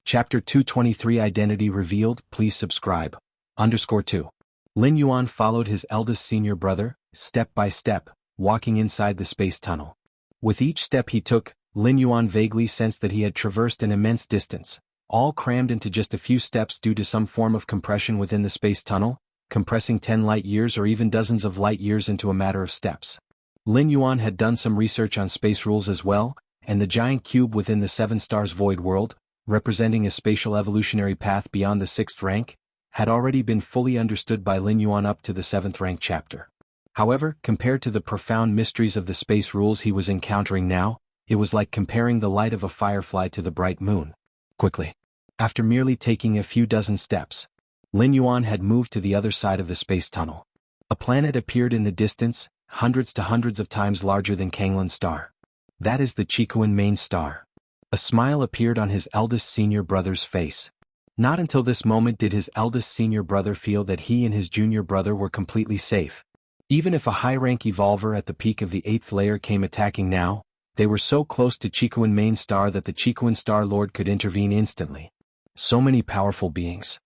Chapter 223 Identity Revealed. Please subscribe. _2. Lin Yuan followed his eldest senior brother, step by step, walking inside the space tunnel. With each step he took, Lin Yuan vaguely sensed that he had traversed an immense distance, all crammed into just a few steps due to some form of compression within the space tunnel, compressing 10 light-years or even dozens of light-years into a matter of steps. Lin Yuan had done some research on space rules as well, and the giant cube within the 7 stars void world, representing a spatial evolutionary path beyond the 6th rank, had already been fully understood by Lin Yuan up to the 7th rank chapter. However, compared to the profound mysteries of the space rules he was encountering now, it was like comparing the light of a firefly to the bright moon. Quickly. After merely taking a few dozen steps, Lin Yuan had moved to the other side of the space tunnel. A planet appeared in the distance, hundreds of times larger than Kanglin's star. That is the Chikuan main star. A smile appeared on his eldest senior brother's face. Not until this moment did his eldest senior brother feel that he and his junior brother were completely safe. Even if a high-rank evolver at the peak of the 8th layer came attacking now, they were so close to Chikuan main star that the Chikuan Star Lord could intervene instantly. So many powerful beings.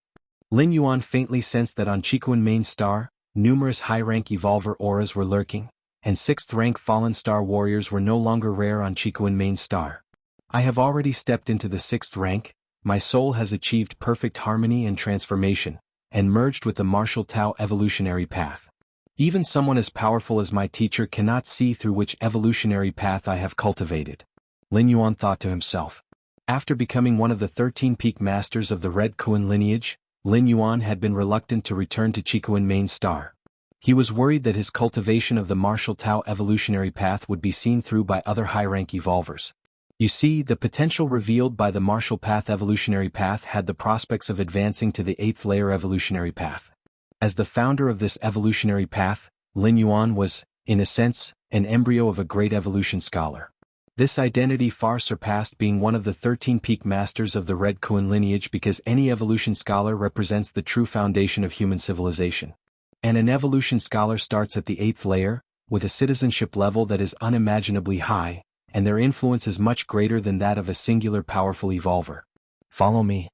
Lin Yuan faintly sensed that on Chikuan main star, numerous high-rank evolver auras were lurking, and 6th-rank fallen star warriors were no longer rare on Chikuan main star. I have already stepped into the 6th rank, my soul has achieved perfect harmony and transformation, and merged with the martial Tao evolutionary path. Even someone as powerful as my teacher cannot see through which evolutionary path I have cultivated. Lin Yuan thought to himself. After becoming one of the 13 peak masters of the Red Kuan lineage, Lin Yuan had been reluctant to return to Chikuan main star. He was worried that his cultivation of the martial Tao evolutionary path would be seen through by other high-rank evolvers. You see, the potential revealed by the martial path evolutionary path had the prospects of advancing to the 8th layer evolutionary path. As the founder of this evolutionary path, Lin Yuan was, in a sense, an embryo of a great evolution scholar. This identity far surpassed being one of the 13 peak masters of the Red Kuan lineage because any evolution scholar represents the true foundation of human civilization. And an evolution scholar starts at the 8th layer, with a citizenship level that is unimaginably high, and their influence is much greater than that of a singular powerful evolver. Follow me.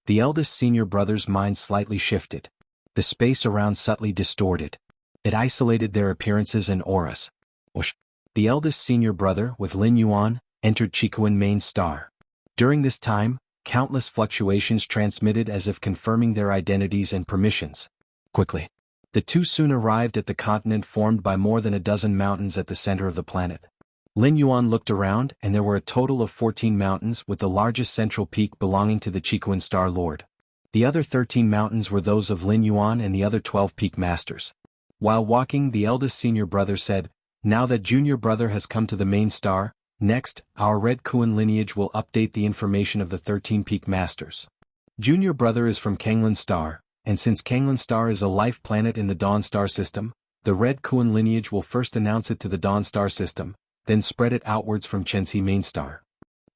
The eldest senior brother's mind slightly shifted. The space around subtly distorted. It isolated their appearances and auras. Whoosh. The eldest senior brother, with Lin Yuan, entered Chikuan main star. During this time, countless fluctuations transmitted as if confirming their identities and permissions. Quickly. The two soon arrived at the continent formed by more than a dozen mountains at the center of the planet. Lin Yuan looked around and there were a total of 14 mountains with the largest central peak belonging to the Chikuan Star Lord. The other 13 mountains were those of Lin Yuan and the other 12 peak masters. While walking, the eldest senior brother said, "Now that junior brother has come to the main star, next, our Red Kuan lineage will update the information of the 13 peak masters. Junior brother is from Kanglin Star. And since Kanglin Star is a life planet in the Dawn Star system, the Red Kuan lineage will first announce it to the Dawn Star system, then spread it outwards from Chenxi main star."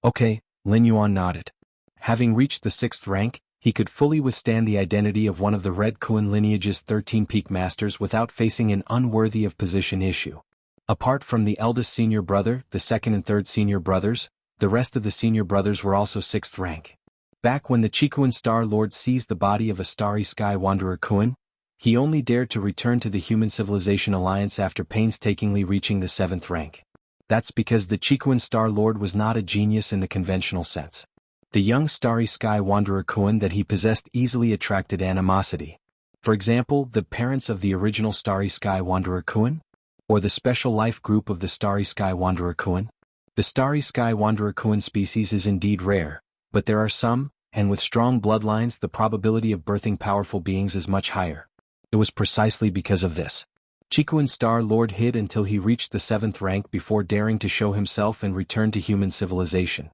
Okay, Lin Yuan nodded. Having reached the 6th rank, he could fully withstand the identity of one of the Red Kuan lineage's 13 peak masters without facing an unworthy of position issue. Apart from the eldest senior brother, the 2nd and 3rd senior brothers, the rest of the senior brothers were also 6th rank. Back when the Chikuan Star Lord seized the body of a starry sky wanderer Kuan, he only dared to return to the Human Civilization Alliance after painstakingly reaching the 7th rank. That's because the Chikuan Star Lord was not a genius in the conventional sense. The young starry sky wanderer Kuan that he possessed easily attracted animosity. For example, the parents of the original starry sky wanderer Kuan? Or the special life group of the starry sky wanderer Kuan? The starry sky wanderer Kuan species is indeed rare, but there are some, and with strong bloodlines the probability of birthing powerful beings is much higher. It was precisely because of this. Chikuan Star Lord hid until he reached the 7th rank before daring to show himself and return to human civilization.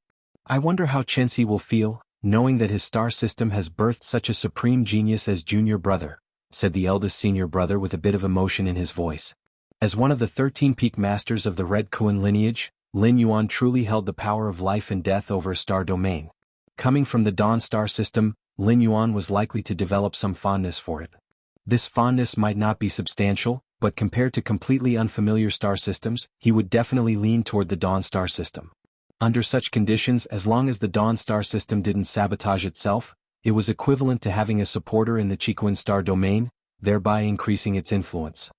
I wonder how Chenxi will feel, knowing that his star system has birthed such a supreme genius as junior brother, said the eldest senior brother with a bit of emotion in his voice. As one of the 13 peak masters of the Red Kuan lineage, Lin Yuan truly held the power of life and death over a star domain. Coming from the Dawn star system, Lin Yuan was likely to develop some fondness for it. This fondness might not be substantial, but compared to completely unfamiliar star systems, he would definitely lean toward the Dawn star system. Under such conditions, as long as the Dawn star system didn't sabotage itself, it was equivalent to having a supporter in the Chikuan star domain, thereby increasing its influence.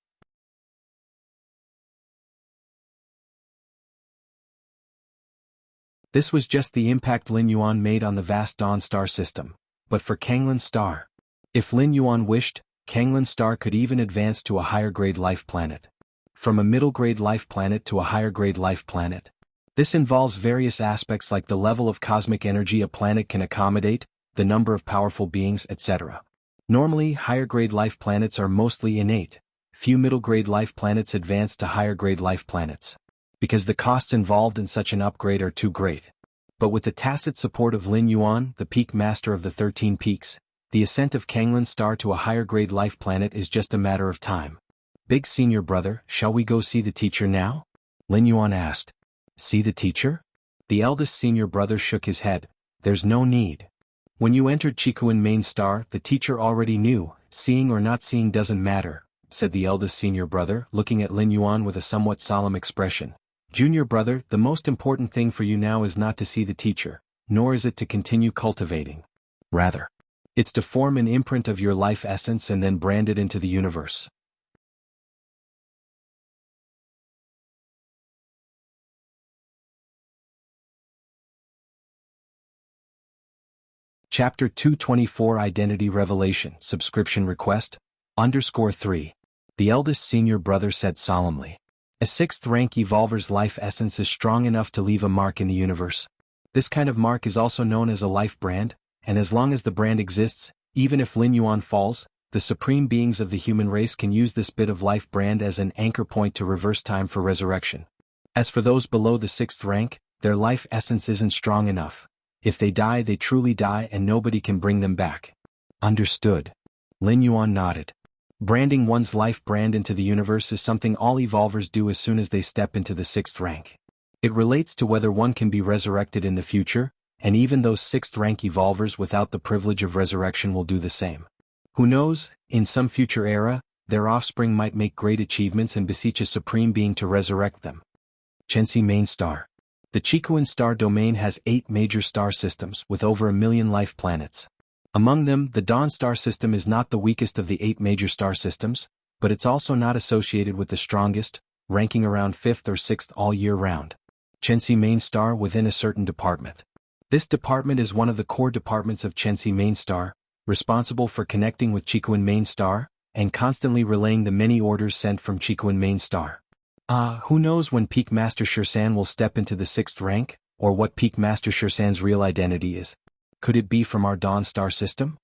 This was just the impact Lin Yuan made on the vast Dawn star system. But for Kanglin star, if Lin Yuan wished, Kanglin star could even advance to a higher-grade life planet. From a middle-grade life planet to a higher-grade life planet. This involves various aspects like the level of cosmic energy a planet can accommodate, the number of powerful beings, etc. Normally, higher-grade life planets are mostly innate. Few middle-grade life planets advance to higher-grade life planets, because the costs involved in such an upgrade are too great. But with the tacit support of Lin Yuan, the peak master of the 13 peaks, the ascent of Kanglin star to a higher-grade life planet is just a matter of time. Big senior brother, shall we go see the teacher now? Lin Yuan asked. See the teacher? The eldest senior brother shook his head. There's no need. When you entered Chikuan main star, the teacher already knew, seeing or not seeing doesn't matter, said the eldest senior brother, looking at Lin Yuan with a somewhat solemn expression. Junior brother, the most important thing for you now is not to see the teacher, nor is it to continue cultivating. Rather, it's to form an imprint of your life essence and then brand it into the universe. Chapter 224 Identity Revelation Subscription Request _3. The eldest senior brother said solemnly. A 6th rank evolver's life essence is strong enough to leave a mark in the universe. This kind of mark is also known as a life brand, and as long as the brand exists, even if Lin Yuan falls, the supreme beings of the human race can use this bit of life brand as an anchor point to reverse time for resurrection. As for those below the 6th rank, their life essence isn't strong enough. If they die, they truly die and nobody can bring them back. Understood. Lin Yuan nodded. Branding one's life brand into the universe is something all evolvers do as soon as they step into the 6th rank. It relates to whether one can be resurrected in the future, and even those 6th rank evolvers without the privilege of resurrection will do the same. Who knows, in some future era, their offspring might make great achievements and beseech a supreme being to resurrect them. Chenxi main star. The Chikuan star domain has 8 major star systems with over 1 million life planets. Among them, the Dawn star system is not the weakest of the 8 major star systems, but it's also not associated with the strongest, ranking around 5th or 6th all year round. Chenxi main star within a certain department. This department is one of the core departments of Chenxi main star, responsible for connecting with Chikuan main star, and constantly relaying the many orders sent from Chikuan main star. Who knows when Peak Master Shursan will step into the 6th rank, or what Peak Master Shursan's real identity is. Could it be from our Dawn star system?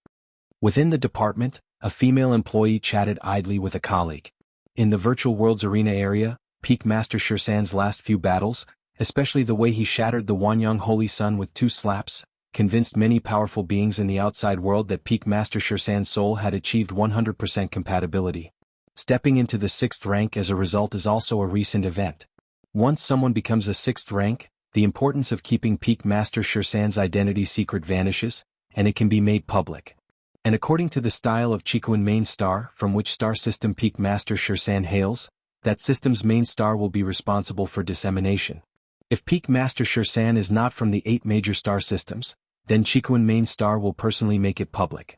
Within the department, a female employee chatted idly with a colleague. In the virtual world's arena area, Peak Master Shursan's last few battles, especially the way he shattered the Wanyang Holy Sun with 2 slaps, convinced many powerful beings in the outside world that Peak Master Shursan's soul had achieved 100% compatibility. Stepping into the 6th rank as a result is also a recent event. Once someone becomes a 6th rank, the importance of keeping Peak Master Shursan's identity secret vanishes, and it can be made public. And according to the style of Chikuan main star from which star system Peak Master Shursan hails, that system's main star will be responsible for dissemination. If Peak Master Shursan is not from the 8 major star systems, then Chikuan main star will personally make it public.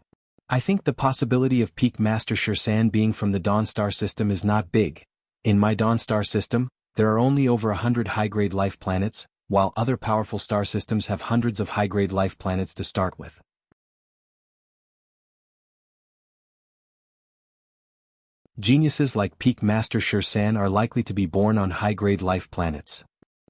I think the possibility of Peak Master Shursan being from the Dawn star system is not big. In my Dawn star system, there are only over 100 high-grade life planets, while other powerful star systems have hundreds of high-grade life planets to start with. Geniuses like Peak Master Shursan are likely to be born on high-grade life planets.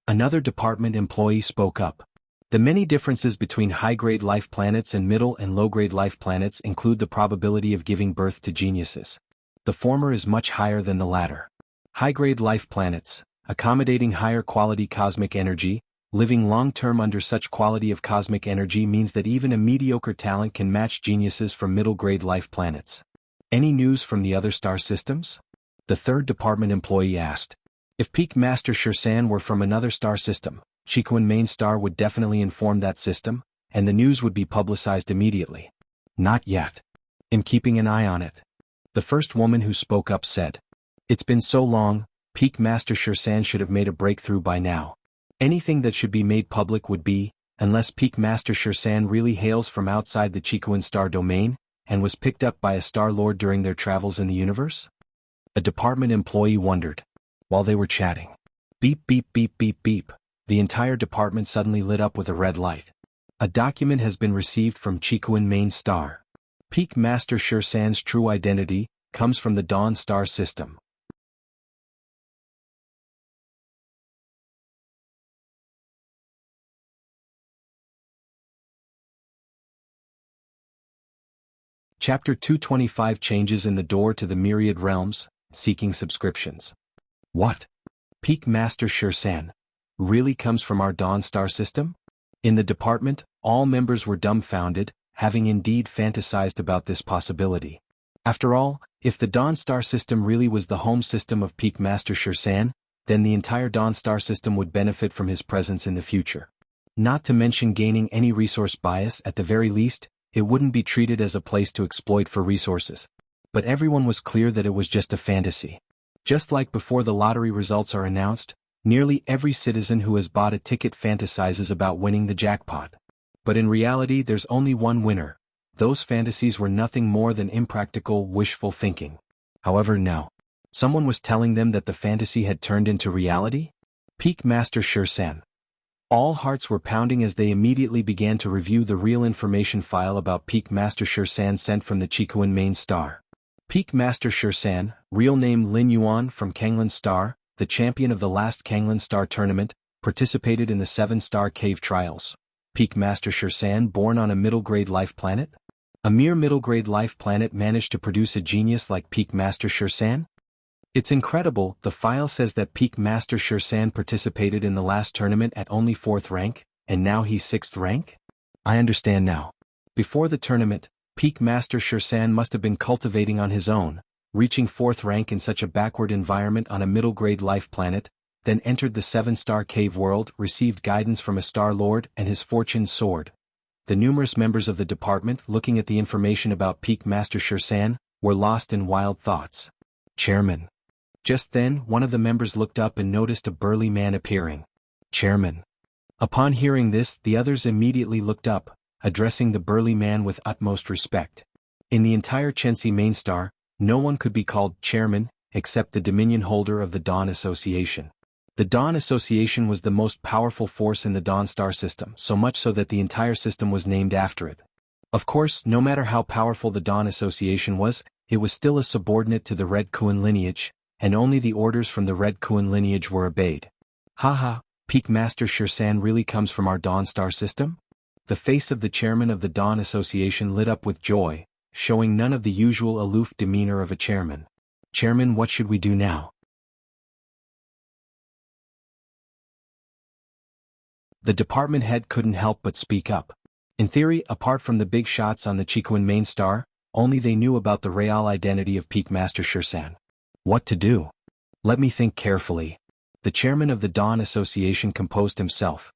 Another department employee spoke up. The many differences between high-grade life planets and middle and low-grade life planets include the probability of giving birth to geniuses. The former is much higher than the latter. High-grade life planets, accommodating higher quality cosmic energy, living long-term under such quality of cosmic energy means that even a mediocre talent can match geniuses from middle-grade life planets. Any news from the other star systems? The third department employee asked. If Peak Master Shursan were from another star system, Chikuan main star would definitely inform that system, and the news would be publicized immediately. Not yet. I'm keeping an eye on it. The first woman who spoke up said. It's been so long, Peak Master Shursan should have made a breakthrough by now. Anything that should be made public would be, unless Peak Master Shursan really hails from outside the Chikuan star domain, and was picked up by a star lord during their travels in the universe? A department employee wondered. While they were chatting. Beep beep beep beep beep, the entire department suddenly lit up with a red light. A document has been received from Chikuan main star. Peak Master Shursan's true identity comes from the Dawn star system. Chapter 225 Changes in the Door to the Myriad Realms, Seeking Subscriptions. What? Peak Master Shursan really comes from our Dawn star system? In the department, all members were dumbfounded, having indeed fantasized about this possibility. After all, if the Dawn star system really was the home system of Peak Master Shursan, then the entire Dawn star system would benefit from his presence in the future. Not to mention gaining any resource bias. At the very least, it wouldn't be treated as a place to exploit for resources. But everyone was clear that it was just a fantasy. Just like before the lottery results are announced, nearly every citizen who has bought a ticket fantasizes about winning the jackpot. But in reality there's only one winner. Those fantasies were nothing more than impractical, wishful thinking. However, now, someone was telling them that the fantasy had turned into reality? Peak Master Shursan. All hearts were pounding as they immediately began to review the real information file about Peak Master Shursan sent from the Chikuan main star. Peak Master Shursan, real name Lin Yuan from Kanglan Star, the champion of the last Kanglan Star tournament, participated in the 7-star cave trials. Peak Master Shursan born on a middle-grade life planet? A mere middle-grade life planet managed to produce a genius like Peak Master Shursan? It's incredible. The file says that Peak Master Shursan participated in the last tournament at only 4th rank, and now he's 6th rank? I understand now. Before the tournament, Peak Master Shursan must have been cultivating on his own, reaching 4th rank in such a backward environment on a middle-grade life planet, then entered the 7-star cave world, received guidance from a star lord, and his fortune soared. The numerous members of the department, looking at the information about Peak Master Shursan, were lost in wild thoughts. Chairman. Just then, one of the members looked up and noticed a burly man appearing. Chairman. Upon hearing this, the others immediately looked up, addressing the burly man with utmost respect. In the entire Chensi main star, no one could be called chairman, except the dominion holder of the Dawn Association. The Dawn Association was the most powerful force in the Dawn star system, so much so that the entire system was named after it. Of course, no matter how powerful the Dawn Association was, it was still a subordinate to the Red Kuan lineage, and only the orders from the Red Kuan lineage were obeyed. Haha, Peak Master Shursan really comes from our Dawn star system? The face of the chairman of the Dawn Association lit up with joy, showing none of the usual aloof demeanor of a chairman. Chairman, what should we do now? The department head couldn't help but speak up. In theory, apart from the big shots on the Chikuan main star, only they knew about the real identity of Peak Master Shursan. What to do? Let me think carefully. The chairman of the Dawn Association composed himself.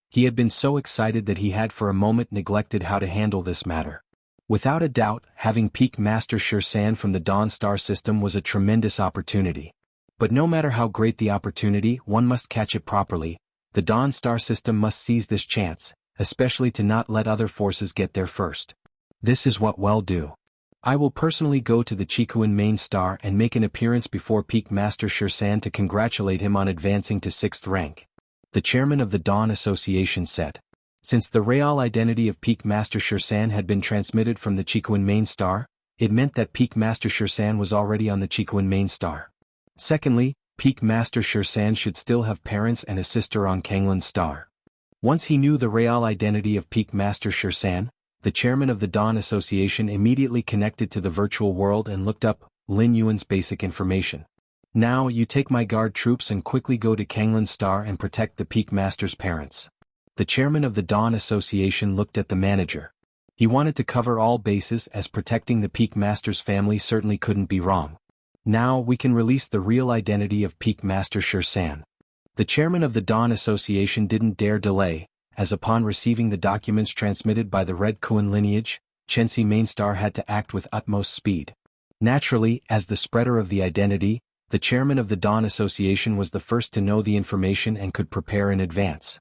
He had been so excited that he had for a moment neglected how to handle this matter. Without a doubt, having Peak Master Shursan from the Dawn star system was a tremendous opportunity. But no matter how great the opportunity, one must catch it properly. The Dawn star system must seize this chance, especially to not let other forces get there first. This is what we'll do. I will personally go to the Chikuan main star and make an appearance before Peak Master Shursan to congratulate him on advancing to 6th rank. The chairman of the Dawn Association said. Since the real identity of Peak Master Shursan had been transmitted from the Chikuan main star, it meant that Peak Master Shursan was already on the Chikuan main star. Secondly, Peak Master Shursan should still have parents and a sister on Kanglan star. Once he knew the real identity of Peak Master Shursan, the chairman of the Dawn Association immediately connected to the virtual world and looked up. Lin Yuan's basic information. Now you take my guard troops and quickly go to Kanglan Star and protect the Peak Master's parents. The chairman of the Dawn Association looked at the manager. He wanted to cover all bases as protecting the Peak Master's family certainly couldn't be wrong. Now we can release the real identity of Peak Master Shirsan. The chairman of the Dawn Association didn't dare delay, as upon receiving the documents transmitted by the Red Kuan lineage, Chensi Mainstar had to act with utmost speed. Naturally, as the spreader of the identity, the chairman of the Dawn Association was the first to know the information and could prepare in advance.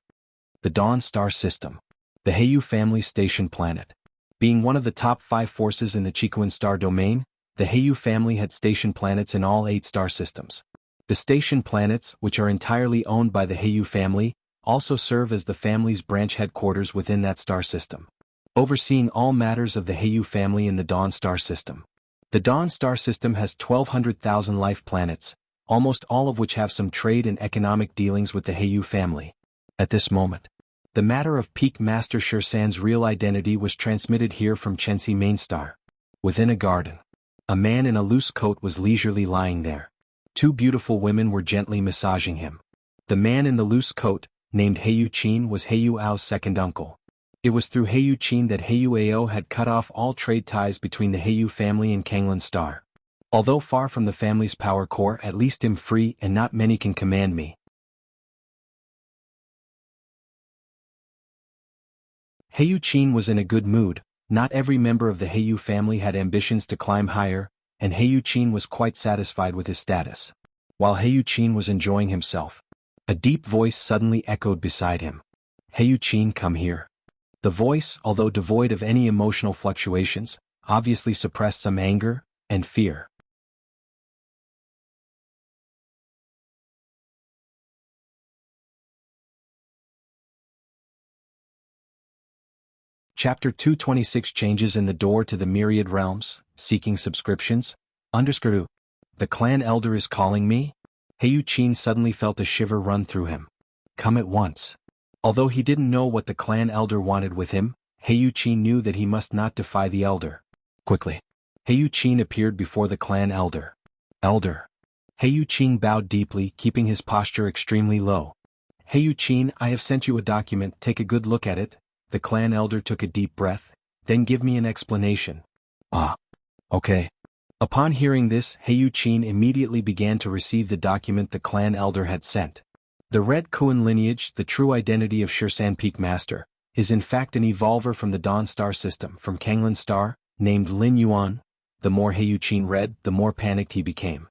The Dawn Star System. The Heiyu family station planet. Being one of the top 5 forces in the Chikuan star domain, the Heiyu family had station planets in all 8 star systems. The station planets, which are entirely owned by the Heiyu family, also serve as the family's branch headquarters within that star system, overseeing all matters of the Heiyu family in the Dawn Star System. The Dawn Star System has 1,200,000 life planets, almost all of which have some trade and economic dealings with the Heiyu family. At this moment, the matter of Peak Master Shirsan's real identity was transmitted here from Chensi Mainstar. Within a garden, a man in a loose coat was leisurely lying there. 2 beautiful women were gently massaging him. The man in the loose coat, named Heiyu Qin, was Heiyu Ao's second uncle. It was through Heiyu Qin that Heiyu Ao had cut off all trade ties between the Heiyu family and Kanglan Star. Although far from the family's power core, at least I'm free and not many can command me. Heiyu Qin was in a good mood. Not every member of the Heiyu family had ambitions to climb higher, and Heiyu Qin was quite satisfied with his status. While Heiyu Qin was enjoying himself, a deep voice suddenly echoed beside him. Heiyu Qin, come here. The voice, although devoid of any emotional fluctuations, obviously suppressed some anger and fear. Chapter 226 Changes in the Door to the Myriad Realms, Seeking Subscriptions, _. The clan elder is calling me? Heiyu Qin suddenly felt a shiver run through him. Come at once. Although he didn't know what the clan elder wanted with him, Heiyu Qin knew that he must not defy the elder. Quickly, Heiyu Qin appeared before the clan elder. Elder. Heiyu Qin bowed deeply, keeping his posture extremely low. Heiyu Qin, I have sent you a document, take a good look at it. The clan elder took a deep breath, then give me an explanation. Ah. Okay. Upon hearing this, Heiyu Qin immediately began to receive the document the clan elder had sent. The Red Kuan lineage, the true identity of Shirsan Peak Master, is in fact an evolver from the Dawn Star system from Kanglan Star, named Lin Yuan. The more Heiyu Qin read, the more panicked he became.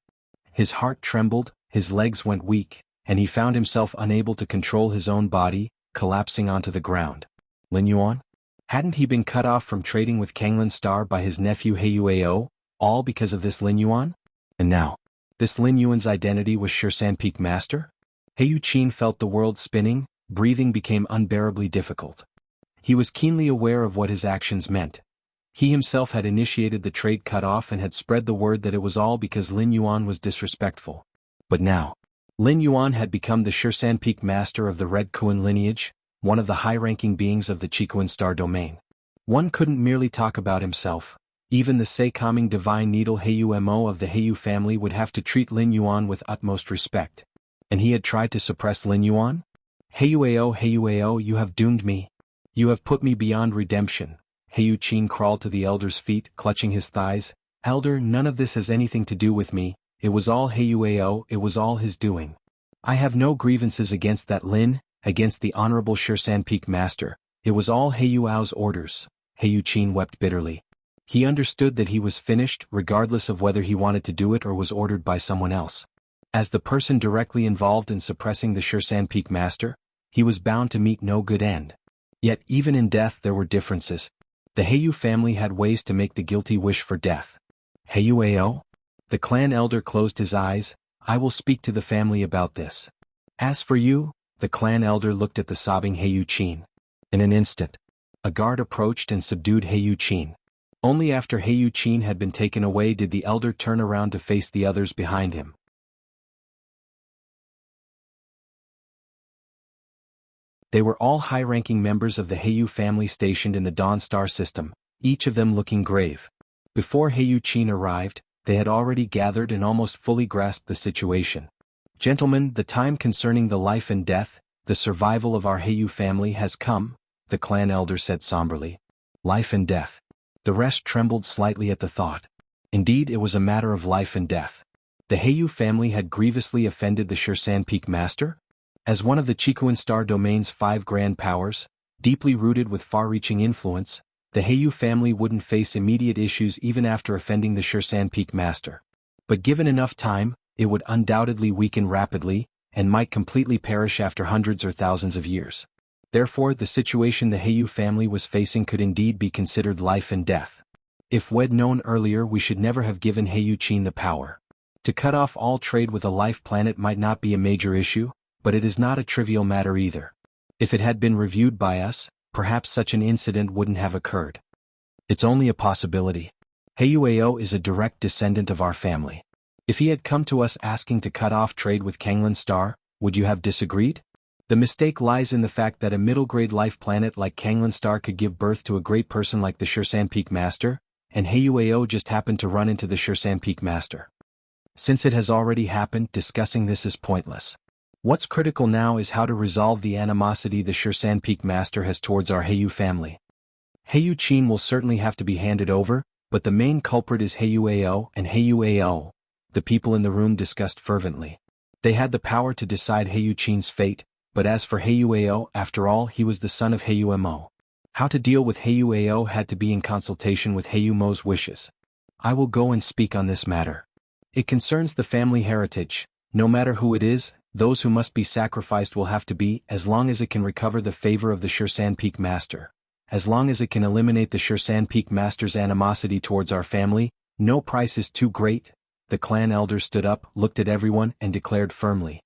His heart trembled, his legs went weak, and he found himself unable to control his own body, collapsing onto the ground. Lin Yuan? Hadn't he been cut off from trading with Kanglan Star by his nephew Heiyu Ao, all because of this Lin Yuan? And now, this Lin Yuan's identity was Shirsan Peak Master? Heiyu Qin felt the world spinning, breathing became unbearably difficult. He was keenly aware of what his actions meant. He himself had initiated the trade cut-off and had spread the word that it was all because Lin Yuan was disrespectful. But now, Lin Yuan had become the Shirsan Peak Master of the Red Kuan lineage, one of the high-ranking beings of the Chikuan star domain. One couldn't merely talk about himself. Even the say-calming divine needle Heiyu Mo of the Heiyu family would have to treat Lin Yuan with utmost respect. And he had tried to suppress Lin Yuan? Heiyu Ao, you have doomed me. You have put me beyond redemption. Heiyu Qin crawled to the elder's feet, clutching his thighs. Elder, none of this has anything to do with me. It was all Heiyu Ao, it was all his doing. I have no grievances against that Lin, against the Honorable Shirsan Peak Master. It was all Heiyu Ao's orders. Heiyu Qin wept bitterly. He understood that he was finished, regardless of whether he wanted to do it or was ordered by someone else. As the person directly involved in suppressing the Shirsan Peak Master, he was bound to meet no good end. Yet even in death there were differences. The Heiyu family had ways to make the guilty wish for death. Heiyu Ao? The clan elder closed his eyes. I will speak to the family about this. As for you, the clan elder looked at the sobbing Heiyu Qin. In an instant, a guard approached and subdued Heiyu Qin. Only after Heiyu Qin had been taken away did the elder turn around to face the others behind him. They were all high-ranking members of the Heiyu family stationed in the Dawn Star system, each of them looking grave. Before Heiyu Qin arrived, They had already gathered and almost fully grasped the situation. "Gentlemen, the time concerning the life and death, the survival of our Heiyu family has come," the clan elder said somberly. Life and death. The rest trembled slightly at the thought. Indeed, it was a matter of life and death. The Heiyu family had grievously offended the Shirsan Peak Master? As one of the Chikuan Star Domain's 5 grand powers, deeply rooted with far-reaching influence, the Heiyu family wouldn't face immediate issues even after offending the Shirsan Peak Master. But given enough time, it would undoubtedly weaken rapidly, and might completely perish after hundreds or thousands of years. Therefore, the situation the Heiyu family was facing could indeed be considered life and death. If we'd known earlier, we should never have given Heiyu Qin the power. To cut off all trade with a life planet might not be a major issue, but it is not a trivial matter either. If it had been reviewed by us, perhaps such an incident wouldn't have occurred. It's only a possibility. Heiyu is a direct descendant of our family. If he had come to us asking to cut off trade with Kanglan Star, would you have disagreed? The mistake lies in the fact that a middle-grade life planet like Kanglan Star could give birth to a great person like the Shirsan Peak Master, and Heiyu just happened to run into the Shirsan Peak Master. Since it has already happened, discussing this is pointless. What's critical now is how to resolve the animosity the Shirsan Peak Master has towards our Heiyu family. Heiyu Qin will certainly have to be handed over, but the main culprit is Heiyu and Heiyu. The people in the room discussed fervently. They had the power to decide Heiyu Qin's fate, but as for Heiyu, after all, he was the son of Heiyu Mo. How to deal with Heiyu had to be in consultation with Heiyu Mo's wishes. I will go and speak on this matter. It concerns the family heritage. No matter who it is, those who must be sacrificed will have to be, as long as it can recover the favor of the Shirsan Peak Master. As long as it can eliminate the Shirsan Peak Master's animosity towards our family, no price is too great. The clan elder stood up, looked at everyone, and declared firmly.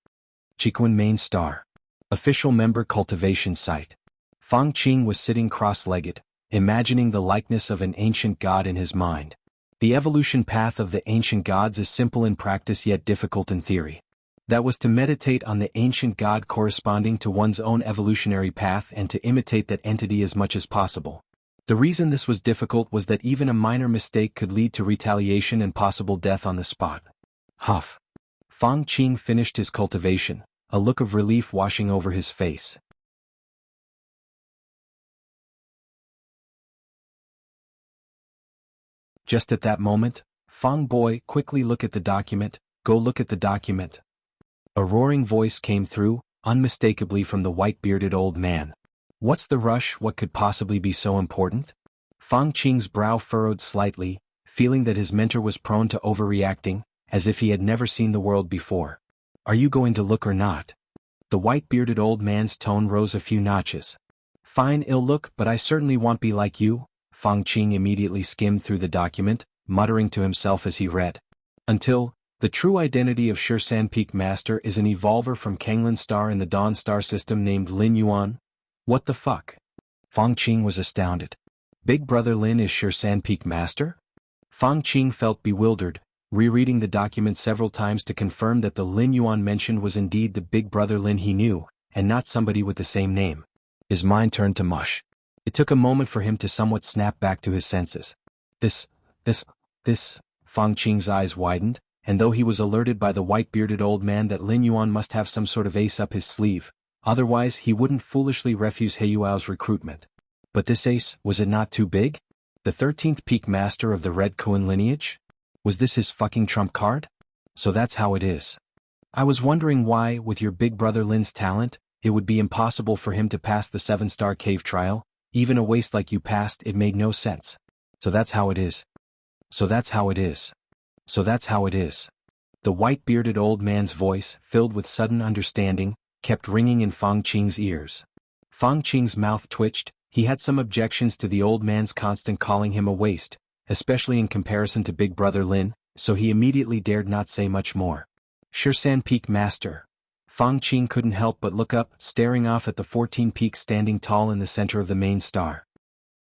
Chikuan Main Star. Official Member Cultivation Site. Fang Qing was sitting cross-legged, imagining the likeness of an ancient god in his mind. The evolution path of the ancient gods is simple in practice yet difficult in theory. That was to meditate on the ancient god corresponding to one's own evolutionary path and to imitate that entity as much as possible. The reason this was difficult was that even a minor mistake could lead to retaliation and possible death on the spot. Huff. Fang Qing finished his cultivation, a look of relief washing over his face. Just at that moment, Fang boy, quickly look at the document, go look at the document. A roaring voice came through, unmistakably from the white-bearded old man. What's the rush? What could possibly be so important? Fang Qing's brow furrowed slightly, feeling that his mentor was prone to overreacting, as if he had never seen the world before. Are you going to look or not? The white-bearded old man's tone rose a few notches. Fine, I'll look, but I certainly won't be like you. Fang Qing immediately skimmed through the document, muttering to himself as he read. Until, the true identity of Shirsan Peak Master is an evolver from Kanglan Star in the Dawn Star system named Lin Yuan. What the fuck? Fang Qing was astounded. Big Brother Lin is Shirsan Peak Master? Fang Qing felt bewildered, rereading the document several times to confirm that the Lin Yuan mentioned was indeed the Big Brother Lin he knew, and not somebody with the same name. His mind turned to mush. It took a moment for him to somewhat snap back to his senses. This, Fang Qing's eyes widened, and though he was alerted by the white-bearded old man that Lin Yuan must have some sort of ace up his sleeve, otherwise he wouldn't foolishly refuse Heiyuao's recruitment. But this ace, was it not too big? The 13th Peak Master of the Red Kuan lineage? Was this his fucking trump card? So that's how it is. I was wondering why, with your Big Brother Lin's talent, it would be impossible for him to pass the 7-star cave trial. Even a waste like you passed, it made no sense. So that's how it is. So that's how it is. So that's how it is. The white-bearded old man's voice, filled with sudden understanding, kept ringing in Fang Qing's ears. Fang Qing's mouth twitched. He had some objections to the old man's constant calling him a waste, especially in comparison to Big Brother Lin, so he immediately dared not say much more. Shirsan Peak Master. Fang Qing couldn't help but look up, staring off at the 14 peaks standing tall in the center of the main star.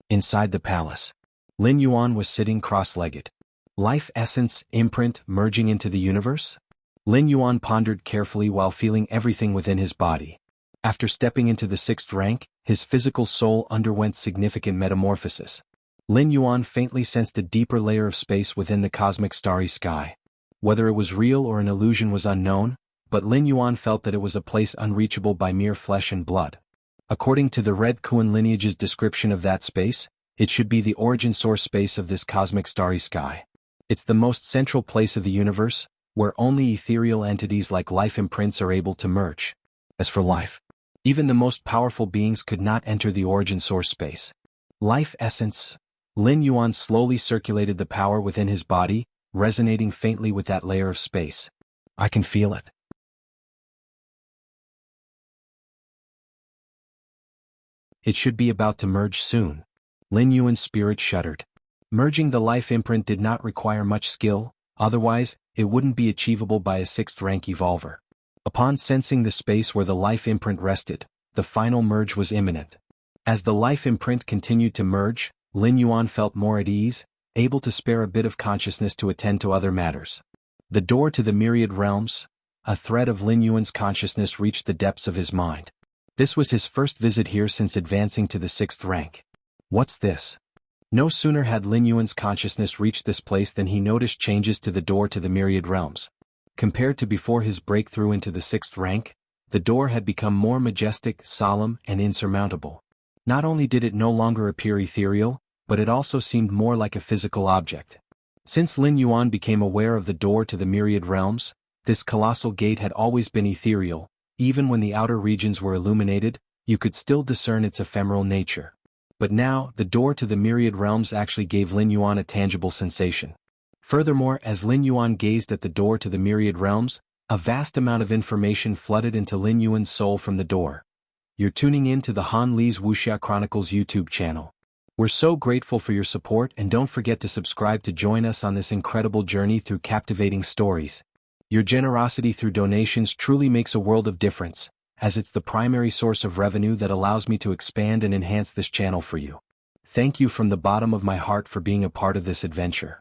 Inside the palace, Lin Yuan was sitting cross-legged. Life essence, imprint, merging into the universe? Lin Yuan pondered carefully while feeling everything within his body. After stepping into the 6th rank, his physical soul underwent significant metamorphosis. Lin Yuan faintly sensed a deeper layer of space within the cosmic starry sky. Whether it was real or an illusion was unknown, but Lin Yuan felt that it was a place unreachable by mere flesh and blood. According to the Red Kuan lineage's description of that space, it should be the origin source space of this cosmic starry sky. It's the most central place of the universe, where only ethereal entities like life imprints are able to merge. As for life, even the most powerful beings could not enter the origin source space. Life essence. Lin Yuan slowly circulated the power within his body, resonating faintly with that layer of space. I can feel it. It should be about to merge soon. Lin Yuan's spirit shuddered. Merging the life imprint did not require much skill, otherwise, it wouldn't be achievable by a 6th rank evolver. Upon sensing the space where the life imprint rested, the final merge was imminent. As the life imprint continued to merge, Lin Yuan felt more at ease, able to spare a bit of consciousness to attend to other matters. The door to the myriad realms. A thread of Lin Yuan's consciousness reached the depths of his mind. This was his first visit here since advancing to the 6th rank. What's this? No sooner had Lin Yuan's consciousness reached this place than he noticed changes to the door to the myriad realms. Compared to before his breakthrough into the 6th rank, the door had become more majestic, solemn, and insurmountable. Not only did it no longer appear ethereal, but it also seemed more like a physical object. Since Lin Yuan became aware of the door to the myriad realms, this colossal gate had always been ethereal. Even when the outer regions were illuminated, you could still discern its ephemeral nature. But now, the door to the myriad realms actually gave Lin Yuan a tangible sensation. Furthermore, as Lin Yuan gazed at the door to the myriad realms, a vast amount of information flooded into Lin Yuan's soul from the door. You're tuning in to the Han Li's Wuxia Chronicles YouTube channel. We're so grateful for your support, and don't forget to subscribe to join us on this incredible journey through captivating stories. Your generosity through donations truly makes a world of difference, as it's the primary source of revenue that allows me to expand and enhance this channel for you. Thank you from the bottom of my heart for being a part of this adventure.